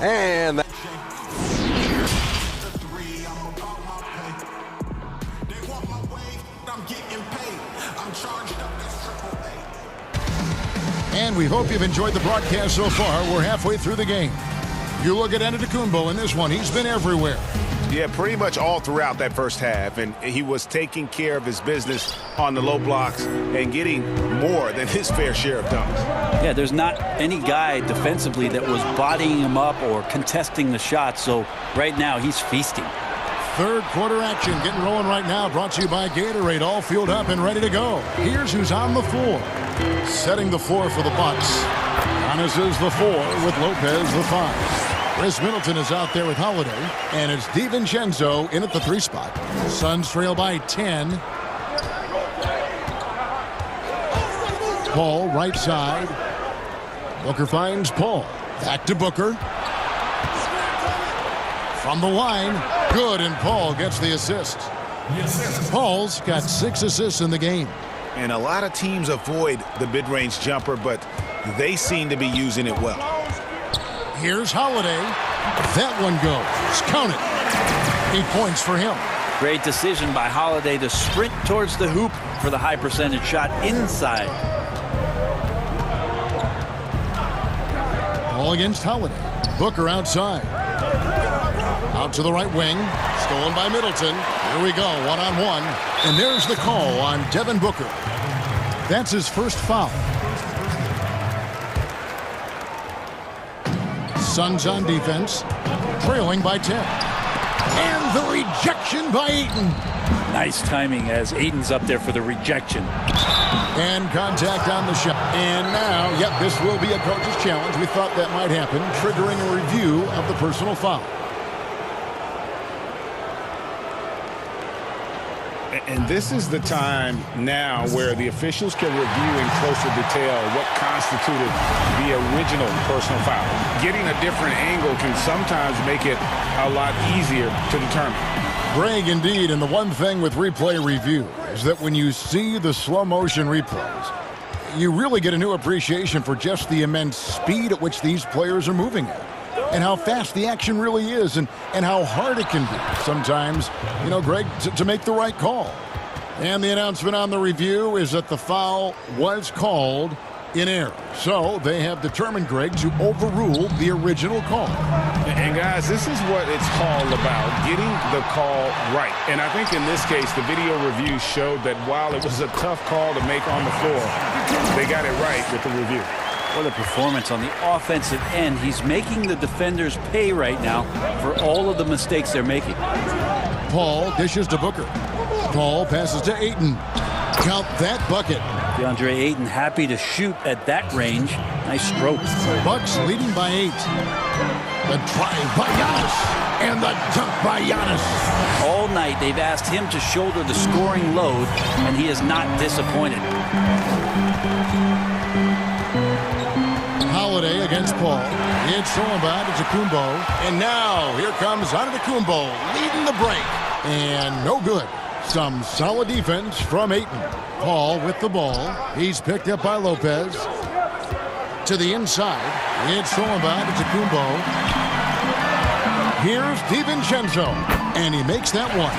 And And we hope you've enjoyed the broadcast so far. We're halfway through the game. You look at Antetokounmpo in this one. He's been everywhere. Yeah, pretty much all throughout that first half. And he was taking care of his business on the low blocks and getting more than his fair share of dunks. Yeah, there's not any guy defensively that was bodying him up or contesting the shot. So right now he's feasting. Third quarter action getting rolling right now. Brought to you by Gatorade. All fueled up and ready to go. Here's who's on the floor. Setting the floor for the Bucks. Giannis is the 4 with Lopez the 5. Chris Middleton is out there with Holiday. And it's DiVincenzo in at the 3 spot. Suns trail by 10. Paul right side. Booker finds Paul. Back to Booker. From the line. Good, and Paul gets the assist. Paul's got 6 assists in the game. And a lot of teams avoid the mid-range jumper, but they seem to be using it well. Here's Holiday. That one goes. Count it. 8 points for him. Great decision by Holiday to sprint towards the hoop for the high percentage shot inside. Ball against Holiday. Booker outside. Out to the right wing. Stolen by Middleton. Here we go, one-on-one. And there's the call on Devin Booker. That's his first foul. Suns on defense, trailing by 10. And the rejection by Ayton. Nice timing as Ayton's up there for the rejection. And contact on the shot. And now, yep, this will be a coach's challenge. We thought that might happen, triggering a review of the personal foul. And this is the time now where the officials can review in closer detail what constituted the original personal foul. Getting a different angle can sometimes make it a lot easier to determine. Greg, indeed, and the one thing with replay review is that when you see the slow motion replays, you really get a new appreciation for just the immense speed at which these players are moving at. And how fast the action really is, and how hard it can be sometimes, you know, Greg, to make the right call. And the announcement on the review is that the foul was called in error. So they have determined, Greg, to overrule the original call. And guys, this is what it's all about, getting the call right. And I think in this case, the video review showed that while it was a tough call to make on the floor, they got it right with the review. What a performance on the offensive end. He's making the defenders pay right now for all of the mistakes they're making. Paul dishes to Booker. Paul passes to Ayton. Count that bucket. DeAndre Ayton happy to shoot at that range. Nice stroke. Bucks leading by 8. The drive by Giannis. And the dunk by Giannis. All night they've asked him to shoulder the scoring load, and he is not disappointed. Holiday against Paul. It's Antetokounmpo. And now here comes Antetokounmpo leading the break. And no good. Some solid defense from Ayton. Paul with the ball. He's picked up by Lopez. To the inside. It's Antetokounmpo. Here's DiVincenzo. And he makes that one.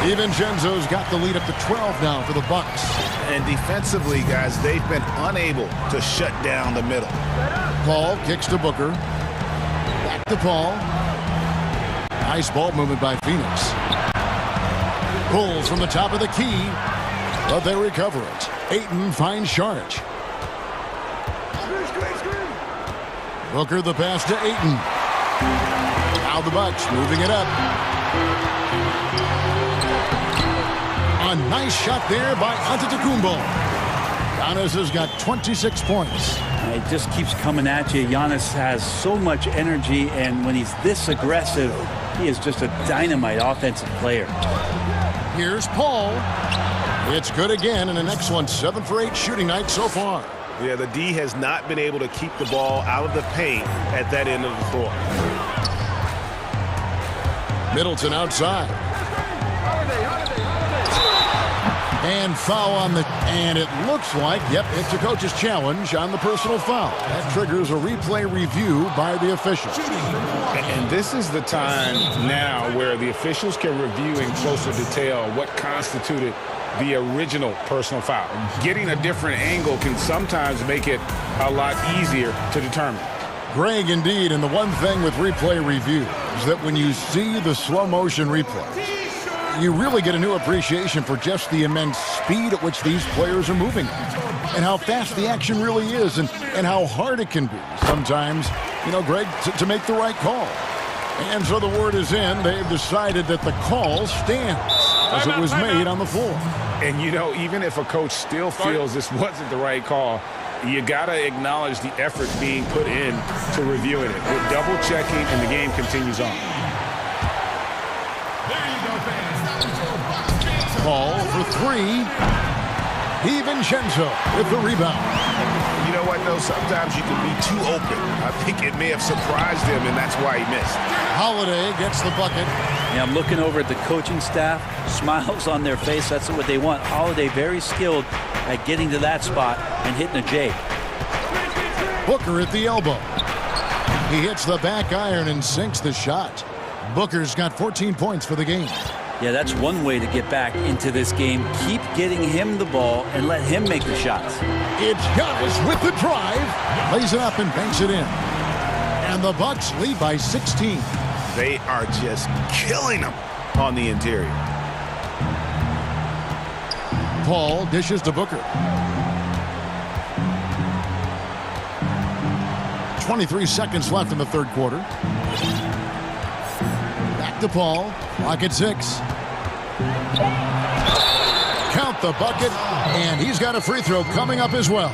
DiVincenzo's got the lead up to 12 now for the Bucks. And defensively, guys, they've been unable to shut down the middle. Paul kicks to Booker. Back to Paul. Nice ball movement by Phoenix. Pulls from the top of the key, but they recover it. Ayton finds Sharge. Booker the pass to Ayton. Now the Bucks moving it up. A nice shot there by Antetokounmpo. Giannis has got 26 points. It just keeps coming at you. Giannis has so much energy, and when he's this aggressive, he is just a dynamite offensive player. Here's Paul. It's good again, and an excellent 7 for 8 shooting night so far. Yeah, the D has not been able to keep the ball out of the paint at that end of the floor. Middleton outside. And foul on the... And it looks like, yep, it's a coach's challenge on the personal foul. That triggers a replay review by the officials. And this is the time now where the officials can review in closer detail what constituted the original personal foul. Getting a different angle can sometimes make it a lot easier to determine. Greg, indeed, and the one thing with replay review is that when you see the slow motion replays, you really get a new appreciation for just the immense speed at which these players are moving and how fast the action really is and how hard it can be sometimes, you know, Greg, to make the right call. And so the word is in. They've decided that the call stands as it was made on the floor. And, you know, even if a coach still feels this wasn't the right call, you got to acknowledge the effort being put in to reviewing it. We're double checking, and the game continues on. Paul for 3. DiVincenzo with the rebound. You know what, though? Sometimes you can be too open. I think it may have surprised him, and that's why he missed. Holiday gets the bucket. Yeah, I'm looking over at the coaching staff. Smiles on their face. That's what they want. Holiday very skilled at getting to that spot and hitting a J. Booker at the elbow. He hits the back iron and sinks the shot. Booker's got 14 points for the game. Yeah, that's one way to get back into this game. Keep getting him the ball and let him make the shots. It's Giannis with the drive. Lays it up and banks it in. And the Bucks lead by 16. They are just killing them on the interior. Paul dishes to Booker. 23 seconds left in the third quarter. Back to Paul. Clock at 6. Count the bucket, and he's got a free throw coming up as well.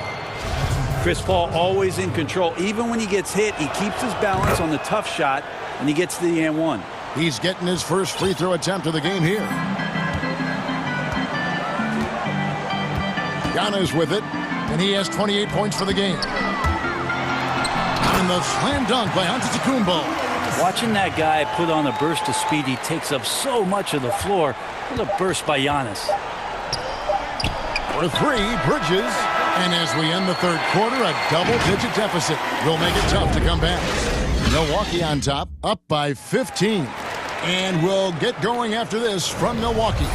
Chris Paul always in control. Even when he gets hit, he keeps his balance on the tough shot, and he gets to the and one. He's getting his first free throw attempt of the game here. Giannis with it, and he has 28 points for the game. And the slam dunk by Antetokounmpo. Watching that guy put on a burst of speed, he takes up so much of the floor. What a burst by Giannis. For three, Bridges. And as we end the third quarter, a double-digit deficit will make it tough to come back. Milwaukee on top, up by 15. And we'll get going after this from Milwaukee.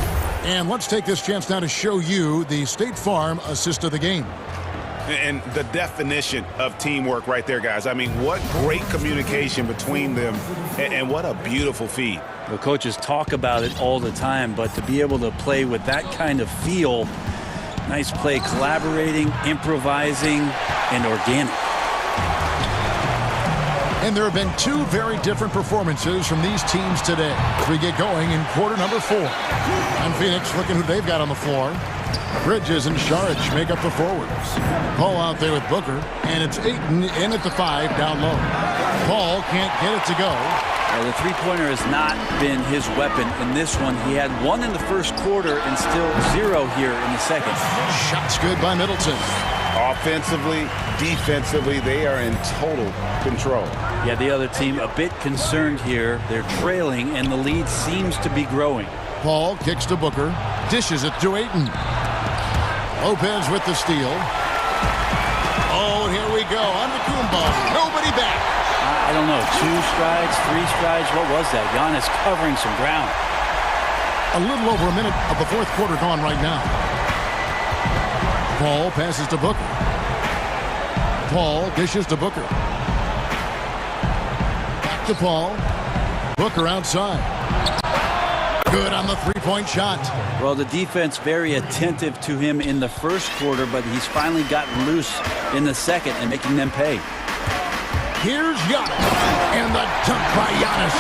And let's take this chance now to show you the State Farm assist of the game. And the definition of teamwork right there, guys. I mean, what great communication between them, and what a beautiful feed. The coaches talk about it all the time, but to be able to play with that kind of feel, nice play, collaborating, improvising, and organic. And there have been two very different performances from these teams today as we get going in quarter number 4. And Phoenix looking who they've got on the floor. Bridges and Saric make up the forwards. Paul out there with Booker, and it's Ayton in at the 5 down low. Paul can't get it to go. Well, the three-pointer has not been his weapon in this one. He had 1 in the first quarter and still 0 here in the second. Shots good by Middleton. Offensively, defensively, they are in total control. Yeah, the other team a bit concerned here. They're trailing, and the lead seems to be growing. Paul kicks to Booker, dishes it to Ayton. Lopez with the steal. Oh, and here we go. Antetokounmpo. Nobody back. I don't know. 2 strides, 3 strides. What was that? Giannis covering some ground. A little over a minute of the fourth quarter gone right now. Paul passes to Booker. Paul dishes to Booker. Back to Paul. Booker outside. Good on the three-point shot. Well, the defense very attentive to him in the first quarter, but he's finally gotten loose in the second and making them pay. Here's Giannis, and the dunk by Giannis.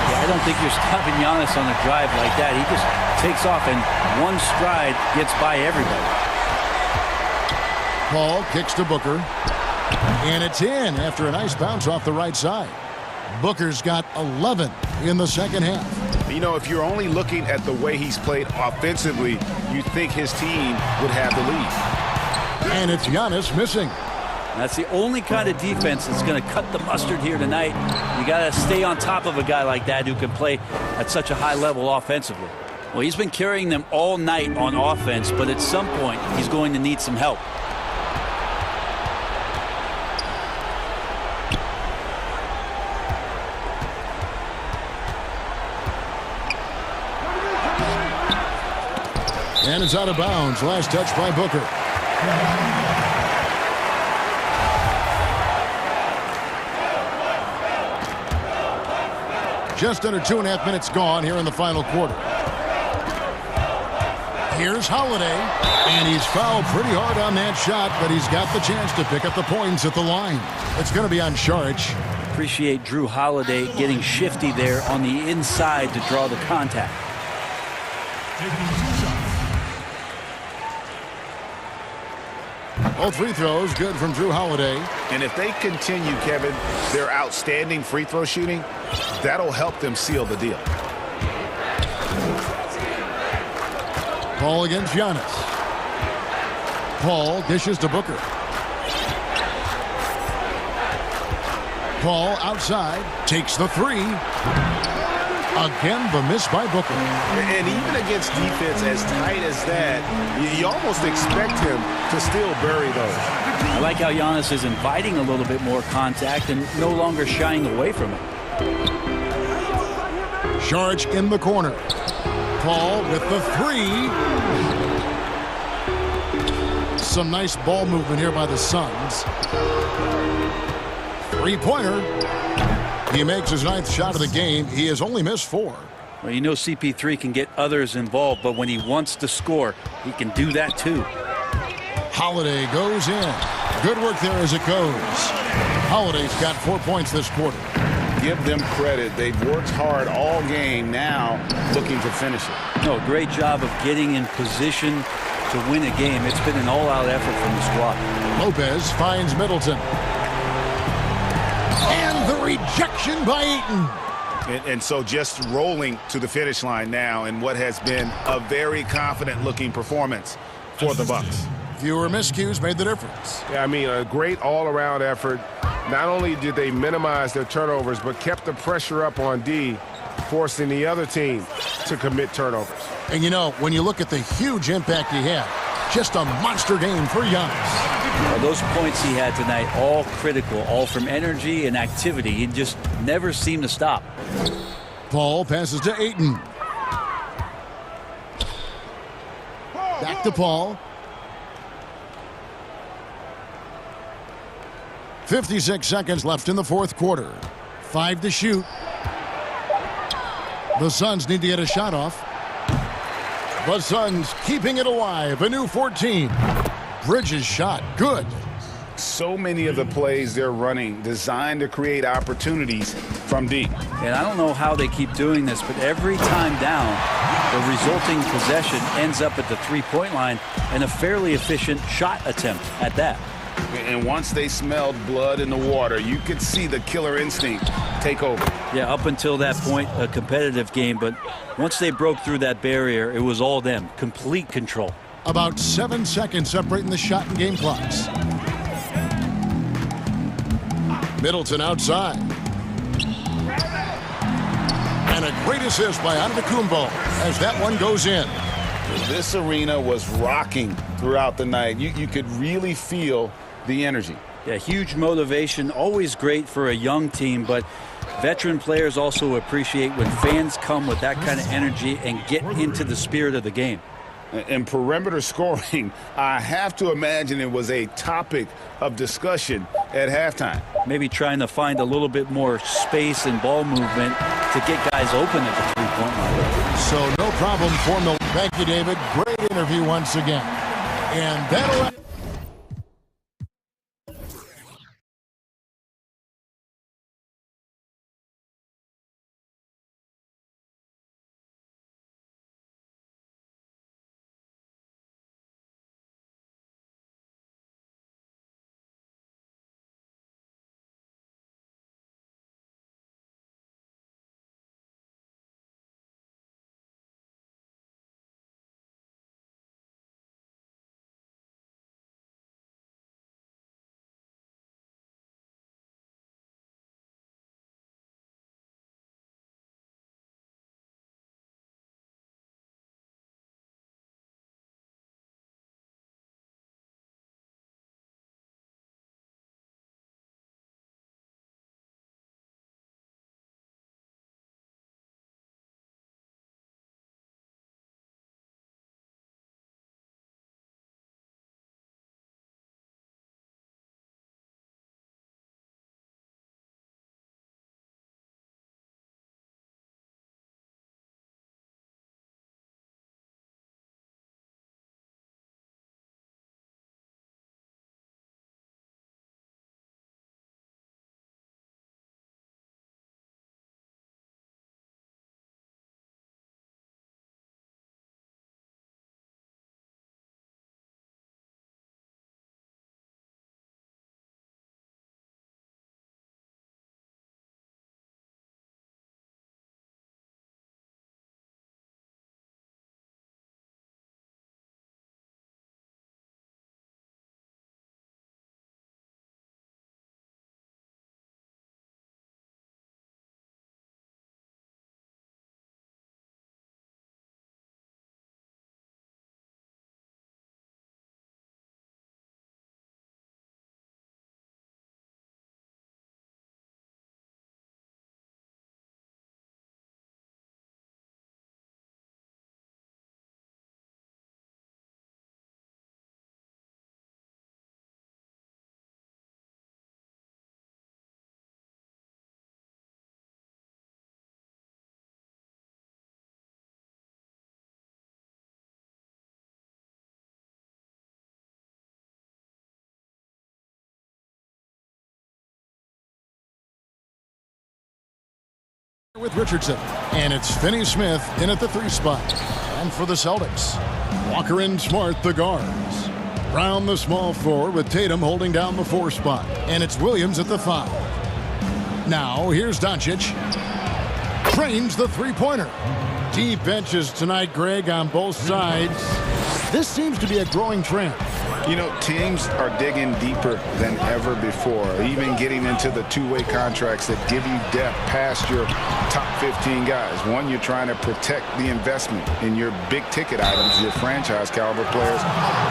Yeah, I don't think you're stopping Giannis on a drive like that. He just takes off and one stride gets by everybody. Paul kicks to Booker, and it's in after a nice bounce off the right side. Booker's got 11 in the second half. You know, if you're only looking at the way he's played offensively, you think his team would have the lead. And it's Giannis missing. That's the only kind of defense that's going to cut the mustard here tonight. You got to stay on top of a guy like that who can play at such a high level offensively. Well, he's been carrying them all night on offense, but at some point he's going to need some help. And it's out of bounds. Last touch by Booker. Just under 2.5 minutes gone here in the final quarter. Here's Holiday, and he's fouled pretty hard on that shot, but he's got the chance to pick up the points at the line. It's going to be on Saric. Appreciate Drew Holiday getting shifty there on the inside to draw the contact. All free throws good from Drew Holiday. And if they continue, Kevin, their outstanding free throw shooting, that'll help them seal the deal. Paul against Giannis. Paul dishes to Booker. Paul outside, takes the 3. Again, the miss by Booker. And even against defense as tight as that, you almost expect him to still bury those. I like how Giannis is inviting a little bit more contact and no longer shying away from it. Saric in the corner. Paul with the 3. Some nice ball movement here by the Suns. Three-pointer. He makes his 9th shot of the game. He has only missed 4. Well, you know CP3 can get others involved, but when he wants to score, he can do that too. Holiday goes in. Good work there as it goes. Holiday's got 4 points this quarter. Give them credit. They've worked hard all game, now looking to finish it. No, great job of getting in position to win a game. It's been an all-out effort from the squad. Lopez finds Middleton. And the rejection by Eaton. And so just rolling to the finish line now in what has been a very confident-looking performance for the Bucks. Fewer miscues made the difference. Yeah, I mean, a great all-around effort. Not only did they minimize their turnovers, but kept the pressure up on D, forcing the other team to commit turnovers. And you know, when you look at the huge impact he had, just a monster game for Giannis. Well, those points he had tonight, all critical, all from energy and activity. He just never seemed to stop. Paul passes to Ayton. Back to Paul. 56 seconds left in the fourth quarter. 5 to shoot. The Suns need to get a shot off. The Suns keeping it alive. A new 14. Bridges shot. Good. So many of the plays they're running designed to create opportunities from deep. And I don't know how they keep doing this, but every time down, the resulting possession ends up at the three-point line and a fairly efficient shot attempt at that. And once they smelled blood in the water, you could see the killer instinct take over. Yeah, up until that point, a competitive game, but once they broke through that barrier, it was all them. Complete control. About 7 seconds separating the shot and game clocks. Middleton outside. And a great assist by Antetokounmpo as that one goes in. This arena was rocking throughout the night. You could really feel the energy. Yeah, huge motivation, always great for a young team, but veteran players also appreciate when fans come with that kind of energy and get into the spirit of the game. And perimeter scoring, I have to imagine it was a topic of discussion at halftime. Maybe trying to find a little bit more space and ball movement to get guys open at the three-point line. So no problem for Milton. Thank you, David. Great interview once again. And that'll with Richardson. And it's Finney-Smith in at the 3 spot. And for the Celtics, Walker and Smart, the guards. Brown, the small forward, with Tatum holding down the 4 spot. And it's Williams at the 5. Now, here's Doncic. Trains the three-pointer. Deep benches tonight, Greg, on both sides. This seems to be a growing trend. You know, teams are digging deeper than ever before, even getting into the two-way contracts that give you depth past your top 15 guys. One, you're trying to protect the investment in your big-ticket items, your franchise-caliber players,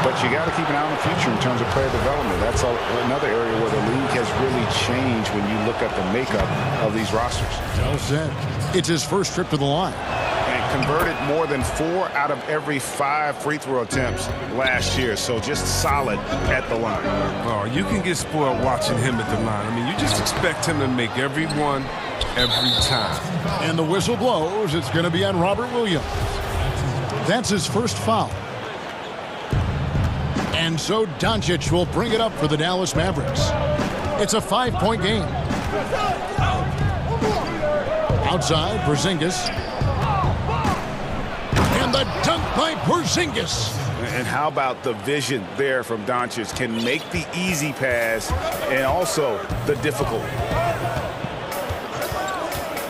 but you got to keep an eye on the future in terms of player development. That's another area where the league has really changed when you look at the makeup of these rosters. Well said. It's his first trip to the line. Converted more than 4 out of every 5 free throw attempts last year, so just solid at the line. Oh, you can get spoiled watching him at the line. I mean, you just expect him to make every one, every time. And the whistle blows. It's going to be on Robert Williams. That's his first foul. And so Doncic will bring it up for the Dallas Mavericks. It's a 5-point game. Outside, Porzingis. And the dunk by Porzingis. And how about the vision there from Doncic? Can make the easy pass and also the difficult.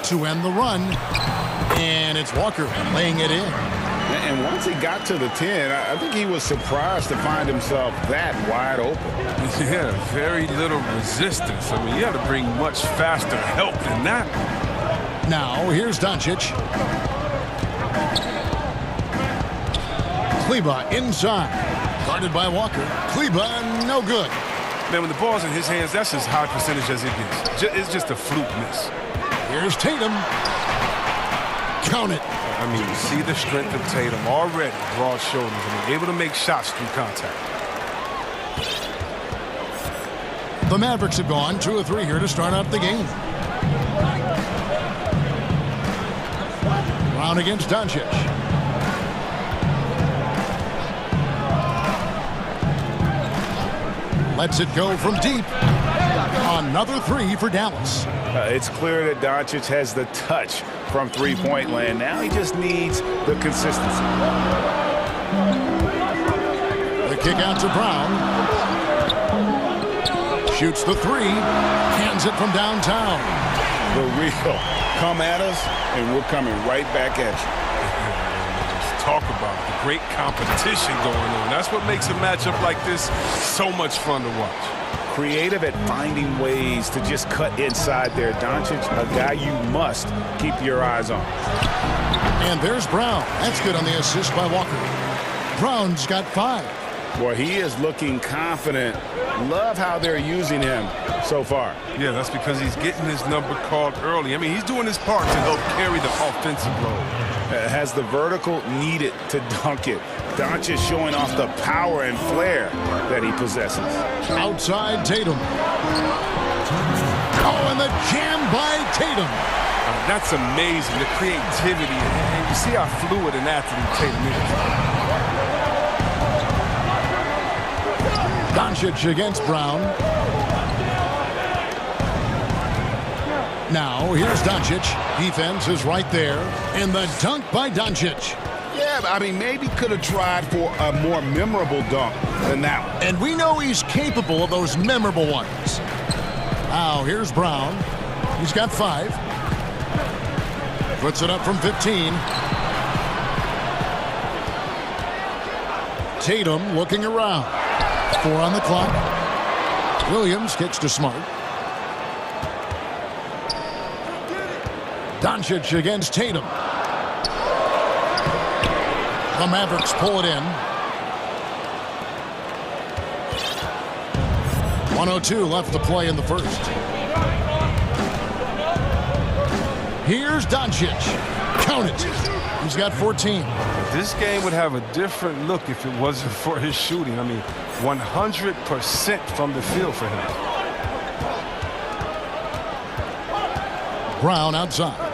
To end the run. And it's Walker laying it in. And once he got to the 10, I think he was surprised to find himself that wide open. Yeah, very little resistance. I mean, you had to bring much faster help than that. Now, here's Doncic. Kleba inside. Guarded by Walker. Kleba, no good. Man, when the ball's in his hands, that's as high percentage as it gets. It's just a fluke miss. Here's Tatum. Count it. I mean, you see the strength of Tatum already. Broad shoulders. I mean, able to make shots through contact. The Mavericks have gone 2 of 3 here to start out the game. Brown against Doncic. Lets it go from deep. Another 3 for Dallas. It's clear that Doncic has the touch from three-point land. Now he just needs the consistency. The kick out to Brown. Shoots the 3. Hands it from downtown. The real come at us, and we're coming right back at you. Talk about the great competition going on. That's what makes a matchup like this so much fun to watch. Creative at finding ways to just cut inside there. Doncic, a guy you must keep your eyes on. And there's Brown. That's good on the assist by Walker. Brown's got 5. Well, he is looking confident. Love how they're using him so far. Yeah, that's because he's getting his number called early. I mean, he's doing his part to help carry the offensive load. Has the vertical needed to dunk it. Doncic showing off the power and flair that he possesses. Outside Tatum. Oh, and the jam by Tatum. That's amazing, the creativity. And you see how fluid an athlete Tatum is. Doncic against Brown. Now, here's Doncic. Defense is right there. And the dunk by Doncic. Yeah, I mean, maybe could have tried for a more memorable dunk than that one. And we know he's capable of those memorable ones. Now, here's Brown. He's got 5. Puts it up from 15. Tatum looking around. 4 on the clock. Williams kicks to Smart. Doncic against Tatum. The Mavericks pull it in. 1:02 left to play in the first. Here's Doncic. Count it. He's got 14. This game would have a different look if it wasn't for his shooting. I mean, 100% from the field for him. Brown outside.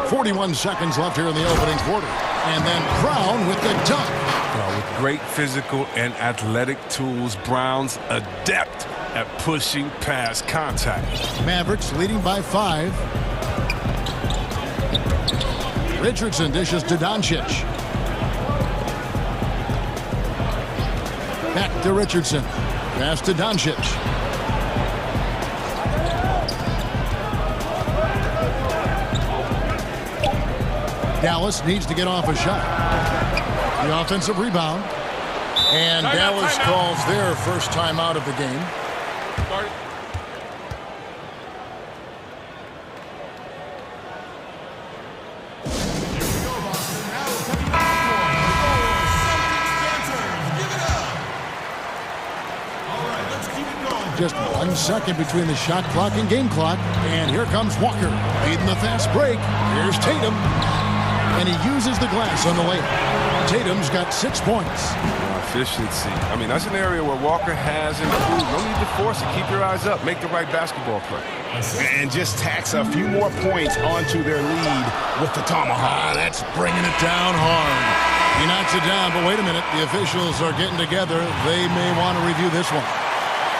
41 seconds left here in the opening quarter. And then Brown with the dunk. With great physical and athletic tools, Brown's adept at pushing past contact. Mavericks leading by 5. Richardson dishes to Doncic. Back to Richardson. Pass to Doncic. Dallas needs to get off a shot. The offensive rebound. And Dallas calls their first timeout of the game. Just 1 second between the shot clock and game clock. And here comes Walker leading the fast break. Here's Tatum. And he uses the glass on the layup. Tatum's got 6 points. Efficiency. I mean, that's an area where Walker has improved. No need to force it. Keep your eyes up. Make the right basketball play. And just tacks a few more points onto their lead with the tomahawk. That's bringing it down hard. He knocks it down, but wait a minute. The officials are getting together. They may want to review this one.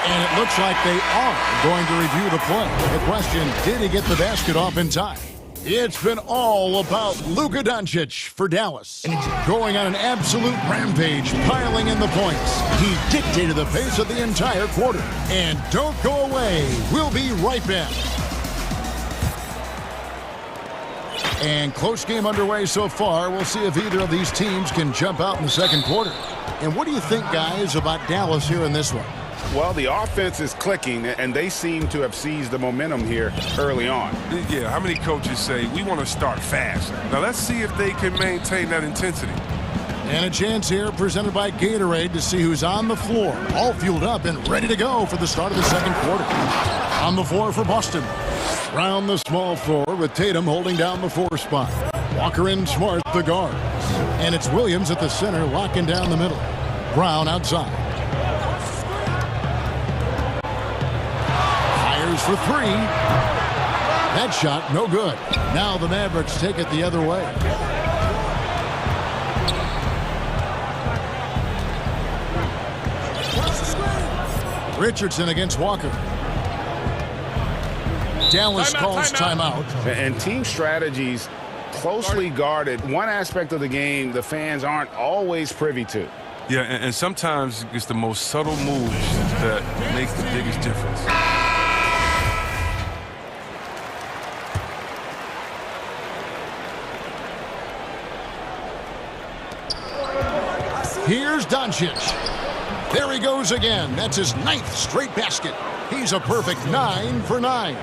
And it looks like they are going to review the play. The question, did he get the basket off in time? It's been all about Luka Doncic for Dallas. Going on an absolute rampage, piling in the points. He dictated the pace of the entire quarter. And don't go away. We'll be right back. And close game underway so far. We'll see if either of these teams can jump out in the second quarter. And what do you think, guys, about Dallas here in this one? Well, the offense is clicking, and they seem to have seized the momentum here early on. Yeah, how many coaches say, we want to start fast? Now, let's see if they can maintain that intensity. And a chance here presented by Gatorade to see who's on the floor, all fueled up and ready to go for the start of the second quarter. On the floor for Boston. Round the small floor with Tatum holding down the 4 spot. Walker and Smart, the guards. And it's Williams at the center, locking down the middle. Brown outside. For 3. That shot, no good. Now the Mavericks take it the other way. Richardson against Walker. Dallas calls timeout. And team strategies closely guarded. One aspect of the game the fans aren't always privy to. Yeah, and sometimes it's the most subtle moves that makes the biggest difference. Here's Doncic. There he goes again. That's his 9th straight basket. He's a perfect 9 for 9.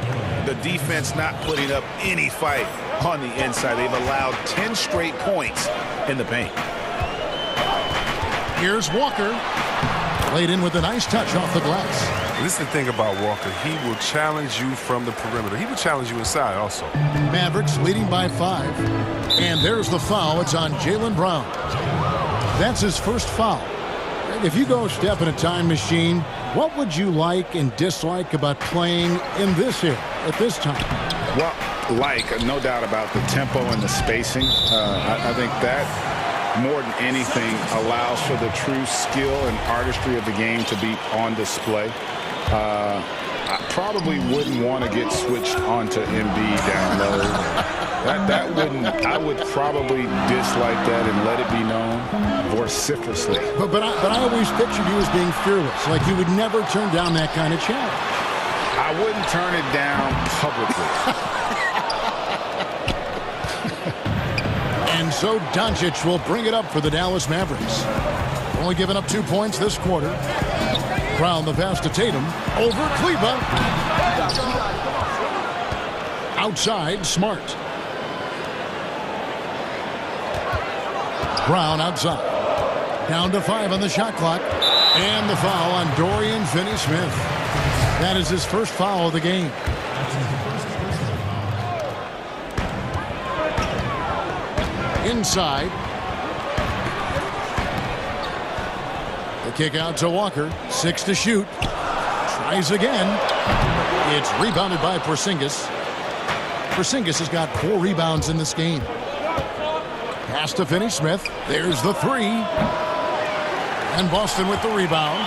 The defense not putting up any fight on the inside. They've allowed 10 straight points in the paint. Here's Walker. Laid in with a nice touch off the glass. This is the thing about Walker. He will challenge you from the perimeter. He will challenge you inside also. Mavericks leading by 5. And there's the foul. It's on Jaylen Brown. That's his first foul. If you go step in a time machine, what would you like and dislike about playing in this era at this time? Well, no doubt about the tempo and the spacing. I think that, more than anything, allows for the true skill and artistry of the game to be on display. I probably wouldn't want to get switched onto Embiid down low. I would probably dislike that and let it be known vociferously. But I always pictured you as being fearless, like you would never turn down that kind of challenge. I wouldn't turn it down publicly. And so Doncic will bring it up for the Dallas Mavericks. Only giving up 2 points this quarter. Brown the pass to Tatum. Over Kleba. Outside, Smart. Brown outside. Down to 5 on the shot clock. And the foul on Dorian Finney-Smith. That is his first foul of the game. Inside. The kick out to Walker. 6 to shoot. Tries again. It's rebounded by Porzingis. Porzingis has got 4 rebounds in this game. Pass to Finney-Smith. There's the 3. And Boston with the rebound.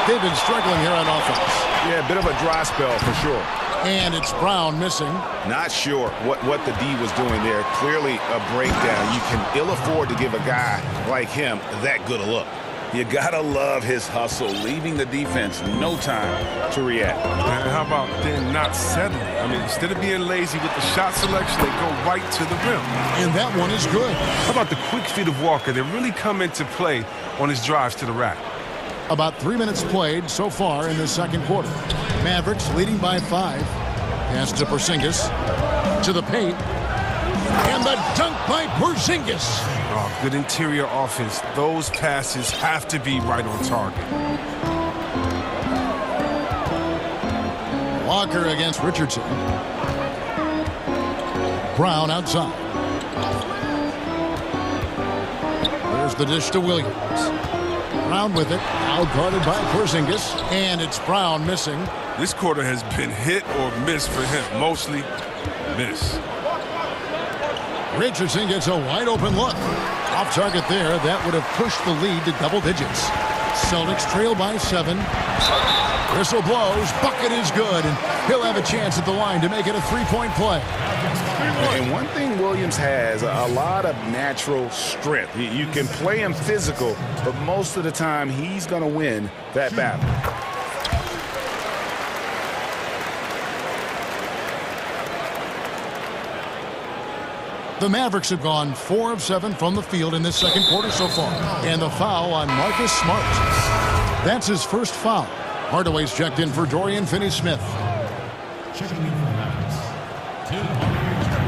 They've been struggling here on offense. Yeah, a bit of a dry spell for sure. And it's Brown missing. Not sure what the D was doing there. Clearly a breakdown. You can ill afford to give a guy like him that good a look. You gotta love his hustle, leaving the defense no time to react. And how about then not settling? I mean, instead of being lazy with the shot selection, they go right to the rim. And that one is good. How about the quick feet of Walker? They really come into play on his drives to the rack. About 3 minutes played so far in the second quarter. Mavericks leading by 5. Pass to Porzingis. To the paint. And the dunk by Porzingis. Oh, good interior offense. Those passes have to be right on target. Walker against Richardson. Brown outside. There's the dish to Williams. Brown with it. Now guarded by Porzingis. And it's Brown missing. This quarter has been hit or miss for him. Mostly miss. Richardson gets a wide open look. Off target there. That would have pushed the lead to double digits. Celtics trail by 7. Whistle blows. Bucket is good. And he'll have a chance at the line to make it a 3-point play. And one thing Williams has, a lot of natural strength. You can play him physical, but most of the time he's going to win that battle. The Mavericks have gone 4 of 7 from the field in this second quarter so far. And the foul on Marcus Smart. That's his first foul. Hardaway's checked in for Dorian Finney-Smith.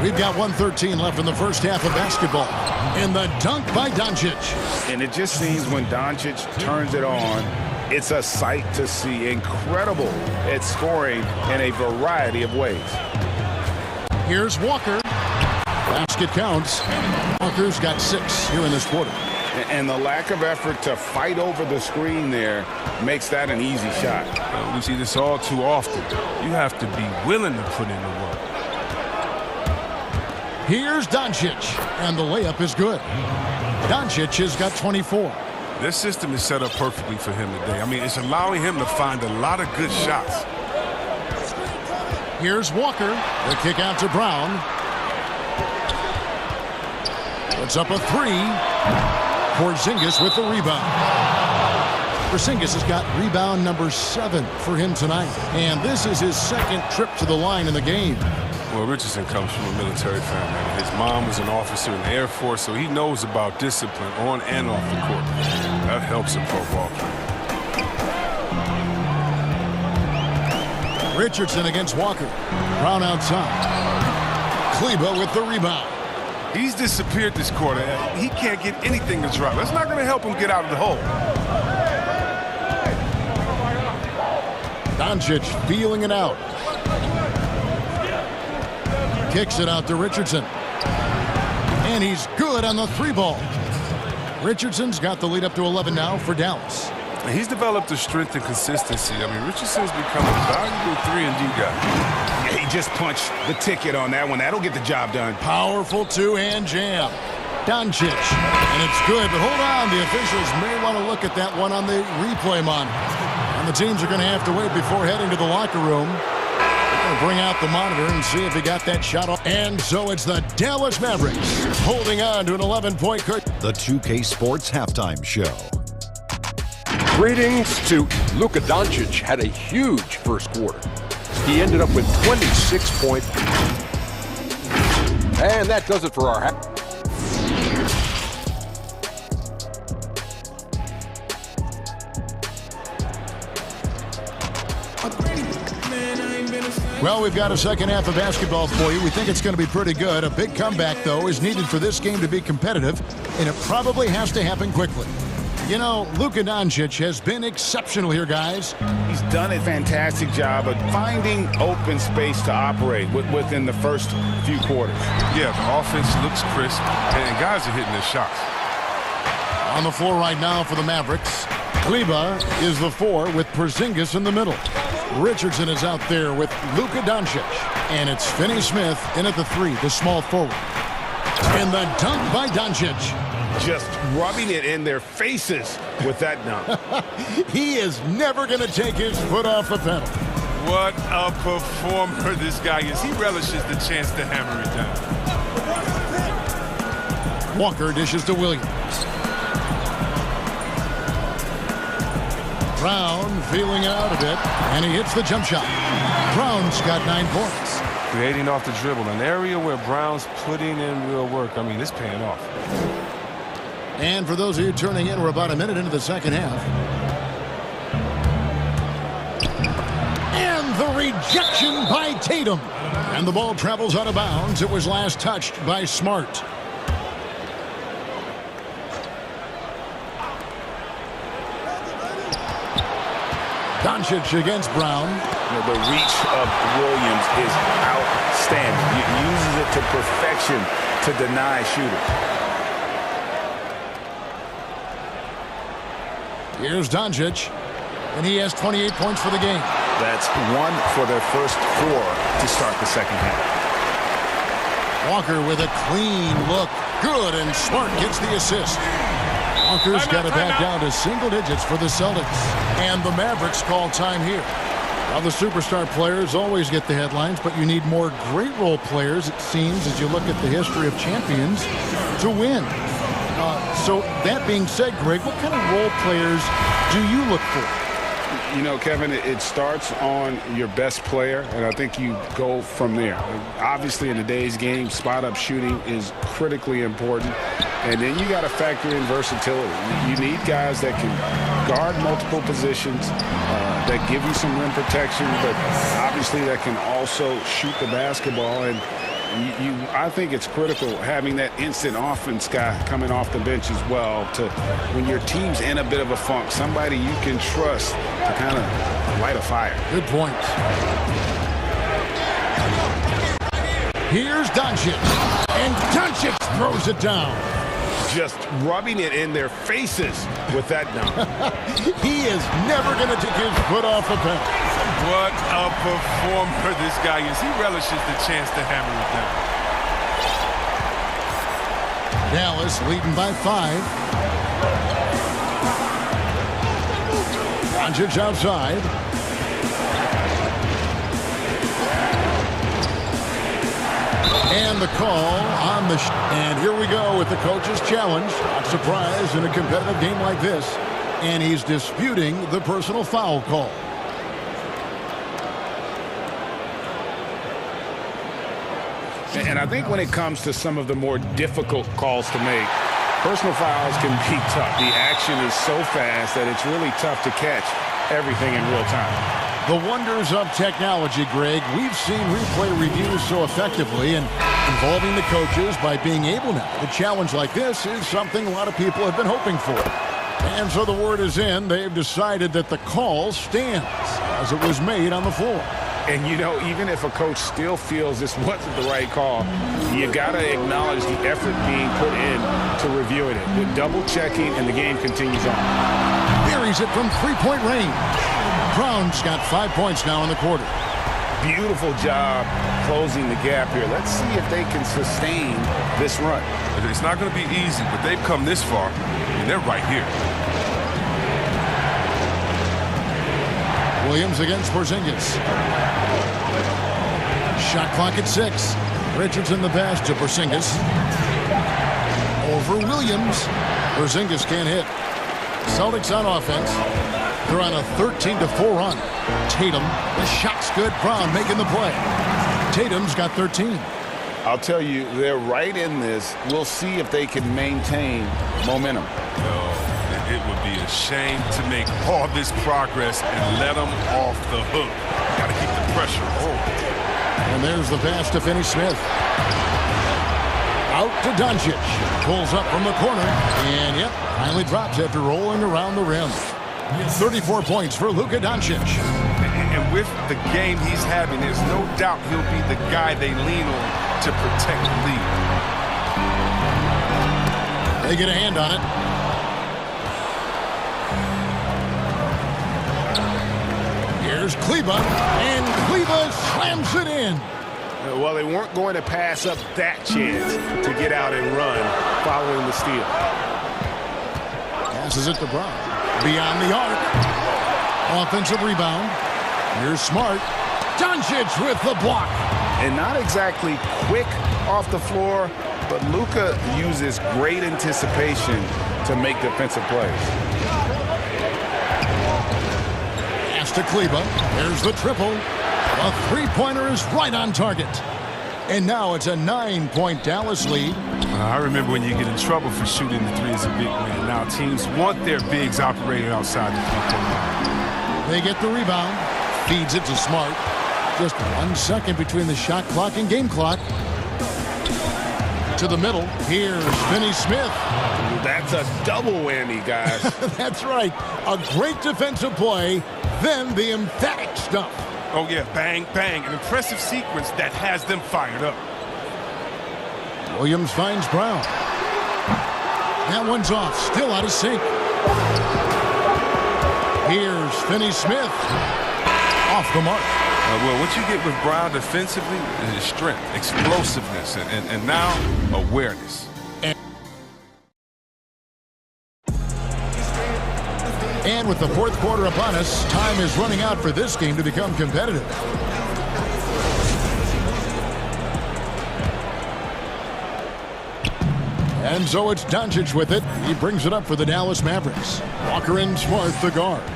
We've got 1:13 left in the first half of basketball. And the dunk by Doncic. And it just seems when Doncic turns it on, it's a sight to see. Incredible at scoring in a variety of ways. Here's Walker. Basket counts. Walker's got 6 here in this quarter. And the lack of effort to fight over the screen there makes that an easy shot. We see this all too often. You have to be willing to put in the work. Here's Doncic, and the layup is good. Doncic has got 24. This system is set up perfectly for him today. I mean, it's allowing him to find a lot of good shots. Here's Walker. The kick out to Brown. Puts up a 3. Porzingis with the rebound. Porzingis has got rebound number 7 for him tonight. And this is his second trip to the line in the game. Well, Richardson comes from a military family. His mom was an officer in the Air Force, so he knows about discipline on and off the court. That helps a pro ball player. Richardson against Walker. Brown outside. Kleba with the rebound. He's disappeared this quarter. He can't get anything to drop. That's not going to help him get out of the hole. Doncic feeling it out. Kicks it out to Richardson. And he's good on the 3-ball. Richardson's got the lead up to 11 now for Dallas. He's developed a strength and consistency. I mean, Richardson's become a valuable 3-and-D guy. Yeah, he just punched the ticket on that one. That'll get the job done. Powerful 2-hand jam. Doncic. And it's good, but hold on. The officials may want to look at that one on the replay monitor. And the teams are going to have to wait before heading to the locker room. They're going to bring out the monitor and see if he got that shot off. And so it's the Dallas Mavericks holding on to an 11-point cushion. The 2K Sports Halftime Show. Greetings to Luka Doncic. Had a huge first quarter. He ended up with 26 points. And that does it for our half. Well, we've got a second half of basketball for you. We think it's going to be pretty good. A big comeback, though, is needed for this game to be competitive, and it probably has to happen quickly. You know, Luka Doncic has been exceptional here, guys. He's done a fantastic job of finding open space to operate within the first few quarters. Yeah, the offense looks crisp, and guys are hitting their shots. On the floor right now for the Mavericks, Kleba is the 4 with Porzingis in the middle. Richardson is out there with Luka Doncic. And it's Finney-Smith in at the 3, the small forward. And the dunk by Doncic. Just rubbing it in their faces with that dunk. He is never going to take his foot off the pedal. What a performer this guy is. He relishes the chance to hammer it down. Walker dishes to Williams. Brown feeling out a bit, and he hits the jump shot. Brown's got 9 points. Creating off the dribble, an area where Brown's putting in real work. I mean, it's paying off. And for those of you turning in, we're about a minute into the second half. And the rejection by Tatum. And the ball travels out of bounds. It was last touched by Smart. Doncic against Brown. The reach of Williams is outstanding. He uses it to perfection to deny shooters. Here's Doncic, and he has 28 points for the game. That's 1 for their first 4 to start the second half. Walker with a clean look. Good, and Smart gets the assist. Walker's got it back down to single digits for the Celtics. And the Mavericks call time here. Now, the superstar players always get the headlines, but you need more great role players, it seems, as you look at the history of champions, to win. So that being said, Greg, what kind of role players do you look for? You know, Kevin, it starts on your best player, and I think you go from there. Obviously, in today's game, spot-up shooting is critically important, and then you got to factor in versatility. You need guys that can guard multiple positions, that give you some rim protection, but obviously that can also shoot the basketball. And I think it's critical having that instant offense guy coming off the bench as well, to when your team's in a bit of a funk, somebody you can trust to kind of light a fire. Good point. Here's Doncic, and Doncic throws it down. Just rubbing it in their faces with that dunk. He is never going to take his foot off the pedal. What a performer this guy is. He relishes the chance to hammer it down. Dallas leading by 5. Doncic outside. And the call on the and here we go with the coach's challenge. Not surprised in a competitive game like this. And he's disputing the personal foul call. And I think when it comes to some of the more difficult calls to make, personal fouls can be tough. The action is so fast that it's really tough to catch everything in real time. The wonders of technology, Greg. We've seen replay reviews so effectively, and involving the coaches by being able now. A challenge like this is something a lot of people have been hoping for. And so the word is in. They've decided that the call stands as it was made on the floor. And, you know, even if a coach still feels this wasn't the right call, you got to acknowledge the effort being put in to reviewing it. With double-checking, and the game continues on. Buries it from three-point range. Brown's got 5 points now in the quarter. Beautiful job closing the gap here. Let's see if they can sustain this run. It's not going to be easy, but they've come this far, and they're right here. Williams against Porzingis. Shot clock at 6. Richardson the pass to Porzingis. Over Williams. Porzingis can't hit. Celtics on offense. They're on a 13-4 run. Tatum, the shot's good. Brown making the play. Tatum's got 13. I'll tell you, they're right in this. We'll see if they can maintain momentum. It would be a shame to make all this progress and let them off the hook. Got to keep the pressure on. And there's the pass to Finney-Smith. Out to Doncic. Pulls up from the corner. And, yep, finally drops after rolling around the rim. 34 points for Luka Doncic. And with the game he's having, there's no doubt he'll be the guy they lean on to protect the lead. They get a hand on it. Here's Kleba, and Kleba slams it in. Well, they weren't going to pass up that chance to get out and run following the steal. Passes it to Brown. Beyond the arc. Offensive rebound. Here's Smart. Doncic with the block. And not exactly quick off the floor, but Luka uses great anticipation to make defensive plays. Pass to Kleba. There's the triple. A three-pointer is right on target. And now it's a 9-point Dallas lead. I remember when you get in trouble for shooting the three as a big man. Now teams want their bigs operating outside the three-point line. They get the rebound. Feeds it to Smart. Just 1 second between the shot clock and game clock. To the middle. Here's Finney-Smith. That's a double whammy, guys. That's right. A great defensive play, then the emphatic stuff. Oh, yeah, bang, bang. An impressive sequence that has them fired up. Williams finds Brown. That one's off. Still out of sync. Here's Finney-Smith. Off the mark. Well, what you get with Brown defensively is strength, explosiveness, and now awareness. And with the fourth quarter upon us, time is running out for this game to become competitive. And so it's Doncic with it. He brings it up for the Dallas Mavericks. Walker and Smart, the guards.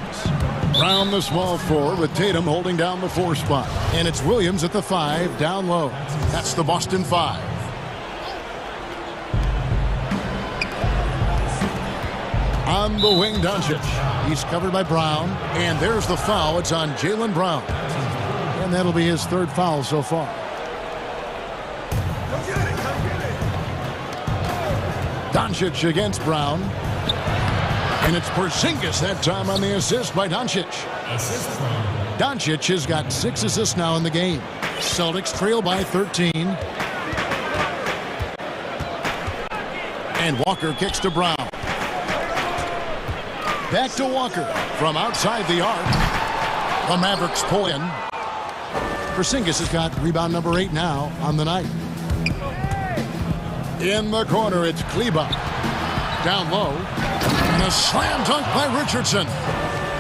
Brown, the small forward, with Tatum holding down the 4 spot. And it's Williams at the 5, down low. That's the Boston 5. On the wing, Doncic. He's covered by Brown. And there's the foul. It's on Jaylen Brown. And that'll be his 3rd foul so far. Doncic against Brown. And it's Porzingis that time on the assist by Doncic. Doncic has got 6 assists now in the game. Celtics trail by 13. And Walker kicks to Brown. Back to Walker from outside the arc. The Mavericks pull in. Porzingis has got rebound number 8 now on the night. In the corner, it's Kleba. Down low. And a slam dunk by Richardson.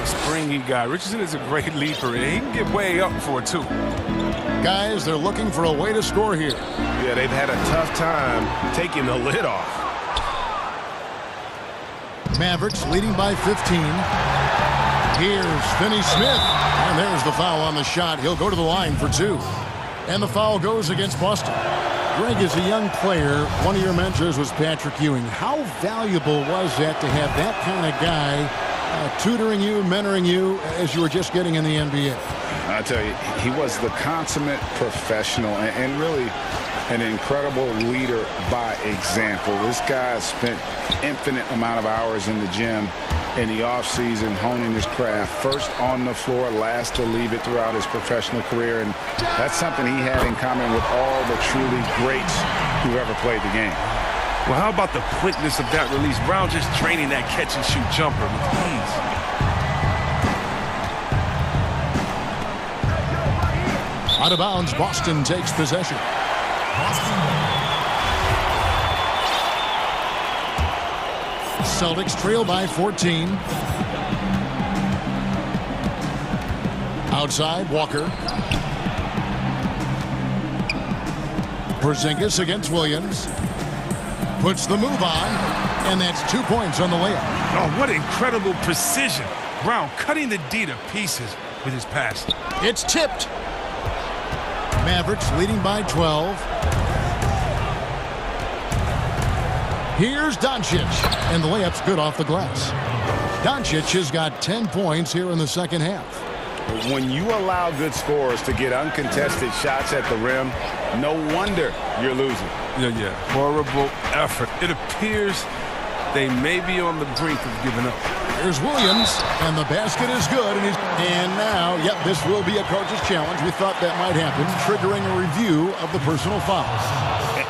Springy guy. Richardson is a great leaper. He can get way up for it, too. Guys, they're looking for a way to score here. Yeah, they've had a tough time taking the lid off. Mavericks leading by 15. Here's Finney-Smith. And there's the foul on the shot. He'll go to the line for 2. And the foul goes against Boston. Greg, as a young player, one of your mentors was Patrick Ewing. How valuable was that to have that kind of guy tutoring you, mentoring you as you were just getting in the NBA? I tell you, he was the consummate professional and really an incredible leader by example. This guy spent infinite amount of hours in the gym in the offseason honing his craft, first on the floor, last to leave it throughout his professional career. And that's something he had in common with all the truly greats who ever played the game. Well, how about the quickness of that release? Brown just training that catch-and-shoot jumper with ease. Out of bounds, Boston takes possession. Celtics trail by 14. Outside, Walker. Porzingis against Williams. Puts the move on, and that's 2 points on the layup. Oh, what incredible precision. Brown cutting the D to pieces with his pass. It's tipped. Mavericks leading by 12. Here's Doncic, and the layup's good off the glass. Doncic has got 10 points here in the second half. When you allow good scorers to get uncontested shots at the rim, no wonder you're losing. Yeah. Horrible effort. It appears they may be on the brink of giving up. There's Williams, and the basket is good. And now, yep, this will be a coach's challenge. We thought that might happen, triggering a review of the personal fouls.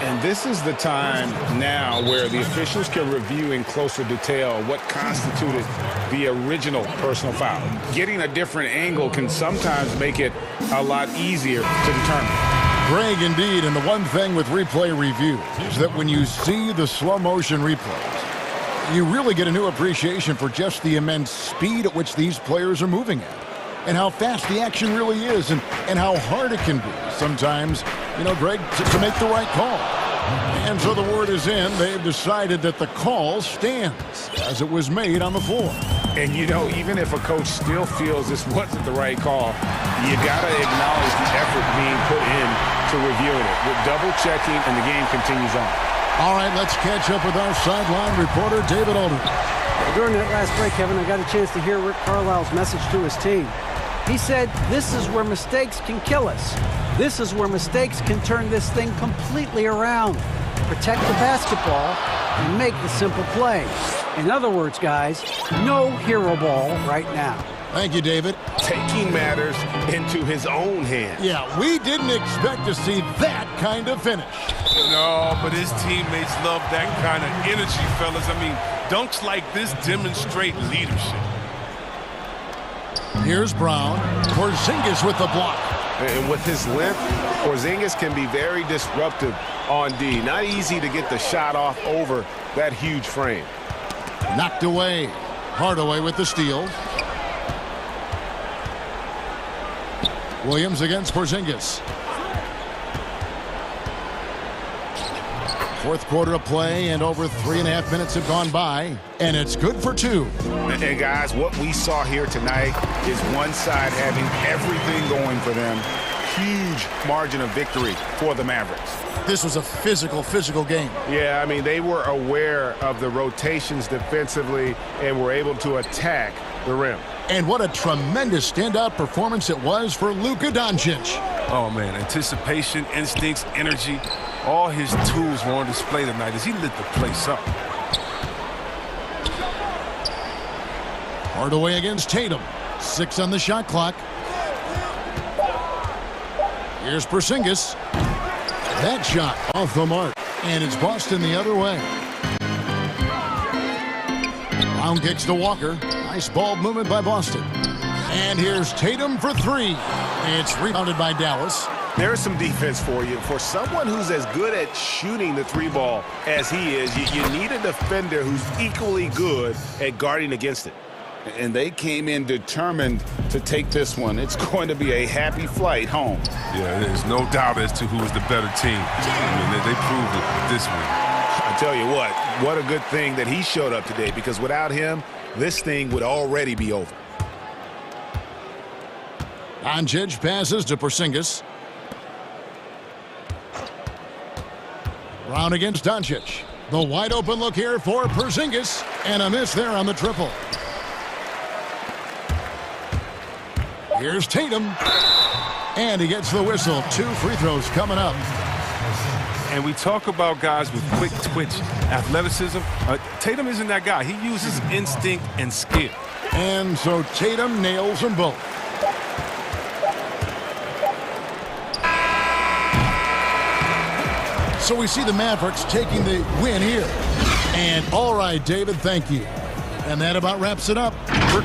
And this is the time now where the officials can review in closer detail what constituted the original personal foul. Getting a different angle can sometimes make it a lot easier to determine. Greg, indeed, and the one thing with replay review is that when you see the slow motion replays, you really get a new appreciation for just the immense speed at which these players are moving at, and how fast the action really is, and how hard it can be sometimes, Greg, to make the right call. And so the word is in. They've decided that the call stands as it was made on the floor. And, even if a coach still feels this wasn't the right call, you got to acknowledge the effort being put in to reviewing it. With double-checking, and the game continues on. All right, let's catch up with our sideline reporter, David Alden. During that last break, Kevin, I got a chance to hear Rick Carlisle's message to his team. He said, this is where mistakes can kill us. This is where mistakes can turn this thing completely around. Protect the basketball and make the simple play. In other words, guys, no hero ball right now. Thank you, David. Taking matters into his own hands. Yeah, we didn't expect to see that kind of finish. No, but his teammates love that kind of energy, fellas. I mean, dunks like this demonstrate leadership. Here's Brown. Porzingis with the block. And with his length, Porzingis can be very disruptive on D. Not easy to get the shot off over that huge frame. Knocked away. Hardaway with the steal. Williams against Porzingis. Fourth quarter of play, and over 3.5 minutes have gone by, and it's good for 2. And guys, what we saw here tonight is one side having everything going for them. Huge margin of victory for the Mavericks. This was a physical game. Yeah, I mean, they were aware of the rotations defensively and were able to attack the rim. And what a tremendous standout performance it was for Luka Doncic. Oh, man, anticipation, instincts, energy, all his tools were on display tonight as he lit the place up. Hardaway against Tatum. 6 on the shot clock. Here's Porzingis. That shot off the mark. And it's Boston the other way. Brown kicks to Walker. Nice ball movement by Boston. And here's Tatum for 3. It's rebounded by Dallas. There's some defense for you. For someone who's as good at shooting the 3-ball as he is, you need a defender who's equally good at guarding against it. And they came in determined to take this one. It's going to be a happy flight home. Yeah, there's no doubt as to who is the better team. I mean, they proved it this week. I tell you what a good thing that he showed up today, because without him, this thing would already be over. Doncic passes to Porzingis. Brown against Doncic. The wide open look here for Porzingis, and a miss there on the triple. Here's Tatum, and he gets the whistle. 2 free throws coming up. And we talk about guys with quick twitch, athleticism. Tatum isn't that guy. He uses instinct and skill. And so Tatum nails them both. So we see the Mavericks taking the win here. And all right, David, thank you. And that about wraps it up for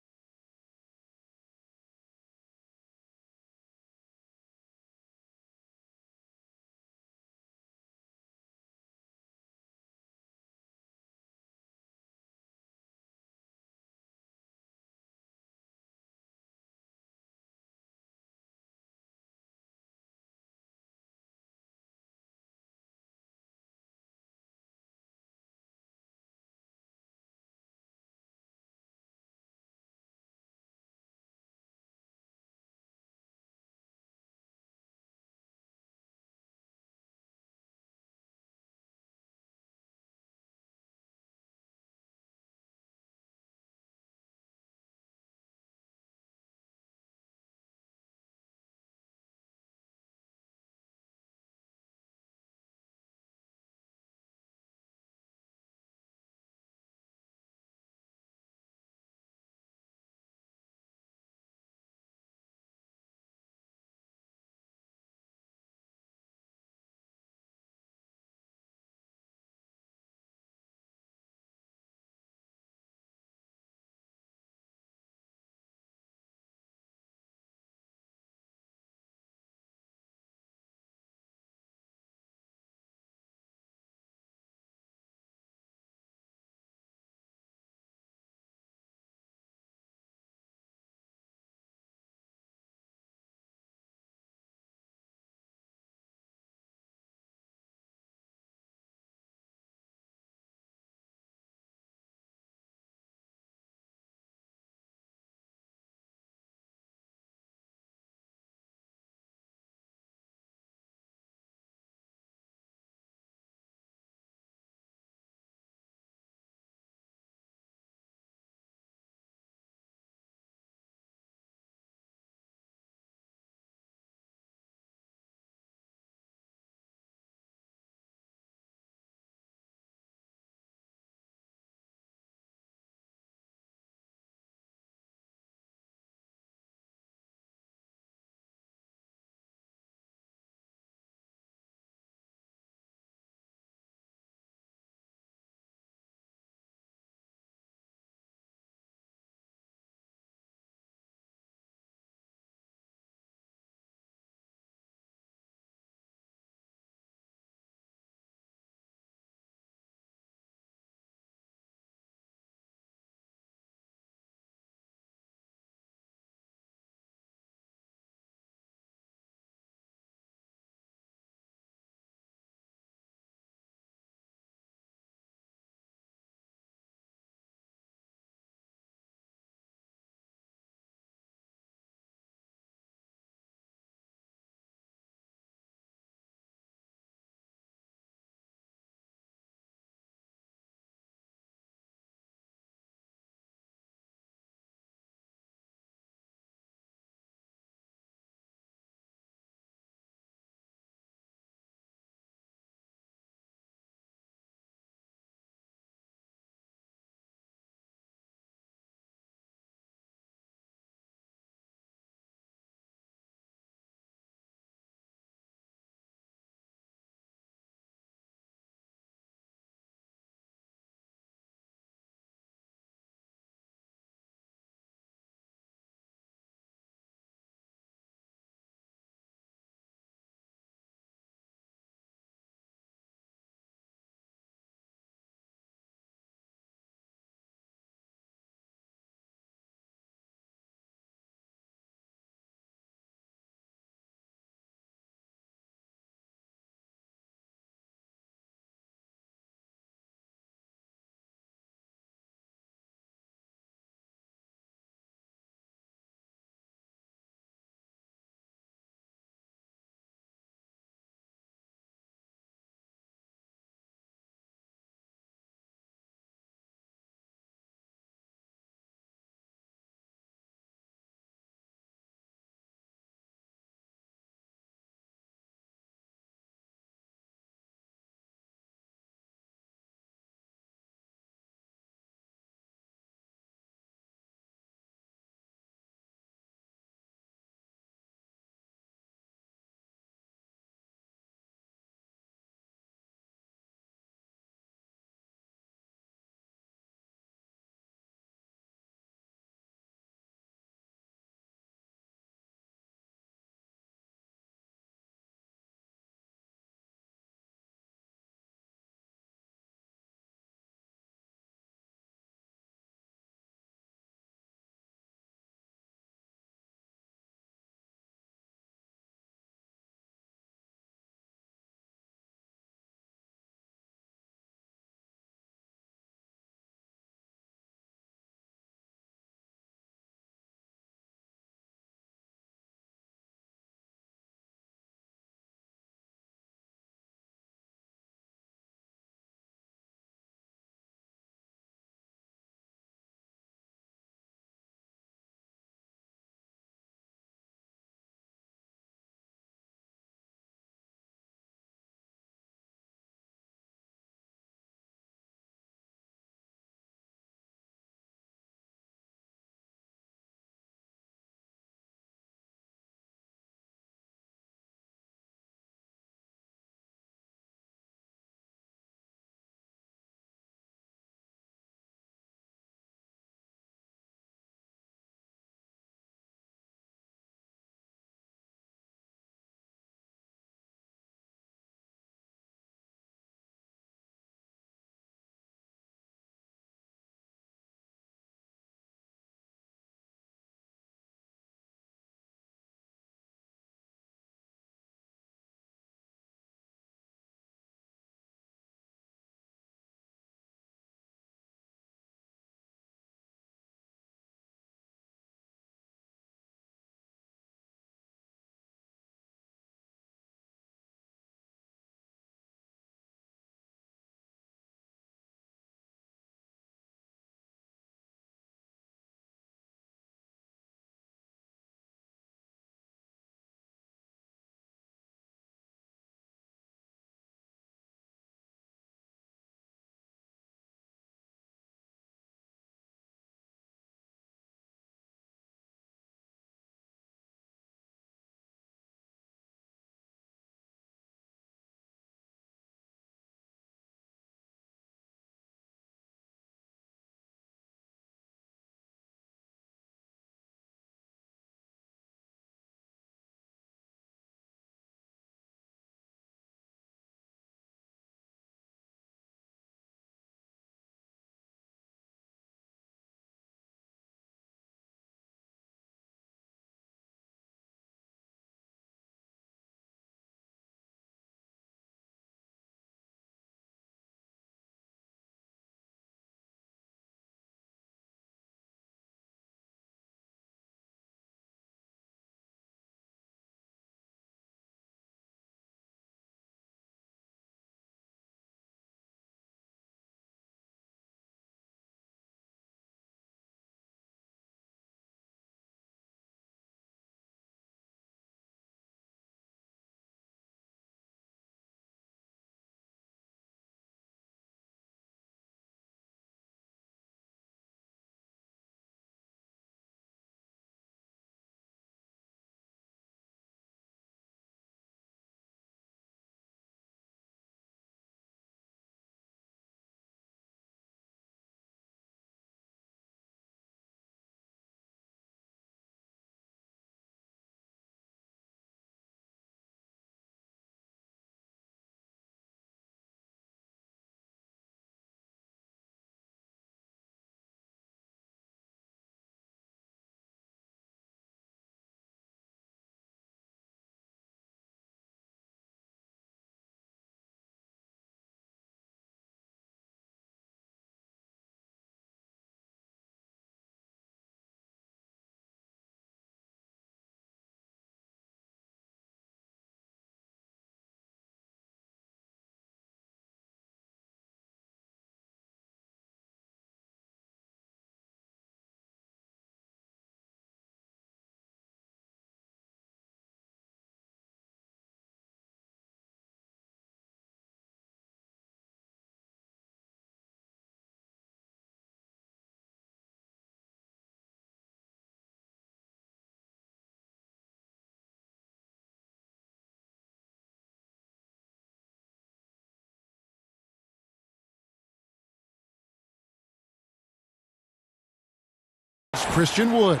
it's Christian Wood.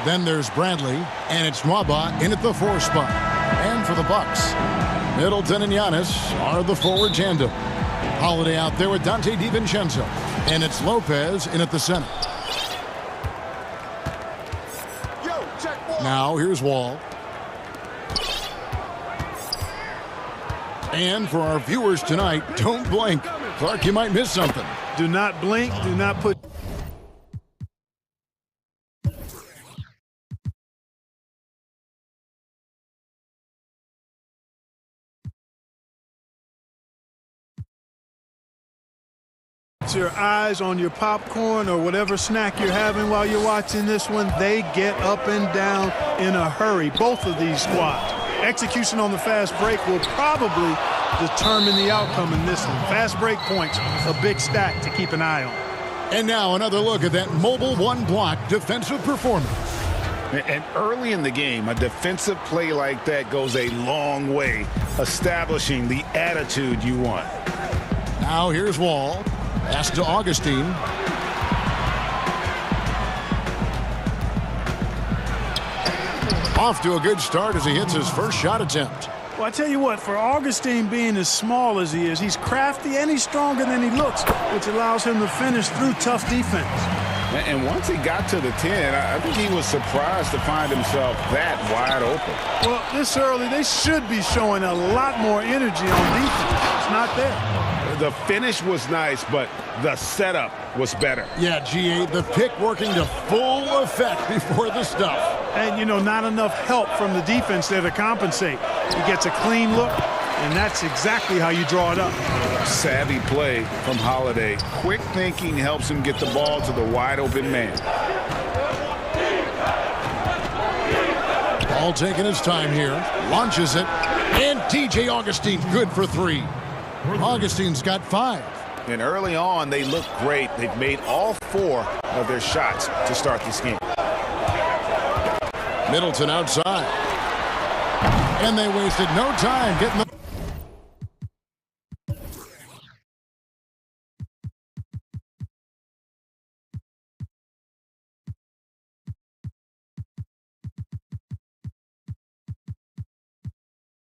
Then there's Bradley, and it's Nwaba in at the 4 spot. And for the Bucks, Middleton and Giannis are the forward tandem. Holiday out there with Dante DiVincenzo, and it's Lopez in at the center. Now here's Wall. And for our viewers tonight, don't blink. Clark, you might miss something. Do not blink. Do not put... your eyes on your popcorn or whatever snack you're having while you're watching this one. They get up and down in a hurry, both of these squads. Execution on the fast break will probably determine the outcome in this one. Fast break points, a big stack to keep an eye on. And now another look at that mobile one-block defensive performance. And early in the game, a defensive play like that goes a long way, establishing the attitude you want. Now here's Wall. Pass to Augustine. Off to a good start as he hits his first shot attempt. Well, I tell you what, for Augustine being as small as he is, he's crafty and he's stronger than he looks, which allows him to finish through tough defense. And once he got to the 10, I think he was surprised to find himself that wide open. Well, this early, they should be showing a lot more energy on defense. It's not there. The finish was nice, but the setup was better. Yeah, GA, the pick working to full effect before the stuff. And, you know, not enough help from the defense there to compensate. He gets a clean look, and that's exactly how you draw it up. Savvy play from Holiday. Quick thinking helps him get the ball to the wide open man. Ball taking his time here. Launches it. And TJ Augustine good for 3. Augustine's got 5. And early on, they look great. They've made all 4 of their shots to start this game. Middleton outside. And they wasted no time getting the...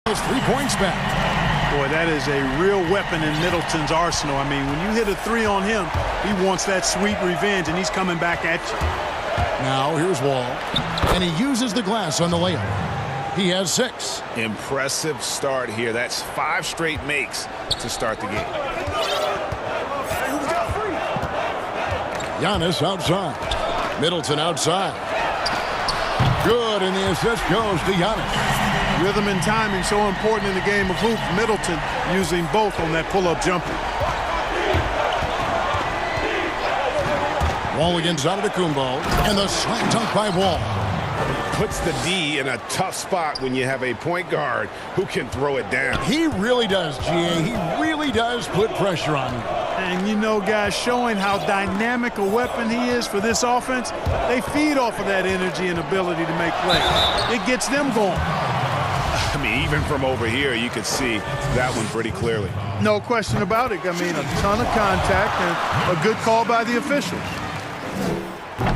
Those 3 points back. Boy, that is a real weapon in Middleton's arsenal. I mean, when you hit a 3 on him, he wants that sweet revenge, and he's coming back at you. Now here's Wall, and he uses the glass on the layup. He has 6. Impressive start here. That's 5 straight makes to start the game. Giannis outside. Middleton outside. Good, and the assist goes to Giannis. Rhythm and timing so important in the game of hoops. Middleton using both on that pull-up jumper. Wall against Antetokounmpo, and the slam dunk by Wall. Puts the D in a tough spot when you have a point guard who can throw it down. He really does, GA. He really does put pressure on him. And you know, guys, showing how dynamic a weapon he is for this offense, they feed off of that energy and ability to make plays. It gets them going. I mean, even from over here, you could see that one pretty clearly. No question about it. I mean, a ton of contact and a good call by the officials.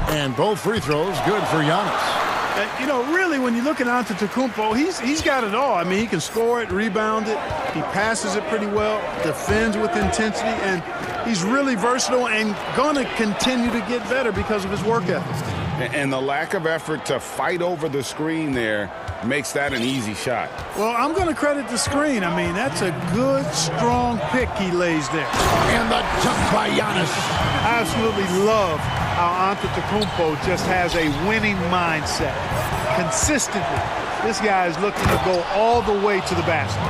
And both free throws good for Giannis. You know, really, when you look at Antetokounmpo, he's got it all. I mean, he can score it, rebound it, he passes it pretty well, defends with intensity, and he's really versatile and going to continue to get better because of his work ethic. And the lack of effort to fight over the screen there makes that an easy shot. Well, I'm going to credit the screen. I mean, that's a good, strong pick he lays there. And the dunk by Giannis. I absolutely love how Antetokounmpo just has a winning mindset. Consistently, this guy is looking to go all the way to the basket.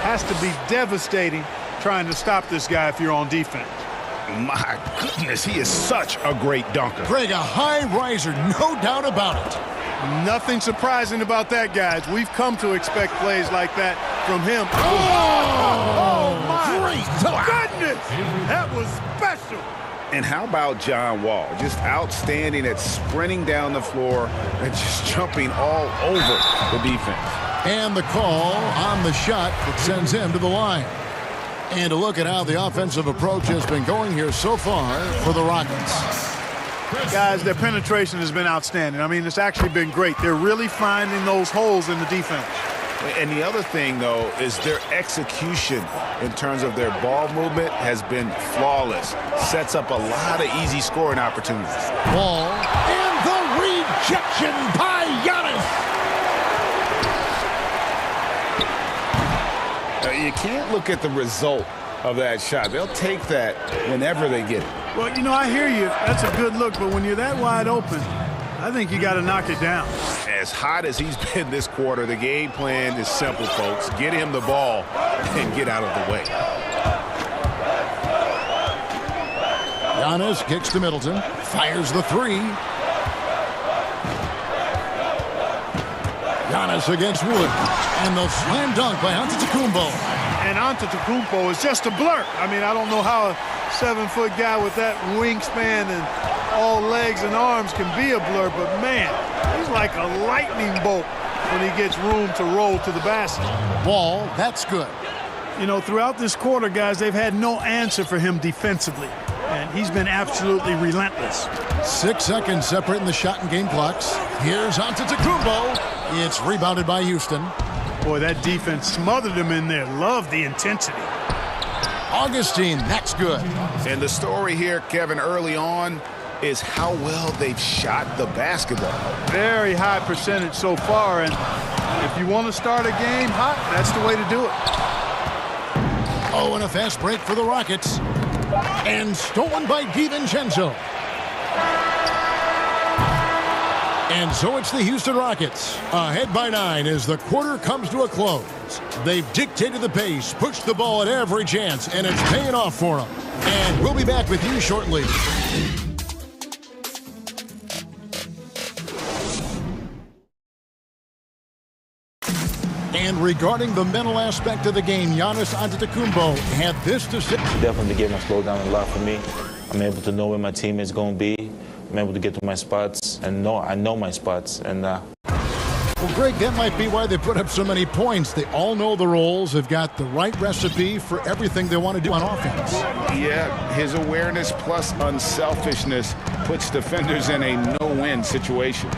Has to be devastating trying to stop this guy if you're on defense. My goodness, he is such a great dunker. Greg, a high riser, no doubt about it. Nothing surprising about that, guys. We've come to expect plays like that from him. Oh my great goodness! That was special. And how about John Wall? Just outstanding at sprinting down the floor and just jumping all over the defense. And the call on the shot that sends him to the line. And to look at how the offensive approach has been going here so far for the Rockets. Guys, their penetration has been outstanding. I mean, it's actually been great. They're really finding those holes in the defense. And the other thing, though, is their execution in terms of their ball movement has been flawless. Sets up a lot of easy scoring opportunities. Ball, and the rejection by Giannis. You can't look at the result of that shot. They'll take that whenever they get it. Well, you know, I hear you. That's a good look, but when you're that wide open, I think you got to knock it down. As hot as he's been this quarter, the game plan is simple, folks. Get him the ball and get out of the way. Giannis kicks to Middleton, fires the three. Giannis against Wood, and the slam dunk by Antetokounmpo. And Antetokounmpo is just a blur. I mean, I don't know how a 7-foot guy with that wingspan and all legs and arms can be a blur, but man, he's like a lightning bolt when he gets room to roll to the basket. Wall, that's good. You know, throughout this quarter, guys, they've had no answer for him defensively, and he's been absolutely relentless. 6 seconds separating the shot and game clocks. Here's Antetokounmpo. It's rebounded by Houston. Boy, that defense smothered him in there. Love the intensity. Augustine, that's good. And the story here, Kevin, early on is how well they've shot the basketball. Very high percentage so far, and if you want to start a game hot, that's the way to do it. Oh, and a fast break for the Rockets. And stolen by DiVincenzo. And so it's the Houston Rockets, ahead by 9 as the quarter comes to a close. They've dictated the pace, pushed the ball at every chance, and it's paying off for them. And we'll be back with you shortly. And regarding the mental aspect of the game, Giannis Antetokounmpo had this to say. Definitely the game has slowed down a lot for me. I'm able to know where my team is going to be. I'm able to get to my spots and I know my spots. And well, Greg, that might be why they put up so many points. They all know the roles. They've got the right recipe for everything they want to do on offense. Yeah, his awareness plus unselfishness puts defenders in a no-win situation.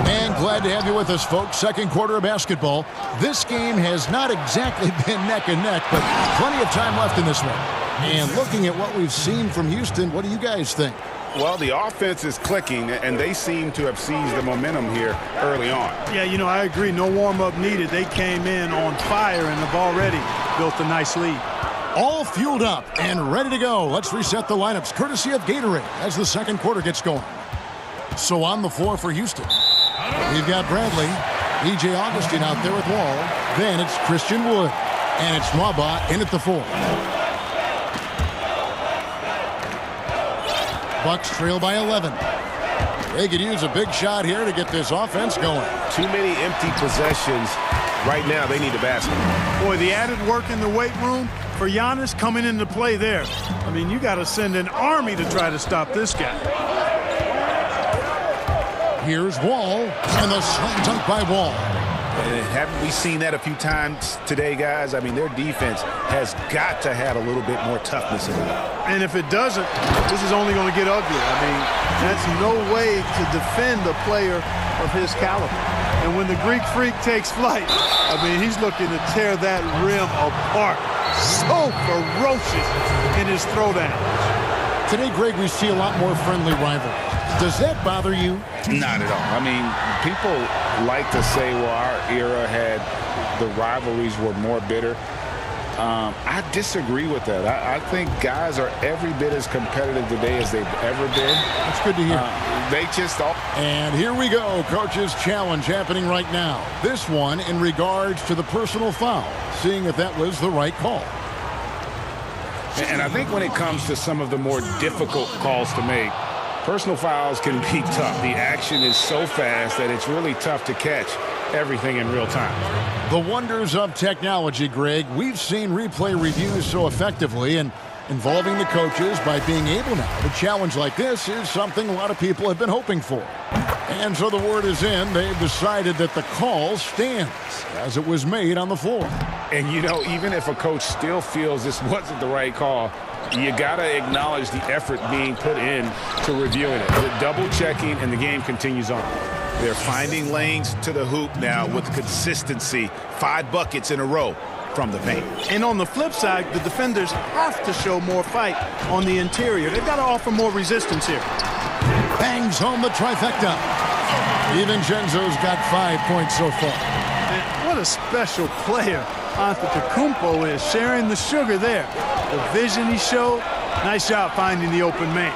And glad to have you with us, folks. Second quarter of basketball. This game has not exactly been neck and neck, but plenty of time left in this one. And looking at what we've seen from Houston, what do you guys think? Well, the offense is clicking, and they seem to have seized the momentum here early on. Yeah, you know, I agree. No warm-up needed. They came in on fire and have already built a nice lead. All fueled up and ready to go. Let's reset the lineups, courtesy of Gatorade, as the second quarter gets going. So on the floor for Houston, we've got Bradley, E.J. Augustine out there with Wall. Then it's Christian Wood, and it's Nwaba in at the 4. Bucks trail by 11. They could use a big shot here to get this offense going. Too many empty possessions. Right now, they need a basket. Boy, the added work in the weight room for Giannis coming into play there. I mean, you got to send an army to try to stop this guy. Here's Wall, and the slam dunk by Wall. And haven't we seen that a few times today, guys? I mean, their defense has got to have a little bit more toughness in it. And if it doesn't, this is only going to get ugly. I mean, that's no way to defend a player of his caliber. And when the Greek Freak takes flight, I mean, he's looking to tear that rim apart. So ferocious in his throwdowns. Today, Greg, we see a lot more friendly rivalries. Does that bother you? Not at all. I mean, people like to say, well, our era had the rivalries were more bitter. I disagree with that. I think guys are every bit as competitive today as they've ever been. That's good to hear. They just all. And here we go. Coach's challenge happening right now. This one in regards to the personal foul, seeing if that was the right call. And I think when it comes to some of the more difficult calls to make, personal fouls can be tough. The action is so fast that it's really tough to catch everything in real time. The wonders of technology, Greg. We've seen replay reviews so effectively, and involving the coaches by being able now to challenge like this is something a lot of people have been hoping for. And so the word is in. They've decided that the call stands as it was made on the floor. And, you know, even if a coach still feels this wasn't the right call, You got to acknowledge the effort being put in to reviewing it. The double checking, and the game continues on. They're finding lanes to the hoop now with consistency. 5 buckets in a row from the paint. And on the flip side, the defenders have to show more fight on the interior. They've got to offer more resistance here. Bangs home the trifecta. DiVincenzo's got 5 points so far. And what a special player Antetokounmpo is, sharing the sugar there. The vision he showed, nice job finding the open man.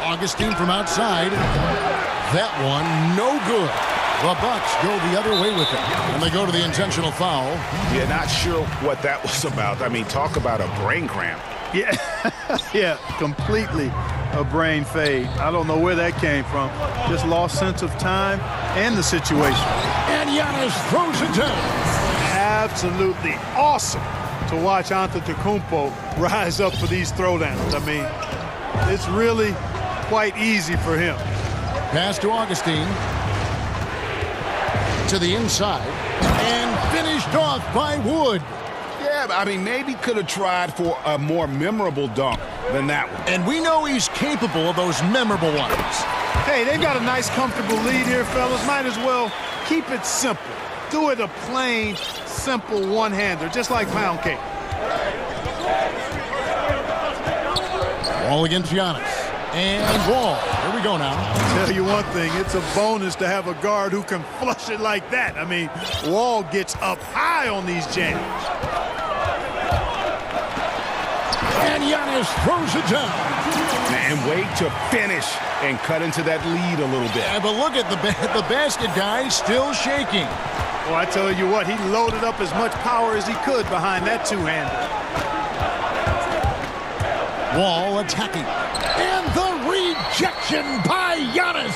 Augustine from outside. That one, no good. The Bucks go the other way with it, and they go to the intentional foul. Yeah, not sure what that was about. I mean, talk about a brain cramp. Yeah, yeah, completely a brain fade. I don't know where that came from. Just lost sense of time and the situation. And Giannis throws it down. Absolutely awesome to watch Antetokounmpo rise up for these throwdowns. I mean, it's really quite easy for him. Pass to Augustine. To the inside. And finished off by Wood. Yeah, I mean, maybe could have tried for a more memorable dunk than that one. And we know he's capable of those memorable ones. Hey, they've got a nice, comfortable lead here, fellas. Might as well keep it simple. Do it a plain, simple one-hander, just like pound cake. Wall against Giannis. And Wall. Here we go now. I'll tell you one thing, it's a bonus to have a guard who can flush it like that. I mean, Wall gets up high on these jams. And Giannis throws it down. And wait to finish and cut into that lead a little bit. Yeah, but look at the basket guy still shaking. Well, I tell you what, he loaded up as much power as he could behind that two-hander. Wall attacking. And the rejection by Giannis.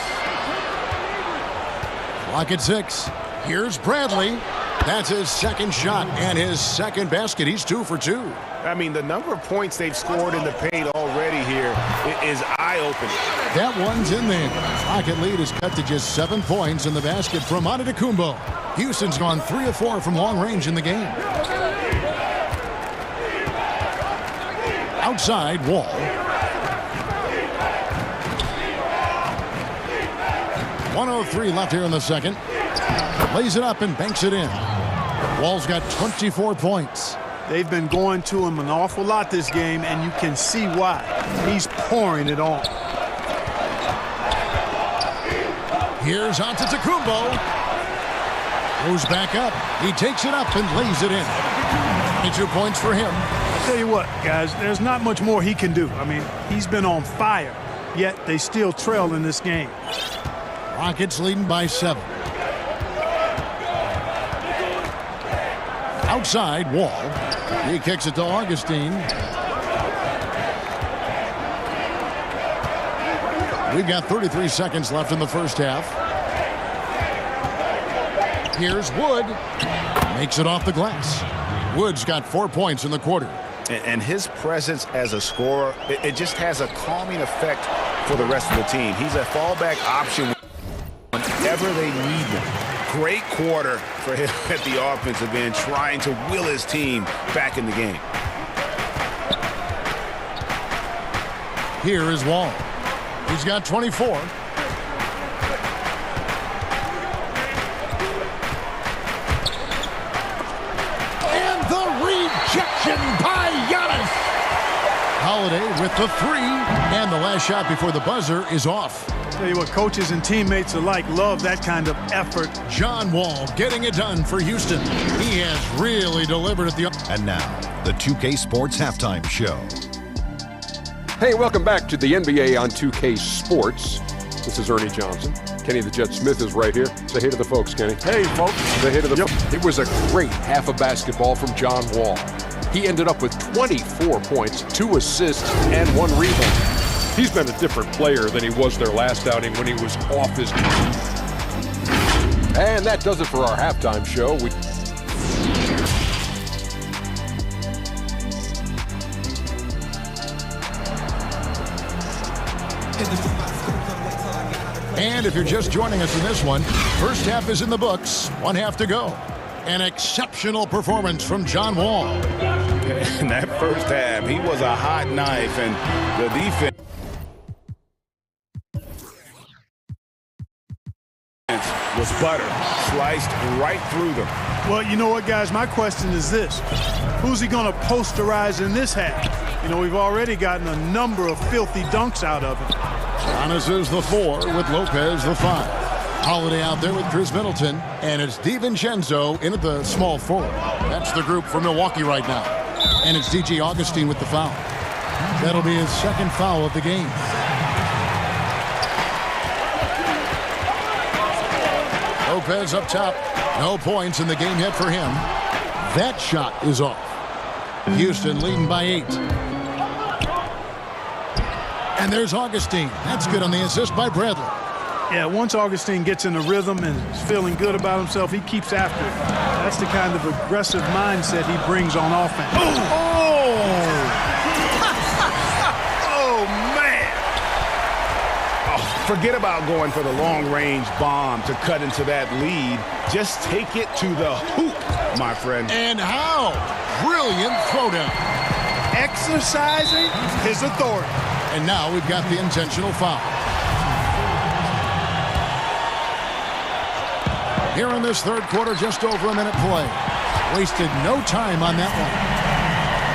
Clock at 6. Here's Bradley. That's his second shot and his second basket. He's 2 for 2. I mean, the number of points they've scored in the paint already here is eye-opening. That one's in there. Pocket lead is cut to just 7 points in the basket from Antetokounmpo. Houston's gone 3 of 4 from long range in the game. Outside, Wall. .103 left here in the second. Lays it up and banks it in. Wall's got 24 points. They've been going to him an awful lot this game, and you can see why. He's pouring it on. Here's Antetokounmpo. Goes back up. He takes it up and lays it in. 22 points for him. I'll tell you what, guys, there's not much more he can do. I mean, he's been on fire, yet they still trail in this game. Rockets leading by 7. Outside, Wall. He kicks it to Augustine. We've got 33 seconds left in the first half. Here's Wood. Makes it off the glass. Wood's got 4 points in the quarter. And his presence as a scorer, it just has a calming effect for the rest of the team. He's a fallback option whenever they need him. Great quarter for him at the offensive end, trying to will his team back in the game. Here is Wall. He's got 24. And the rejection by Giannis. Holiday with the 3, and the last shot before the buzzer is off. Tell you what, coaches and teammates alike love that kind of effort. John Wall getting it done for Houston. He has really delivered at the... And now, the 2K Sports Halftime Show. Hey, welcome back to the NBA on 2K Sports. This is Ernie Johnson. Kenny the Jet Smith is right here. Say hey to the folks, Kenny. Hey, folks. Say hey to the folks. It was a great half of basketball from John Wall. He ended up with 24 points, 2 assists, and 1 rebound. He's been a different player than he was their last outing when he was off his game. And that does it for our halftime show. And if you're just joining us in this one, first half is in the books, 1 half to go. An exceptional performance from John Wall. In that first half, he was a hot knife, and the defense was butter, sliced right through them. Well, you know what, guys? My question is this. Who's he going to posterize in this half? You know, we've already gotten a number of filthy dunks out of him. Giannis is the 4 with Lopez the 5. Holiday out there with Chris Middleton, and it's DiVincenzo in at the small forward. That's the group for Milwaukee right now. And it's DJ Augustine with the foul. That'll be his second foul of the game. Lopez up top. No points in the game yet for him. That shot is off. Houston leading by 8. And there's Augustine. That's good on the assist by Bradley. Yeah, once Augustine gets in a rhythm and is feeling good about himself, he keeps after it. That's the kind of aggressive mindset he brings on offense. Oh, man. Oh, forget about going for the long-range bomb to cut into that lead. Just take it to the hoop, my friend. And how? Brilliant throwdown. Exercising his authority. And now we've got the intentional foul. Here in this third quarter, just over a minute play. Wasted no time on that one.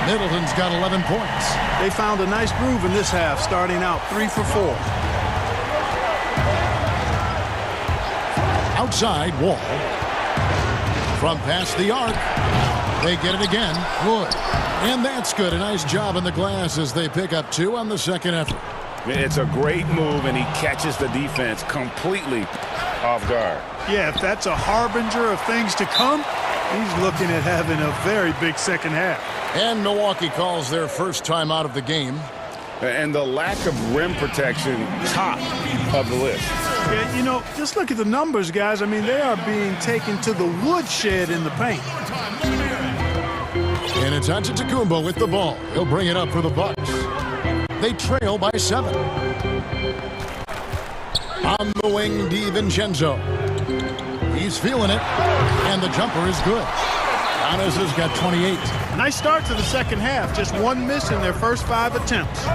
Middleton's got 11 points. They found a nice groove in this half, starting out 3 for 4. Outside, Wall. From past the arc. They get it again. Wood. And that's good. A nice job in the glass as they pick up 2 on the second effort. It's a great move, and he catches the defense completely off guard. Yeah, if that's a harbinger of things to come, he's looking at having a very big second half. And Milwaukee calls their first time out of the game. And the lack of rim protection, top of the list. Yeah, you know, just look at the numbers, guys. I mean, they are being taken to the woodshed in the paint. And it's Antetokounmpo with the ball. He'll bring it up for the Bucks. They trail by 7. On the wing, DiVincenzo. He's feeling it, and the jumper is good. Giannis has got 28. Nice start to the second half. Just 1 miss in their first 5 attempts.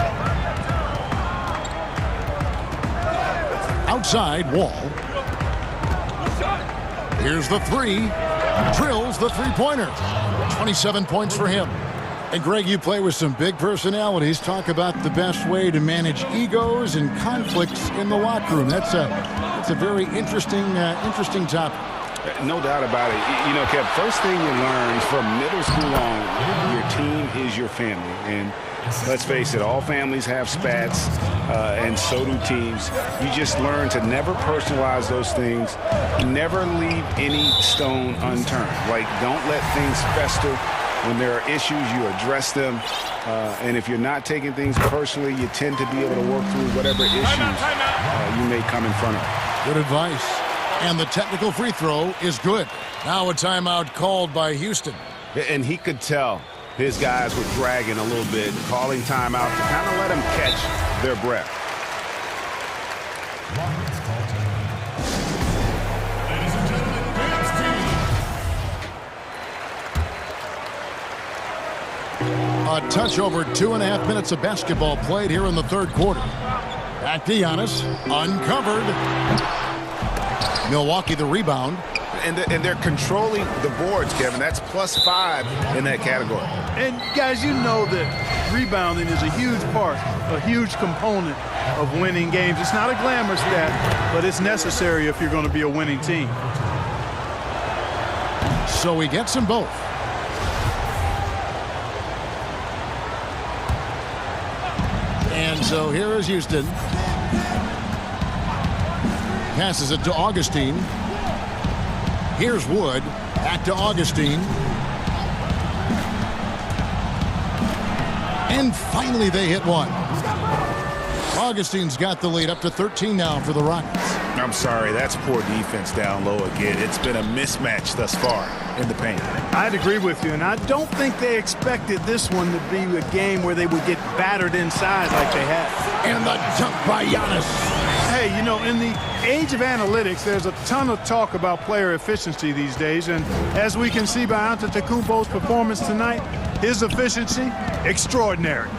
Outside, Wall. Here's the 3. Drills the three-pointer. 27 points for him. And Greg, you play with some big personalities. Talk about the best way to manage egos and conflicts in the locker room. That's a very interesting topic. No doubt about it. You know, Kev, first thing you learn from middle school on, your team is your family. And let's face it, all families have spats, and so do teams. You just learn to never personalize those things. Never leave any stone unturned. Like, don't let things fester. When there are issues, you address them. And if you're not taking things personally, you tend to be able to work through whatever issues you may come in front of. Good advice. And the technical free throw is good. Now a timeout called by Houston. And he could tell his guys were dragging a little bit, calling timeout to kind of let them catch their breath. A touch over 2.5 minutes of basketball played here in the third quarter. Back to Giannis, uncovered. Milwaukee the rebound. And they're controlling the boards, Kevin. That's +5 in that category. And, guys, you know that rebounding is a huge part, a huge component of winning games. It's not a glamorous stat, but it's necessary if you're going to be a winning team. So he gets them both. And so here is Houston. Passes it to Augustine. Here's Wood. Back to Augustine. And finally they hit one. Augustine's got the lead up to 13 now for the Rockets. I'm sorry, that's poor defense down low again. It's been a mismatch thus far in the paint. I'd agree with you, and I don't think they expected this one to be a game where they would get battered inside like they have. And the dunk by Giannis. Hey, you know, in the age of analytics, there's a ton of talk about player efficiency these days. And as we can see by Antetokounmpo's performance tonight, his efficiency, extraordinary.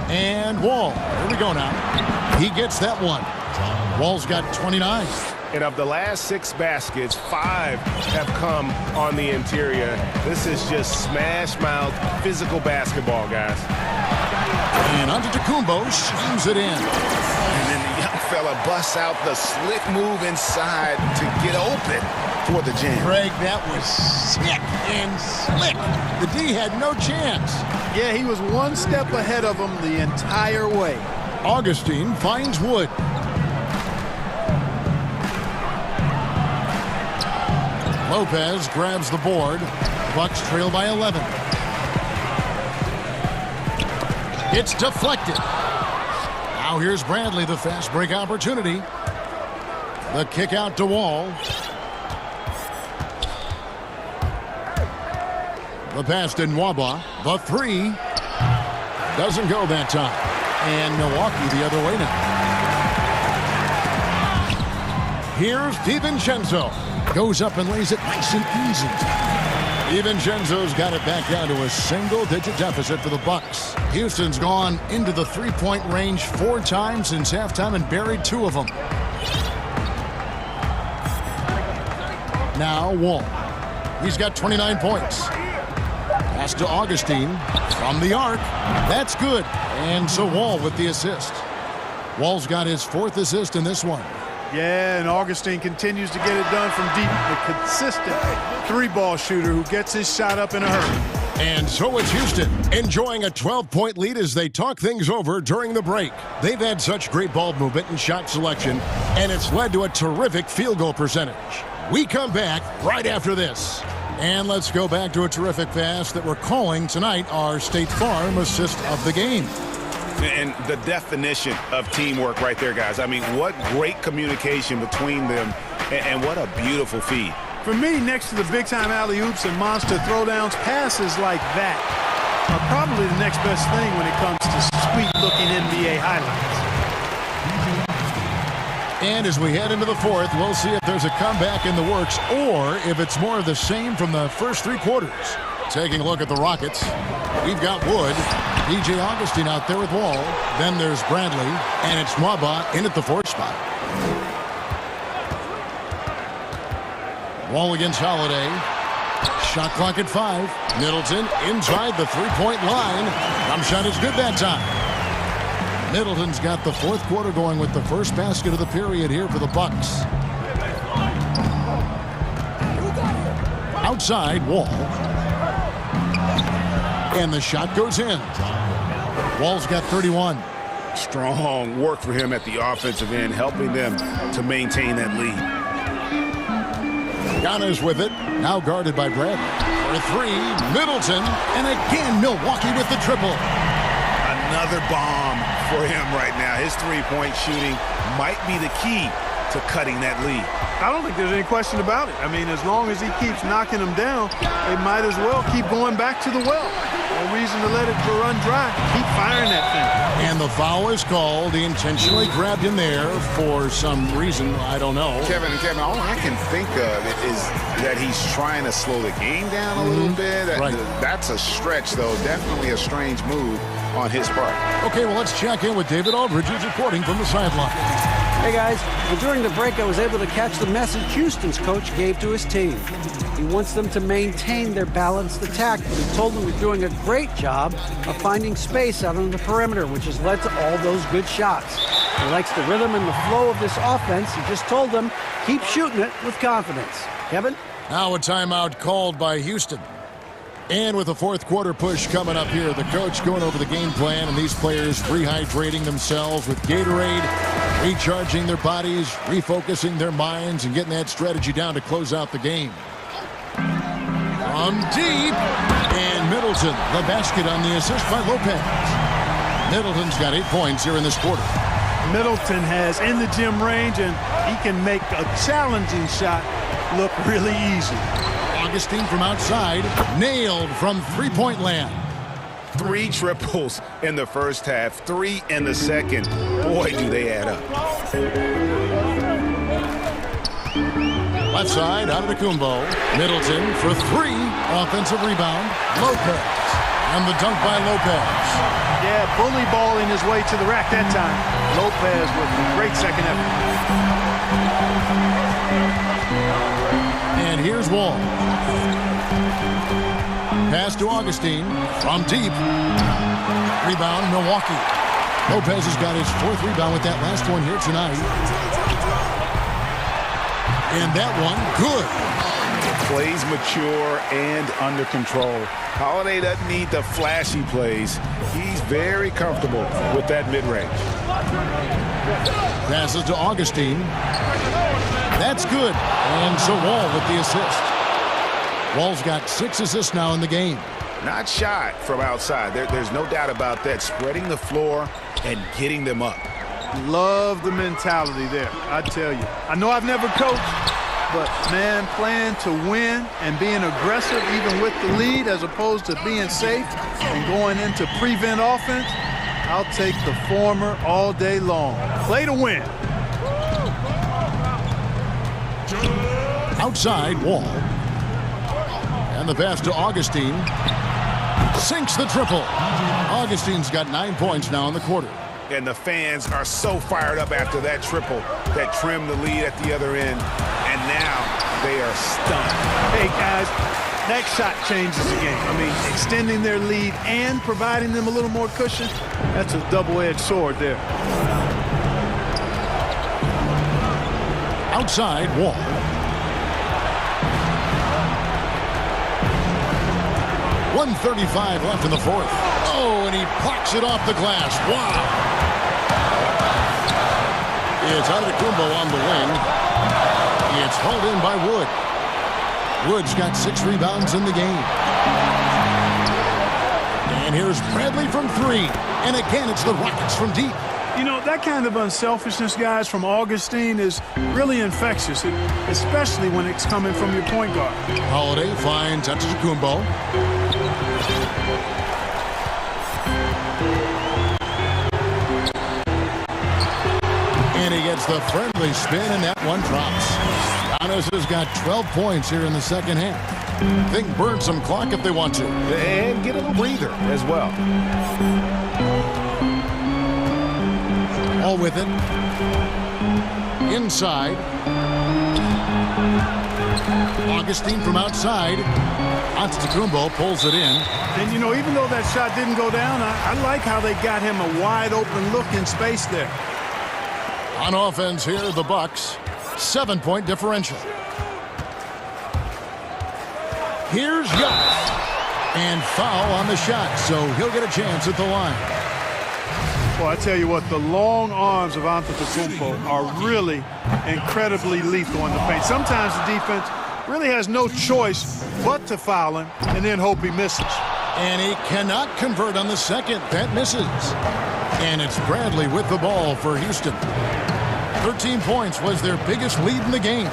And Wall, here we go now. He gets that one. Wall's got 29. And of the last 6 baskets, 5 have come on the interior. This is just smash-mouth physical basketball, guys. And Antetokounmpo slams it in. And then the young fella busts out the slick move inside to get open for the jam. Greg, that was sick and slick. The D had no chance. Yeah, he was one step ahead of him the entire way. Augustine finds Wood. Lopez grabs the board. Bucks trail by 11. It's deflected. Now here's Bradley, the fast break opportunity. The kick out to Wall. The pass to Nwaba. The 3 doesn't go that time. And Milwaukee the other way now. Here's DiVincenzo. Goes up and lays it nice and easy. DiVincenzo's got it back down to a single-digit deficit for the Bucks. Houston's gone into the three-point range 4 times since halftime and buried 2 of them. Now Wall. He's got 29 points. Pass to Augustine from the arc. That's good. And so Wall with the assist. Wall's got his 4th assist in this one. Yeah, and Augustine continues to get it done from deep. A consistent 3-ball shooter who gets his shot up in a hurry. And so it's Houston, enjoying a 12-point lead as they talk things over during the break. They've had such great ball movement and shot selection, and it's led to a terrific field goal percentage. We come back right after this. And let's go back to a terrific pass that we're calling tonight our State Farm assist of the game. And the definition of teamwork right there, guys. I mean, what great communication between them, and what a beautiful feed. For me, next to the big-time alley-oops and monster throwdowns, passes like that are probably the next best thing when it comes to sweet-looking NBA highlights. And as we head into the 4th, we'll see if there's a comeback in the works or if it's more of the same from the first 3 quarters. Taking a look at the Rockets, we've got Wood, DJ Augustine out there with Wall. Then there's Bradley, and it's Nwaba in at the 4th spot. Wall against Holiday. Shot clock at 5. Middleton inside the 3-point line. Jump shot is good that time. Middleton's got the 4th quarter going with the first basket of the period here for the Bucks. Outside, Wall. And the shot goes in. Wall's got 31. Strong work for him at the offensive end, helping them to maintain that lead. Giannis with it, now guarded by Bradley. For 3, Middleton, and again Milwaukee with the triple. Another bomb for him right now. His 3-point shooting might be the key to cutting that lead. I don't think there's any question about it. I mean, as long as he keeps knocking them down, they might as well keep going back to the well. No reason to let it run dry. Keep firing that thing. And the foul is called. He intentionally grabbed him there for some reason. I don't know. Kevin, all I can think of is that he's trying to slow the game down a little bit. That's a stretch, though. Definitely a strange move on his part. Okay, well, let's check in with David Aldridge, who's reporting from the sideline. Hey, guys. Well, during the break, I was able to catch the message Houston's coach gave to his team. He wants them to maintain their balanced attack, but he told them they're doing a great job of finding space out on the perimeter, which has led to all those good shots. He likes the rhythm and the flow of this offense. He just told them, keep shooting it with confidence. Kevin? Now a timeout called by Houston. And with a 4th quarter push coming up here, the coach going over the game plan and these players rehydrating themselves with Gatorade, recharging their bodies, refocusing their minds, and getting that strategy down to close out the game. From deep, and Middleton, the basket on the assist by Lopez. Middleton's got 8 points here in this quarter. Middleton has in the gym range, and he can make a challenging shot look really easy. Augustine from outside, nailed from 3-point land. 3 triples in the first half, 3 in the second. boy, do they add up. Left side, out of the Kumbo. Middleton for three. Offensive rebound. Lopez. And the dunk by Lopez. Yeah, bully balling his way to the rack that time. Lopez with a great second effort. And here's Wall. Pass to Augustine from deep. Rebound, Milwaukee. Lopez has got his fourth rebound with that last one here tonight. And that one, good. Plays mature and under control. Holiday doesn't need the flashy plays. He's very comfortable with that mid-range. Passes to Augustine. That's good. And so Wall with the assist. Wall's got 6 assists now in the game. Not shy from outside. There's no doubt about that. Spreading the floor and getting them up. Love the mentality there, I tell you. I know I've never coached, but, man, playing to win and being aggressive even with the lead as opposed to being safe and going into prevent offense, I'll take the former all day long. Play to win. Outside, Wall. And the pass to Augustine. Sinks the triple. Augustine's got 9 points now in the quarter. And the fans are so fired up after that triple that trimmed the lead at the other end. And now they are stunned. Hey, guys, that shot changes the game. I mean, extending their lead and providing them a little more cushion, that's a double-edged sword there. Outside, Wall. .135 left in the fourth. Oh, and he plucks it off the glass. Wow. It's out of the Kumbo on the wing. It's hauled in by Wood. Wood's got 6 rebounds in the game. And here's Bradley from 3. And again, it's the Rockets from deep. You know, that kind of unselfishness, guys, from Augustine is really infectious, especially when it's coming from your point guard. Holiday finds Antetokounmpo. And he gets the friendly spin, and that one drops. Giannis has got 12 points here in the second half. They can burn some clock if they want to. And get a little breather as well. All with it. Inside. Augustine from outside. Antetokounmpo pulls it in. And, you know, even though that shot didn't go down, I like how they got him a wide-open look in space there. On offense here, the Bucks. 7-point differential. Here's Giannis. And foul on the shot, so he'll get a chance at the line. Well, I tell you what, the long arms of Antetokounmpo are really incredibly lethal in the paint. Sometimes the defense really has no choice but to foul him and then hope he misses. And he cannot convert on the second. That misses. And it's Bradley with the ball for Houston. 13 points was their biggest lead in the game.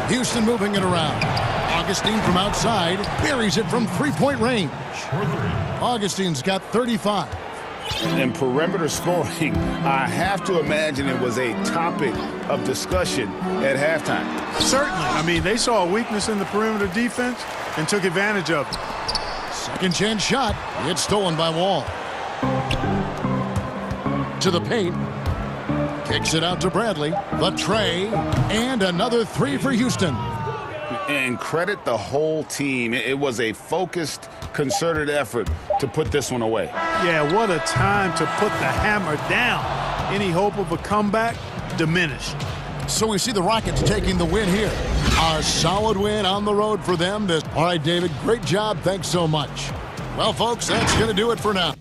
Houston moving it around. Augustine from outside buries it from 3-point range. Augustine's got 35. And perimeter scoring, I have to imagine it was a topic of discussion at halftime. Certainly. I mean, they saw a weakness in the perimeter defense and took advantage of it. Second chance shot. It's stolen by Wall. To the paint. Kicks it out to Bradley. The tray. And another 3 for Houston. And credit the whole team. It was a focused, concerted effort to put this one away. Yeah, what a time to put the hammer down. Any hope of a comeback diminished. So we see the Rockets taking the win here. A solid win on the road for them. All right, David, great job. Thanks so much. Well, folks, that's going to do it for now.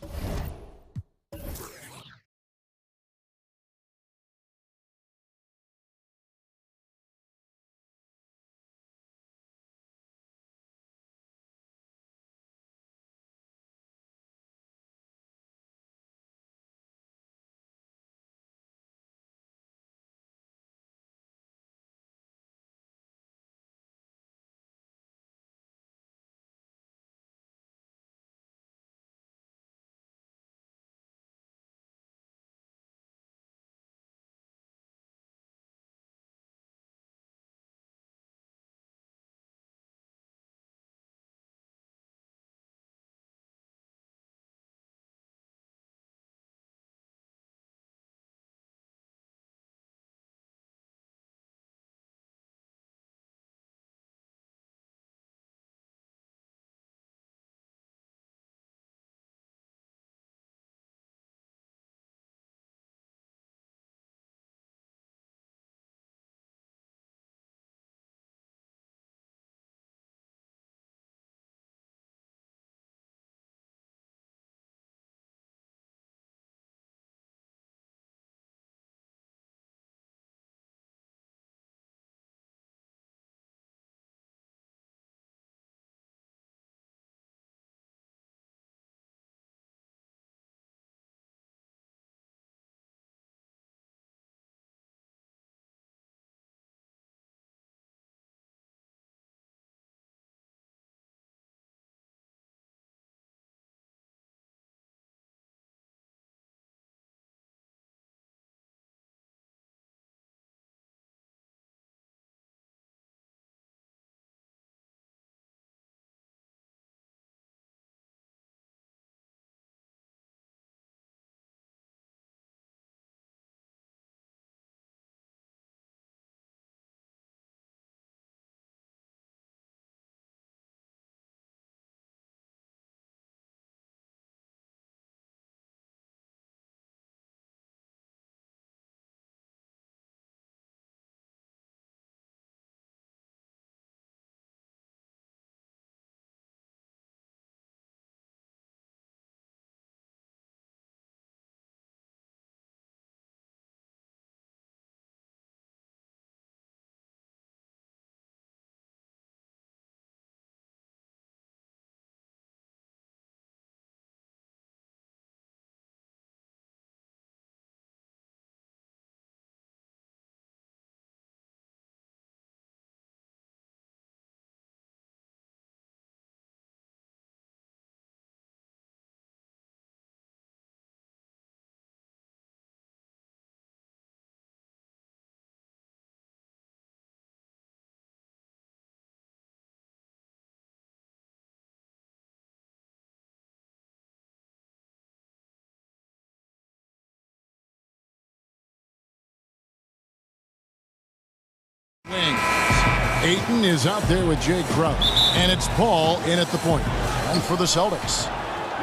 Wings. Ayton is out there with Jay Crowder. And it's Paul in at the point. And for the Celtics.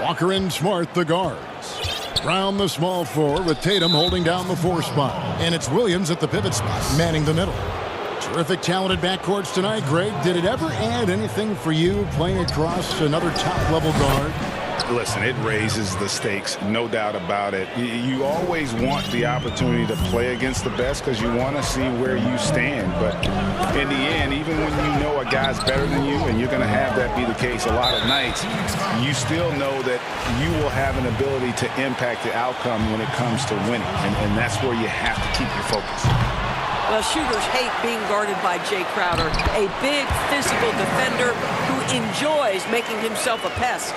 Walker and Smart, the guards. Brown, the small forward, with Tatum holding down the 4 spot. And it's Williams at the pivot spot, manning the middle. Terrific, talented backcourts tonight, Greg. Did it ever add anything for you playing across another top-level guard? Listen, it raises the stakes, no doubt about it. You always want the opportunity to play against the best because you want to see where you stand. But in the end, even when you know a guy's better than you, and you're going to have that be the case a lot of nights, you still know that you will have an ability to impact the outcome when it comes to winning. And that's where you have to keep your focus. Well, shooters hate being guarded by Jay Crowder, a big physical defender who enjoys making himself a pest.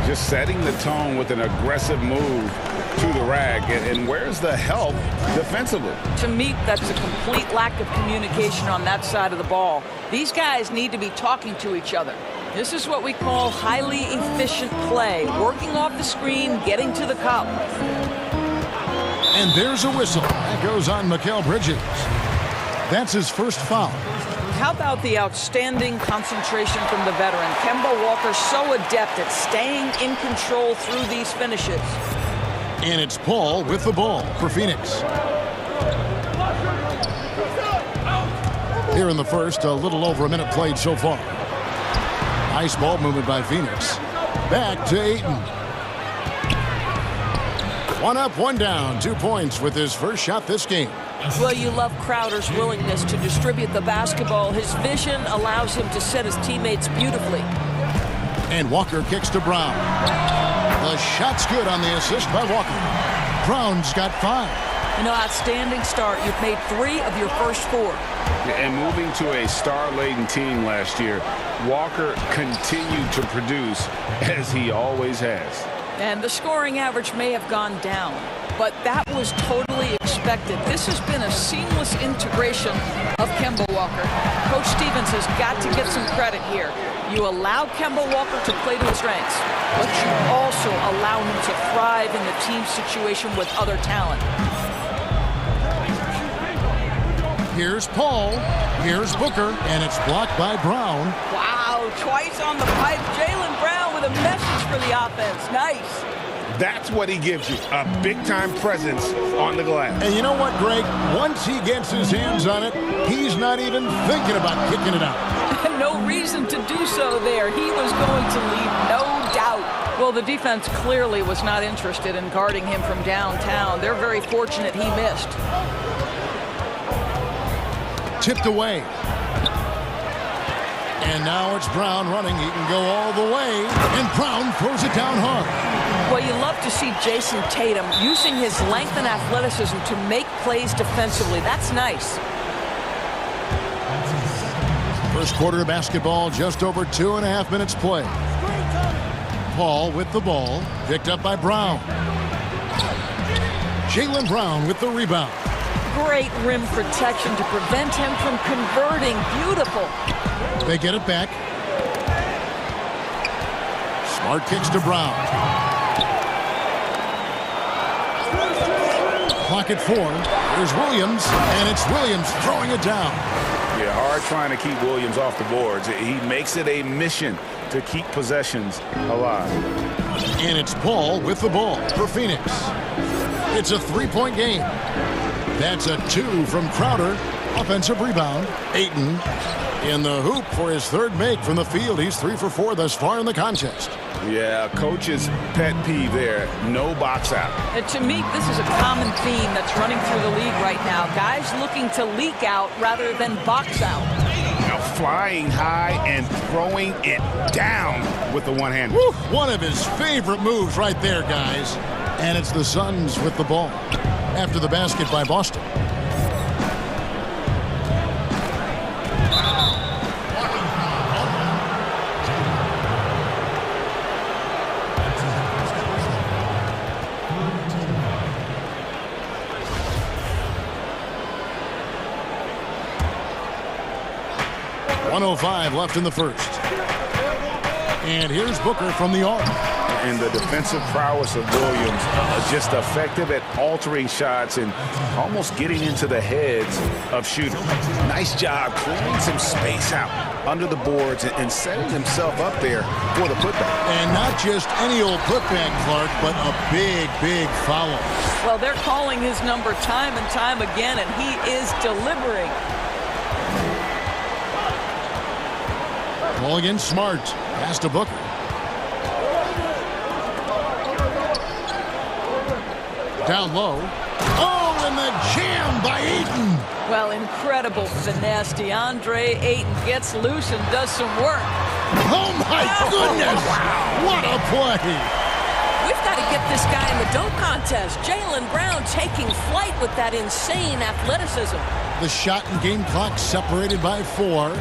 Just setting the tone with an aggressive move to the rag. And where's the help defensively? To me, that's a complete lack of communication on that side of the ball. These guys need to be talking to each other. This is what we call highly efficient play, working off the screen, getting to the cup. And there's a whistle. That goes on Mikal Bridges. That's his first foul. How about the outstanding concentration from the veteran? Kemba Walker so adept at staying in control through these finishes. And it's Paul with the ball for Phoenix. Here in the first, a little over a minute played so far. Nice ball movement by Phoenix. Back to Ayton. 1 up, 1 down, 2 points with his first shot this game. Well, you love Crowder's willingness to distribute the basketball. His vision allows him to set his teammates beautifully. And Walker kicks to Brown. The shot's good on the assist by Walker. Brown's got 5. You know, outstanding start. You've made 3 of your first 4. And moving to a star-laden team last year, Walker continued to produce as he always has. And the scoring average may have gone down, but that was totally expected. This has been a seamless integration of Kemba Walker. Coach Stevens has got to get some credit here. You allow Kemba Walker to play to his strengths, but you also allow him to thrive in the team situation with other talent. Here's Paul. Here's Booker, and it's blocked by Brown. Wow, twice on the pipe. Jaylen Brown with a message for the offense. Nice. That's what he gives you, a big-time presence on the glass. And you know what, Greg? Once he gets his hands on it, he's not even thinking about kicking it out. No reason to do so there. He was going to leave, no doubt. Well, the defense clearly was not interested in guarding him from downtown. They're very fortunate he missed. Tipped away. And now it's Brown running. He can go all the way. And Brown throws it down hard. Well, you love to see Jason Tatum using his length and athleticism to make plays defensively. That's nice. First quarter of basketball, just over 2.5 minutes play. Paul with the ball, picked up by Brown. Jaylen Brown with the rebound. Great rim protection to prevent him from converting. Beautiful. They get it back. Smart kicks to Brown. Clock at 4. There's Williams, and it's Williams throwing it down. Yeah, hard trying to keep Williams off the boards. He makes it a mission to keep possessions alive. And it's Paul with the ball for Phoenix. It's a 3-point game. That's a 2 from Crowder. Offensive rebound. Ayton in the hoop for his third make from the field. He's 3 for 4 thus far in the contest. Yeah, coach's pet peeve there. No box out. And to me, this is a common theme that's running through the league right now. Guys looking to leak out rather than box out. Now flying high and throwing it down with the one hand. One of his favorite moves right there, guys. And it's the Suns with the ball after the basket by Boston. .105 left in the first. And here's Booker from the arc. and the defensive prowess of Williams, just effective at altering shots and almost getting into the heads of shooters. Nice job clearing some space out under the boards and setting himself up there for the putback. And not just any old putback, Clark, but a big, big foul. Well, they're calling his number time and time again, and he is delivering. Ball against Smart. Pass to Booker. Down low. Oh, and the jam by Ayton. Well, incredible finesse. DeAndre Ayton gets loose and does some work. Oh, my goodness. Wow. What a play. We've got to get this guy in the dunk contest. Jaylen Brown taking flight with that insane athleticism. The shot and game clock separated by 4.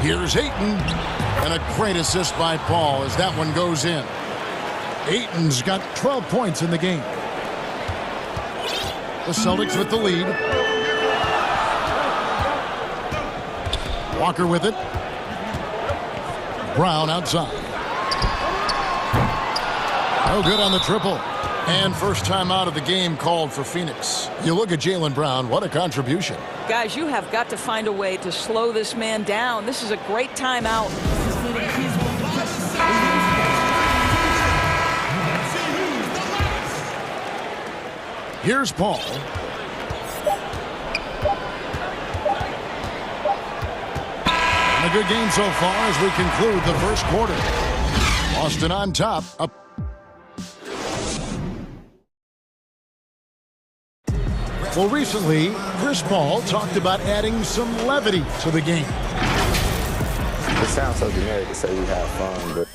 Here's Ayton. And a great assist by Paul as that one goes in. Ayton's got 12 points in the game. The Celtics with the lead. Walker with it. Brown outside. No good on the triple. And first time out of the game called for Phoenix. You look at Jaylen Brown, what a contribution. Guys, you have got to find a way to slow this man down. This is a great timeout. Here's Paul. And a good game so far as we conclude the first quarter. Boston on top. Up. Well, recently, Chris Paul talked about adding some levity to the game. It sounds so generic to say we have fun, but...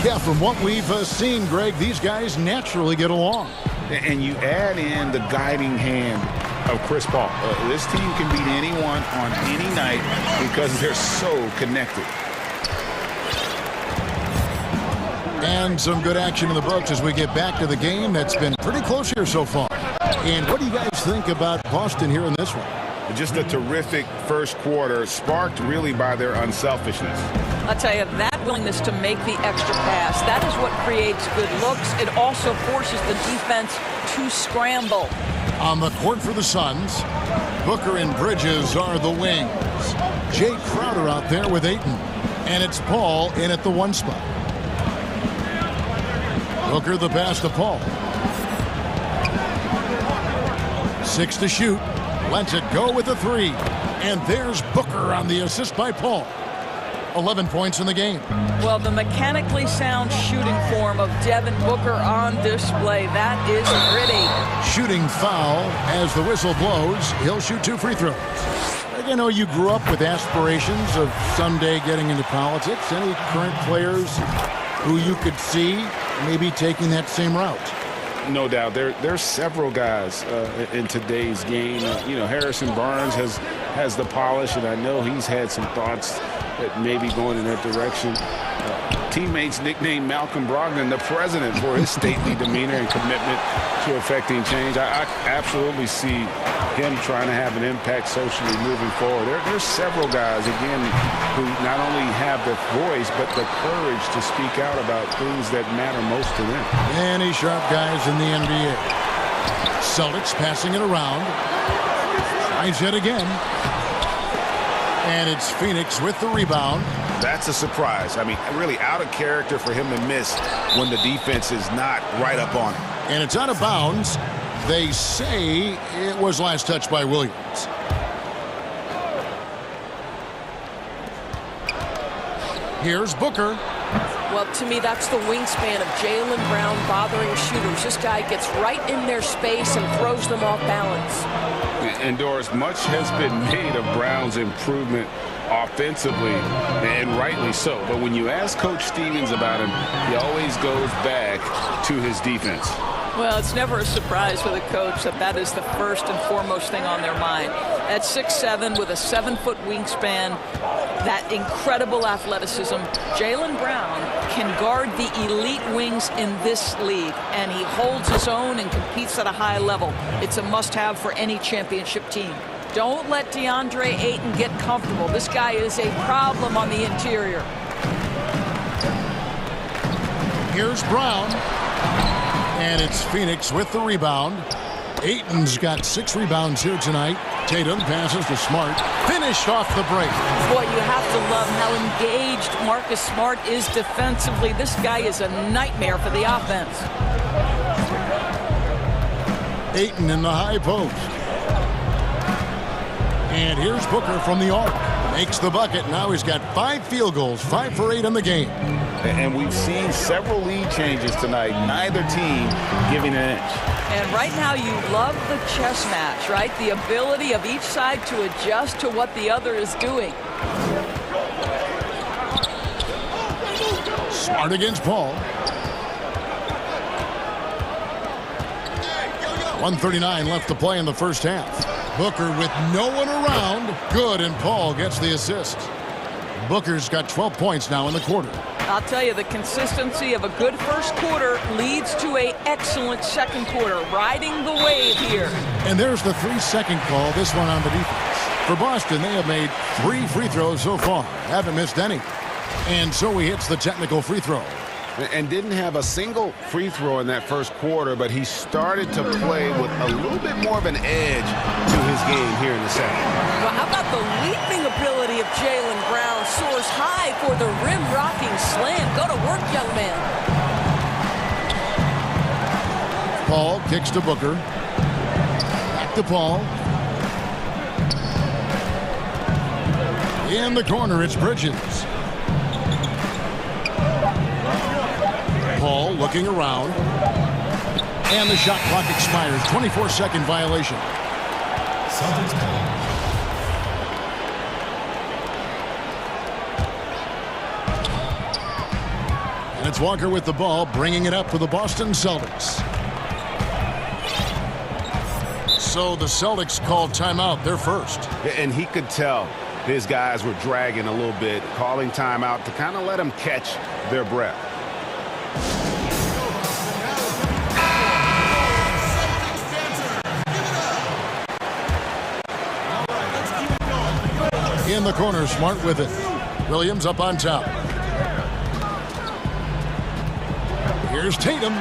Yeah, from what we've seen, Greg, these guys naturally get along. And you add in the guiding hand of Chris Paul. This team can beat anyone on any night because they're so connected. And some good action in the books as we get back to the game that's been pretty close here so far. And what do you guys think about Boston here in this one? Just a terrific first quarter, sparked really by their unselfishness. I'll tell you, that willingness to make the extra pass, that is what creates good looks. It also forces the defense to scramble. On the court for the Suns, Booker and Bridges are the wings. Jay Crowder out there with Ayton. And it's Paul in at the 1 spot. Booker the pass to Paul. 6 to shoot. Lets it go with the 3. And there's Booker on the assist by Paul. 11 points in the game. Well, the mechanically sound shooting form of Devin Booker on display. That is gritty. Shooting foul as the whistle blows. He'll shoot 2 free throws. I know you grew up with aspirations of someday getting into politics. Any current players who you could see maybe taking that same route? No doubt. There's several guys in today's game. Harrison Barnes has the polish, and I know he's had some thoughts that maybe going in that direction. Teammates nicknamed Malcolm Brogdon the president for his stately demeanor and commitment to affecting change. I absolutely see him trying to have an impact socially moving forward. There's several guys, again, who not only have the voice, but the courage to speak out about things that matter most to them. Any sharp guys in the NBA. Celtics passing it around. Tries it again. And it's Phoenix with the rebound. That's a surprise. I mean, really out of character for him to miss when the defense is not right up on him. And it's out of bounds. They say it was last touched by Williams. Here's Booker. Well, to me, that's the wingspan of Jaylen Brown bothering shooters. This guy gets right in their space and throws them off balance. And Doris, much has been made of Brown's improvement offensively, and rightly so. But when you ask Coach Stevens about him, he always goes back to his defense. Well, it's never a surprise for the coach that is the first and foremost thing on their mind. At 6'7", with a 7-foot wingspan, that incredible athleticism, Jaylen Brown can guard the elite wings in this league, and he holds his own and competes at a high level. It's a must-have for any championship team. Don't let DeAndre Ayton get comfortable. This guy is a problem on the interior. Here's Brown. And it's Phoenix with the rebound. Ayton's got 6 rebounds here tonight. Tatum passes to Smart. Finished off the break. Boy, you have to love how engaged Marcus Smart is defensively. This guy is a nightmare for the offense. Ayton in the high post. And here's Booker from the arc. Makes the bucket. Now he's got 5 field goals, 5 for 8 in the game. And we've seen several lead changes tonight. Neither team giving an inch. And right now you love the chess match, right? The ability of each side to adjust to what the other is doing. Smart against Paul. 1:39 left to play in the first half. Booker with no one around. Good, and Paul gets the assist. Booker's got 12 points now in the quarter. I'll tell you, the consistency of a good first quarter leads to an excellent second quarter. Riding the wave here. And there's the 3-second call, this one on the defense. For Boston, they have made 3 free throws so far. Haven't missed any. And so he hits the technical free throw. And didn't have a single free throw in that first quarter, but he started to play with a little bit more of an edge to his game here in the second. Well, how about the leaping ability of Jaylen Brown? Soars high for the rim-rocking slam. Go to work, young man. Paul kicks to Booker. Back to Paul. In the corner, it's Bridges. Paul looking around. And the shot clock expires. 24-second violation. Celtics ball. And it's Walker with the ball, bringing it up for the Boston Celtics. So the Celtics called timeout. They're first. And he could tell his guys were dragging a little bit, calling timeout to kind of let them catch their breath. In the corner, Smart with it. Williams up on top. Here's Tatum.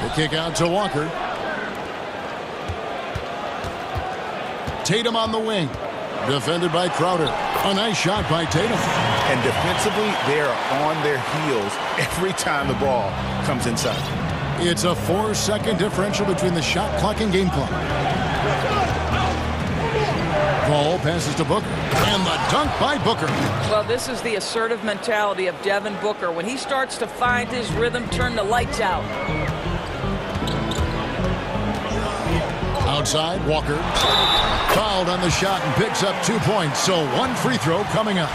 The kick out to Walker. Tatum on the wing. Defended by Crowder. A nice shot by Tatum. And defensively, they are on their heels every time the ball comes inside. It's a 4-second differential between the shot clock and game clock. Paul passes to Booker. And the dunk by Booker. Well, this is the assertive mentality of Devin Booker. When he starts to find his rhythm, turn the lights out. Outside, Walker. Fouled on the shot and picks up 2 points. So 1 free throw coming up.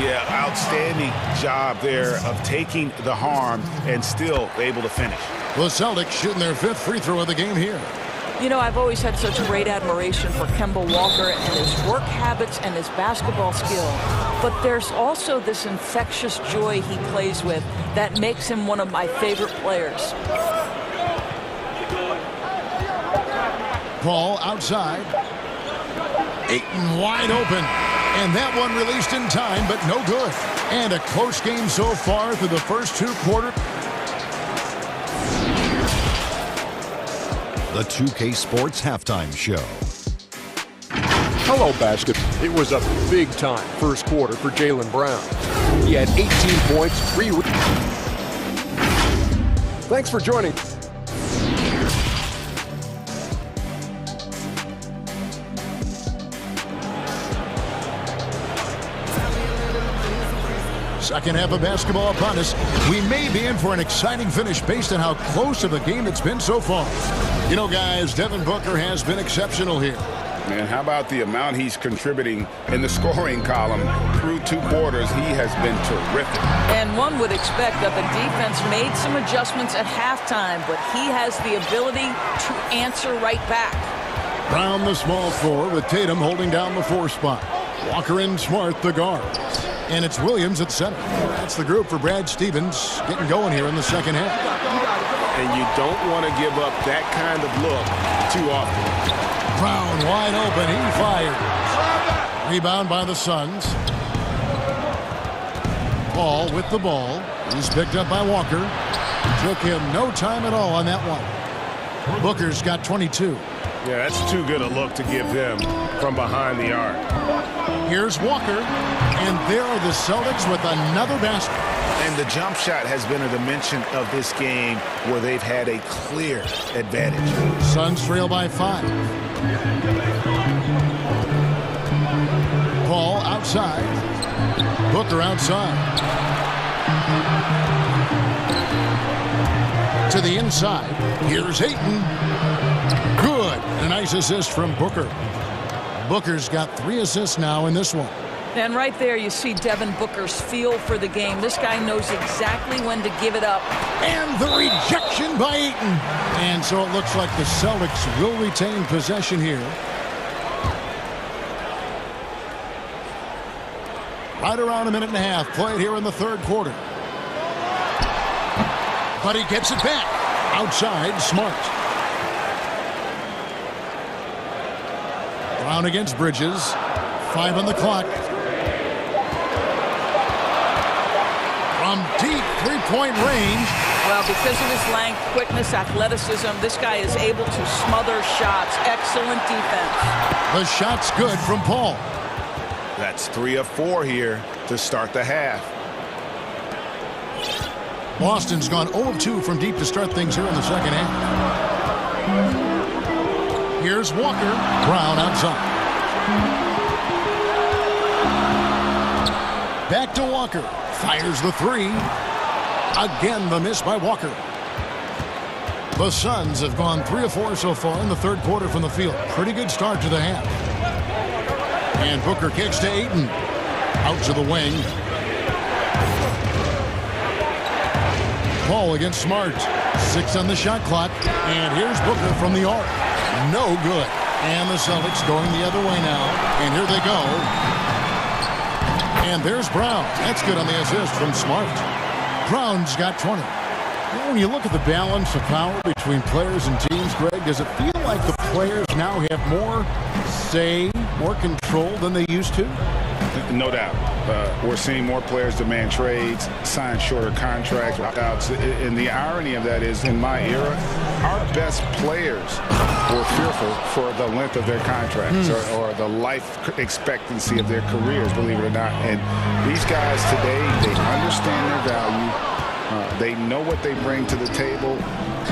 Yeah, outstanding job there of taking the harm and still able to finish. The Celtics shooting their 5th free throw of the game here. You know, I've always had such great admiration for Kemba Walker and his work habits and his basketball skill. But there's also this infectious joy he plays with that makes him one of my favorite players. Paul outside. Ayton wide open. And that one released in time, but no good. And a close game so far through the first 2 quarters. The 2K Sports Halftime Show. Hello, basket. It was a big-time first quarter for Jaylen Brown. He had 18 points, 3 Thanks for joining. Second half of basketball upon us. We may be in for an exciting finish based on how close of a game it's been so far. You know, guys, Devin Booker has been exceptional here. And how about the amount he's contributing in the scoring column through 2 quarters? He has been terrific. And one would expect that the defense made some adjustments at halftime, but he has the ability to answer right back. Brown the small forward with Tatum holding down the 4 spot. Walker and Smart the guards. And it's Williams at center. That's the group for Brad Stevens getting going here in the second half. And you don't want to give up that kind of look too often. Brown wide open. He fires. Rebound by the Suns. Paul with the ball. He's picked up by Walker. Took him no time at all on that one. Booker's got 22. Yeah, that's too good a look to give them from behind the arc. Here's Walker, and there are the Celtics with another basket. And the jump shot has been a dimension of this game where they've had a clear advantage. Suns trail by 5. Paul outside. Booker outside. To the inside. Here's Ayton. Good. A nice assist from Booker. Booker's got 3 assists now in this one. And right there you see Devin Booker's feel for the game. This guy knows exactly when to give it up. And the rejection by Ayton. And so it looks like the Celtics will retain possession here. Right around a minute and a half played here in the third quarter. But he gets it back. Outside, Smart. Brown against Bridges. 5 on the clock. From deep three-point range. Well, because of his length, quickness, athleticism, this guy is able to smother shots. Excellent defense. The shot's good from Paul. That's 3 of 4 here to start the half. Boston's gone 0 of 2 from deep to start things here in the second half. Here's Walker. Brown outside. Back to Walker. Fires the 3. Again, the miss by Walker. The Suns have gone 3 of 4 so far in the third quarter from the field. Pretty good start to the half. And Booker kicks to Ayton. Out to the wing. Paul against Smart. 6 on the shot clock. And here's Booker from the arc. No good. And the Celtics going the other way now. And here they go. And there's Brown. That's good on the assist from Smart. Brown's got 20. You know, when you look at the balance of power between players and teams, Greg, does it feel like the players now have more say, more control than they used to? No doubt. We're seeing more players demand trades, sign shorter contracts, opt-outs. And the irony of that is, in my era, our best players were fearful for the length of their contracts or the life expectancy of their careers, believe it or not. And these guys today, they understand their value. They know what they bring to the table,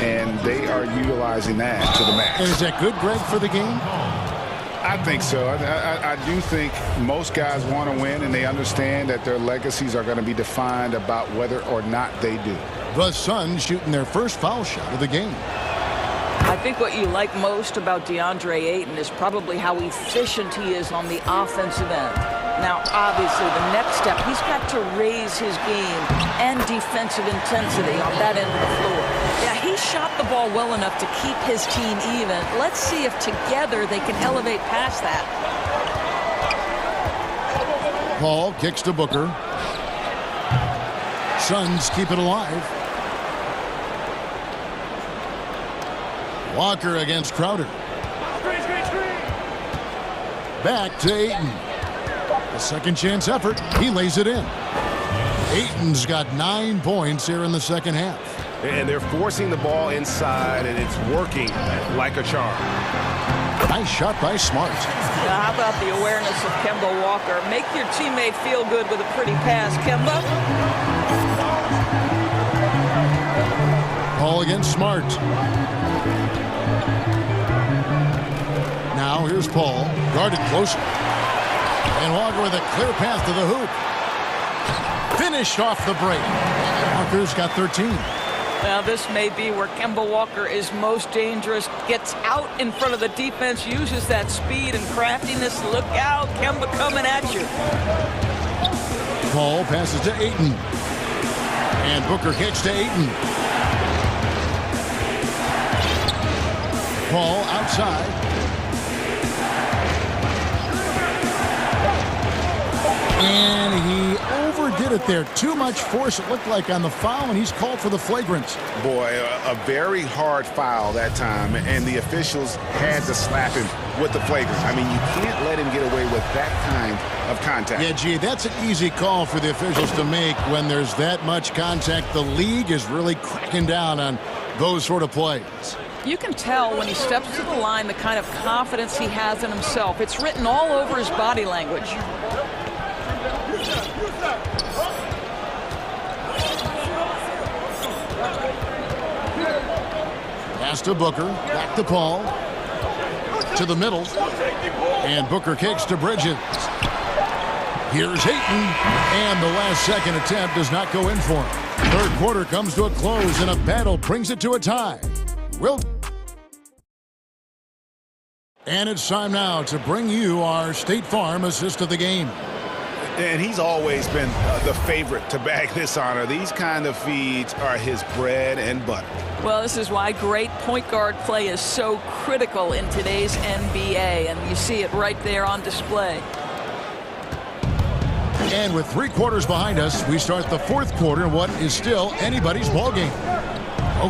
and they are utilizing that to the max. And is that good, Greg, for the game? I think so. I do think most guys want to win, and they understand that their legacies are going to be defined about whether or not they do. The Suns shooting their first foul shot of the game. I think what you like most about DeAndre Ayton is probably how efficient he is on the offensive end. Now, obviously, the next step, he's got to raise his game and defensive intensity on that end of the floor. Yeah, he shot the ball well enough to keep his team even. Let's see if together they can elevate past that. Paul kicks to Booker. Suns keep it alive. Walker against Crowder. Back to Ayton. A second chance effort. He lays it in. Ayton's got 9 points here in the second half. And they're forcing the ball inside, and it's working like a charm. Nice shot by Smart. Now, how about the awareness of Kemba Walker? Make your teammate feel good with a pretty pass, Kemba. Paul against Smart. Now here's Paul, guarded closer. And Walker with a clear path to the hoop. Finished off the break. Walker's got 13. Now this may be where Kemba Walker is most dangerous. Gets out in front of the defense, uses that speed and craftiness. Look out, Kemba coming at you. Paul passes to Ayton. And Booker kicks to Ayton. Paul outside. And he overdid it there. Too much force, it looked like, on the foul, and he's called for the flagrant. Boy, a very hard foul that time, and the officials had to slap him with the flagrant. I mean, you can't let him get away with that kind of contact. Yeah, gee, that's an easy call for the officials to make when there's that much contact. The league is really cracking down on those sort of plays. You can tell when he steps to the line the kind of confidence he has in himself. It's written all over his body language. Pass to Booker, back to Paul, to the middle, and Booker kicks to Bridges. Here's Ayton, and the last second attempt does not go in for him. Third quarter comes to a close, and a battle brings it to a tie. And it's time now to bring you our State Farm assist of the game. And he's always been the favorite to bag this honor. These kind of feeds are his bread and butter. Well, this is why great point guard play is so critical in today's NBA, and you see it right there on display. And with 3 quarters behind us, we start the fourth quarter in what is still anybody's ballgame.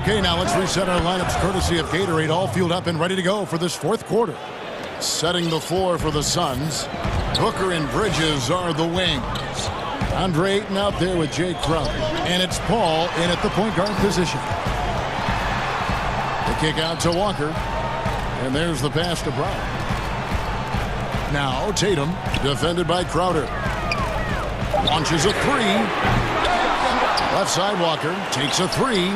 Okay, now let's reset our lineups courtesy of Gatorade, all fueled up and ready to go for this fourth quarter. Setting the floor for the Suns, Booker and Bridges are the wings. Andre Ayton out there with Jay Crowder, and it's Paul in at the point guard position. The kick out to Walker, and there's the pass to Brown. Now Tatum, defended by Crowder. Launches a three. Left side Walker takes a three.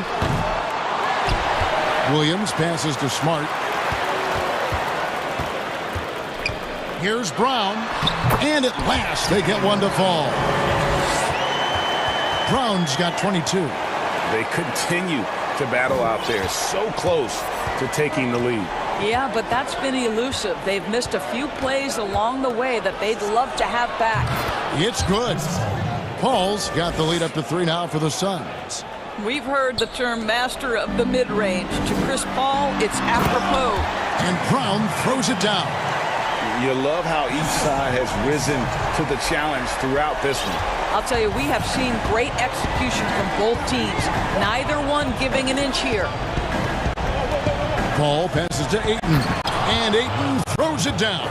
Williams passes to Smart. Here's Brown. And at last they get one to fall. Brown's got 22. They continue to battle out there, so close to taking the lead. Yeah, but that's been elusive. They've missed a few plays along the way that they'd love to have back. It's good. Paul's got the lead up to 3 now for the Suns. We've heard the term master of the mid-range. To Chris Paul, it's apropos. And Brown throws it down. You love how each side has risen to the challenge throughout this one. I'll tell you, we have seen great execution from both teams. Neither one giving an inch here. Paul passes to Ayton, and Ayton throws it down.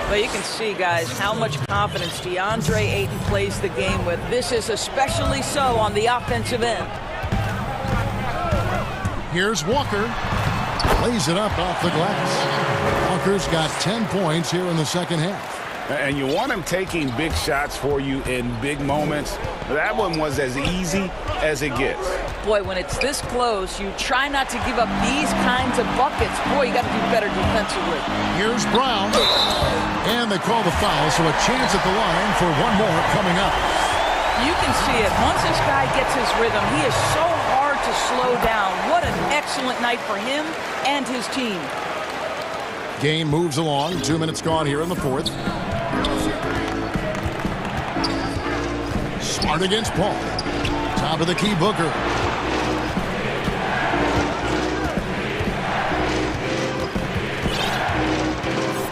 But you can see, guys, how much confidence DeAndre Ayton plays the game with. This is especially so on the offensive end. Here's Walker. Lays it up off the glass. Walker's got 10 points here in the second half. And you want him taking big shots for you in big moments. That one was as easy as it gets. Boy, when it's this close, you try not to give up these kinds of buckets. Boy, you got to do better defensively. Here's Brown. And they call the foul, so a chance at the line for one more coming up. You can see it. Once this guy gets his rhythm, he is so hard to slow down. What an excellent night for him and his team. Game moves along. 2 minutes gone here in the fourth. Smart against Paul. Top of the key, Booker.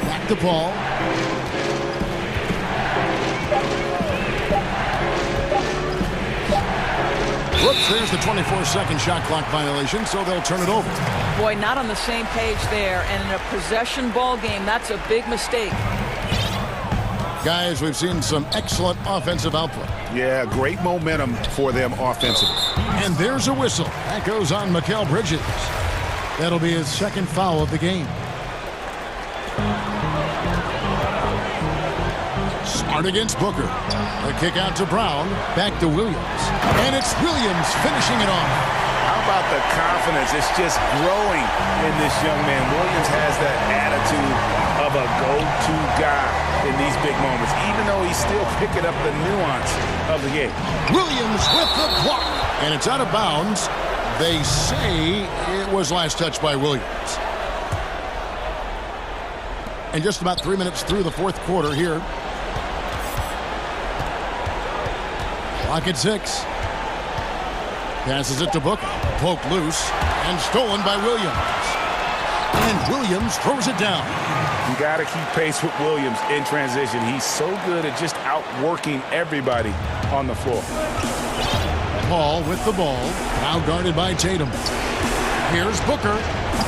Back to Paul. Whoops, there's the 24-second shot clock violation, so they'll turn it over. Boy, not on the same page there, and in a possession ball game, that's a big mistake. Guys, we've seen some excellent offensive output. Yeah, great momentum for them offensively. And there's a whistle. That goes on Mikal Bridges. That'll be his second foul of the game. Smart against Booker. The kick out to Brown. Back to Williams. And it's Williams finishing it off. How about the confidence? It's just growing in this young man. Williams has that attitude of a go-to guy in these big moments, even though he's still picking up the nuance of the game. Williams with the block. And it's out of bounds. They say it was last touched by Williams. And just about 3 minutes through the fourth quarter here. Clock at 6. Passes it to Booker. Poked loose and stolen by Williams. And Williams throws it down. You got to keep pace with Williams in transition. He's so good at just outworking everybody on the floor. Paul with the ball, now guarded by Tatum. Here's Booker.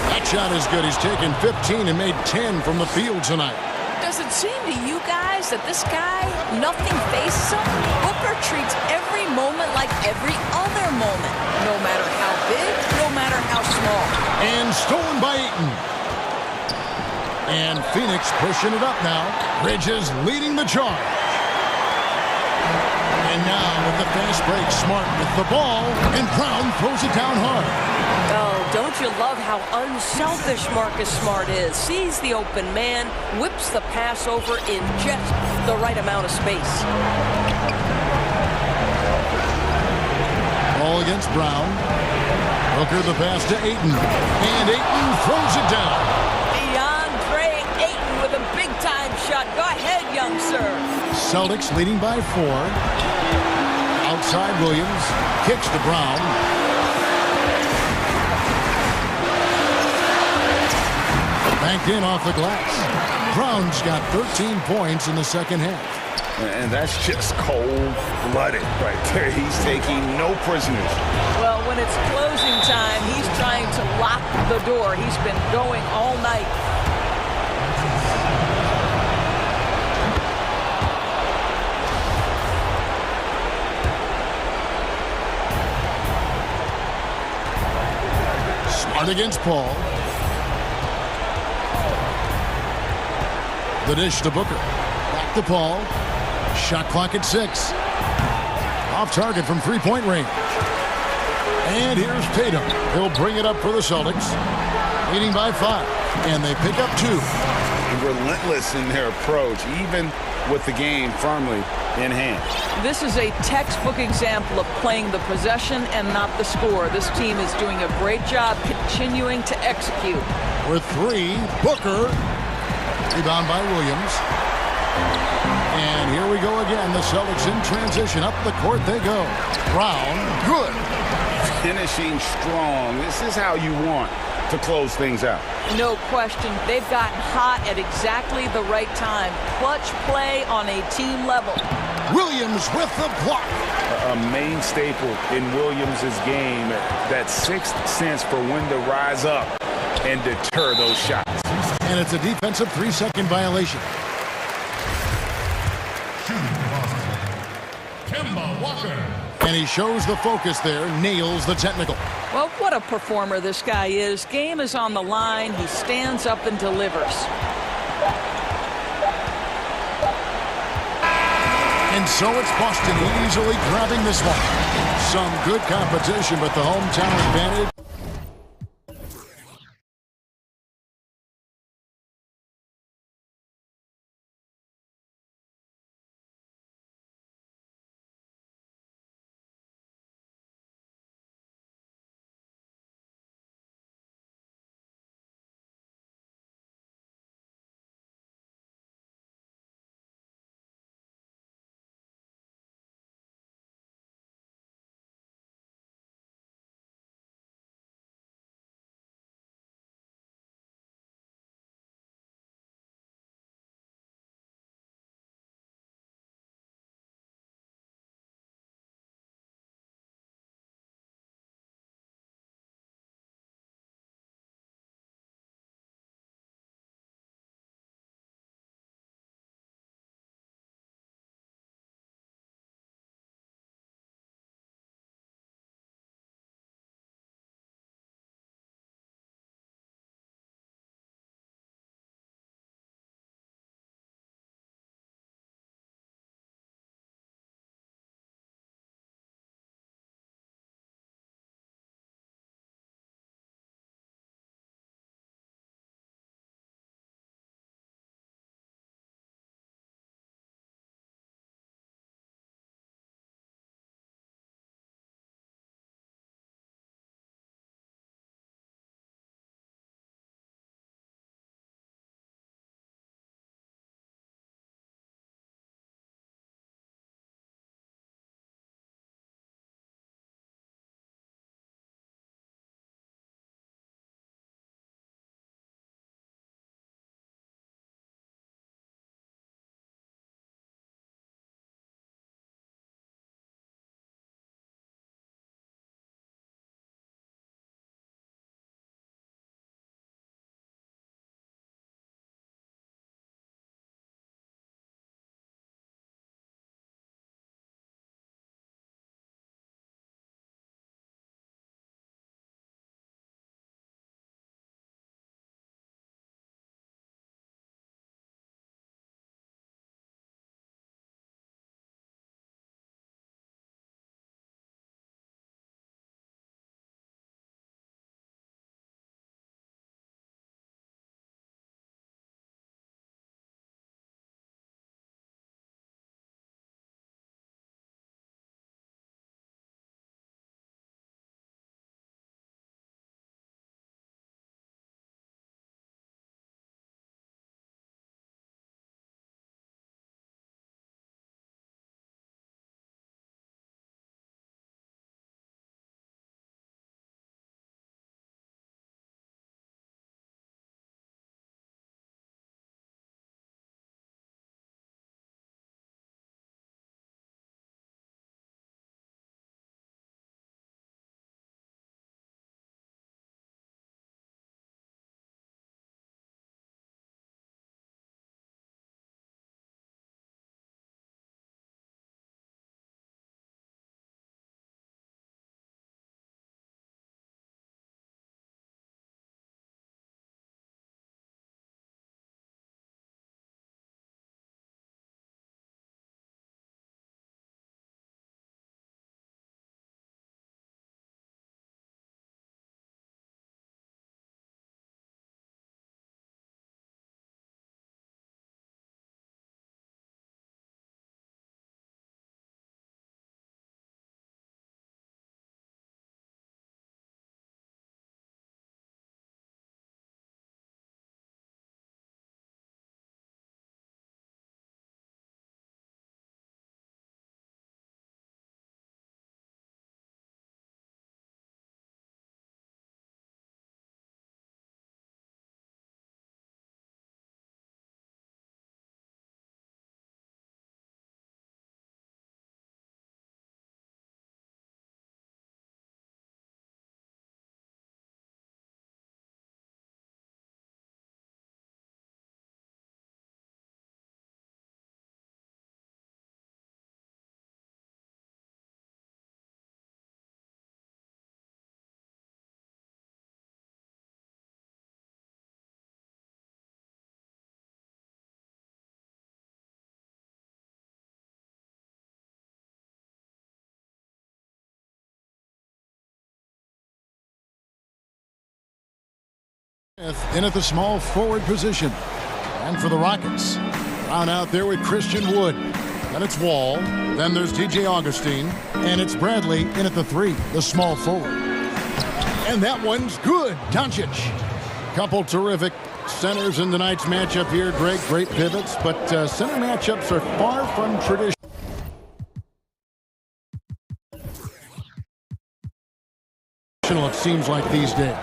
That shot is good. He's taken 15 and made 10 from the field tonight. Does it seem to you guys that this guy, nothing faces him? Booker treats every moment like every other moment, no matter how big, no matter how small. And stolen by Ayton. And Phoenix pushing it up now. Bridges leading the charge. And now with the fast break, Smart with the ball, and Brown throws it down hard. Oh, don't you love how unselfish Marcus Smart is? Sees the open man, whips the pass over in just the right amount of space. Ball against Brown. Booker the pass to Ayton. And Ayton throws it down. DeAndre Ayton with a big-time shot. Go ahead, young sir. Celtics leading by 4. Outside Williams. Kicks to Brown. Banked in off the glass. Brown's got 13 points in the second half. And that's just cold-blooded right there. He's taking no prisoners. Well, when it's closing time, he's trying to lock the door. He's been going all night. Smart against Paul. The dish to Booker. Back to Paul. Shot clock at 6. Off target from three-point range. And here's Tatum. He'll bring it up for the Celtics. Leading by 5. And they pick up 2. Relentless in their approach, even with the game firmly in hand. This is a textbook example of playing the possession and not the score. This team is doing a great job continuing to execute. With 3, Booker. Rebound by Williams. And here we go again. The Celtics in transition. Up the court they go. Brown. Good. Finishing strong. This is how you want to close things out. No question. They've gotten hot at exactly the right time. Clutch play on a team level. Williams with the block. A main staple in Williams' game. That sixth sense for when to rise up and deter those shots. And it's a defensive 3-second violation. And he shows the focus there, nails the technical. Well, what a performer this guy is. Game is on the line. He stands up and delivers. And so it's Boston easily grabbing this one. Some good competition, but the hometown advantage. In at the small forward position. And for the Rockets, down out there with Christian Wood. Then it's Wall. Then there's DJ Augustine. And it's Bradley in at the 3, the small forward. And that one's good. Doncic. Couple terrific centers in tonight's matchup here, Greg. Great pivots, but center matchups are far from traditional. It seems like these days.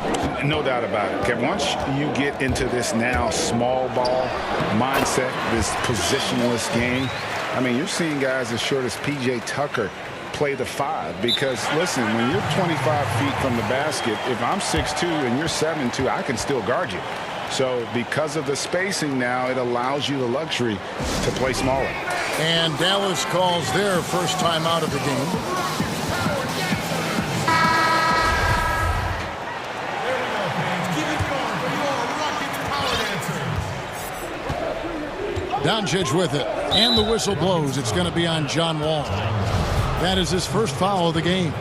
No doubt about it, Kevin. Once you get into this now small ball mindset, this positionless game, I mean, you're seeing guys as short as P.J. Tucker play the 5 because, listen, when you're 25 feet from the basket, if I'm 6'2" and you're 7'2", I can still guard you. So because of the spacing now, it allows you the luxury to play smaller. And Dallas calls their first time out of the game. Doncic with it, and the whistle blows. It's going to be on John Wall. That is his first foul of the game.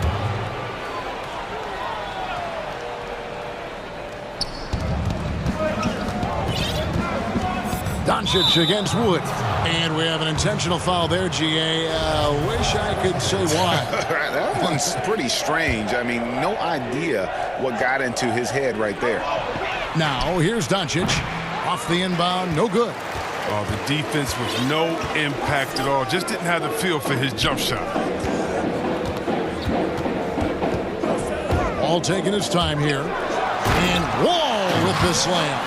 Doncic against Wood. And we have an intentional foul there, GA. Wish I could say why. That one's pretty strange. I mean, no idea what got into his head right there. Now, here's Doncic. Off the inbound, no good. Oh, the defense was no impact at all. Just didn't have the feel for his jump shot. All taking his time here. And Wall with the slam.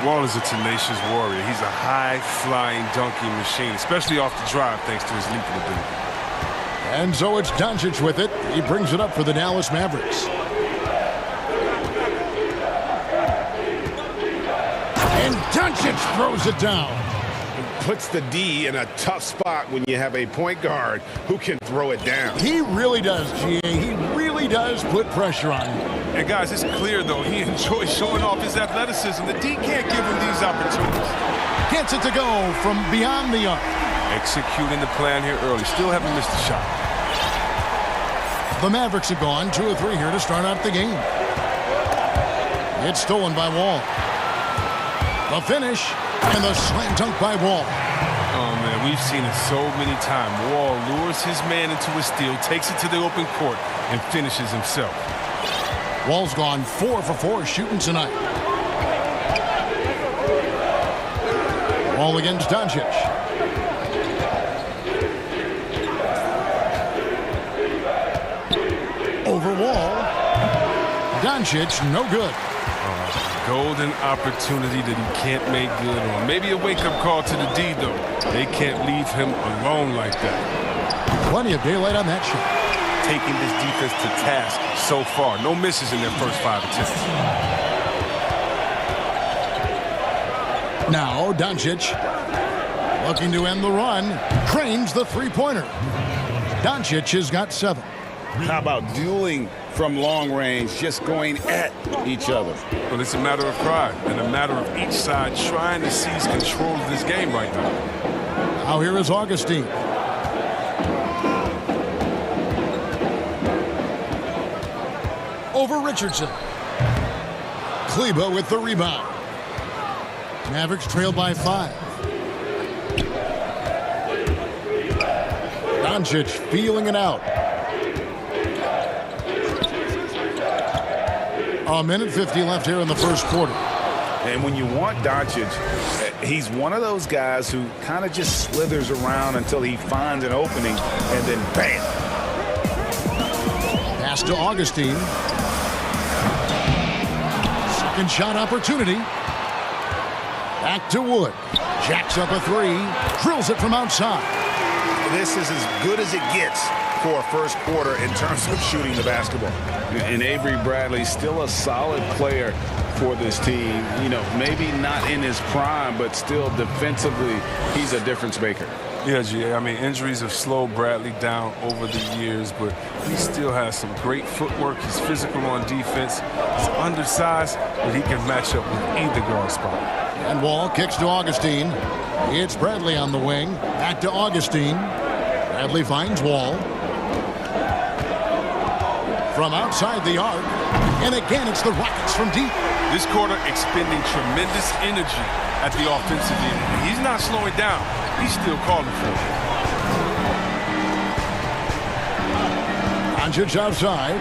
Wall is a tenacious warrior. He's a high-flying dunking machine, especially off the drive thanks to his leaping ability. And so it's Doncic with it. He brings it up for the Dallas Mavericks. And Doncic throws it down. Puts the D in a tough spot when you have a point guard who can throw it down. He really does, GA. He really does put pressure on him. And guys, it's clear, though, he enjoys showing off his athleticism. The D can't give him these opportunities. Gets it to go from beyond the arc. Executing the plan here early. Still haven't missed a shot. The Mavericks have gone 2 of 3 here to start out the game. It's stolen by Wall. The finish, and the slam dunk by Wall. Oh, man, we've seen it so many times. Wall lures his man into a steal, takes it to the open court, and finishes himself. Wall's gone 4 for 4 shooting tonight. Wall against Doncic. Over Wall. Doncic, no good. Golden opportunity that he can't make good on. Maybe a wake-up call to the D, though. They can't leave him alone like that. Plenty of daylight on that shot. Taking this defense to task so far. No misses in their first 5 attempts. Now Doncic looking to end the run. Cranes the three-pointer. Doncic has got 7. How about dueling from long range, just going at each other? Well, it's a matter of pride and a matter of each side trying to seize control of this game right now. Now here is Augustine. Over Richardson. Kleba with the rebound. Mavericks trailed by 5. Doncic feeling it out. A minute 50 left here in the first quarter. And when you want Doncic, he's one of those guys who kind of just slithers around until he finds an opening, and then bam. Pass to Augustine. Second shot opportunity. Back to Wood. Jacks up a 3. Drills it from outside. This is as good as it gets for a first quarter in terms of shooting the basketball. And Avery Bradley, still a solid player for this team. You know, maybe not in his prime, but still defensively, he's a difference maker. Yeah, GA. I mean, injuries have slowed Bradley down over the years, but he still has some great footwork. He's physical on defense. He's undersized, but he can match up with either guard spot. And Wall kicks to Augustine. It's Bradley on the wing. Back to Augustine. Bradley finds Wall. from outside the arc. And again, it's the Rockets from deep. This quarter expending tremendous energy at the offensive end. He's not slowing down. He's still calling for it. Doncic outside.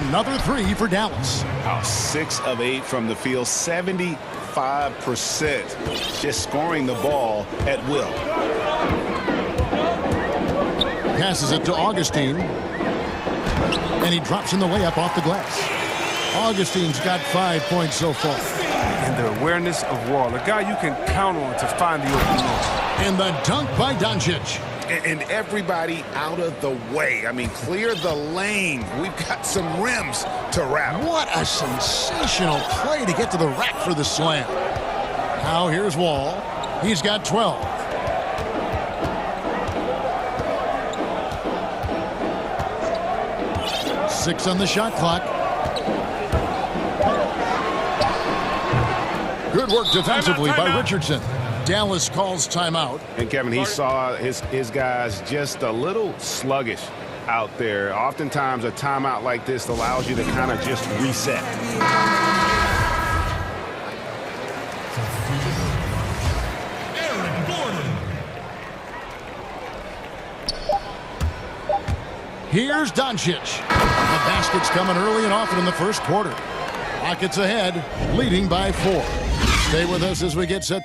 Another three for Dallas. 6 of 8 from the field, 75%. Just scoring the ball at will. Passes it to Augustine. And he drops in the layup off the glass. Augustine's got 5 points so far. And the awareness of Wall, a guy you can count on to find the open man. And the dunk by Doncic. And everybody out of the way. I mean, clear the lane. We've got some rims to wrap. What a sensational play to get to the rack for the slam. Now here's Wall. He's got 12. Six on the shot clock. Good work defensively by Richardson. Dallas calls timeout. And Kevin, he saw his guys just a little sluggish out there. Oftentimes a timeout like this allows you to kind of just reset. Here's Doncic. The basket's coming early and often in the first quarter. Rockets ahead, leading by 4. Stay with us as we get set.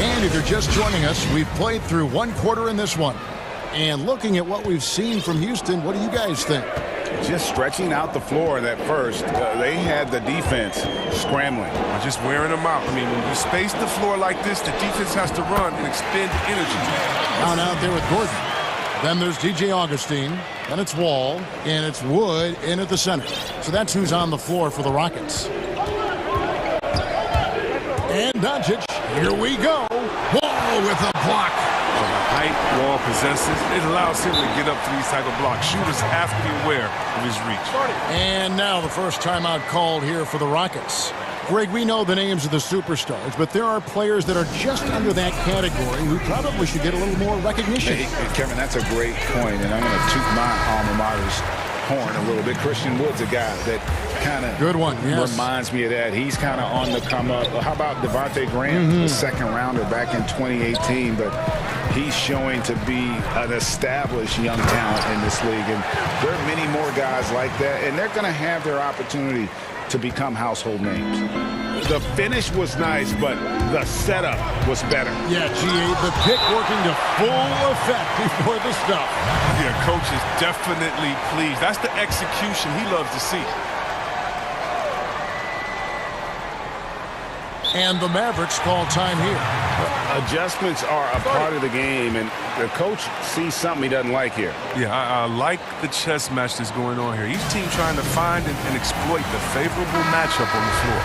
And if you're just joining us, we've played through one quarter in this one. And looking at what we've seen from Houston, what do you guys think? Just stretching out the floor in that first. They had the defense scrambling. Just wearing them out. I mean, when you space the floor like this, the defense has to run and expend energy. Down out there with Gordon. Then there's DJ Augustine. Then it's Wall. And it's Wood in at the center. So that's who's on the floor for the Rockets. And Doncic. Here we go. Wall with a block. The height Wall possesses, it allows him to get up to these type of blocks. Shooters have to be aware of his reach. And now the first timeout called here for the Rockets. Greg, we know the names of the superstars, but there are players that are just under that category who probably should get a little more recognition. Hey, Kevin, that's a great point, and I'm going to toot my alma mater's horn a little bit. Christian Wood's a guy that kind of reminds me of that. He's kind of on the come up. How about Devontae Graham, the second rounder back in 2018, but he's showing to be an established young talent in this league, and there are many more guys like that, and they're going to have their opportunity to become household names. The finish was nice, but the setup was better. Yeah, G.A., the pick working to full effect before the stop. Yeah, coach is definitely pleased. That's the execution he loves to see. And the Mavericks call time here. Adjustments are a part of the game, and the coach sees something he doesn't like here. Yeah, I like the chess match that's going on here. Each team trying to find and exploit the favorable matchup on the floor.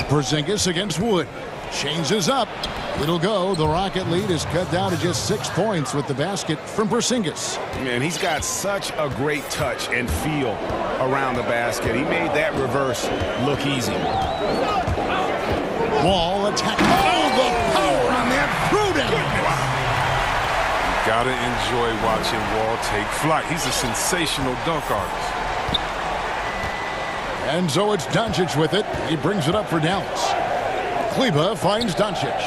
Porzingis against Wood. Changes up. It'll go. The Rocket lead is cut down to just 6 points with the basket from Porzingis. Man, he's got such a great touch and feel around the basket. He made that reverse look easy. Wall attack. Oh, the power on that throwdown. You gotta enjoy watching Wall take flight. He's a sensational dunk artist. And so it's Doncic with it. He brings it up for Dallas. Kleba finds Doncic.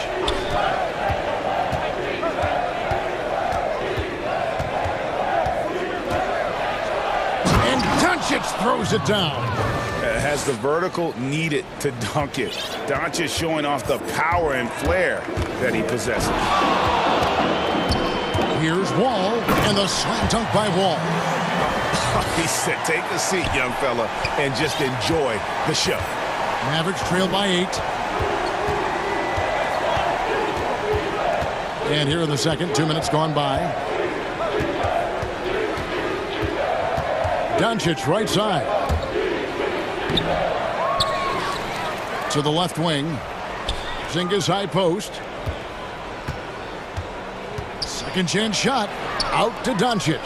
And Doncic throws it down. Has the vertical needed to dunk it. Doncic showing off the power and flair that he possesses. Here's Wall, and the slam dunk by Wall. He said, take a seat, young fella, and just enjoy the show. Mavericks trail by 8. And here in the second, 2 minutes gone by. Doncic right side. To the left wing. Zinga's high post. Second chance shot. Out to Doncic.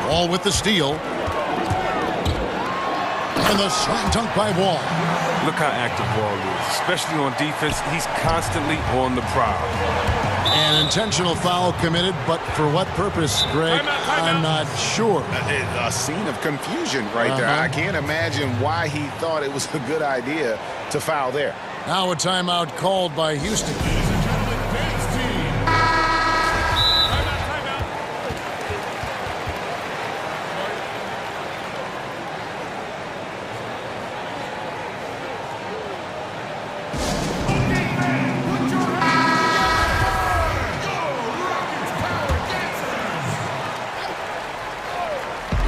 Wall with the steal. And the slam dunk by Wall. Look how active Wall is, especially on defense. He's constantly on the prowl. An intentional foul committed, but for what purpose, Greg? I'm not sure. A scene of confusion right there. I can't imagine why he thought it was a good idea to foul there. Now a timeout called by Houston.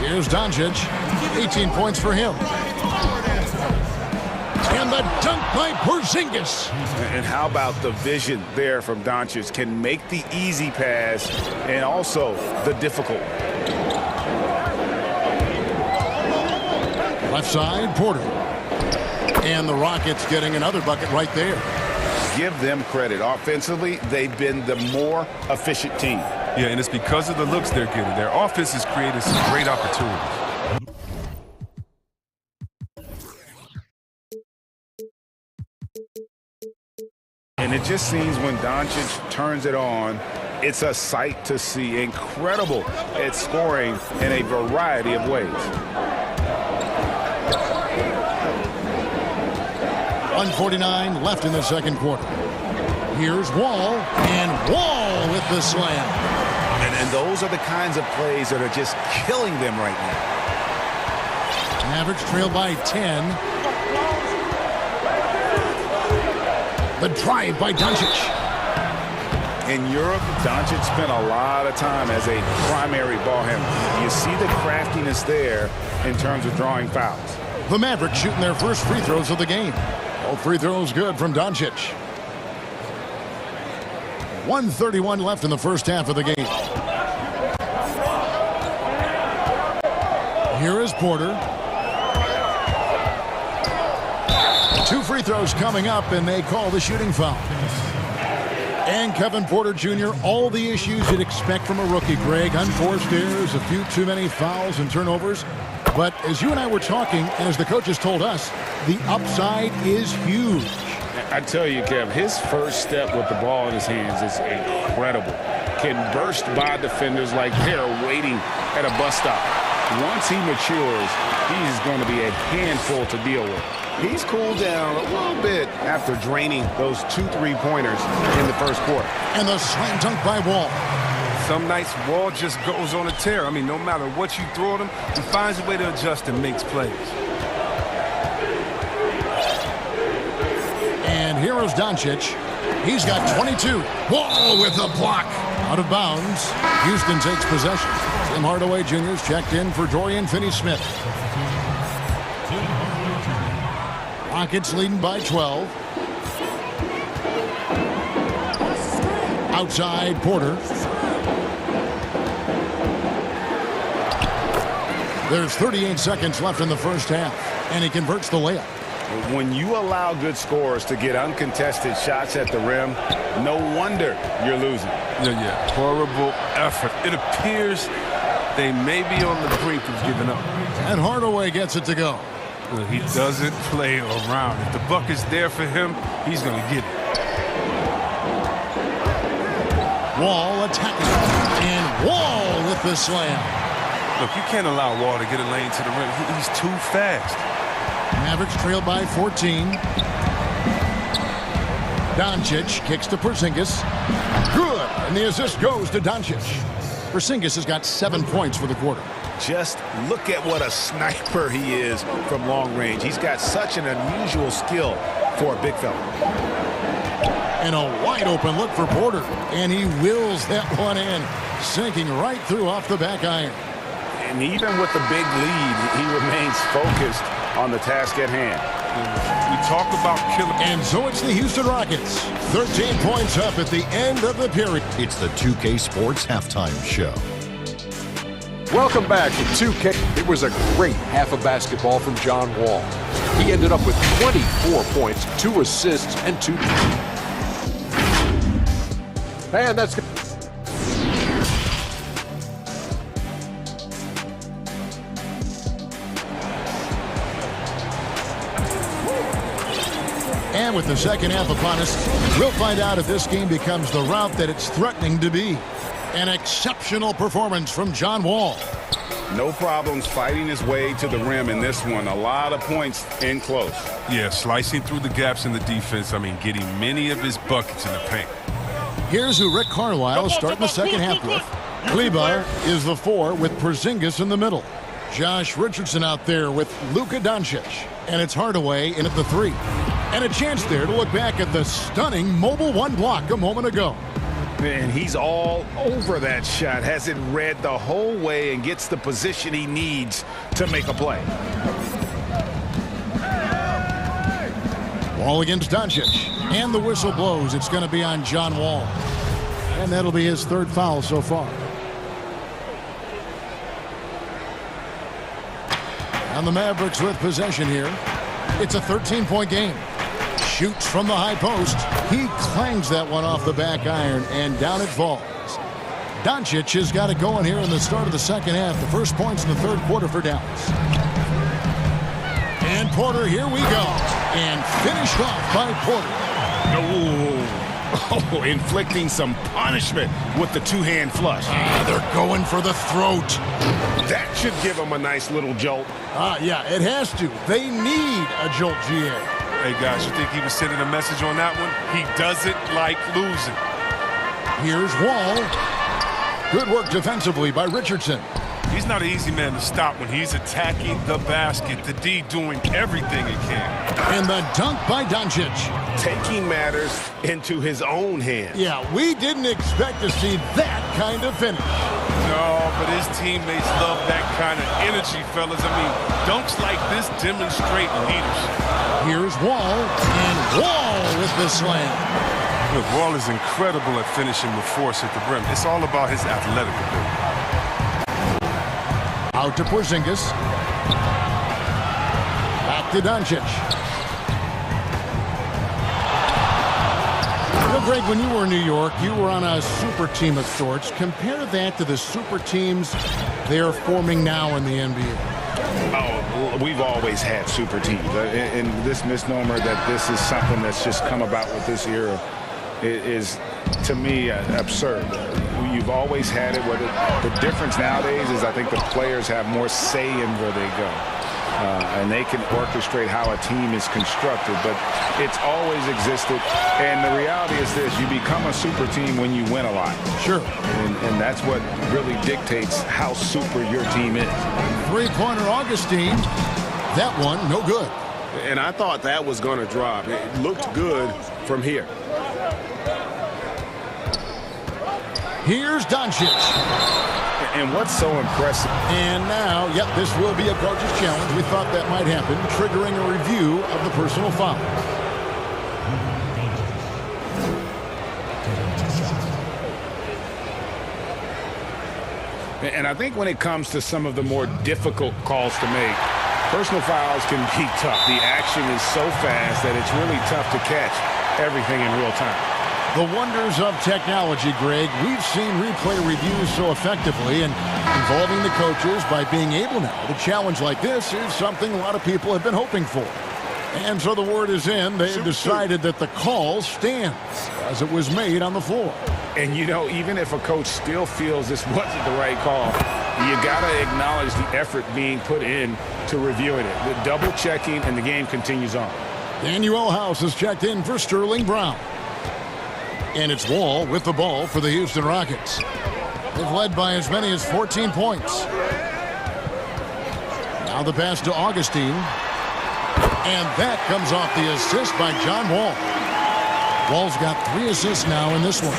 Here's Doncic, 18 points for him. And the dunk by Porzingis. And how about the vision there from Doncic? Can make the easy pass and also the difficult. Left side, Porter. And the Rockets getting another bucket right there. Give them credit. Offensively, they've been the more efficient team. Yeah, and it's because of the looks they're getting. Their offense has created some great opportunities. And it just seems when Doncic turns it on, it's a sight to see. Incredible at scoring in a variety of ways. 1:49 left in the second quarter. Here's Wall, and Wall with the slam. And those are the kinds of plays that are just killing them right now. Mavericks trail by 10. The drive by Doncic. In Europe, Doncic spent a lot of time as a primary ball handler. You see the craftiness there in terms of drawing fouls. The Mavericks shooting their first free throws of the game. All free throws good from Doncic. 1:31 left in the first half of the game. Here is Porter. Two free throws coming up, and they call the shooting foul. And Kevin Porter Jr., all the issues you'd expect from a rookie, Greg. Unforced errors, a few too many fouls and turnovers. But as you and I were talking, and as the coaches told us, the upside is huge. I tell you, Kev, his first step with the ball in his hands is incredible. Can burst by defenders like they're waiting at a bus stop. Once he matures, he's going to be a handful to deal with. He's cooled down a little bit after draining those 2 3-pointers in the first quarter. And the slam dunk by Wall. Some nights Wall just goes on a tear. I mean, no matter what you throw at him, he finds a way to adjust and makes plays. And here is Doncic. He's got 22. Wall with a block. Out of bounds. Houston takes possession. Tim Hardaway Jr.'s checked in for Dorian Finney-Smith. Rockets leading by 12. Outside, Porter. There's 38 seconds left in the first half, and he converts the layup. When you allow good scorers to get uncontested shots at the rim, no wonder you're losing. Yeah. Horrible effort. It appears they may be on the brink of giving up. And Hardaway gets it to go. Well, he doesn't play around. If the buck is there for him, he's going to get it. Wall attacking. And Wall with the slam. Look, you can't allow Wall to get a lane to the rim. He's too fast. Mavericks trail by 14. Doncic kicks to Porzingis. Good. And the assist goes to Doncic. Porzingis has got 7 points for the quarter. Just look at what a sniper he is from long range. He's got such an unusual skill for a big fella. And a wide open look for Porter. And he wills that one in, sinking right through off the back iron. And even with the big lead, he remains focused on the task at hand. We talk about killing. And so it's the Houston Rockets. 13 points up at the end of the period. It's the 2K Sports Halftime Show. Welcome back to 2K. It was a great half of basketball from John Wall. He ended up with 24 points, 2 assists, and 2. And that's good. And with the second half upon us, we'll find out if this game becomes the route that it's threatening to be. An exceptional performance from John Wall. No problems fighting his way to the rim in this one. A lot of points in close. Yeah, slicing through the gaps in the defense. I mean, getting many of his buckets in the paint. Here's who Rick Carlisle starting the second half with. Kleber is the 4 with Porzingis in the middle. Josh Richardson out there with Luka Doncic. And it's Hardaway in at the 3. And a chance there to look back at the stunning mobile 1 block a moment ago. And he's all over that shot, has it read the whole way and gets the position he needs to make a play. Wall against Doncic. And the whistle blows. It's going to be on John Wall. And that'll be his 3rd foul so far. And the Mavericks with possession here. It's a 13-point game. Shoots from the high post. He clangs that one off the back iron, and down it falls. Doncic has got it going here in the start of the second half. The first points in the 3rd quarter for Dallas. And Porter, here we go. And finished off by Porter. Oh, inflicting some punishment with the 2-hand flush. They're going for the throat. That should give them a nice little jolt. Yeah, it has to. They need a jolt, GA. Hey, guys, you think he was sending a message on that one? He doesn't like losing. Here's Wall. Good work defensively by Richardson. He's not an easy man to stop when he's attacking the basket. The D doing everything he can. And the dunk by Doncic. Taking matters into his own hands. Yeah, we didn't expect to see that kind of finish. No, but his teammates love that kind of energy, fellas. I mean, dunks like this demonstrate leadership. Here's Wall, and Wall with the slam. Look, Wall is incredible at finishing with force at the rim. It's all about his athletic ability. Out to Porzingis. Back to Doncic. Greg, when you were in New York, you were on a super team of sorts. Compare that to the super teams they're forming now in the NBA. Oh, we've always had super teams. And this misnomer that this is something that's just come about with this era is, to me, absurd. You've always had it. The difference nowadays is I think the players have more say in where they go. And they can orchestrate how a team is constructed, but it's always existed. And the reality is this: you become a super team when you win a lot. Sure. And that's what really dictates how super your team is. 3-pointer Augustine. That one, no good. And I thought that was going to drop. It looked good from here. Here's Doncic. And what's so impressive? And now, yep, this will be a coach's challenge. We thought that might happen, triggering a review of the personal foul. And I think when it comes to some of the more difficult calls to make, personal fouls can be tough. The action is so fast that it's really tough to catch everything in real time. The wonders of technology, Greg. We've seen replay reviews so effectively, and involving the coaches by being able now to challenge like this is something a lot of people have been hoping for. And so the word is in. They've decided that the call stands as it was made on the floor. And, you know, even if a coach still feels this wasn't the right call, you got to acknowledge the effort being put in to reviewing it. The double checking, and the game continues on. Daniel House has checked in for Sterling Brown. And it's Wall with the ball for the Houston Rockets. They've led by as many as 14 points. Now the pass to Augustine. And that comes off the assist by John Wall. Wall's got 3 assists now in this one.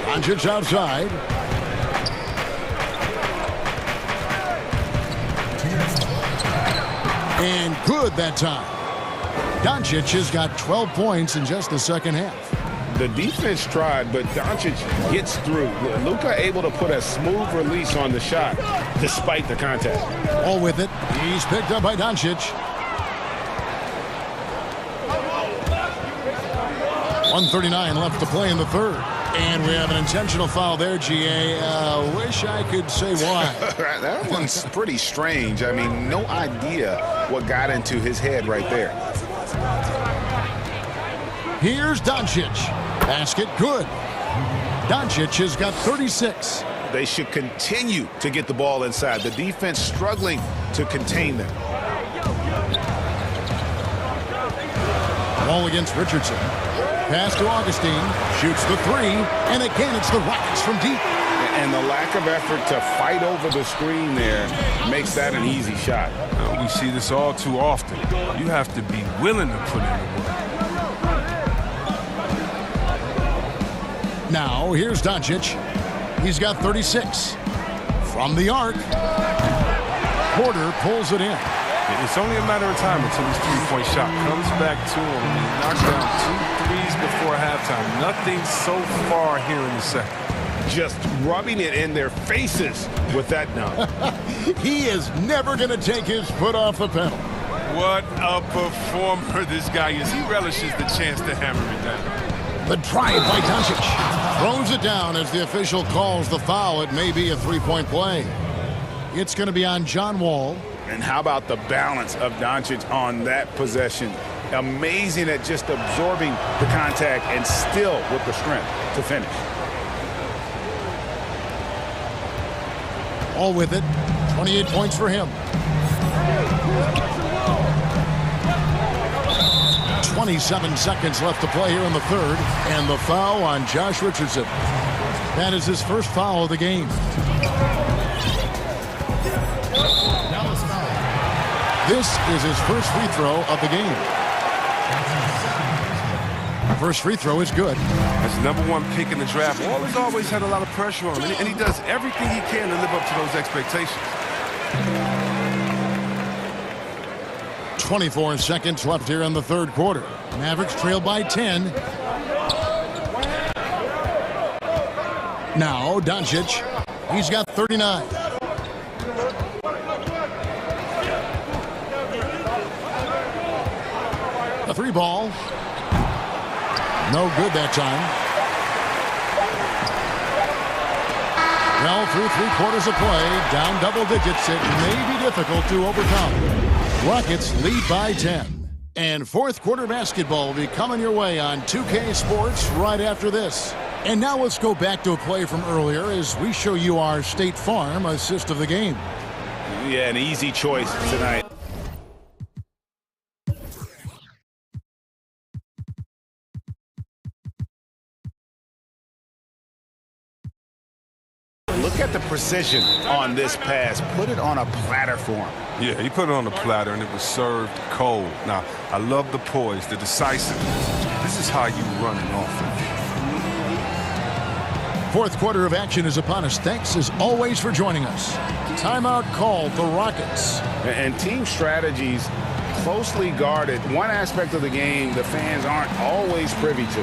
Doncic outside. And good that time. Doncic has got 12 points in just the second half. The defense tried, but Doncic gets through. Luka able to put a smooth release on the shot despite the contact. All with it. He's picked up by Doncic. 1:39 left to play in the third. And we have an intentional foul there, GA. Wish I could say why. That one's pretty strange. I mean, no idea what got into his head right there. Here's Doncic. Basket good. Doncic has got 36. They should continue to get the ball inside. The defense struggling to contain them. Ball against Richardson. Pass to Augustine. Shoots the three. And again, it's the Rockets from deep. And the lack of effort to fight over the screen there makes that an easy shot. We see this all too often. You have to be willing to put in the work. Now, here's Doncic. He's got 36. From the arc. Porter pulls it in. It's only a matter of time until his three-point shot comes back to him. He knocked down 2 threes before halftime. Nothing so far here in the second. Just rubbing it in their faces with that dunk. He is never going to take his foot off the pedal. What a performer this guy is. He relishes the chance to hammer it down. The drive by Doncic. Throws it down as the official calls the foul. It may be a three-point play. It's going to be on John Wall. And how about the balance of Doncic on that possession? Amazing at just absorbing the contact and still with the strength to finish. All with it. 28 points for him. 27 seconds left to play here in the third. And the foul on Josh Richardson. That is his first foul of the game. This is his first free throw of the game. First free throw is good. As the #1 pick in the draft, Wall has always had a lot of pressure on him, and he does everything he can to live up to those expectations. 24 seconds left here in the third quarter. Mavericks trail by 10. Now Doncic. He's got 39. A three ball. No good that time. Well, through 3/4 of play, down double digits, it may be difficult to overcome. Rockets lead by 10. And fourth quarter basketball will be coming your way on 2K Sports right after this. And now let's go back to a play from earlier as we show you our State Farm assist of the game. Yeah, an easy choice tonight. Look at the precision on this pass. Put it on a platter for him. Yeah, he put it on a platter, and it was served cold. Now, I love the poise, the decisiveness. This is how you run an offense. Fourth quarter of action is upon us. Thanks, as always, for joining us. Timeout called the Rockets. And team strategies closely guarded. One aspect of the game the fans aren't always privy to.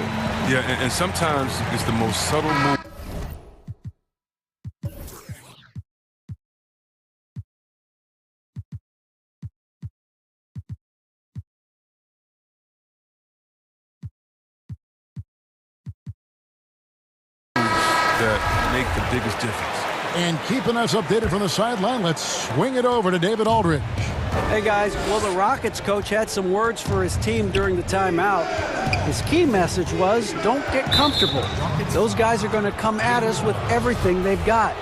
Yeah, and sometimes it's the most subtle move. That make the biggest difference. And keeping us updated from the sideline, let's swing it over to David Aldridge. Hey guys, well, the Rockets coach had some words for his team during the timeout. His key message was, don't get comfortable. Those guys are going to come at us with everything they've got.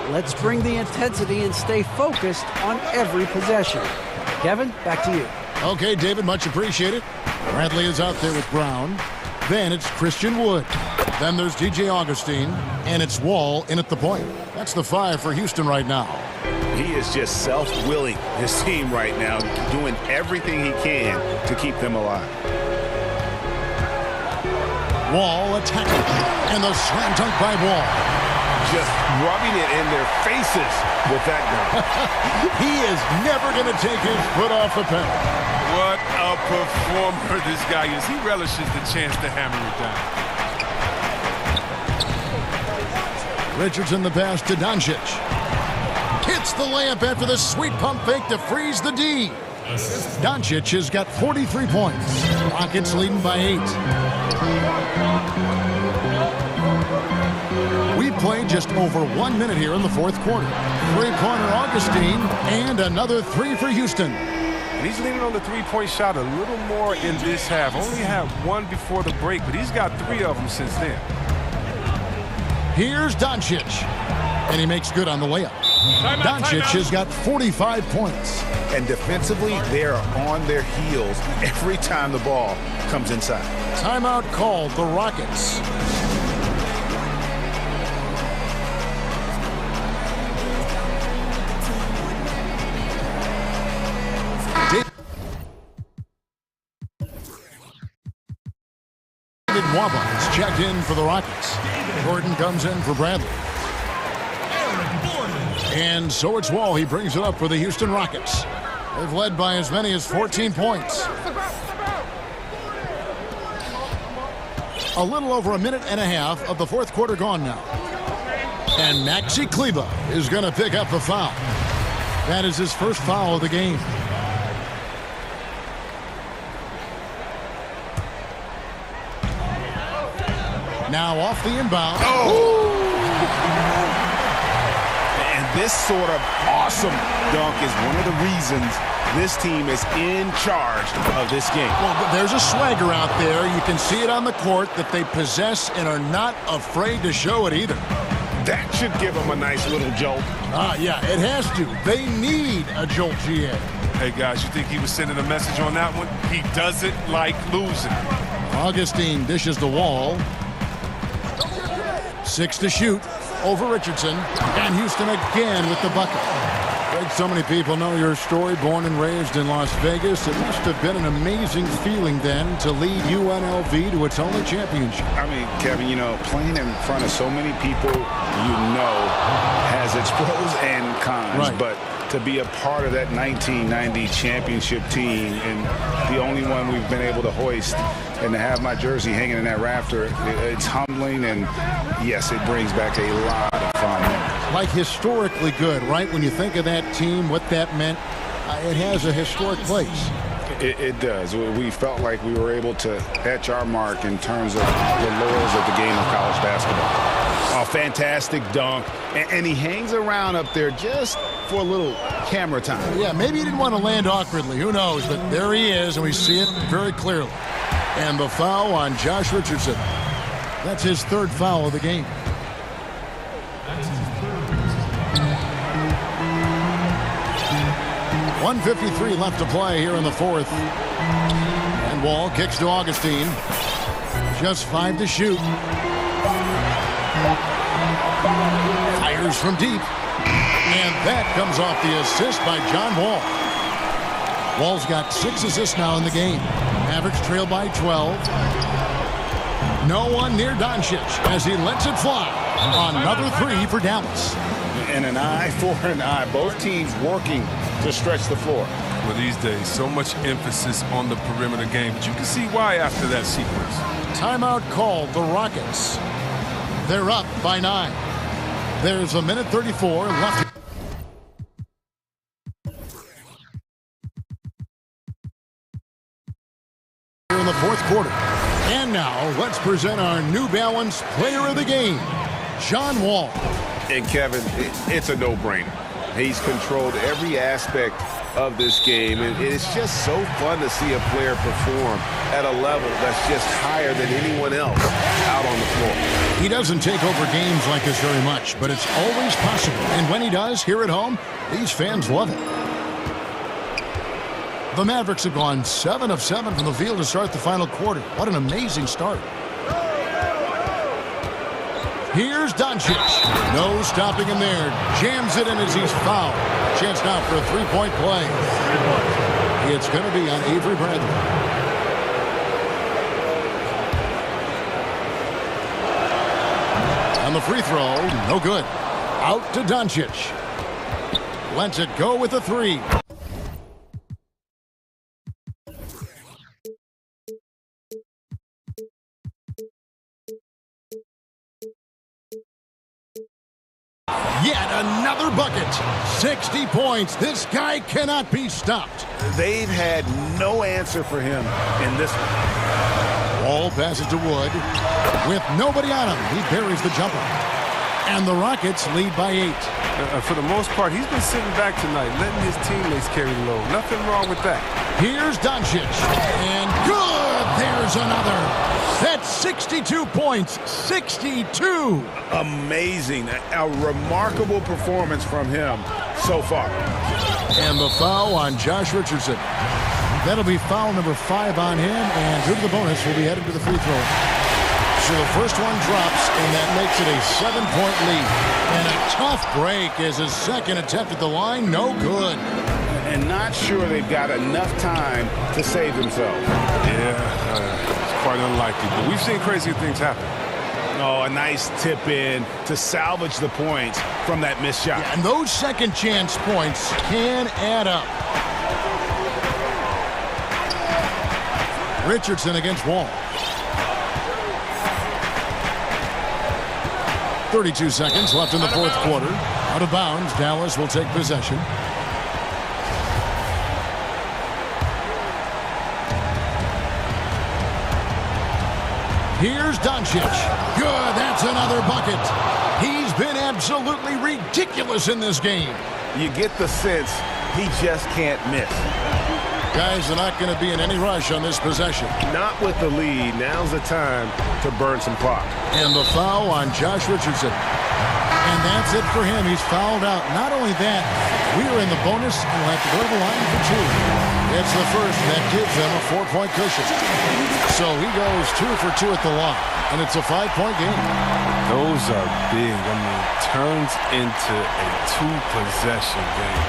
Let's bring the intensity and stay focused on every possession. Kevin, back to you. Okay, David, much appreciated. Bradley is out there with Brown. Then it's Christian Wood. Then there's DJ Augustine, and it's Wall in at the point. That's the 5 for Houston right now. He is just self-willing, his team right now, doing everything he can to keep them alive. Wall attacking, and the slam dunk by Wall. Just rubbing it in their faces with that dunk. He is never going to take his foot off the pedal. What a performer this guy is. He relishes the chance to hammer it down. Richardson the pass to Doncic. Hits the layup after the sweet pump fake to freeze the D. Doncic has got 43 points. Rockets leading by 8. We played just over 1 minute here in the fourth quarter. Three-pointer Augustine, and another three for Houston. And he's leaning on the three-point shot a little more in this half. Only had one before the break, but he's got 3 of them since then. Here's Doncic, and he makes good on the layup. Doncic has got 45 points. And defensively, they're on their heels every time the ball comes inside. Timeout called, the Rockets. Wabba is checked in for the Rockets. Gordon comes in for Bradley. And so it's Wall. He brings it up for the Houston Rockets. They've led by as many as 14 points. A little over a minute and a half of the fourth quarter gone now. And Maxi Kleber is going to pick up the foul. That is his first foul of the game. Now off the inbound. Oh! And this sort of awesome dunk is one of the reasons this team is in charge of this game. Well, there's a swagger out there. You can see it on the court that they possess and are not afraid to show it either. That should give them a nice little jolt. Yeah, it has to. They need a jolt, GA. Hey, guys, you think he was sending a message on that one? He doesn't like losing. Augustine dishes the Wall. 6 to shoot over Richardson, and Houston again with the bucket. Greg, so many people know your story. Born and raised in Las Vegas, it must have been an amazing feeling then to lead UNLV to its only championship. I mean, Kevin, you know, playing in front of so many people, you know, has its pros and cons. Right. But to be a part of that 1990 championship team and the only one we've been able to hoist, and to have my jersey hanging in that rafter, it's humbling, and yes, it brings back a lot of fond memories. Like historically good, right? When you think of that team, what that meant, it has a historic place. It does. We felt like we were able to etch our mark in terms of the laurels of the game of college basketball. A fantastic dunk, and he hangs around up there just for a little camera time. Yeah, maybe he didn't want to land awkwardly. Who knows? But there he is, and we see it very clearly. And the foul on Josh Richardson. That's his third foul of the game. .153 left to play here in the fourth. And Wall kicks to Augustine. Just 5 to shoot. Fires from deep. And that comes off the assist by John Wall. Wall's got 6 assists now in the game. Mavericks trail by 12. No one near Doncic as he lets it fly. Another 3 for Dallas. And an eye for an eye. Both teams working to stretch the floor. Well, these days, so much emphasis on the perimeter game, but you can see why after that sequence. Timeout called, the Rockets. They're up by 9. There's a minute 34 left. In the fourth quarter. And now, let's present our New Balance player of the game, John Wall. And Kevin, it's a no-brainer. He's controlled every aspect of this game, and it's just so fun to see a player perform at a level that's just higher than anyone else out on the floor. He doesn't take over games like this very much, but it's always possible. And when he does, here at home, these fans love it. The Mavericks have gone 7 of 7 from the field to start the final quarter. What an amazing start. Here's Doncic. No stopping him there. Jams it in as he's fouled. Chance now for a three-point play. It's going to be on Avery Bradley. On the free throw, no good. Out to Doncic. Lets it go with a 3. Yet another bucket. 60 points. This guy cannot be stopped. They've had no answer for him in this one. Ball passes to Wood. With nobody on him, he buries the jumper. And the Rockets lead by 8. For the most part, he's been sitting back tonight, letting his teammates carry the load. Nothing wrong with that. Here's Doncic. And good! There's another. That's 62 points. 62. Amazing. A remarkable performance from him so far. And the foul on Josh Richardson. That'll be foul number 5 on him, and due to the bonus, will be headed to the free throw. So the first one drops, and that makes it a 7-point lead. And a tough break as his second attempt at the line, no good. And not sure they've got enough time to save themselves. Yeah, it's quite unlikely, but we've seen crazier things happen. Oh, a nice tip in to salvage the points from that missed shot. Yeah, and those second chance points can add up. Richardson against Wall. 32 seconds left in the fourth quarter. Out of bounds, Dallas will take possession. Here's Doncic. Good, that's another bucket. He's been absolutely ridiculous in this game. You get the sense he just can't miss. Guys are not going to be in any rush on this possession. Not with the lead. Now's the time to burn some clock. And the foul on Josh Richardson. And that's it for him. He's fouled out. Not only that, we are in the bonus and we'll have to go to the line for 2. It's the first that gives them a 4-point cushion. So he goes 2 for 2 at the line. And it's a 5-point game. Those are big. I mean, turns into a 2-possession game.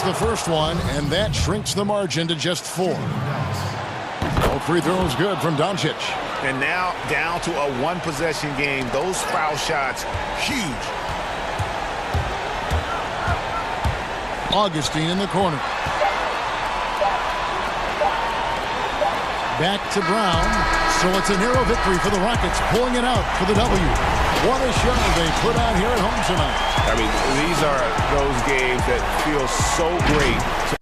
The first one, and that shrinks the margin to just 4. All free throws good from Doncic. And now down to a 1-possession game. Those foul shots, huge. Augustine in the corner. Back to Brown. So it's a narrow victory for the Rockets, pulling it out for the W. What a show they put on here at home tonight. I mean, these are those games that feel so great to